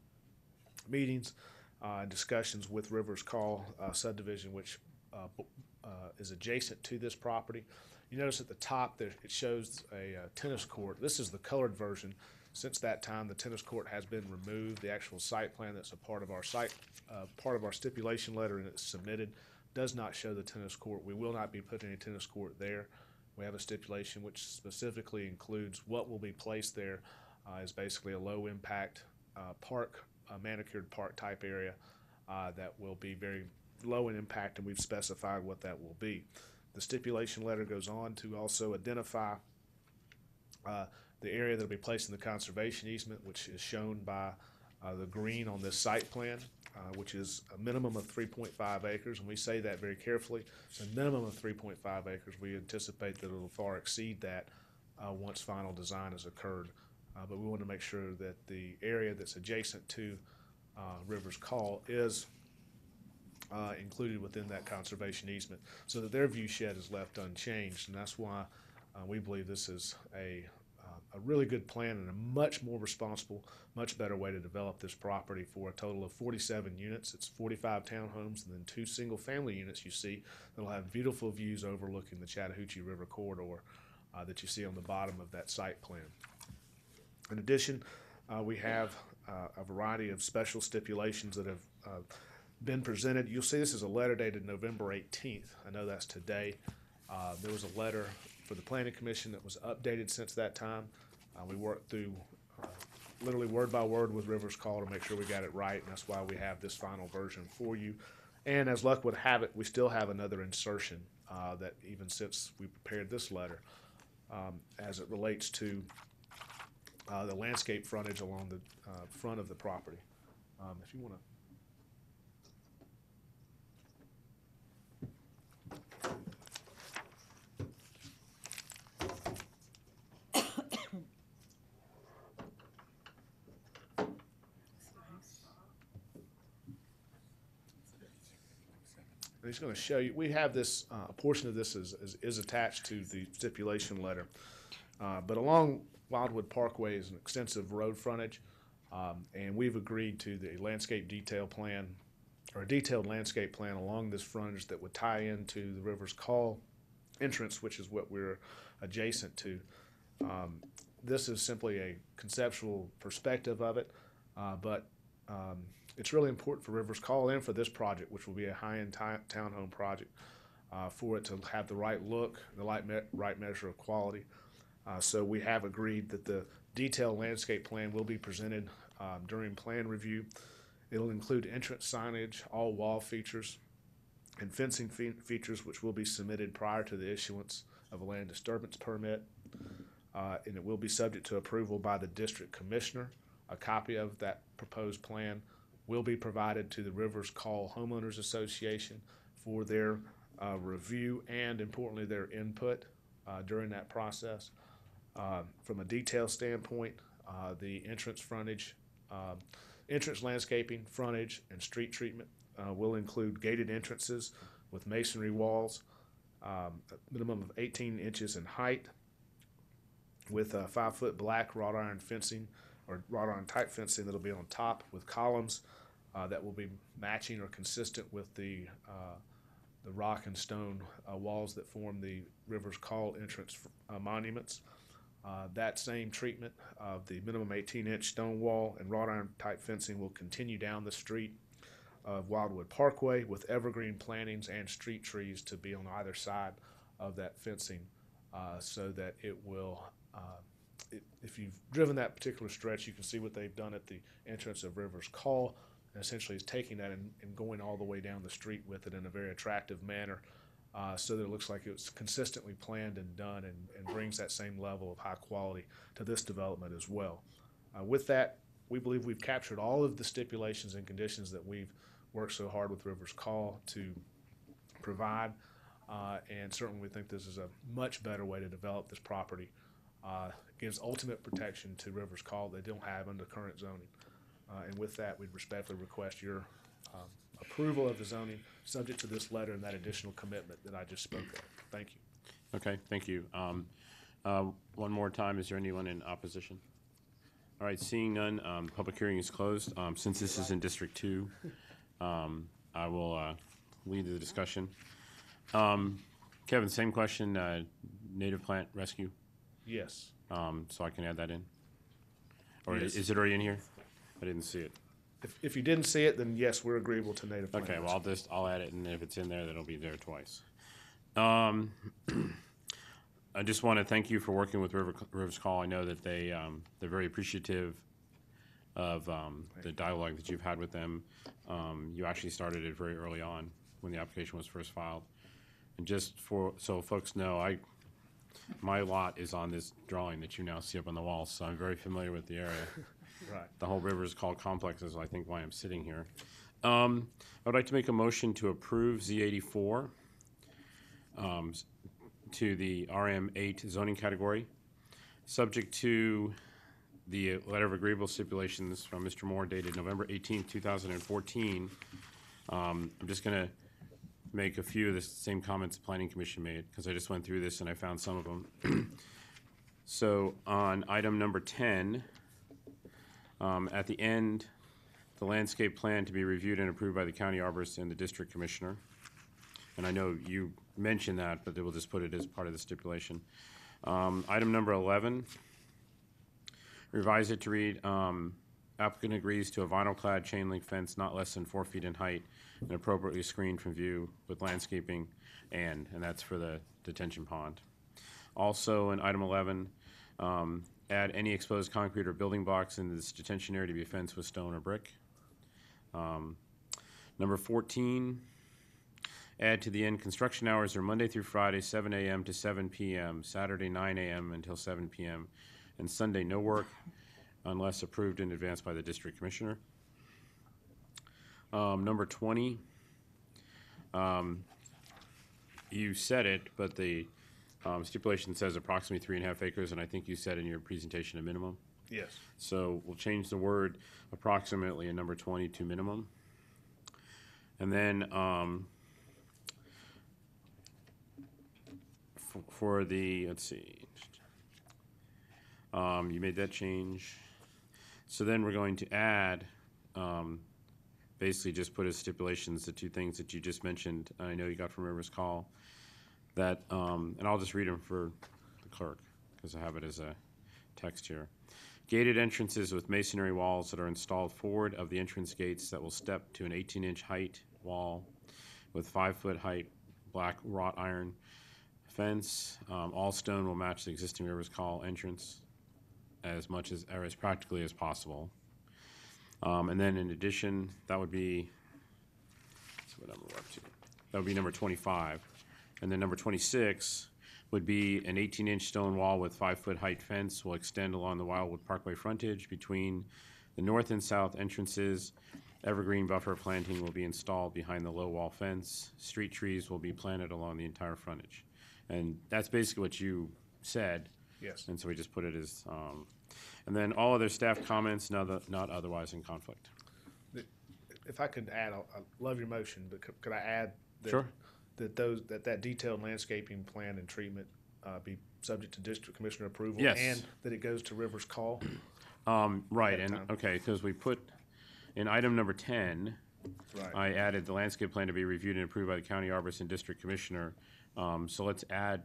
meetings, and discussions with Rivers Call subdivision, which is adjacent to this property. You notice at the top there it shows a tennis court. This is the colored version. Since that time, the tennis court has been removed. The actual site plan that's a part of our stipulation letter and it's submitted does not show the tennis court. We will not be putting a tennis court there. We have a stipulation which specifically includes what will be placed there is basically a low impact park, a manicured park type area that will be very low in impact, and we've specified what that will be. The stipulation letter goes on to also identify the area that will be placed in the conservation easement, which is shown by the green on this site plan, which is a minimum of 3.5 acres, and we say that very carefully. It's a minimum of 3.5 acres. We anticipate that it will far exceed that once final design has occurred. But we want to make sure that the area that's adjacent to Rivers Call is included within that conservation easement, so that their view shed is left unchanged. And that's why we believe this is a a really good plan and a much more responsible, much better way to develop this property for a total of 47 units. It's 45 townhomes and then 2 single-family units you see that'll have beautiful views overlooking the Chattahoochee River corridor that you see on the bottom of that site plan. In addition, we have a variety of special stipulations that have been presented. You'll see this is a letter dated November 18th. I know that's today. There was a letter for the Planning Commission that was updated since that time. We worked through literally word by word with Rivers Call to make sure we got it right, and that's why we have this final version for you. And as luck would have it, we still have another insertion that even since we prepared this letter, as it relates to the landscape frontage along the front of the property. If you want to. I'm just going to show you, we have this, a portion of this is attached to the stipulation letter. But along Wildwood Parkway is an extensive road frontage, and we've agreed to the landscape detail plan, or a detailed landscape plan along this frontage that would tie into the Rivers Call entrance, which is what we're adjacent to. This is simply a conceptual perspective of it, but it's really important for Rivers Call and for this project, which will be a high-end townhome project, for it to have the right look, the right measure of quality. So we have agreed that the detailed landscape plan will be presented during plan review. It'll include entrance signage, all wall features, and fencing features, which will be submitted prior to the issuance of a land disturbance permit. And it will be subject to approval by the district commissioner. A copy of that proposed plan will be provided to the Rivers Call Homeowners Association for their review and, importantly, their input during that process. From a detail standpoint, the entrance frontage, entrance landscaping, frontage, and street treatment will include gated entrances with masonry walls, a minimum of 18 inches in height, with 5-foot black wrought iron fencing or wrought iron type fencing that'll be on top with columns that will be matching or consistent with the rock and stone walls that form the Rivers Call entrance monuments. That same treatment of the minimum 18-inch stone wall and wrought iron type fencing will continue down the street of Wildwood Parkway with evergreen plantings and street trees to be on either side of that fencing, so that it will, if you've driven that particular stretch, you can see what they've done at the entrance of Rivers Call, and essentially is taking that and going all the way down the street with it in a very attractive manner, so that it looks like it's consistently planned and done, and brings that same level of high quality to this development as well. With that, we believe we've captured all of the stipulations and conditions that we've worked so hard with Rivers Call to provide, and certainly we think this is a much better way to develop this property. Gives ultimate protection to Rivers Call they don't have under current zoning. And with that, we'd respectfully request your approval of the zoning, subject to this letter and that additional commitment that I just spoke of. Thank you. Okay, thank you. One more time, is there anyone in opposition? All right, seeing none, public hearing is closed. Since this is in District 2, I will lead the discussion. Kevin, same question, native plant rescue? Yes. So I can add that in? Or Yes. is it already in here? I didn't see it. If you didn't see it, then yes, we're agreeable to native plant Okay, rescue. well, I'll add it, and if it's in there, then it'll be there twice. I just want to thank you for working with Rivers Call. I know that they're very appreciative of the dialogue that you've had with them. You actually started it very early on when the application was first filed. And just so folks know, my lot is on this drawing that you now see up on the wall, so I'm very familiar with the area. Right. The whole Rivers Call complex is, I think, why I'm sitting here. I would like to make a motion to approve Z84 to the RM8 zoning category, subject to the letter of agreeable stipulations from Mr. Moore dated November 18th, 2014. I'm just going to make a few of the same comments the Planning Commission made, because I just went through this and I found some of them. So on item number 10, at the end, the landscape plan to be reviewed and approved by the county arborist and the district commissioner. And I know you mentioned that, but we'll just put it as part of the stipulation. Item number 11, revise it to read, applicant agrees to a vinyl-clad chain link fence not less than 4 feet in height and appropriately screened from view with landscaping and that's for the detention pond. Also, in item 11, add any exposed concrete or building blocks in this detention area to be fenced with stone or brick. Number 14, add to the end, construction hours are Monday through Friday, 7 a.m. to 7 p.m., Saturday, 9 a.m. until 7 p.m., and Sunday, no work unless approved in advance by the district commissioner. Number 20, you said it, but the stipulation says approximately 3.5 acres, and I think you said in your presentation a minimum. Yes. So we'll change the word approximately in number 20 to minimum. And then for the, let's see, you made that change. So then we're going to add, basically just put as stipulations the two things that you just mentioned, I know you got from Rivers Call, that, and I'll just read them for the clerk, because I have it as a text here. Gated entrances with masonry walls that are installed forward of the entrance gates that will step to an 18-inch height wall with 5-foot height black wrought iron fence. All stone will match the existing Rivers Call entrance as much as, or as practically as possible. And then in addition, that would be, let's see what number we're up to. That would be number 25. And then number 26 would be an 18-inch stone wall with 5-foot height fence will extend along the Wildwood Parkway frontage between the north and south entrances. Evergreen buffer planting will be installed behind the low wall fence. Street trees will be planted along the entire frontage. And that's basically what you said. Yes. And so we just put it as, and then all other staff comments not otherwise in conflict. If I could add, I love your motion, but could I add that, Sure. that detailed landscaping plan and treatment be subject to district commissioner approval? Yes. And that it goes to Rivers Call? Right, At and, time. okay, because we put, in item number 10, Right. I added the landscape plan to be reviewed and approved by the county arborist and district commissioner. So let's add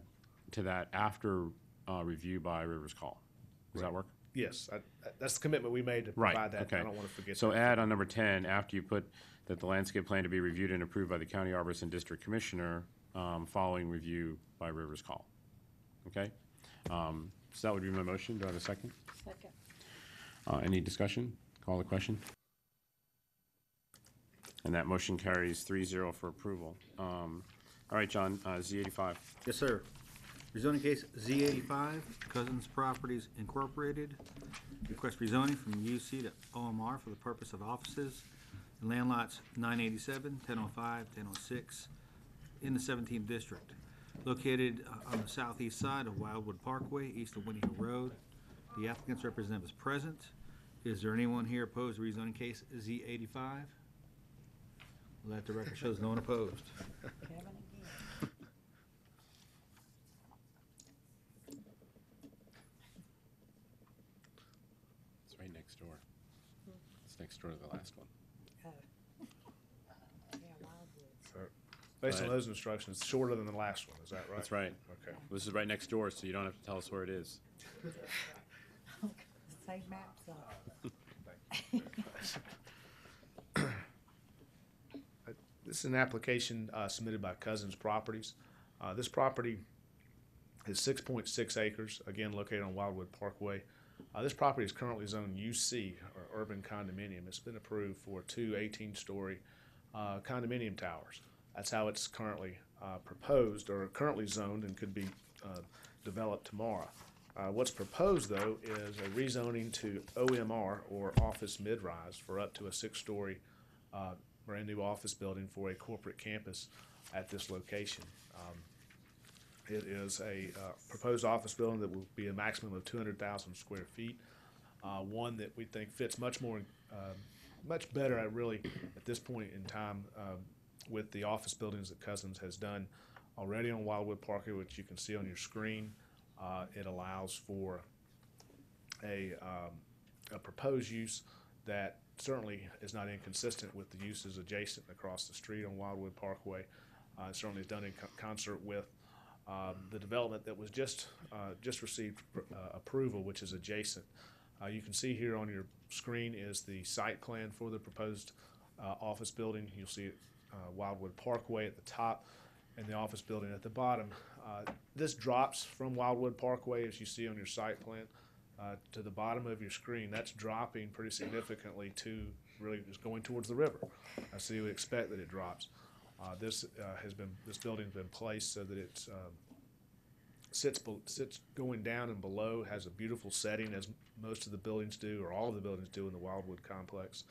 to that after review by Rivers Call. Does that work? Yes, that's the commitment we made to Right, provide that. okay. I don't want to forget So that. add on number 10, after you put that the landscape plan to be reviewed and approved by the county arborist and district commissioner, following review by Rivers Call. Okay? So that would be my motion. Do I have a second? Second. Any discussion? Call the question. And that motion carries 3-0 for approval. All right, John, Z85. Yes, sir. Rezoning case Z85, Cousins Properties Incorporated. Request rezoning from UC to OMR for the purpose of offices in land lots 987, 1005, 1006 in the 17th district. Located on the southeast side of Wildwood Parkway, east of Winnie Hill Road. The applicant's representative is present. Is there anyone here opposed to rezoning case Z85? Let the record shows no one opposed. It's right next door. It's next door to the last one. Based on Right. those instructions, shorter than the last one, is that right? That's right. Okay. This is right next door, so you don't have to tell us where it is. Save maps up. This is an application submitted by Cousins Properties. This property is 6.6 acres, again located on Wildwood Parkway. This property is currently zoned UC, or urban condominium. It's been approved for 2 18-story condominium towers. That's how it's currently proposed, or currently zoned, and could be developed tomorrow. What's proposed, though, is a rezoning to OMR, or office mid-rise, for up to a 6-story brand-new office building for a corporate campus at this location. It is a proposed office building that will be a maximum of 200,000 square feet, one that we think fits much better at this point in time with the office buildings that Cousins has done already on Wildwood Parkway, which you can see on your screen. It allows for a proposed use that certainly is not inconsistent with the uses adjacent across the street on Wildwood Parkway. It certainly is done in concert with the development that was just received approval, which is adjacent. You can see here on your screen is the site plan for the proposed office building. You'll see Wildwood Parkway at the top and the office building at the bottom. This drops from Wildwood Parkway, as you see on your site plan, to the bottom of your screen. That's dropping pretty significantly to really just going towards the river. So you would expect that it drops. This building's been placed so that it sits going down and below, has a beautiful setting, as most of the buildings do, or all of the buildings do in the Wildwood complex,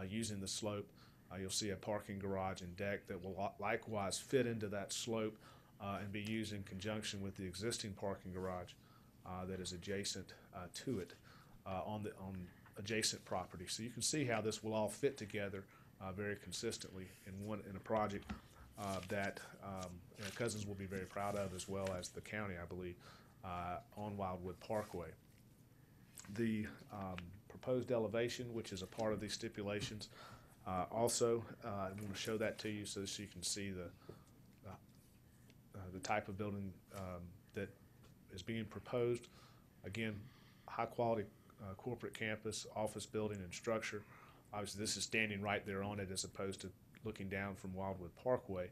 using the slope. You'll see a parking garage and deck that will likewise fit into that slope and be used in conjunction with the existing parking garage that is adjacent to it on adjacent property. So you can see how this will all fit together very consistently in a project that Cousins will be very proud of, as well as the county, I believe, on Wildwood Parkway. The proposed elevation, which is a part of these stipulations, also, I'm going to show that to you so that you can see the type of building that is being proposed. Again, high-quality corporate campus, office building and structure. Obviously, this is standing right there on it as opposed to looking down from Wildwood Parkway.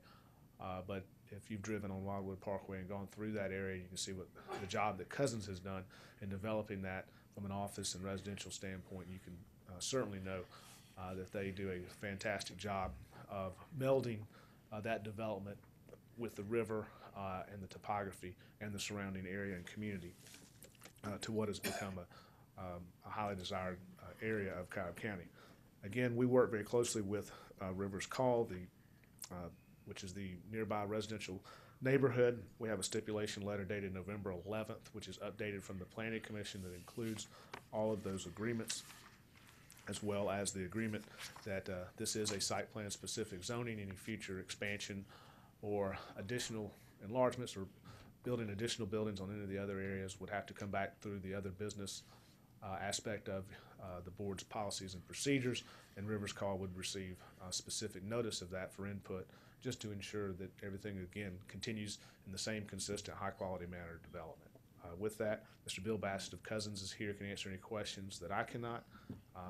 But if you've driven on Wildwood Parkway and gone through that area, you can see what the job that Cousins has done in developing that from an office and residential standpoint. You can certainly know that they do a fantastic job of melding that development with the river and the topography and the surrounding area and community to what has become a highly desired area of Cobb County. Again, we work very closely with Rivers Call, which is the nearby residential neighborhood. We have a stipulation letter dated November 11th, which is updated from the Planning Commission that includes all of those agreements, as well as the agreement that this is a site plan specific zoning. Any future expansion or additional enlargements or building additional buildings on any of the other areas would have to come back through the other business aspect of the board's policies and procedures, and Rivers Call would receive specific notice of that for input, just to ensure that everything, again, continues in the same consistent, high-quality manner of development. With that, Mr. Bill Bassett of Cousins is here, can answer any questions that I cannot,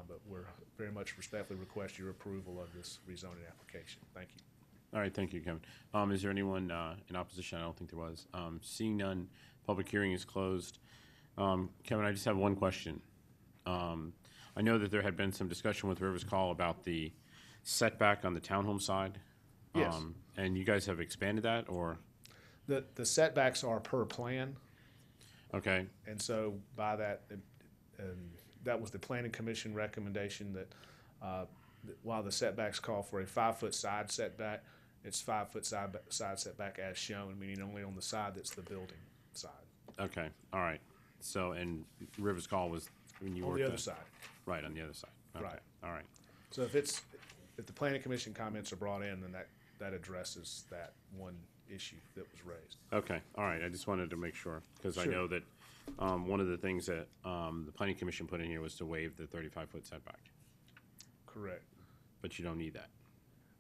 but we're very much respectfully request your approval of this rezoning application. Thank you. All right, thank you, Kevin. Is there anyone in opposition? I don't think there was. Seeing none, public hearing is closed. Kevin, I just have one question. I know that there had been some discussion with Rivers Call about the setback on the townhome side. Yes. And you guys have expanded that, or? The setbacks are per plan. Okay. And so by that, that was the Planning Commission recommendation that while the setbacks call for a 5-foot side setback, it's 5-foot side setback as shown, meaning only on the side that's the building side. Okay, all right. So, and Rivers Call was when you On were the other side. Right, on the other side. Okay, Right. all right. So if the Planning Commission comments are brought in, then that addresses that one issue that was raised. Okay, all right. I just wanted to make sure, because I Sure. know that one of the things that the Planning Commission put in here was to waive the 35-foot setback. Correct. But you don't need that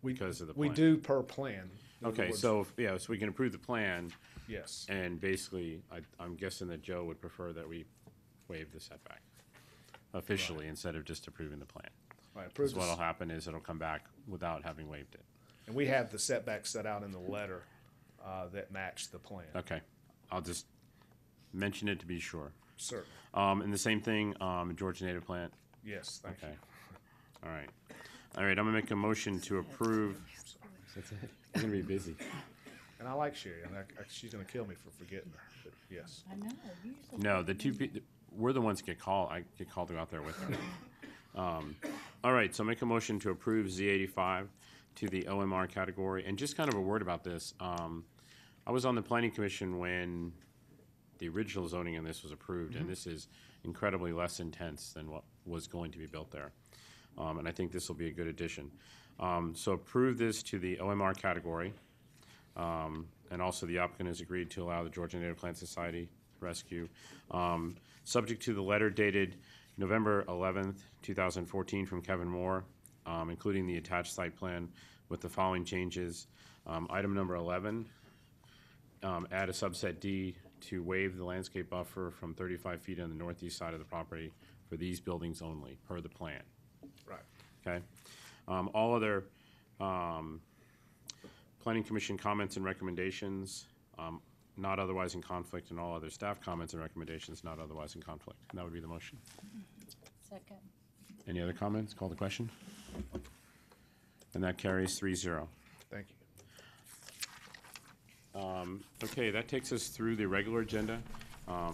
because of the We plan. do per plan. In other Okay, words- so, so we can approve the plan. Yes. And basically, I'm guessing that Joe would prefer that we waive the setback officially instead of just approving the plan. Right, approve Because the what'll happen is it'll come back without having waived it. And we have the setbacks set out in the letter that match the plan. Okay, I'll just mention it to be sure. Certainly. And the same thing, Georgia Native Plant? Yes, thank you. Okay, all right. All right, I'm gonna make a motion to approve. That's it. You're gonna be busy. And I like Sherry, and she's gonna kill me for forgetting her, but yes. I know. No, we're the ones that get called. I get called to go out there with her. All right, so make a motion to approve Z85 to the OMR category. And just kind of a word about this. I was on the Planning Commission when the original zoning in this was approved, and this is incredibly less intense than what was going to be built there. And I think this will be a good addition. So approve this to the OMR category. And also the applicant has agreed to allow the Georgia Native Plant Society rescue. Subject to the letter dated November 11th, 2014 from Kevin Moore, including the attached site plan with the following changes. Item number 11, add a subset D to waive the landscape buffer from 35 feet on the northeast side of the property for these buildings only, per the plan. Right. Okay? All other Planning Commission comments and recommendations, not otherwise in conflict, and all other staff comments and recommendations not otherwise in conflict. And that would be the motion. Second. Any other comments? Call the question. And that carries 3-0. Thank you. Okay, that takes us through the regular agenda. Oh,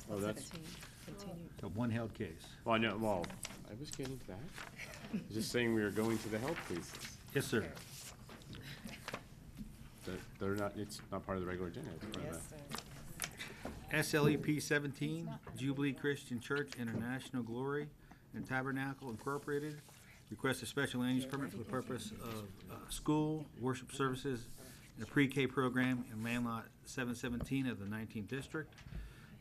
that's, The one held case. well, I know, well, I was getting to that. I was just saying we were going to the health cases. Yes, sir. They're not, it's not part of the regular agenda. It's part of the- SLEP 17, Jubilee Christian Church International Glory and Tabernacle Incorporated, request a special land use permit for the purpose of school, worship services, and a pre-K program in land lot 717 of the 19th District.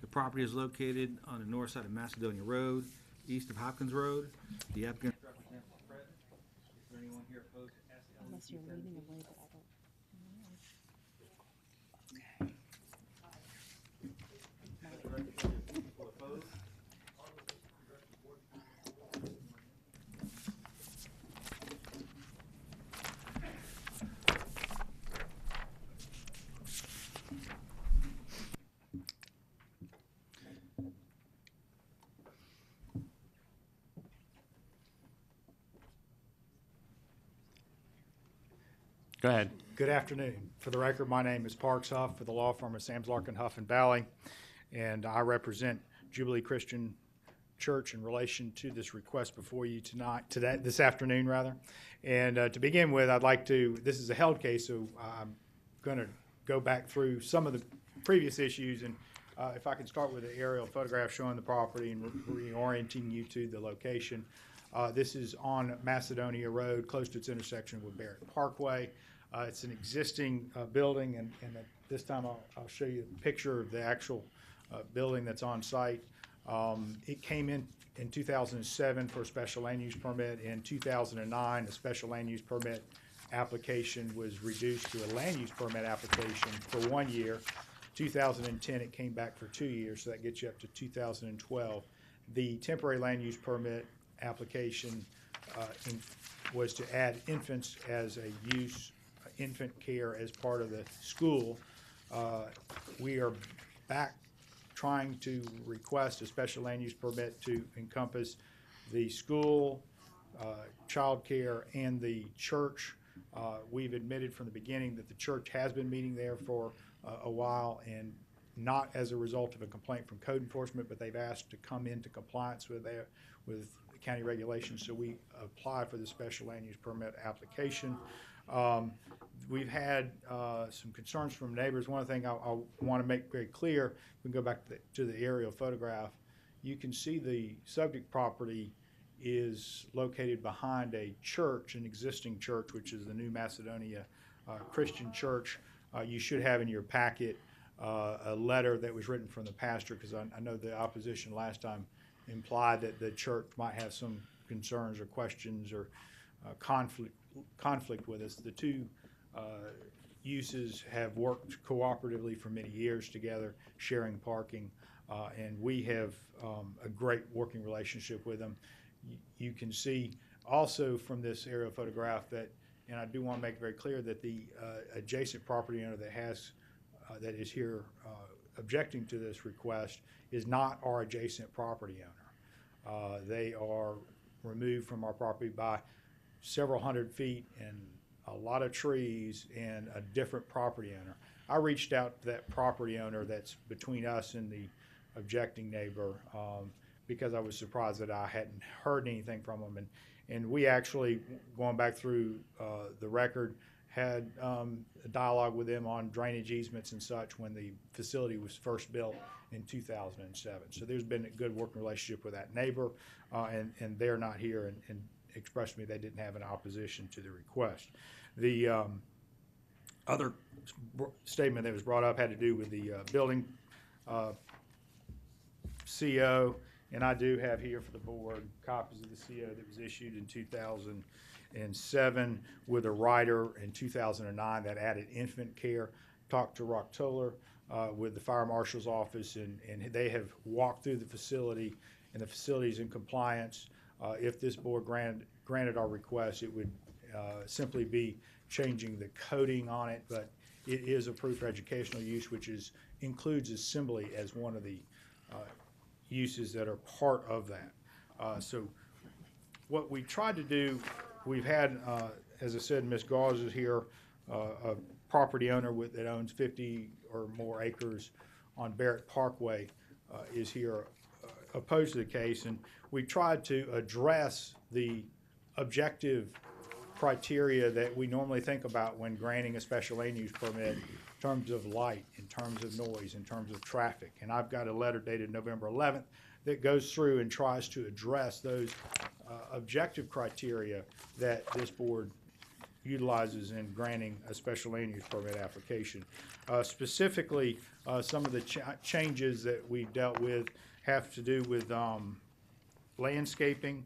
The property is located on the north side of Macedonia Road, east of Hopkins Road. The applicant. Is there anyone here opposed to SLEP? Unless you're leaning away, but I don't. Go ahead. Good afternoon. For the record, my name is Parks Huff for the law firm of Sam's Larkin Huff and Valley, and I represent Jubilee Christian Church in relation to this request before you this afternoon rather. And to begin with, this is a held case, so I'm going to go back through some of the previous issues, and if I can start with the aerial photograph showing the property and reorienting you to the location. This is on Macedonia Road, close to its intersection with Barrett Parkway. It's an existing building, and at this time I'll show you a picture of the actual building that's on site. It came in 2007 for a special land use permit. In 2009, a special land use permit application was reduced to a land use permit application for 1 year. 2010, it came back for 2 years, so that gets you up to 2012. The temporary land use permit application was to add infants as a use, infant care as part of the school. We are back trying to request a special land use permit to encompass the school, child care, and the church. We've admitted from the beginning that the church has been meeting there for a while, and not as a result of a complaint from code enforcement, but they've asked to come into compliance with county regulations, so we apply for the special land use permit application. We've had some concerns from neighbors. One thing I want to make very clear, we can go back to the aerial photograph. You can see the subject property is located behind a church, an existing church, which is the New Macedonia Christian Church. You should have in your packet a letter that was written from the pastor, because I know the opposition last time implied that the church might have some concerns or questions or conflict with us. The two uses have worked cooperatively for many years together, sharing parking, and we have a great working relationship with them. You can see also from this aerial photograph that, and I do want to make very clear that the adjacent property owner that is here objecting to this request is not our adjacent property owner. They are removed from our property by several hundred feet and a lot of trees and a different property owner. I reached out to that property owner that's between us and the objecting neighbor because I was surprised that I hadn't heard anything from them. And we actually, going back through the record, had a dialogue with them on drainage easements and such when the facility was first built in 2007. So there's been a good working relationship with that neighbor, and they're not here and expressed to me they didn't have an opposition to the request. The other statement that was brought up had to do with the building CO, and I do have here for the board copies of the CO that was issued in 2007 with a rider in 2009 that added infant care. Talked to Rock Toller with the fire marshal's office, and they have walked through the facility, and the facility is in compliance. If this board granted our request, it would simply be changing the coding on it, but it is approved for educational use, which includes assembly as one of the uses that are part of that. So what we tried to do, we've had, as I said, Ms. Gauze is here, a property owner that owns 50 or more acres on Barrett Parkway is here opposed to the case, and we tried to address the objective criteria that we normally think about when granting a special land use permit in terms of light, in terms of noise, in terms of traffic. And I've got a letter dated November 11th that goes through and tries to address those objective criteria that this board utilizes in granting a special land use permit application. Specifically, some of the changes that we've dealt with have to do with landscaping.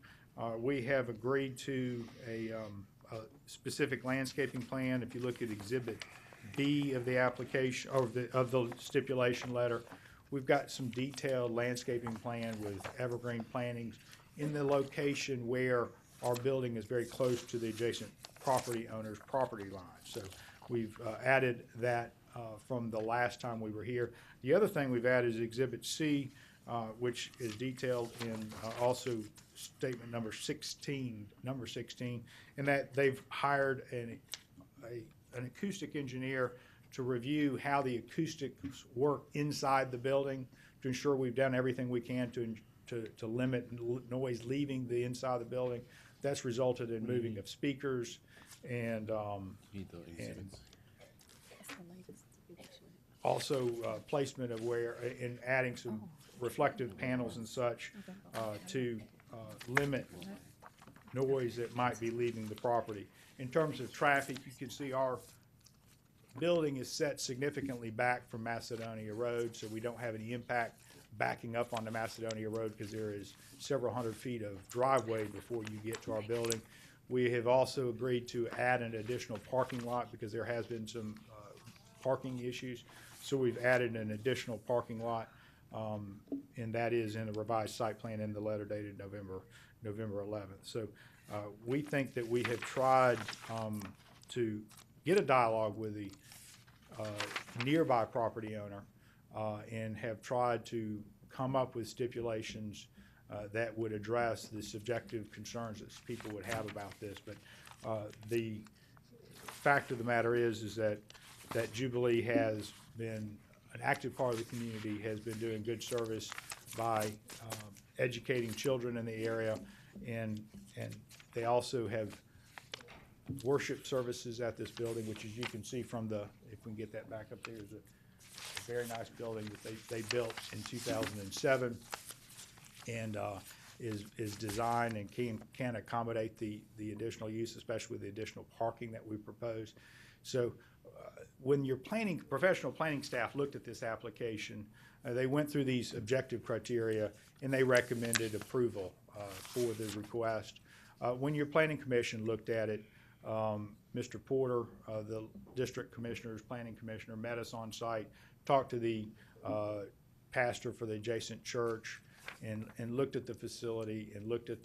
We have agreed to a specific landscaping plan. If you look at Exhibit B of the application, or of the stipulation letter, we've got some detailed landscaping plan with evergreen plantings in the location where our building is very close to the adjacent property owner's property line. So we've added that from the last time we were here. The other thing we've added is Exhibit C, which is detailed in also statement number 16, and that they've hired an acoustic engineer to review how the acoustics work inside the building to ensure we've done everything we can to limit noise leaving the inside of the building. That's resulted in moving of speakers and also placement of and adding some reflective panels and such to limit noise that might be leaving the property. In terms of traffic, you can see our building is set significantly back from Macedonia Road, so we don't have any impact backing up onto Macedonia Road because there is several hundred feet of driveway before you get to our building. We have also agreed to add an additional parking lot because there has been some parking issues. So we've added an additional parking lot, and that is in the revised site plan in the letter dated November 11th. So we think that we have tried to get a dialogue with the nearby property owner and have tried to come up with stipulations that would address the subjective concerns that people would have about this. But the fact of the matter is that Jubilee has been an active part of the community, has been doing good service by educating children in the area, and they also have worship services at this building, which, as you can see from if we can get that back up there, is a very nice building that they built in 2007, and is designed and can accommodate the additional use, especially with the additional parking that we propose. So when your professional planning staff looked at this application, they went through these objective criteria and they recommended approval for the request. When your planning commission looked at it, Mr. Porter, the district commissioner's planning commissioner, met us on site, talked to the pastor for the adjacent church, and looked at the facility and looked at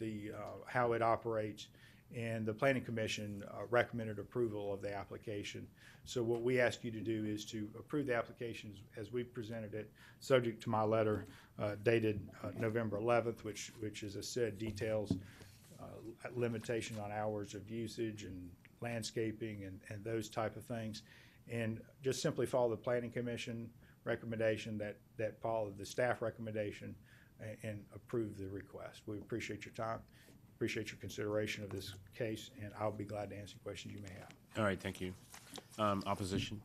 how it operates. And the planning commission recommended approval of the application. So what we ask you to do is to approve the application as we presented it, subject to my letter dated November 11th, which, as I said, details limitation on hours of usage and landscaping and those type of things. And just simply follow the planning commission recommendation that followed the staff recommendation and approve the request. We appreciate your time. Appreciate your consideration of this case, and I'll be glad to answer questions you may have. All right, thank you. Opposition?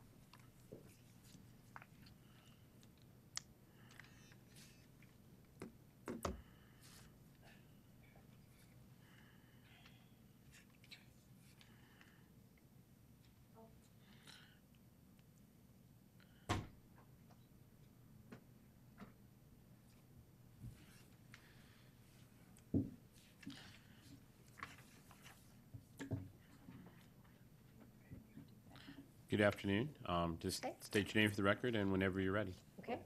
good afternoon. Just Okay. state your name for the record and whenever you're ready. Okay.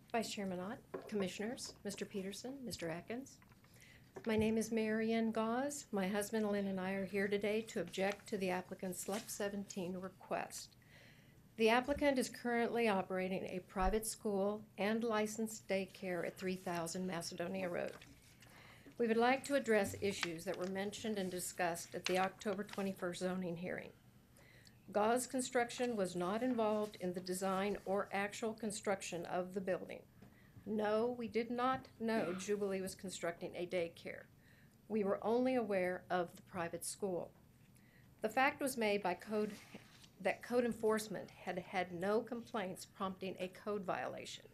Vice Chairman Ott, Commissioners, Mr. Peterson, Mr. Atkins. My name is Marianne Gauze. My husband Lynn and I are here today to object to the applicant's SLUP 17 request. The applicant is currently operating a private school and licensed daycare at 3000 Macedonia Road. We would like to address issues that were mentioned and discussed at the October 21st zoning hearing. Gauze Construction was not involved in the design or actual construction of the building. No, we did not know Jubilee was constructing a daycare. We were only aware of the private school. The fact was made by code enforcement had had no complaints prompting a code violation.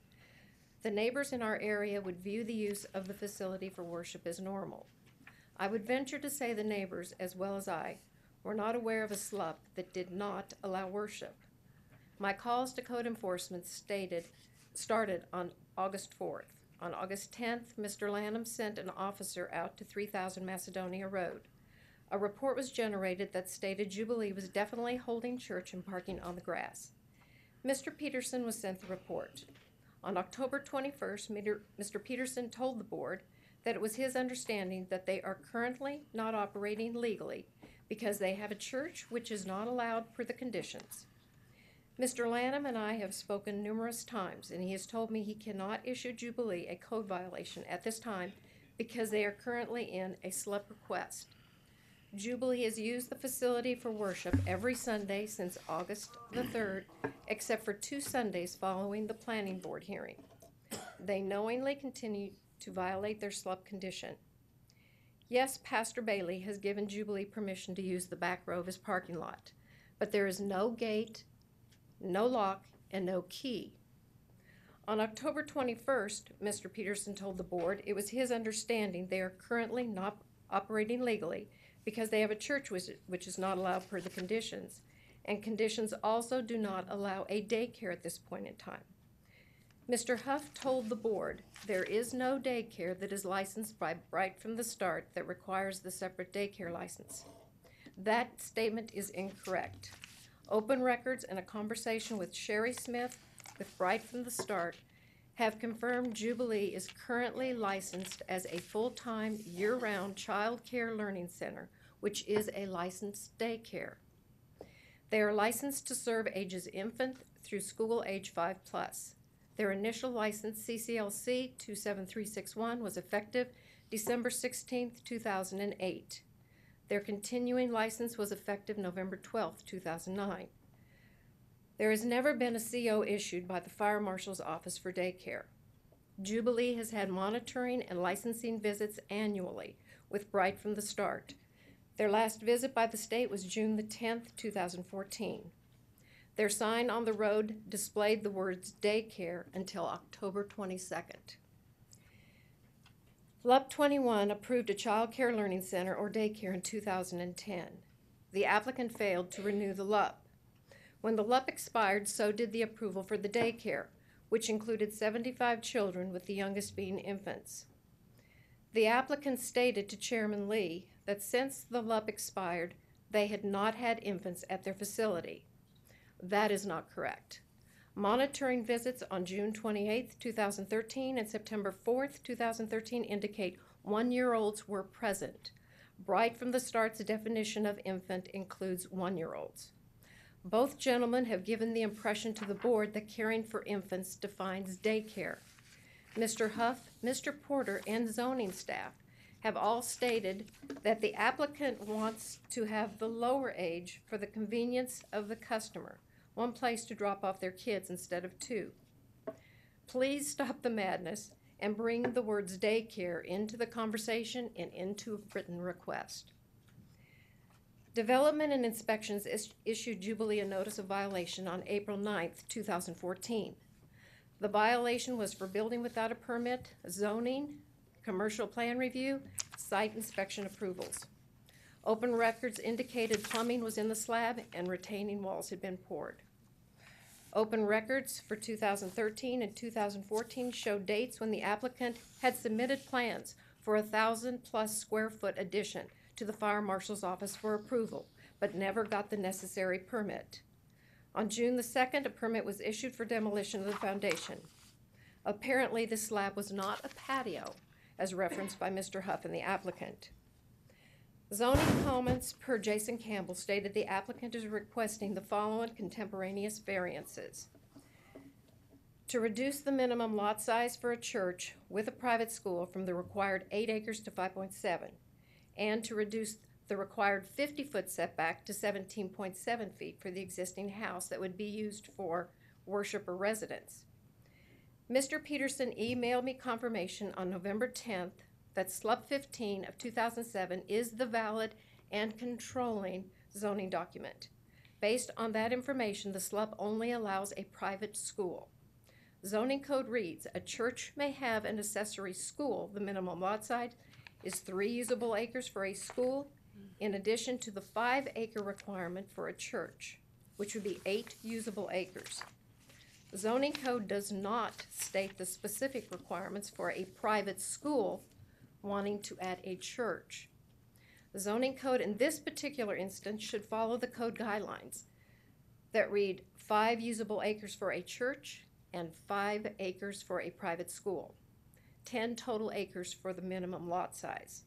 The neighbors in our area would view the use of the facility for worship as normal. I would venture to say the neighbors, as well as I, were not aware of a SLUP that did not allow worship. My calls to code enforcement started on August 4th. On August 10th, Mr. Lanham sent an officer out to 3000 Macedonia Road. A report was generated that stated Jubilee was definitely holding church and parking on the grass. Mr. Peterson was sent the report. On October 21st, Mr. Peterson told the board that it was his understanding that they are currently not operating legally because they have a church which is not allowed per the conditions. Mr. Lanham and I have spoken numerous times, and he has told me he cannot issue Jubilee a code violation at this time because they are currently in a SLUP request. Jubilee has used the facility for worship every Sunday since August the 3rd, except for 2 Sundays following the planning board hearing. They knowingly continue to violate their SLUP condition. Yes, Pastor Bailey has given Jubilee permission to use the back row of his parking lot, but there is no gate, no lock, and no key. On October 21st, Mr. Peterson told the board it was his understanding they are currently not operating legally because they have a church which is not allowed per the conditions, and conditions also do not allow a daycare at this point in time. Mr. Huff told the board there is no daycare that is licensed right from the start that requires the separate daycare license. That statement is incorrect. Open records and a conversation with Sherry Smith with Bright from the Start have confirmed Jubilee is currently licensed as a full-time, year-round child care learning center, which is a licensed daycare. They are licensed to serve ages infant through school age 5+. Their initial license, CCLC 27361, was effective December 16, 2008. Their continuing license was effective November 12, 2009. There has never been a CO issued by the Fire Marshal's Office for daycare. Jubilee has had monitoring and licensing visits annually with Bright from the Start. Their last visit by the state was June the 10th, 2014. Their sign on the road displayed the words daycare until October 22nd. LUP 21 approved a child care learning center or daycare in 2010. The applicant failed to renew the LUP. When the LUP expired, so did the approval for the daycare, which included 75 children, with the youngest being infants. The applicant stated to Chairman Lee that since the LUP expired, they had not had infants at their facility. That is not correct. Monitoring visits on June 28, 2013 and September 4, 2013 indicate 1-year-olds were present. Bright from the Start's definition of infant includes 1-year-olds. Both gentlemen have given the impression to the board that caring for infants defines daycare. Mr. Huff, Mr. Porter, and zoning staff have all stated that the applicant wants to have the lower age for the convenience of the customer, one place to drop off their kids instead of 2. Please stop the madness and bring the words daycare into the conversation and into a written request. Development and Inspections issued Jubilee a notice of violation on April 9, 2014. The violation was for building without a permit, zoning, commercial plan review, site inspection approvals. Open records indicated plumbing was in the slab and retaining walls had been poured. Open records for 2013 and 2014 show dates when the applicant had submitted plans for a 1,000+ square foot addition to the Fire Marshal's Office for approval, but never got the necessary permit. On June the 2nd, a permit was issued for demolition of the foundation. Apparently, the slab was not a patio, as referenced by Mr. Huff and the applicant. Zoning comments per Jason Campbell stated the applicant is requesting the following contemporaneous variances: to reduce the minimum lot size for a church with a private school from the required 8 acres to 5.7, and to reduce the required 50-foot setback to 17.7 feet for the existing house that would be used for worship or residence. Mr. Peterson emailed me confirmation on November 10th that SLUP 15 of 2007 is the valid and controlling zoning document. Based on that information, the SLUP only allows a private school. Zoning code reads, a church may have an accessory school. The minimum lot size is 3 usable acres for a school, in addition to the 5-acre requirement for a church, which would be 8 usable acres. The zoning code does not state the specific requirements for a private school wanting to add a church. The zoning code in this particular instance should follow the code guidelines that read 5 usable acres for a church and 5 acres for a private school, 10 total acres for the minimum lot size.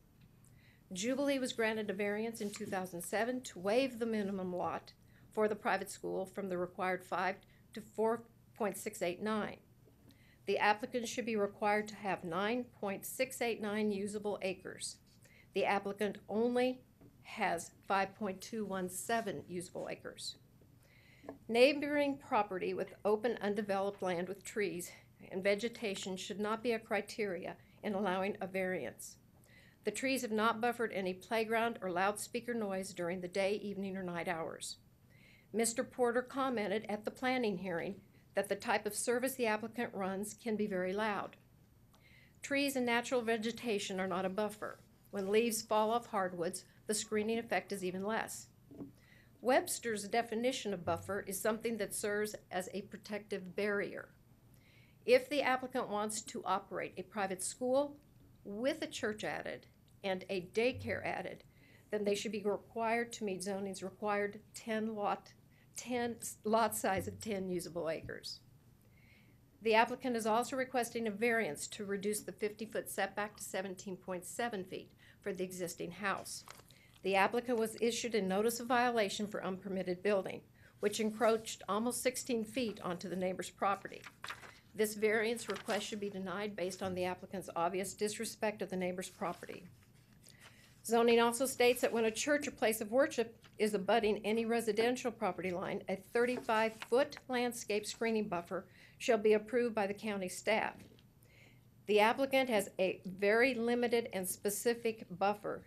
Jubilee was granted a variance in 2007 to waive the minimum lot for the private school from the required 5 to 4.689. The applicant should be required to have 9.689 usable acres. The applicant only has 5.217 usable acres. Neighboring property with open undeveloped land with trees and vegetation should not be a criteria in allowing a variance. The trees have not buffered any playground or loudspeaker noise during the day, evening, or night hours. Mr. Porter commented at the planning hearing that the type of service the applicant runs can be very loud. Trees and natural vegetation are not a buffer. When leaves fall off hardwoods, the screening effect is even less. Webster's definition of buffer is something that serves as a protective barrier. If the applicant wants to operate a private school with a church added and a daycare added, then they should be required to meet zoning's required 10 lot size of 10 usable acres. The applicant is also requesting a variance to reduce the 50-foot setback to 17.7 feet for the existing house. The applicant was issued a notice of violation for unpermitted building, which encroached almost 16 feet onto the neighbor's property. This variance request should be denied based on the applicant's obvious disrespect of the neighbor's property. Zoning also states that when a church or place of worship is abutting any residential property line, a 35-foot landscape screening buffer shall be approved by the county staff. The applicant has a very limited and specific buffer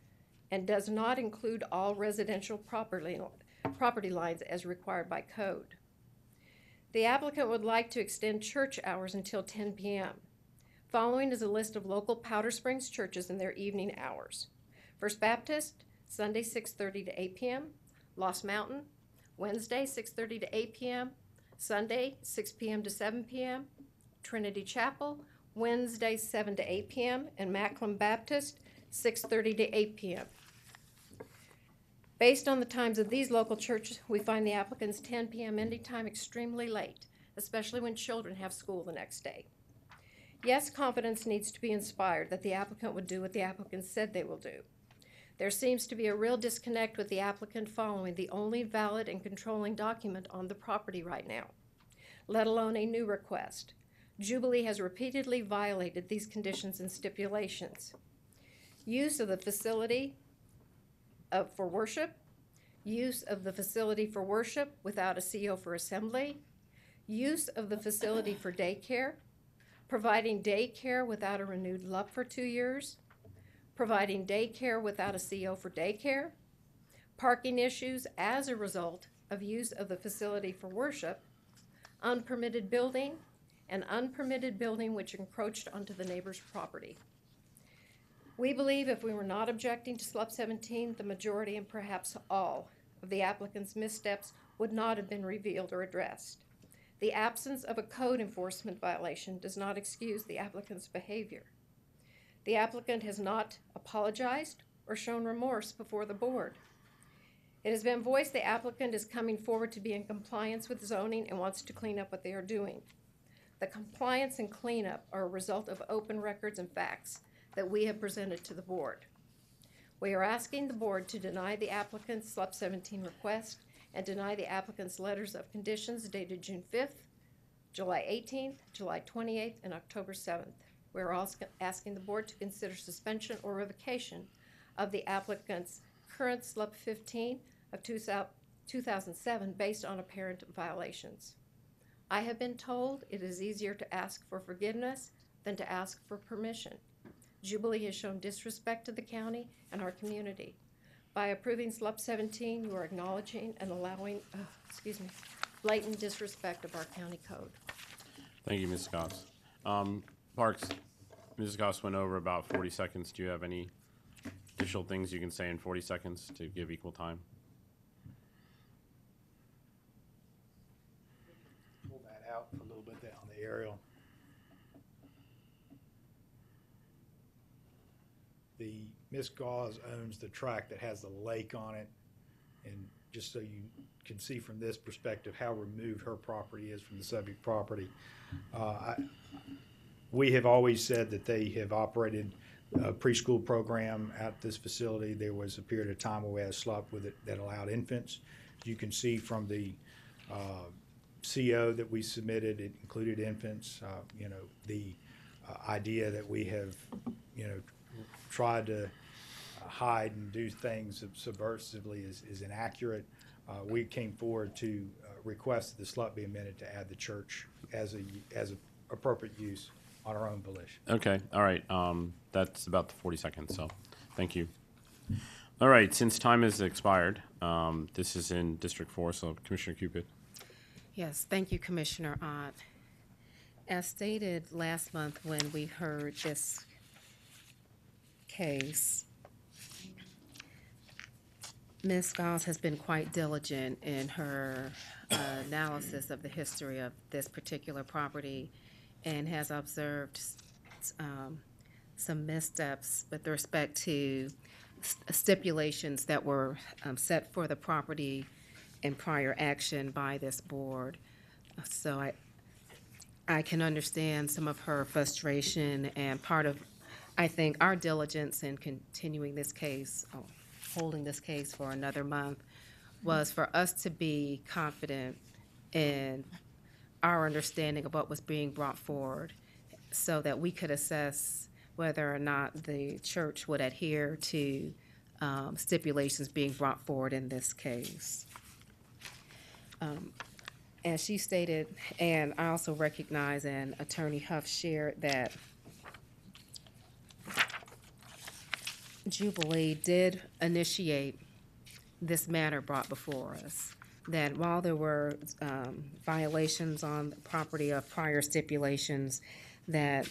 and does not include all residential property lines as required by code. The applicant would like to extend church hours until 10 p.m. Following is a list of local Powder Springs churches in their evening hours. First Baptist, Sunday 6:30 to 8 p.m. Lost Mountain, Wednesday 6:30 to 8 p.m. Sunday 6 p.m. to 7 p.m. Trinity Chapel, Wednesday 7 to 8 p.m. and Macklin Baptist 6:30 to 8 p.m. Based on the times of these local churches, we find the applicant's 10 p.m. ending time extremely late, especially when children have school the next day. Yes, confidence needs to be inspired that the applicant would do what the applicant said they will do. There seems to be a real disconnect with the applicant following the only valid and controlling document on the property right now, let alone a new request. Jubilee has repeatedly violated these conditions and stipulations. Use of the facility for worship, use of the facility for worship without a CO for assembly, use of the facility for daycare, providing daycare without a renewed LUP for 2 years, providing daycare without a CO for daycare, parking issues as a result of use of the facility for worship, unpermitted building, and unpermitted building which encroached onto the neighbor's property. We believe if we were not objecting to SLUP 17, the majority and perhaps all of the applicant's missteps would not have been revealed or addressed. The absence of a code enforcement violation does not excuse the applicant's behavior. The applicant has not apologized or shown remorse before the board. It has been voiced the applicant is coming forward to be in compliance with zoning and wants to clean up what they are doing. The compliance and cleanup are a result of open records and facts that we have presented to the board. We are asking the board to deny the applicant's SLUP 17 request and deny the applicant's letters of conditions dated June 5th, July 18th, July 28th, and October 7th. We are also asking the board to consider suspension or revocation of the applicant's current SLUP 15 of 2007 based on apparent violations. I have been told it is easier to ask for forgiveness than to ask for permission. Jubilee has shown disrespect to the county and our community. By approving SLUP 17, you are acknowledging and allowing, blatant disrespect of our county code. Thank you, Ms. Goss. Parks, Mrs. Goss went over about 40 seconds. Do you have any additional things you can say in 40 seconds to give equal time? Pull that out a little bit there on the aerial. The Miss Gauze owns the tract that has the lake on it, and just so you can see from this perspective how removed her property is from the subject property. We have always said that they have operated a preschool program at this facility. There was a period of time where we had a SLUP with it that allowed infants. You can see from the CO that we submitted, it included infants. The idea that we have, tried to hide and do things subversively is inaccurate. We came forward to request that the SLUP be amended to add the church as a appropriate use on our own volition. Okay, all right. That's about the 40 seconds, so thank you. All right, since time has expired, this is in District 4, so Commissioner Cupid. Yes, thank you, Commissioner Ott. As stated last month when we heard this case, Ms. Gauze has been quite diligent in her analysis of the history of this particular property and has observed some missteps with respect to stipulations that were set for the property in prior action by this board. So I can understand some of her frustration, and part of, I think, our diligence in continuing this case, holding this case for another month, was for us to be confident in our understanding of what was being brought forward so that we could assess whether or not the church would adhere to stipulations being brought forward in this case. As she stated, and I also recognize, and Attorney Huff shared, that Jubilee did initiate this matter brought before us, that while there were violations on the property of prior stipulations, that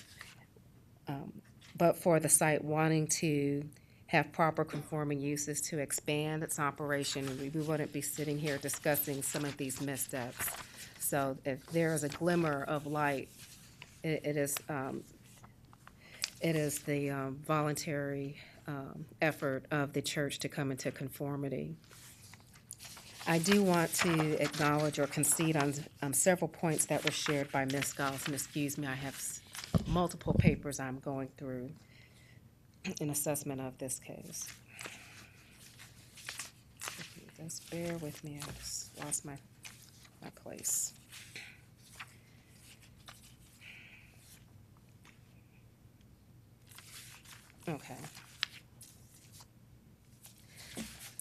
but for the site wanting to have proper conforming uses to expand its operation, we wouldn't be sitting here discussing some of these missteps. So if there is a glimmer of light, it is the voluntary effort of the church to come into conformity. I do want to acknowledge or concede on several points that were shared by Ms. Gauze. And excuse me, I have multiple papers I'm going through in assessment of this case. Just bear with me, I just lost my place. Okay.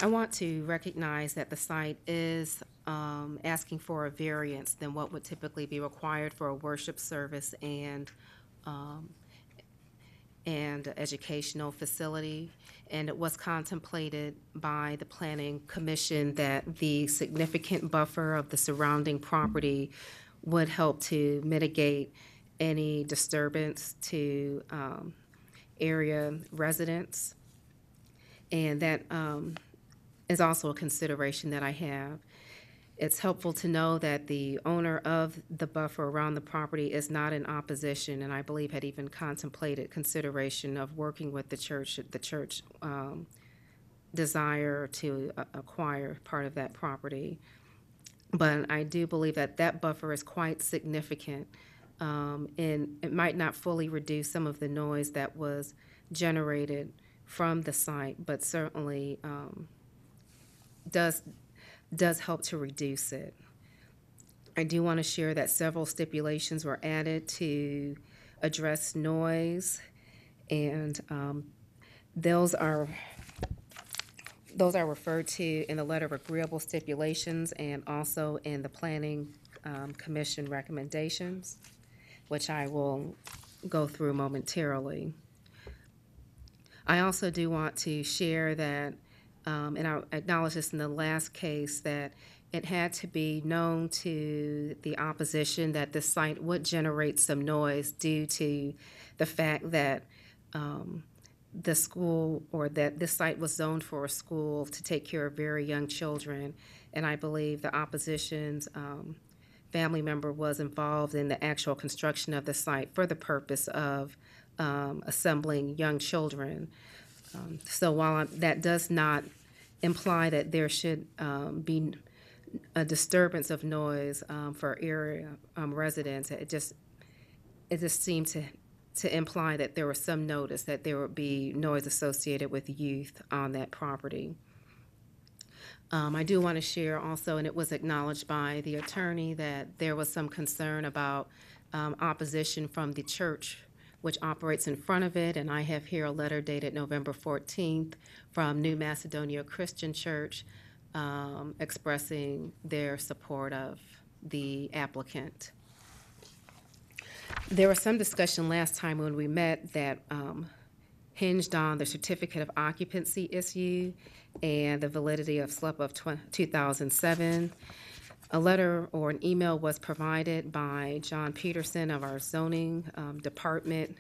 I want to recognize that the site is asking for a variance than what would typically be required for a worship service and educational facility. And it was contemplated by the Planning Commission that the significant buffer of the surrounding property would help to mitigate any disturbance to area residents. And that is also a consideration that I have. It's helpful to know that the owner of the buffer around the property is not in opposition, and I believe had even contemplated consideration of working with the church desire to acquire part of that property. But I do believe that that buffer is quite significant, and it might not fully reduce some of the noise that was generated from the site, but certainly does help to reduce it. I do want to share that several stipulations were added to address noise, and those are referred to in the letter of agreeable stipulations and also in the Planning Commission recommendations, which I will go through momentarily. I also do want to share that, and I acknowledged this in the last case, that it had to be known to the opposition that the site would generate some noise due to the fact that the school, or that this site was zoned for a school to take care of very young children. And I believe the opposition's family member was involved in the actual construction of the site for the purpose of assembling young children. So while that does not imply that there should be a disturbance of noise for area residents, it just seemed to imply that there was some notice that there would be noise associated with youth on that property. I do want to share also, and it was acknowledged by the attorney, that there was some concern about opposition from the church which operates in front of it, and I have here a letter dated November 14th from New Macedonia Christian Church expressing their support of the applicant. There was some discussion last time when we met that hinged on the certificate of occupancy issue and the validity of SLUP of 2007. A letter or an email was provided by John Peterson of our zoning department,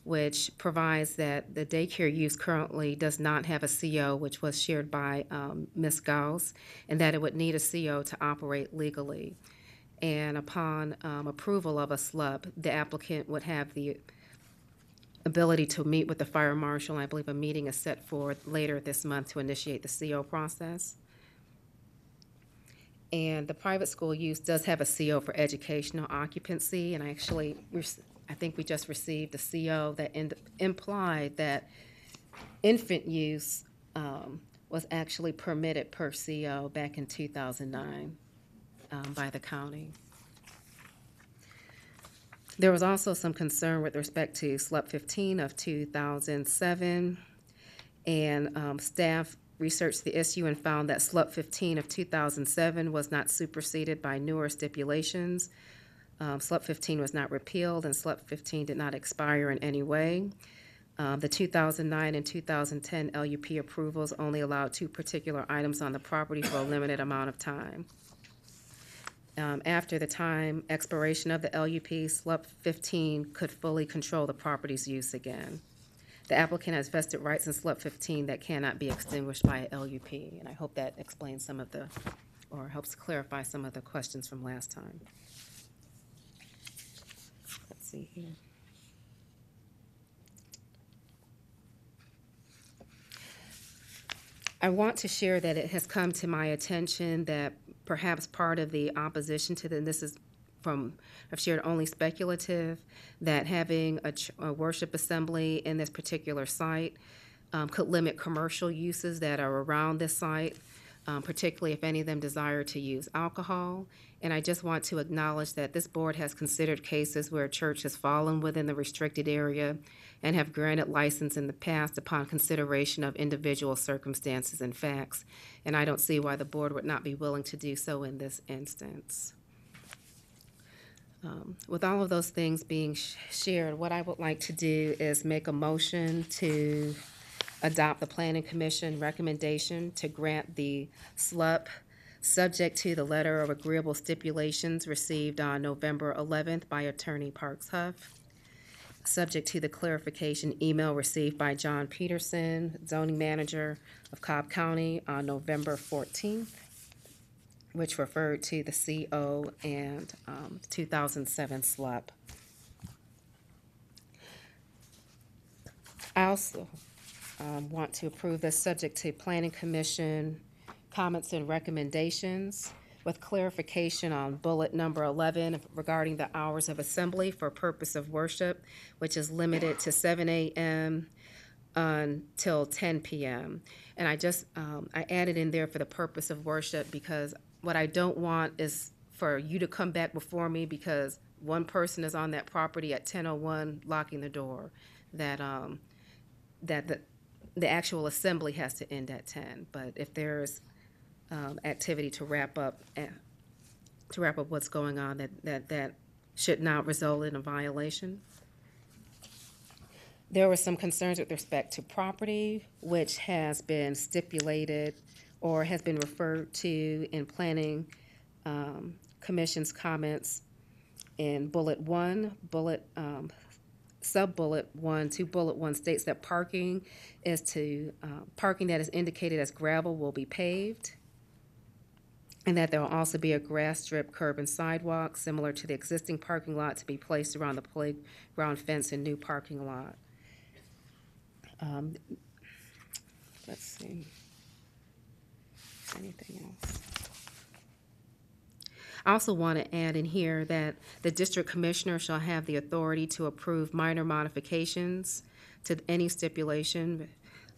which provides that the daycare use currently does not have a CO, which was shared by Ms. Gauss, and that it would need a CO to operate legally. And upon approval of a SLUP, the applicant would have the ability to meet with the fire marshal. I believe a meeting is set for later this month to initiate the CO process. And the private school use does have a CO for educational occupancy, and I think we just received a CO that implied that infant use was actually permitted per CO back in 2009 by the county. There was also some concern with respect to SLUP 15 of 2007, and staff researched the issue and found that SLUP 15 of 2007 was not superseded by newer stipulations. SLUP 15 was not repealed, and SLUP 15 did not expire in any way. The 2009 and 2010 LUP approvals only allowed 2 particular items on the property for a limited amount of time. After the time expiration of the LUP, SLUP 15 could fully control the property's use again. The applicant has vested rights in SLUP 15 that cannot be extinguished by a LUP, and I hope that explains some of the, or helps clarify some of the questions from last time. Let's see here. I want to share that it has come to my attention that perhaps part of the opposition to this is from, I've shared only speculative, that having a worship assembly in this particular site could limit commercial uses that are around this site, particularly if any of them desire to use alcohol. And I just want to acknowledge that this board has considered cases where a church has fallen within the restricted area and have granted license in the past upon consideration of individual circumstances and facts. And I don't see why the board would not be willing to do so in this instance. With all of those things being shared, what I would like to do is make a motion to adopt the Planning Commission recommendation to grant the SLUP subject to the letter of agreeable stipulations received on November 11th by Attorney Parks Huff, subject to the clarification email received by John Peterson, zoning manager of Cobb County, on November 14th, which referred to the CO and 2007 SLUP. I also want to approve this subject to Planning Commission comments and recommendations with clarification on bullet number 11 regarding the hours of assembly for purpose of worship, which is limited to 7 a.m. until 10 p.m. And I added in there for the purpose of worship because what I don't want is for you to come back before me because one person is on that property at 10:01 locking the door, that the actual assembly has to end at 10. But if there's activity to wrap up what's going on, that should not result in a violation. There were some concerns with respect to property, which has been stipulated or has been referred to in Planning Commission's comments in bullet 1, sub-bullet 1, to bullet 1 states that parking that is indicated as gravel will be paved, and that there will also be a grass strip, curb, and sidewalk similar to the existing parking lot to be placed around the playground fence and new parking lot. Let's see. Anything else? I also want to add in here that the district commissioner shall have the authority to approve minor modifications to any stipulation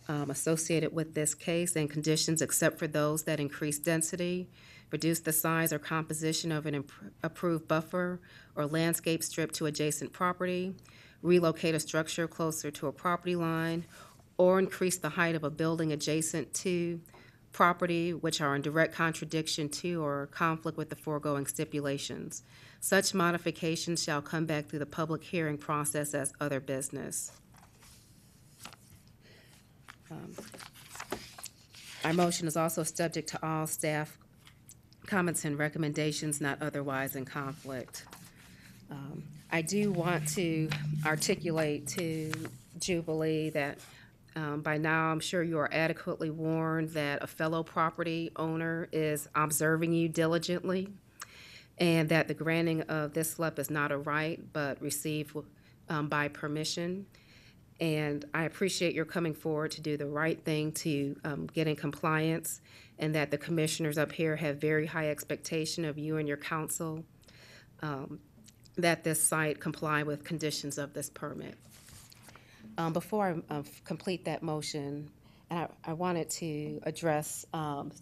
associated with this case and conditions except for those that increase density, reduce the size or composition of an approved buffer or landscape strip to adjacent property, relocate a structure closer to a property line, or increase the height of a building adjacent to property which are in direct contradiction to or conflict with the foregoing stipulations. Such modifications shall come back through the public hearing process as other business. Our motion is also subject to all staff comments and recommendations not otherwise in conflict. I do want to articulate to Jubilee that by now I'm sure you are adequately warned that a fellow property owner is observing you diligently and that the granting of this SLUP is not a right but received by permission. And I appreciate your coming forward to do the right thing to get in compliance, and that the commissioners up here have very high expectation of you and your council that this site comply with conditions of this permit. Before I complete that motion, and I wanted to address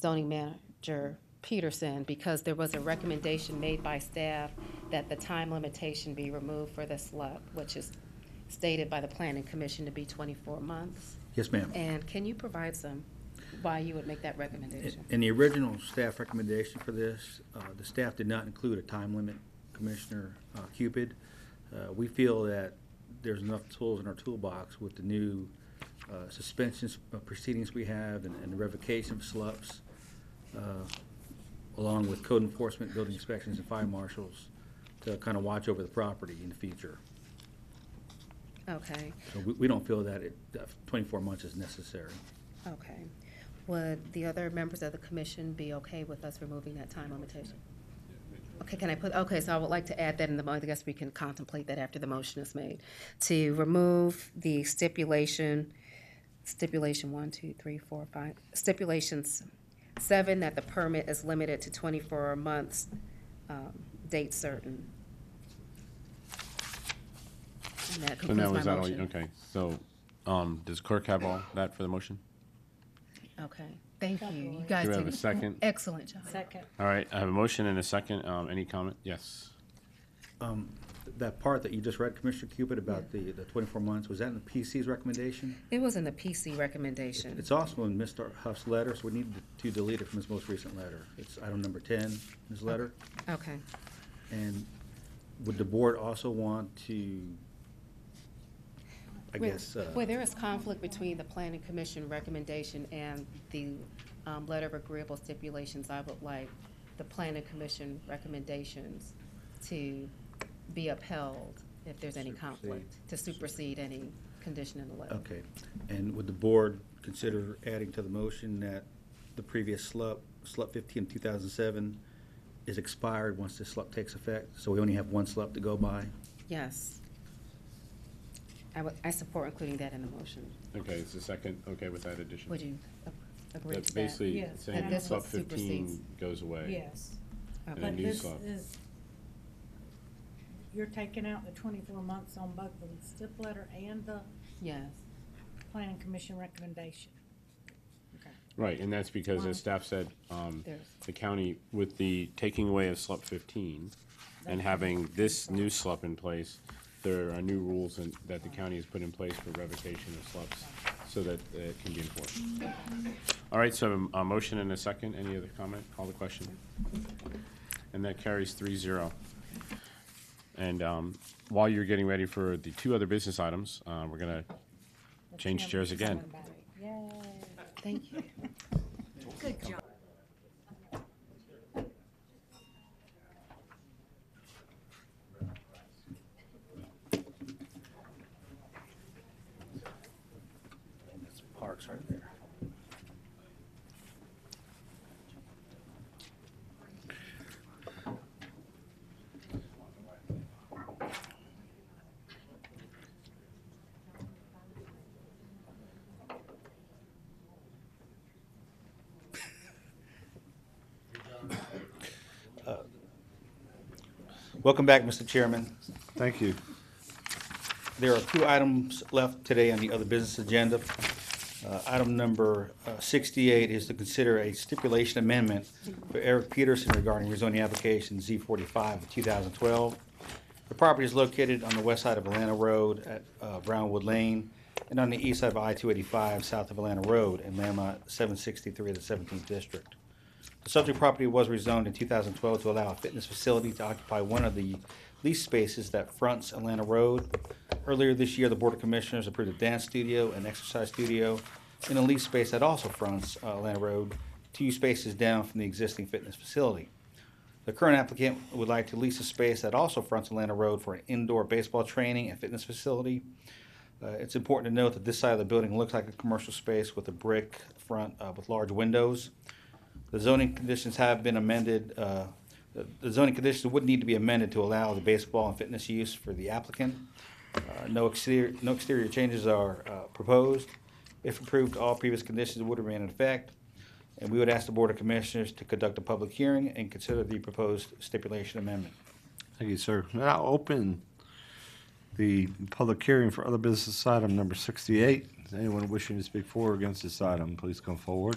zoning manager Peterson because there was a recommendation made by staff that the time limitation be removed for this SLUP, which is stated by the Planning Commission to be 24 months. Yes, ma'am. And can you provide why you would make that recommendation? In the original staff recommendation for this, the staff did not include a time limit, Commissioner Cupid. We feel that there's enough tools in our toolbox with the new suspensions proceedings we have and the revocation of SLUPs, along with code enforcement, building inspections, and fire marshals to kind of watch over the property in the future. Okay. So we don't feel that 24 months is necessary. Okay. Would the other members of the commission be okay with us removing that time limitation? Okay, so I would like to add that in I guess we can contemplate that after the motion is made. To remove the stipulation 1, 2, 3, 4, 5, stipulations 7, that the permit is limited to 24 months, date certain. And that So concludes now my is that all, motion. okay, so, does clerk have all that for the motion? Okay, thank you. You guys Do we have did a second? excellent job. Second. All right, I have a motion and a second, any comment? Yes. That part that you just read, Commissioner Cupid, about the 24 months, was that in the PC's recommendation? It was in the PC recommendation. It's also in Mr. Huff's letter, so we need to delete it from his most recent letter. It's item number 10 in his letter. Okay. And would the board also want to, I guess... Where there is conflict between the Planning Commission recommendation and the letter of agreeable stipulations, I would like the Planning Commission recommendations to be upheld if there's any conflict, to supersede any condition in the letter. Okay. And would the board consider adding to the motion that the previous SLUP 15 2007, is expired once this SLUP takes effect? So we only have one SLUP to go by? Yes. I support including that in the motion. Okay, is the second okay with that addition? Would you agree That's to that? basically Yes. saying That this SLUP one supersedes. 15 goes away. Yes. And a But new this SLUP. is, you're taking out the 24 months on both the stip letter and the Yes. planning commission recommendation. Right, and that's because, as staff said, the county, with the taking away of SLUP 15 and having this new SLUP in place, there are new rules that the county has put in place for revocation of SLUPs so that it can be enforced. All right, so a motion and a second. Any other comment? Call the question. And that carries 3-0. And while you're getting ready for the two other business items, we're going to change chairs again. Yay. Thank you. Good job. Parks right there. Welcome back, Mr. Chairman. Thank you. There are two items left today on the other business agenda. Item number 68 is to consider a stipulation amendment for Eric Peterson regarding rezoning application Z45 of 2012. The property is located on the west side of Atlanta Road at Brownwood Lane and on the east side of I-285 south of Atlanta Road in Landmont 763 of the 17th District. The subject property was rezoned in 2012 to allow a fitness facility to occupy one of the lease spaces that fronts Atlanta Road. Earlier this year, the Board of Commissioners approved a dance studio and exercise studio in a lease space that also fronts Atlanta Road, 2 spaces down from the existing fitness facility. The current applicant would like to lease a space that also fronts Atlanta Road for an indoor baseball training and fitness facility. It's important to note that this side of the building looks like a commercial space with a brick front with large windows. The zoning conditions have been amended. The zoning conditions would need to be amended to allow the baseball and fitness use for the applicant. No exterior changes are proposed. If approved, all previous conditions would remain in effect. And we would ask the Board of Commissioners to conduct a public hearing and consider the proposed stipulation amendment. Thank you, sir. Now I'll open the public hearing for other business item number 68. Is anyone wishing to speak for or against this item, please come forward.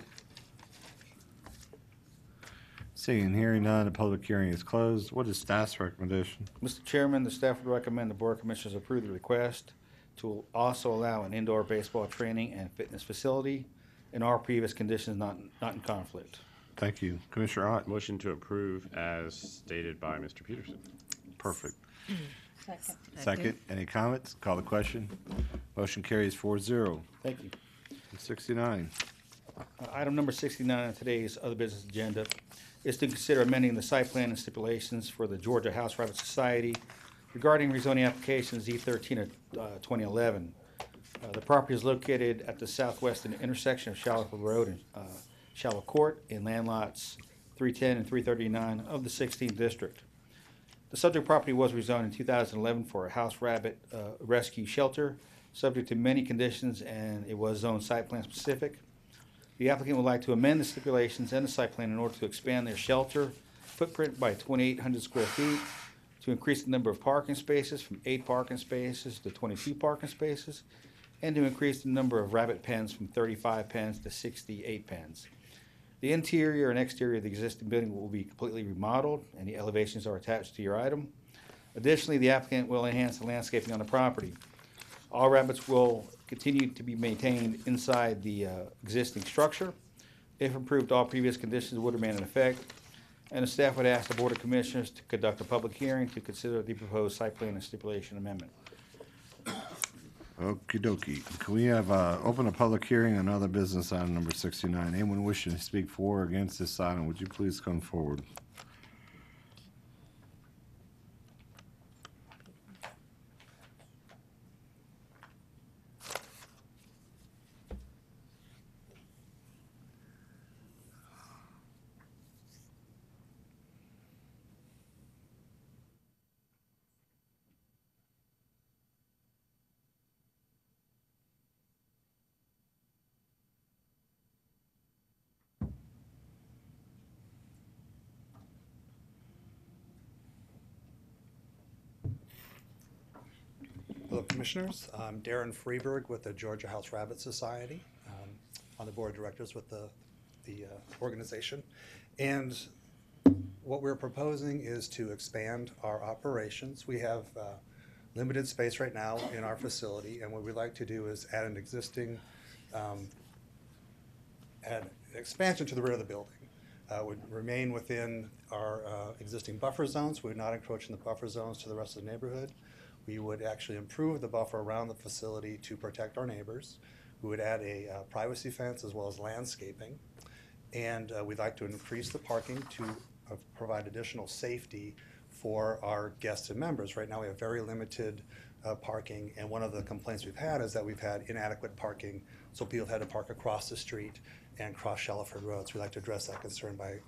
Seeing and hearing none, the public hearing is closed. What is staff's recommendation? Mr. Chairman, the staff would recommend the Board of Commissioners approve the request to also allow an indoor baseball training and fitness facility in all previous conditions not in conflict. Thank you. Commissioner Ott. Motion to approve as stated by Mr. Peterson. Perfect. Second. Second. Any comments? Call the question. Motion carries 4-0. Thank you. 69. Item number 69 on today's other business agenda is to consider amending the site plan and stipulations for the Georgia House Rabbit Society regarding rezoning application Z13 of 2011. The property is located at the southwestern intersection of Shallow Road and Shallow Court in land lots 310 and 339 of the 16th District. The subject property was rezoned in 2011 for a house rabbit rescue shelter, subject to many conditions, and it was zoned site plan specific. The applicant would like to amend the stipulations and the site plan in order to expand their shelter footprint by 2,800 square feet, to increase the number of parking spaces from 8 parking spaces to 22 parking spaces, and to increase the number of rabbit pens from 35 pens to 68 pens. The interior and exterior of the existing building will be completely remodeled, and the elevations are attached to your item. Additionally, the applicant will enhance the landscaping on the property. All rabbits will continue to be maintained inside the existing structure. If approved, all previous conditions would remain in effect, and the staff would ask the Board of Commissioners to conduct a public hearing to consider the proposed site plan and stipulation amendment. Okie dokie. Can we have, open a public hearing on other business item number 69? Anyone wishing to speak for or against this item, would you please come forward? Commissioners. I'm Darren Freeberg with the Georgia House Rabbit Society, on the board of directors with the organization. And what we're proposing is to expand our operations. We have limited space right now in our facility, and what we'd like to do is add an existing, add expansion to the rear of the building. Would remain within our existing buffer zones. We would not encroach in the buffer zones to the rest of the neighborhood. We would actually improve the buffer around the facility to protect our neighbors. We would add a privacy fence as well as landscaping. And we'd like to increase the parking to provide additional safety for our guests and members. Right now we have very limited parking, and one of the complaints we've had is that we've had inadequate parking, so people have had to park across the street and cross Shallowford Road. So we'd like to address that concern by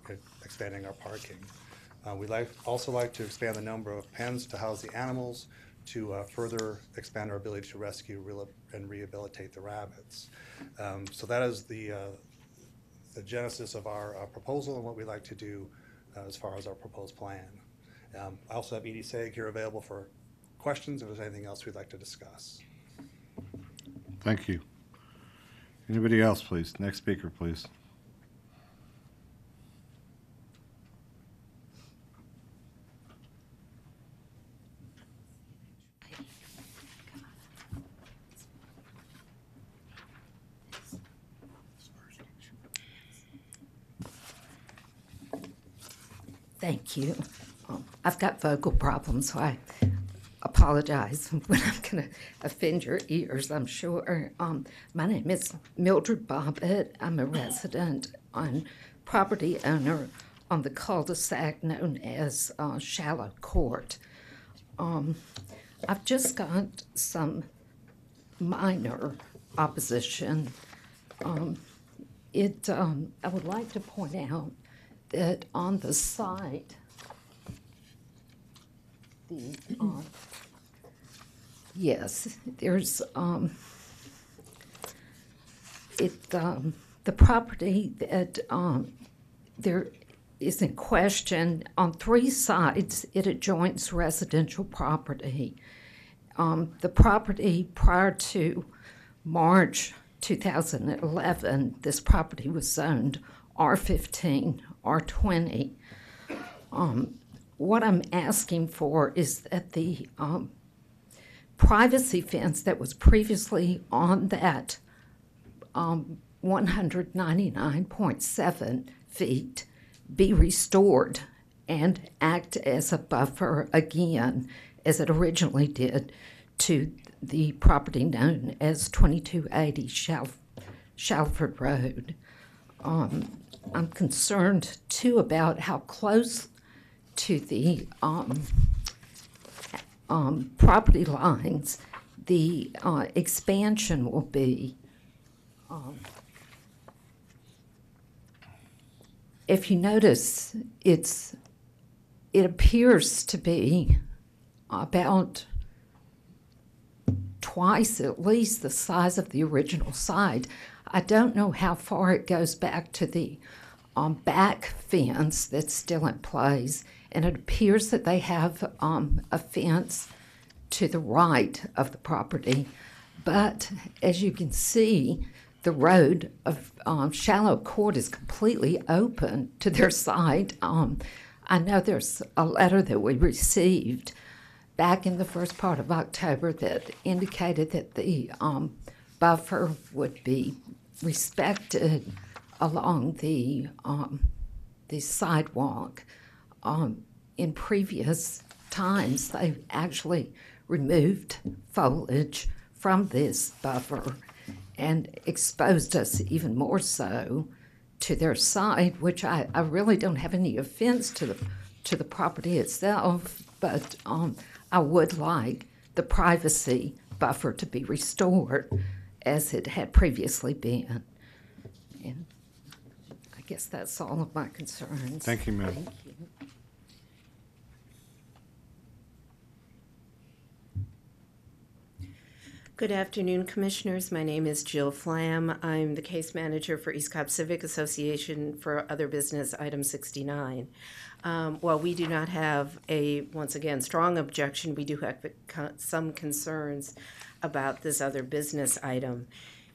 expanding our parking. We'd also like to expand the number of pens to house the animals, to further expand our ability to rescue and rehabilitate the rabbits. So that is the genesis of our proposal and what we'd like to do as far as our proposed plan. I also have Edie Saig here available for questions if there's anything else we'd like to discuss. Thank you. Anybody else, please? Next speaker, please. Thank you. I've got vocal problems, so I apologize when I'm going to offend your ears, I'm sure. My name is Mildred Bobbitt. I'm a resident and property owner on the cul-de-sac known as Shallow Court. I've just got some minor opposition. I would like to point out that on the site, yes, there's the property that there is in question on 3 sides. It adjoins residential property. The property prior to March 2011, this property was zoned R15, R20. What I'm asking for is that the privacy fence that was previously on that 199.7 feet be restored and act as a buffer again, as it originally did, to the property known as 2280 Shallowford Road. I'm concerned, too, about how close to the property lines the expansion will be. If you notice, it appears to be about twice at least the size of the original site. I don't know how far it goes back to the back fence that's still in place, and it appears that they have a fence to the right of the property. But as you can see, the road of Shallow Court is completely open to their side. I know there's a letter that we received back in the first part of October that indicated that the buffer would be respected along the sidewalk. In previous times, they actually removed foliage from this buffer and exposed us even more so to their side, which I really don't have any offense to the property itself, but I would like the privacy buffer to be restored as it had previously been. And I guess that's all of my concerns. Thank you, ma'am. Thank you. Good afternoon, Commissioners. My name is Jill Flam. I'm the case manager for East Cobb Civic Association for other business item 69. While we do not have a, once again, strong objection, we do have some concerns about this other business item.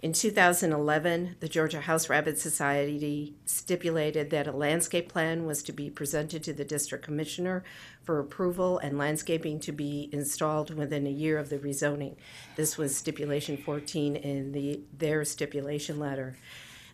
In 2011, the Georgia House Rabbit Society stipulated that a landscape plan was to be presented to the district commissioner for approval and landscaping to be installed within a year of the rezoning. This was stipulation 14 in their stipulation letter.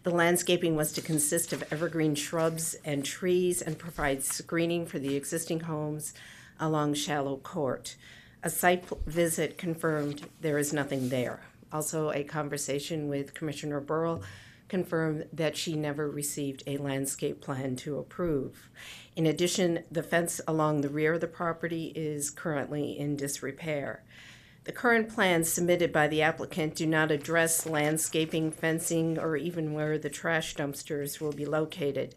The landscaping was to consist of evergreen shrubs and trees and provide screening for the existing homes along Shallow Court. A site visit confirmed there is nothing there. Also, a conversation with Commissioner Burrell confirmed that she never received a landscape plan to approve. In addition, the fence along the rear of the property is currently in disrepair. The current plans submitted by the applicant do not address landscaping, fencing, or even where the trash dumpsters will be located.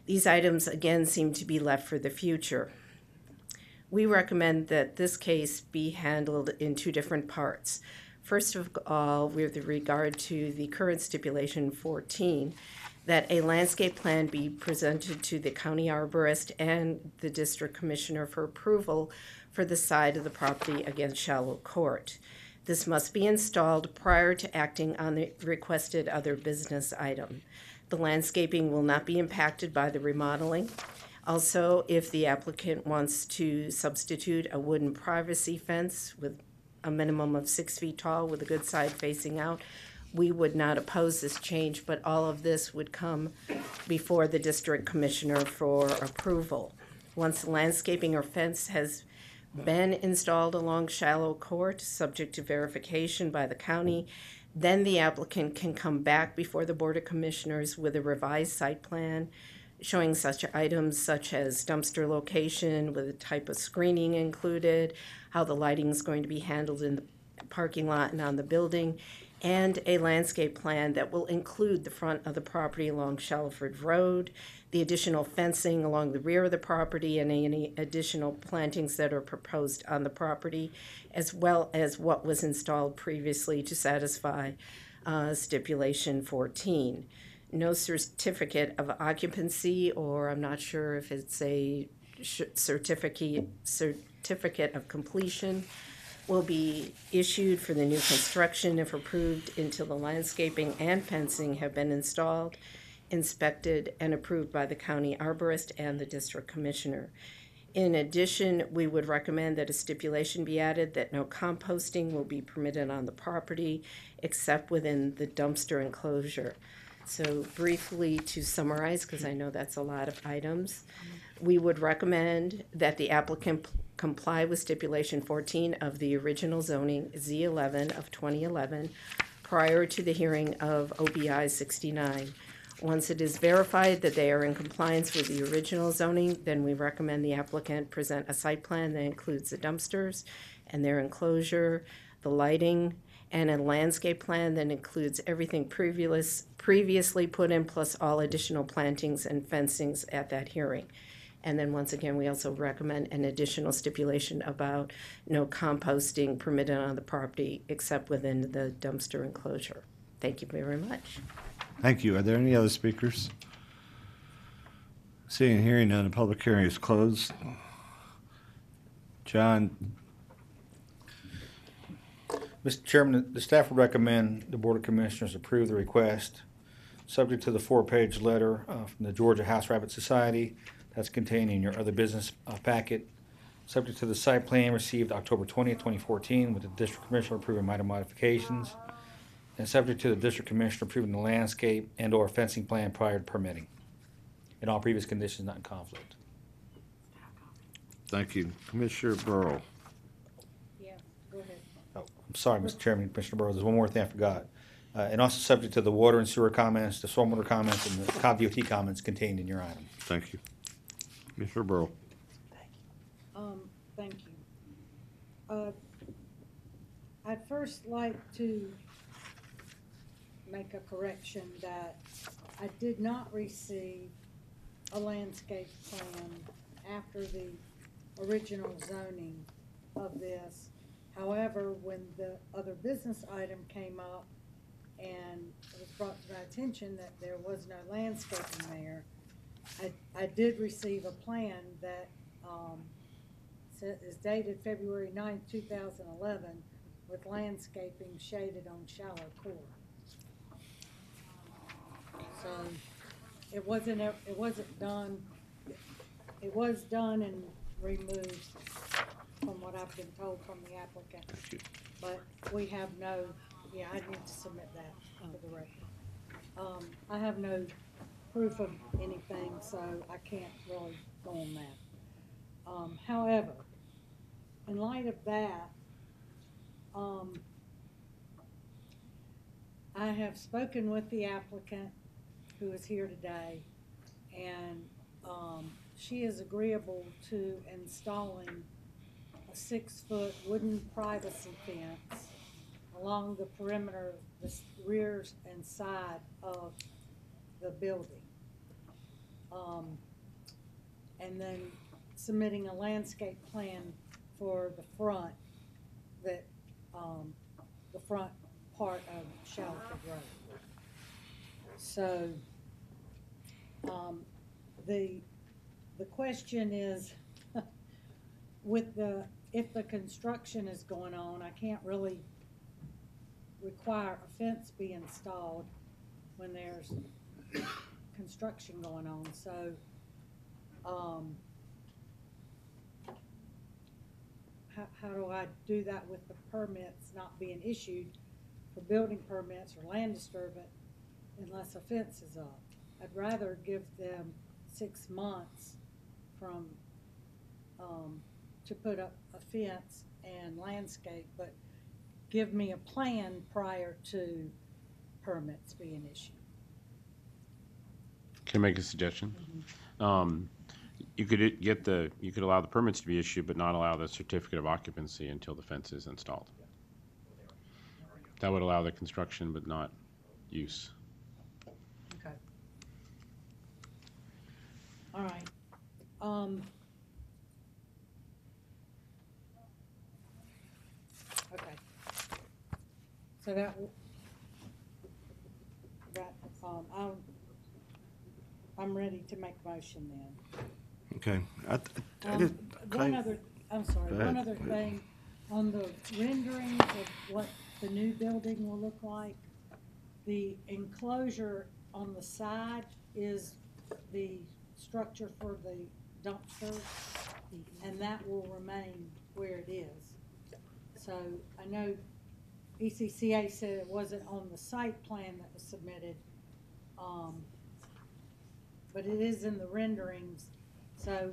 These items again seem to be left for the future. We recommend that this case be handled in two different parts. First of all, with regard to the current stipulation 14, that a landscape plan be presented to the county arborist and the district commissioner for approval for the side of the property against Shallow Court. This must be installed prior to acting on the requested other business item. The landscaping will not be impacted by the remodeling. Also, if the applicant wants to substitute a wooden privacy fence with a minimum of 6 feet tall with a good side facing out, we would not oppose this change, but all of this would come before the district commissioner for approval. Once the landscaping or fence has been installed along Shallow Court, subject to verification by the county, then the applicant can come back before the Board of Commissioners with a revised site plan showing such items such as dumpster location with a type of screening included, how the lighting is going to be handled in the parking lot and on the building, and a landscape plan that will include the front of the property along Shallowford Road, the additional fencing along the rear of the property, and any additional plantings that are proposed on the property, as well as what was installed previously to satisfy stipulation 14. No certificate of occupancy, or I'm not sure if it's a certificate of completion, will be issued for the new construction if approved until the landscaping and fencing have been installed, inspected, and approved by the county arborist and the district commissioner. In addition, we would recommend that a stipulation be added that no composting will be permitted on the property except within the dumpster enclosure. So briefly to summarize, because I know that's a lot of items, we would recommend that the applicant comply with stipulation 14 of the original zoning Z11 of 2011 prior to the hearing of OBI 69. Once it is verified that they are in compliance with the original zoning, then we recommend the applicant present a site plan that includes the dumpsters and their enclosure, the lighting, and a landscape plan that includes everything previously put in plus all additional plantings and fencings at that hearing. And then once again, we also recommend an additional stipulation about no composting permitted on the property except within the dumpster enclosure. Thank you very much. Thank you. Are there any other speakers? Seeing and hearing none, the public hearing is closed. John? Mr. Chairman, the staff would recommend the Board of Commissioners approve the request, subject to the 4-page letter from the Georgia House Rabbit Society that's contained in your other business packet, subject to the site plan received October 20th, 2014, with the District Commissioner approving minor modifications, and subject to the District Commissioner approving the landscape and/or fencing plan prior to permitting, and all previous conditions not in conflict. Thank you. Commissioner Burrow. I'm sorry, Mr. Chairman, Commissioner Burrow, there's one more thing I forgot. And also subject to the water and sewer comments, the stormwater comments, and the Cobb DOT comments contained in your item. Thank you. Commissioner Burrow. Thank you. I'd first like to make a correction that I did not receive a landscape plan after the original zoning of this. However, when the other business item came up and it was brought to my attention that there was no landscaping there, I did receive a plan that is dated February 9th, 2011, with landscaping shaded on shallow core. So it wasn't done. It was done and removed, from what I've been told from the applicant. But we have no. Yeah, I need to submit that for the record. I have no proof of anything, so I can't really go on that. However, in light of that, I have spoken with the applicant who is here today, and she is agreeable to installing a 6-foot wooden privacy fence along the perimeter, the rear and side of the building. And then submitting a landscape plan for the front, that the front part of Shallowford Road. So the question is, if the construction is going on, I can't really require a fence be installed when there's construction going on. So how do I do that with the permits not being issued for building permits or land disturbance unless a fence is up? I'd rather give them 6 months from to put up a fence and landscape, but give me a plan prior to permits being issued. Can I make a suggestion? You could allow the permits to be issued, but not allow the certificate of occupancy until the fence is installed. That would allow the construction, but not use. Okay. All right. Okay. So I'm ready to make a motion then. Okay. I'm sorry, Go ahead. one other thing, on the renderings of what the new building will look like, the enclosure on the side is the structure for the dumpster, and that will remain where it is. So I know ECCA said it wasn't on the site plan that was submitted, but it is in the renderings. So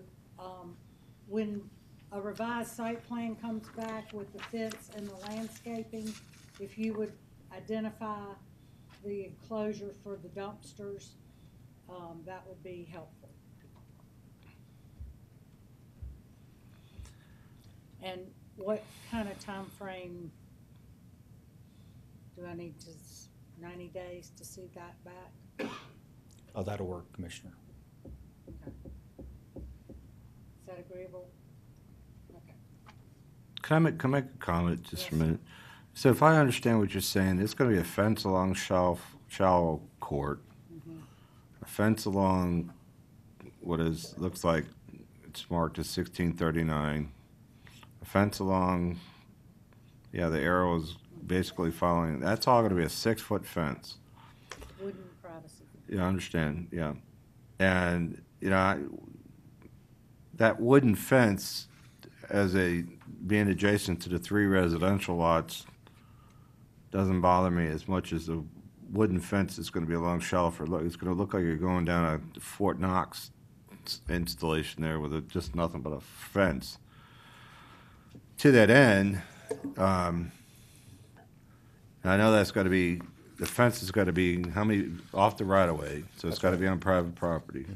when a revised site plan comes back with the fence and the landscaping, if you would identify the enclosure for the dumpsters, that would be helpful. And what kind of time frame do I need to, 90 days to see that back? Oh, that'll work, Commissioner. Okay. Is that agreeable? Okay. Can I make a comment just for a minute? So if I understand what you're saying, it's going to be a fence along shallow court, a fence along looks like it's marked as 1639, a fence along, the arrow is basically following. That's all going to be a 6-foot fence. Wooden privacy. Yeah, I understand. Yeah, and that wooden fence, being adjacent to the 3 residential lots, doesn't bother me as much as the wooden fence that's going to be along Shallowford. Look, it's going to look like you're going down a Fort Knox installation there with just nothing but a fence. To that end, I know that's got to be, the fence has got to be off the right of way, so it's got to be on private property.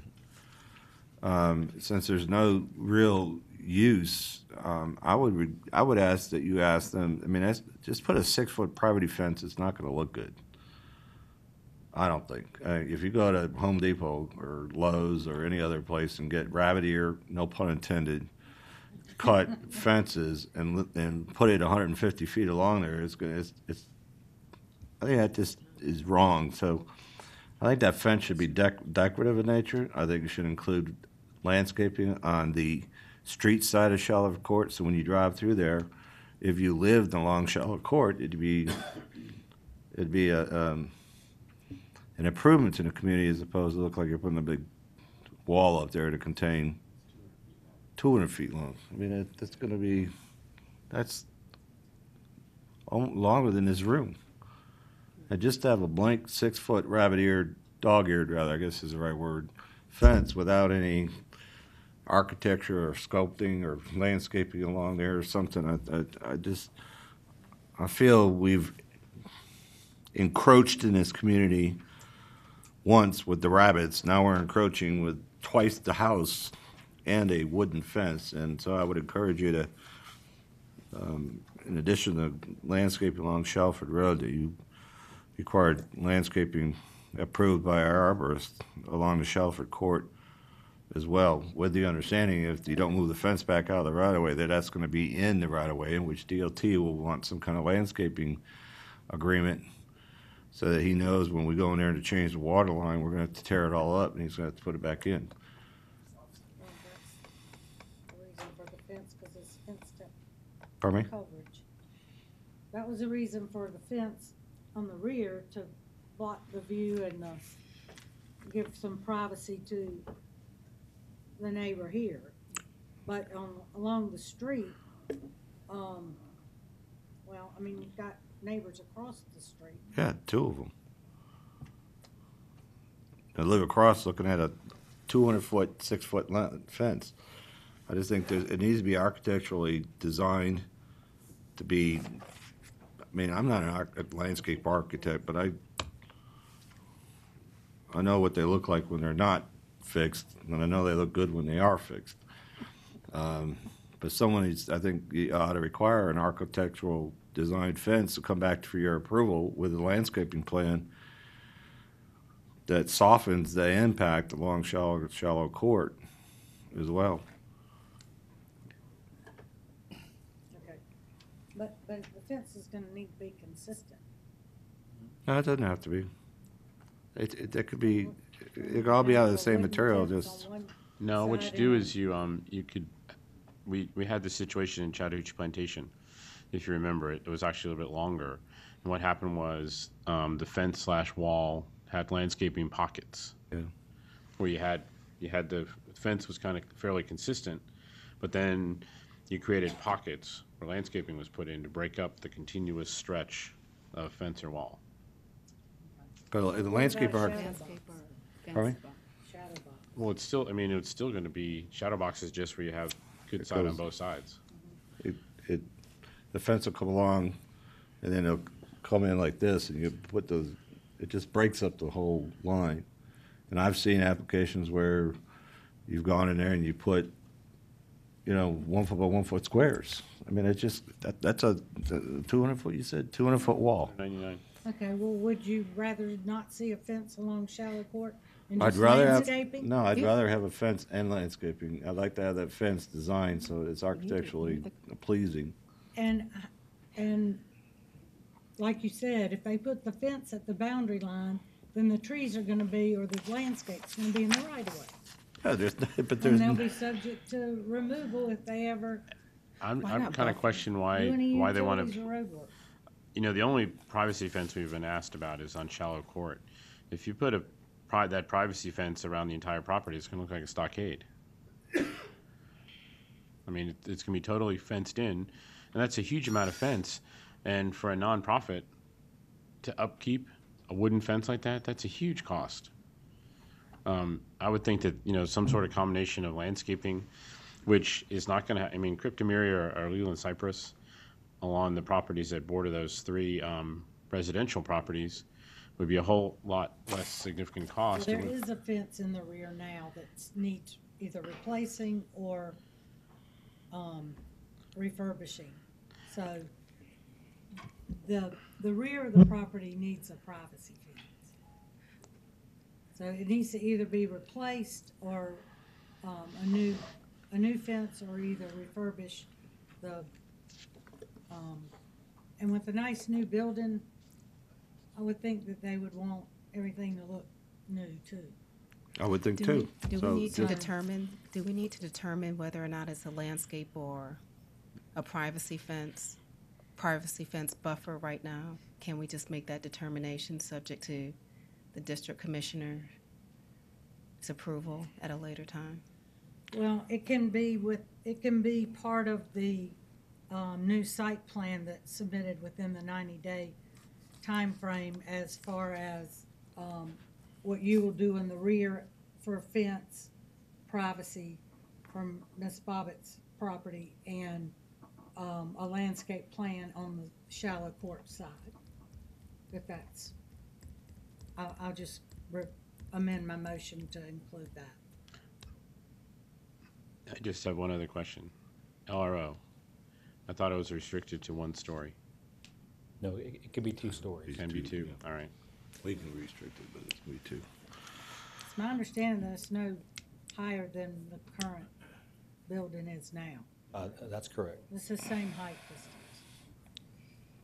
Since there's no real use, I would ask that you ask them. I mean, just put a 6-foot privacy fence. It's not going to look good. I don't think. If you go to Home Depot or Lowe's or any other place and get rabbit ear, no pun intended, cut fences and put it 150 feet along there, I think that just is wrong. So I think that fence should be decorative in nature. I think it should include landscaping on the street side of Charlotte Court, so when you drive through there, if you lived along Charlotte Court, it'd be an improvement to the community as opposed to look like you're putting a big wall up there to contain 200 feet long. I mean, that's longer than this room. And just to have a blank 6-foot rabbit-eared, dog-eared rather, I guess is the right word, fence without any architecture or sculpting or landscaping along there or something, I feel we've encroached in this community once with the rabbits. Now we're encroaching with twice the house and a wooden fence. And so I would encourage you to, in addition to landscaping along Shelford Road, that you required landscaping approved by our arborist along the Shelford Court as well, with the understanding if you don't move the fence back out of the right-of-way, that's going to be in the right-of-way, in which DOT will want some kind of landscaping agreement so that he knows when we go in there to change the water line, we're going to have to tear it all up and he's going to have to put it back in. Pardon me? Coverage. That was the reason for the fence on the rear, to block the view and give some privacy to the neighbor here. But along the street, well, I mean, you've got neighbors across the street. Yeah, 2 of them. I live across looking at a 200-foot, 6-foot fence. I just think it needs to be architecturally designed to be, I mean, I'm not a landscape architect, but I know what they look like when they're not fixed, and I know they look good when they are fixed. But I think you ought to require an architectural designed fence to come back for your approval with a landscaping plan that softens the impact along Shallow Court as well. Okay. But the fence is gonna need to be consistent. No, it doesn't have to be. It could be, it could all be out of the same material, just. No, what you do is you could, we had this situation in Chattahoochee Plantation, if you remember it. It was actually a little bit longer. And what happened was the fence/wall had landscaping pockets. Yeah. Where you had the fence was kind of fairly consistent, but then you created pockets where landscaping was put in to break up the continuous stretch of fence or wall. But the landscape art. Pardon me? Well, it's still, I mean, it's still going to be, shadow box is just where you have good side on both sides. The fence will come along, and then it'll come in like this, and you put those, it just breaks up the whole line. And I've seen applications where you've gone in there and you put, 1 foot by 1 foot squares. I mean, it's just, that's a 200 foot, you said, 200 foot wall. 99. Okay, well, would you rather not see a fence along Shallow Court and I'd just rather landscaping? I'd rather have a fence and landscaping. I'd like to have that fence designed so it's architecturally pleasing. And like you said, if they put the fence at the boundary line, then the trees are gonna be, or the landscape's gonna be in the right of way. Yeah, And they'll be subject to removal if they ever. I'm kind of questioning why they want to. The only privacy fence we've been asked about is on Shallow Court. If you put that privacy fence around the entire property, it's going to look like a stockade. I mean, it's going to be totally fenced in, and that's a huge amount of fence. And for a nonprofit to upkeep a wooden fence like that, that's a huge cost. I would think that, some sort of combination of landscaping, which is not going to, Cryptomeria or Leland Cypress along the properties that border those 3 residential properties would be a whole lot less significant cost. Well, there is a fence in the rear now that needs either replacing or refurbishing. So the rear of the property needs a privacy fence. So it needs to either be replaced or a a new fence or either refurbish the, and with a nice new building, I would think that they would want everything to look new too. I would think Do too. we So need to just- determine whether or not it's a landscape or a privacy fence buffer right now? Can we just make that determination subject to the district commissioner's approval at a later time? Well, it can be part of the new site plan that's submitted within the 90-day time frame as far as what you will do in the rear for fence, privacy from Ms. Bobbitt's property, and a landscape plan on the shallow court side. If that's, I'll just amend my motion to include that. I just have one other question. LRO. I thought it was restricted to one story. No, it could be 2 stories. Can be two, all right. We can restrict it, but it's me too. It's my understanding that it's no higher than the current building is now. That's correct. It's the same height distance.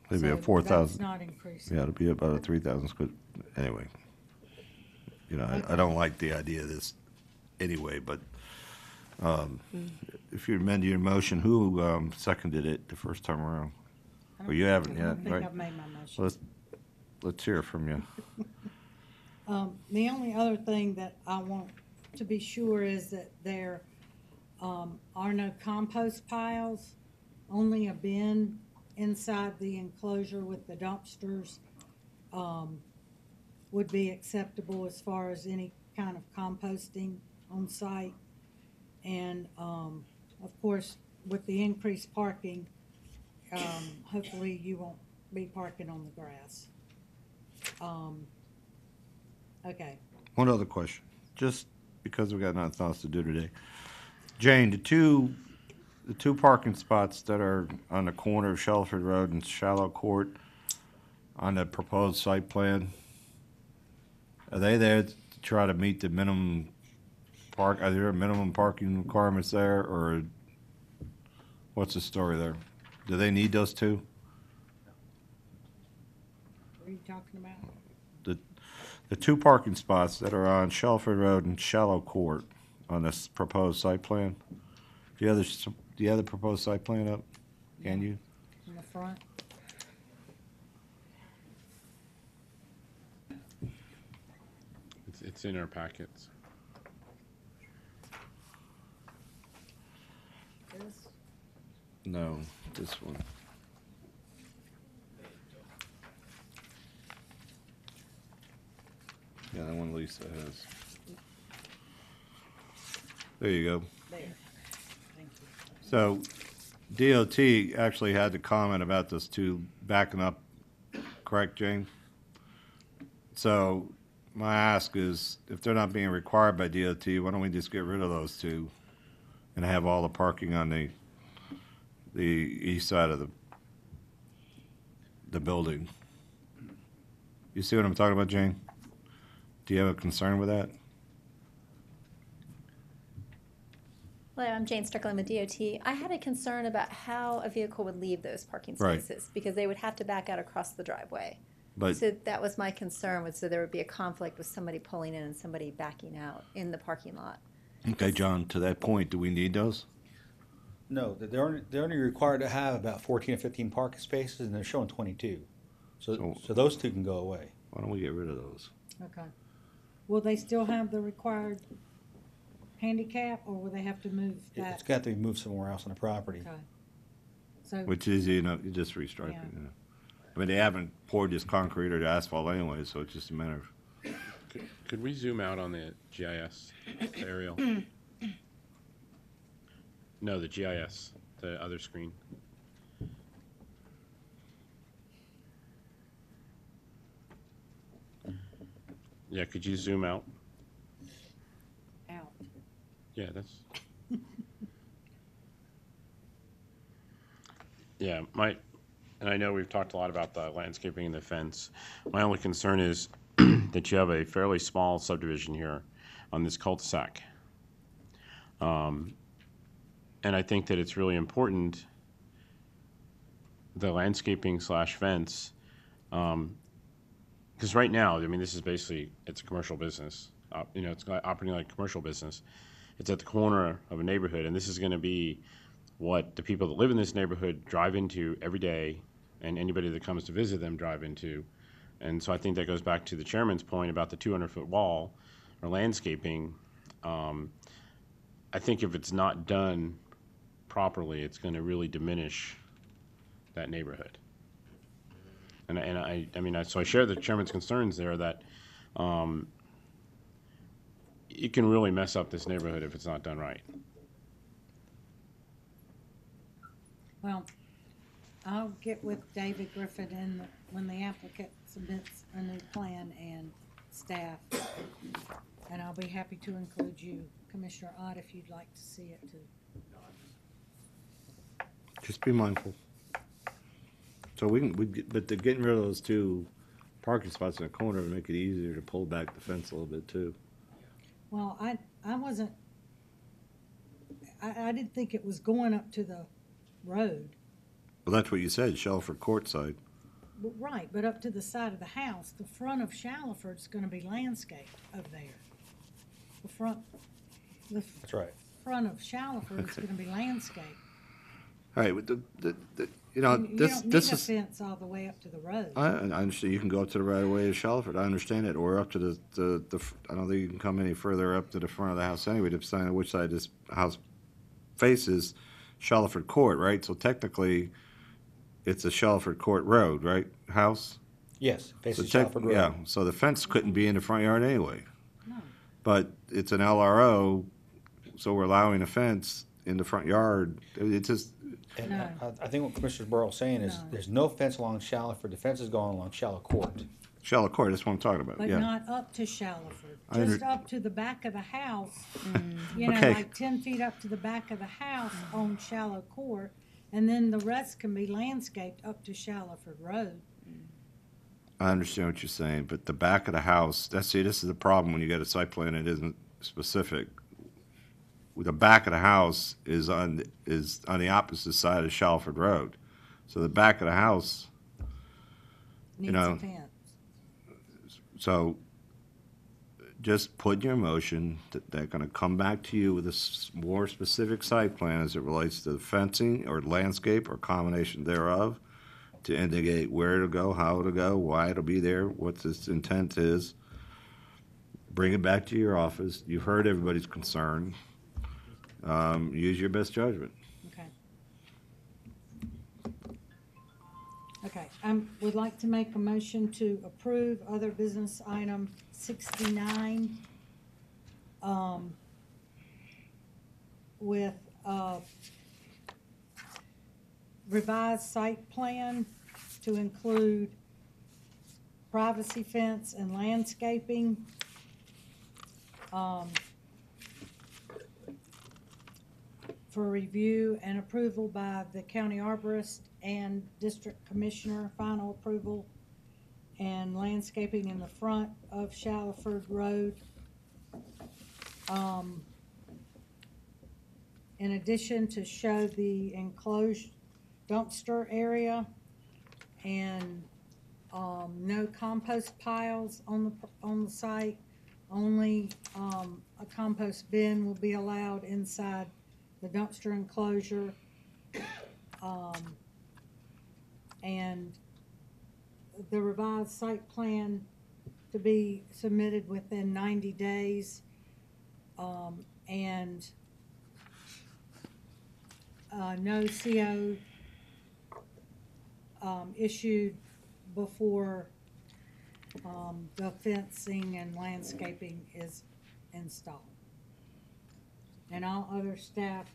Maybe So a 4,000. that's not increasing. Yeah, it'll be about a 3,000 square. Anyway, you know, I don't like the idea of this anyway. But if you amend your motion, who seconded it the first time around? Well, you haven't I don't yet, think right? I've made my motion. Let's hear from you. The only other thing that I want to be sure is that there are no compost piles, only a bin inside the enclosure with the dumpsters would be acceptable as far as any kind of composting on site. And of course, with the increased parking, hopefully you won't be parking on the grass. Okay. One other question, just because we got nothing else to do today. Jane, the two parking spots that are on the corner of Shelford Road and Shallow Court on the proposed site plan, are they there to try to meet the minimum are there minimum parking requirements there, or what's the story there? Do they need those two? What are you talking about? The two parking spots that are on Shelford Road and Shallow Court on this proposed site plan. Do you have the proposed site plan up? Can you? In the front? It's in our packets. This? No, this one. Yeah, that one Lisa has. There you go. There. Thank you. So DOT actually had the comment about those two backing up, correct, Jane? So my ask is, if they're not being required by DOT, why don't we just get rid of those two and have all the parking on the east side of the building? You see what I'm talking about, Jane? Do you have a concern with that? Hello, I'm Jane Strickland with DOT. I had a concern about how a vehicle would leave those parking Right. spaces, because they would have to back out across the driveway. But- So that was my concern, so there would be a conflict with somebody pulling in and somebody backing out in the parking lot. Okay, John, to that point, do we need those? No, they're only required to have about 14 or 15 parking spaces, and they're showing 22. So those two can go away. Why don't we get rid of those? Okay. Will they still have the required handicap, or will they have to move that? It's got to be moved somewhere else on the property. Okay. So, Which is, you know, you just restriping. Yeah. You know. I mean, they haven't poured this concrete or the asphalt anyway, so it's just a matter of. Could we zoom out on the GIS aerial? No, the GIS, the other screen. Yeah, could you zoom out? out. Yeah, that's. Yeah, and I know we've talked a lot about the landscaping and the fence. My only concern is that you have a fairly small subdivision here on this cul-de-sac. And I think that it's really important, the landscaping slash fence, because right now, I mean, this is basically, it's a commercial business. You know, it's operating like a commercial business. It's at the corner of a neighborhood, and this is going to be what the people that live in this neighborhood drive into every day, and anybody that comes to visit them drive into. And so I think that goes back to the chairman's point about the 200-foot wall or landscaping. I think if it's not done properly, it's going to really diminish that neighborhood. And I mean, so I share the chairman's concerns there that it can really mess up this neighborhood if it's not done right. Well, I'll get with David Griffin when the applicant submits a new plan and staff. And I'll be happy to include you, Commissioner Ott, if you'd like to see it too. Just be mindful. So but the getting rid of those 2 parking spots in the corner would make it easier to pull back the fence a little bit too. Well, I didn't think it was going up to the road. Well, that's what you said, Shelford Court side. Right, but up to the side of the house, the front of Shallowford's gonna be landscaped over there. That's right. Front of Shallowford is gonna be landscaped. All right, with you know, You this don't need a is. fence all the way up to the road. I understand you can go up to the right of way of Shelford. I understand it, or up to the. I don't think you can come any further up to the front of the house anyway, depending on which side this house faces. Shelford Court, right? So technically, it's a Shelford Court Road, right? House. Yes, faces So Shelford Road. yeah. So the fence couldn't be in the front yard anyway. No. But it's an LRO, so we're allowing a fence in the front yard. It just. And I think what Commissioner Burrell's saying is, there's no fence along Shallowford, the fence is going along Shallow Court. Shallow Court, that's what I'm talking about, But yeah. not up to Shallowford, I under- just up to the back of the house. You know, Okay. like 10 feet up to the back of the house on Shallow Court, and then the rest can be landscaped up to Shallowford Road. I understand what you're saying, but the back of the house, this is the problem when you get a site plan that isn't specific. The back of the house is on the opposite side of Shalford Road. So the back of the house, Needs a fence. so just put in your motion that they're gonna come back to you with a more specific site plan as it relates to the fencing or landscape or combination thereof, to indicate where it'll go, how it'll go, why it'll be there, what its intent is. Bring it back to your office. You've heard everybody's concern. Use your best judgment. Okay. Okay, I would like to make a motion to approve other business item 69, with revised site plan to include privacy fence and landscaping. For review and approval by the county arborist and district commissioner, final approval, and landscaping in the front of Shallowford Road. In addition, to show the enclosed dumpster area and no compost piles on the site. Only a compost bin will be allowed inside the dumpster enclosure. And the revised site plan to be submitted within 90 days. And no CO issued before the fencing and landscaping is installed. And all other staff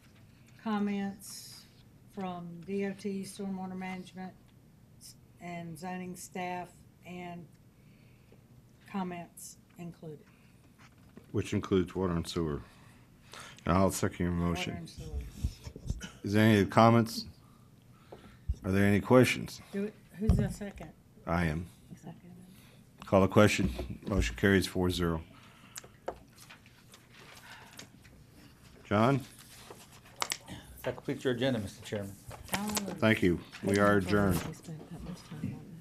comments from DOT, stormwater management, and zoning staff, and comments included. Which includes water and sewer. And I'll second your motion. Water and sewer. Is there any comments? Are there any questions? Who's the second? I am. Second. Call the question. Motion carries 4-0. John? That completes your agenda, Mr. Chairman. Thank you. We are adjourned. We spent that much time on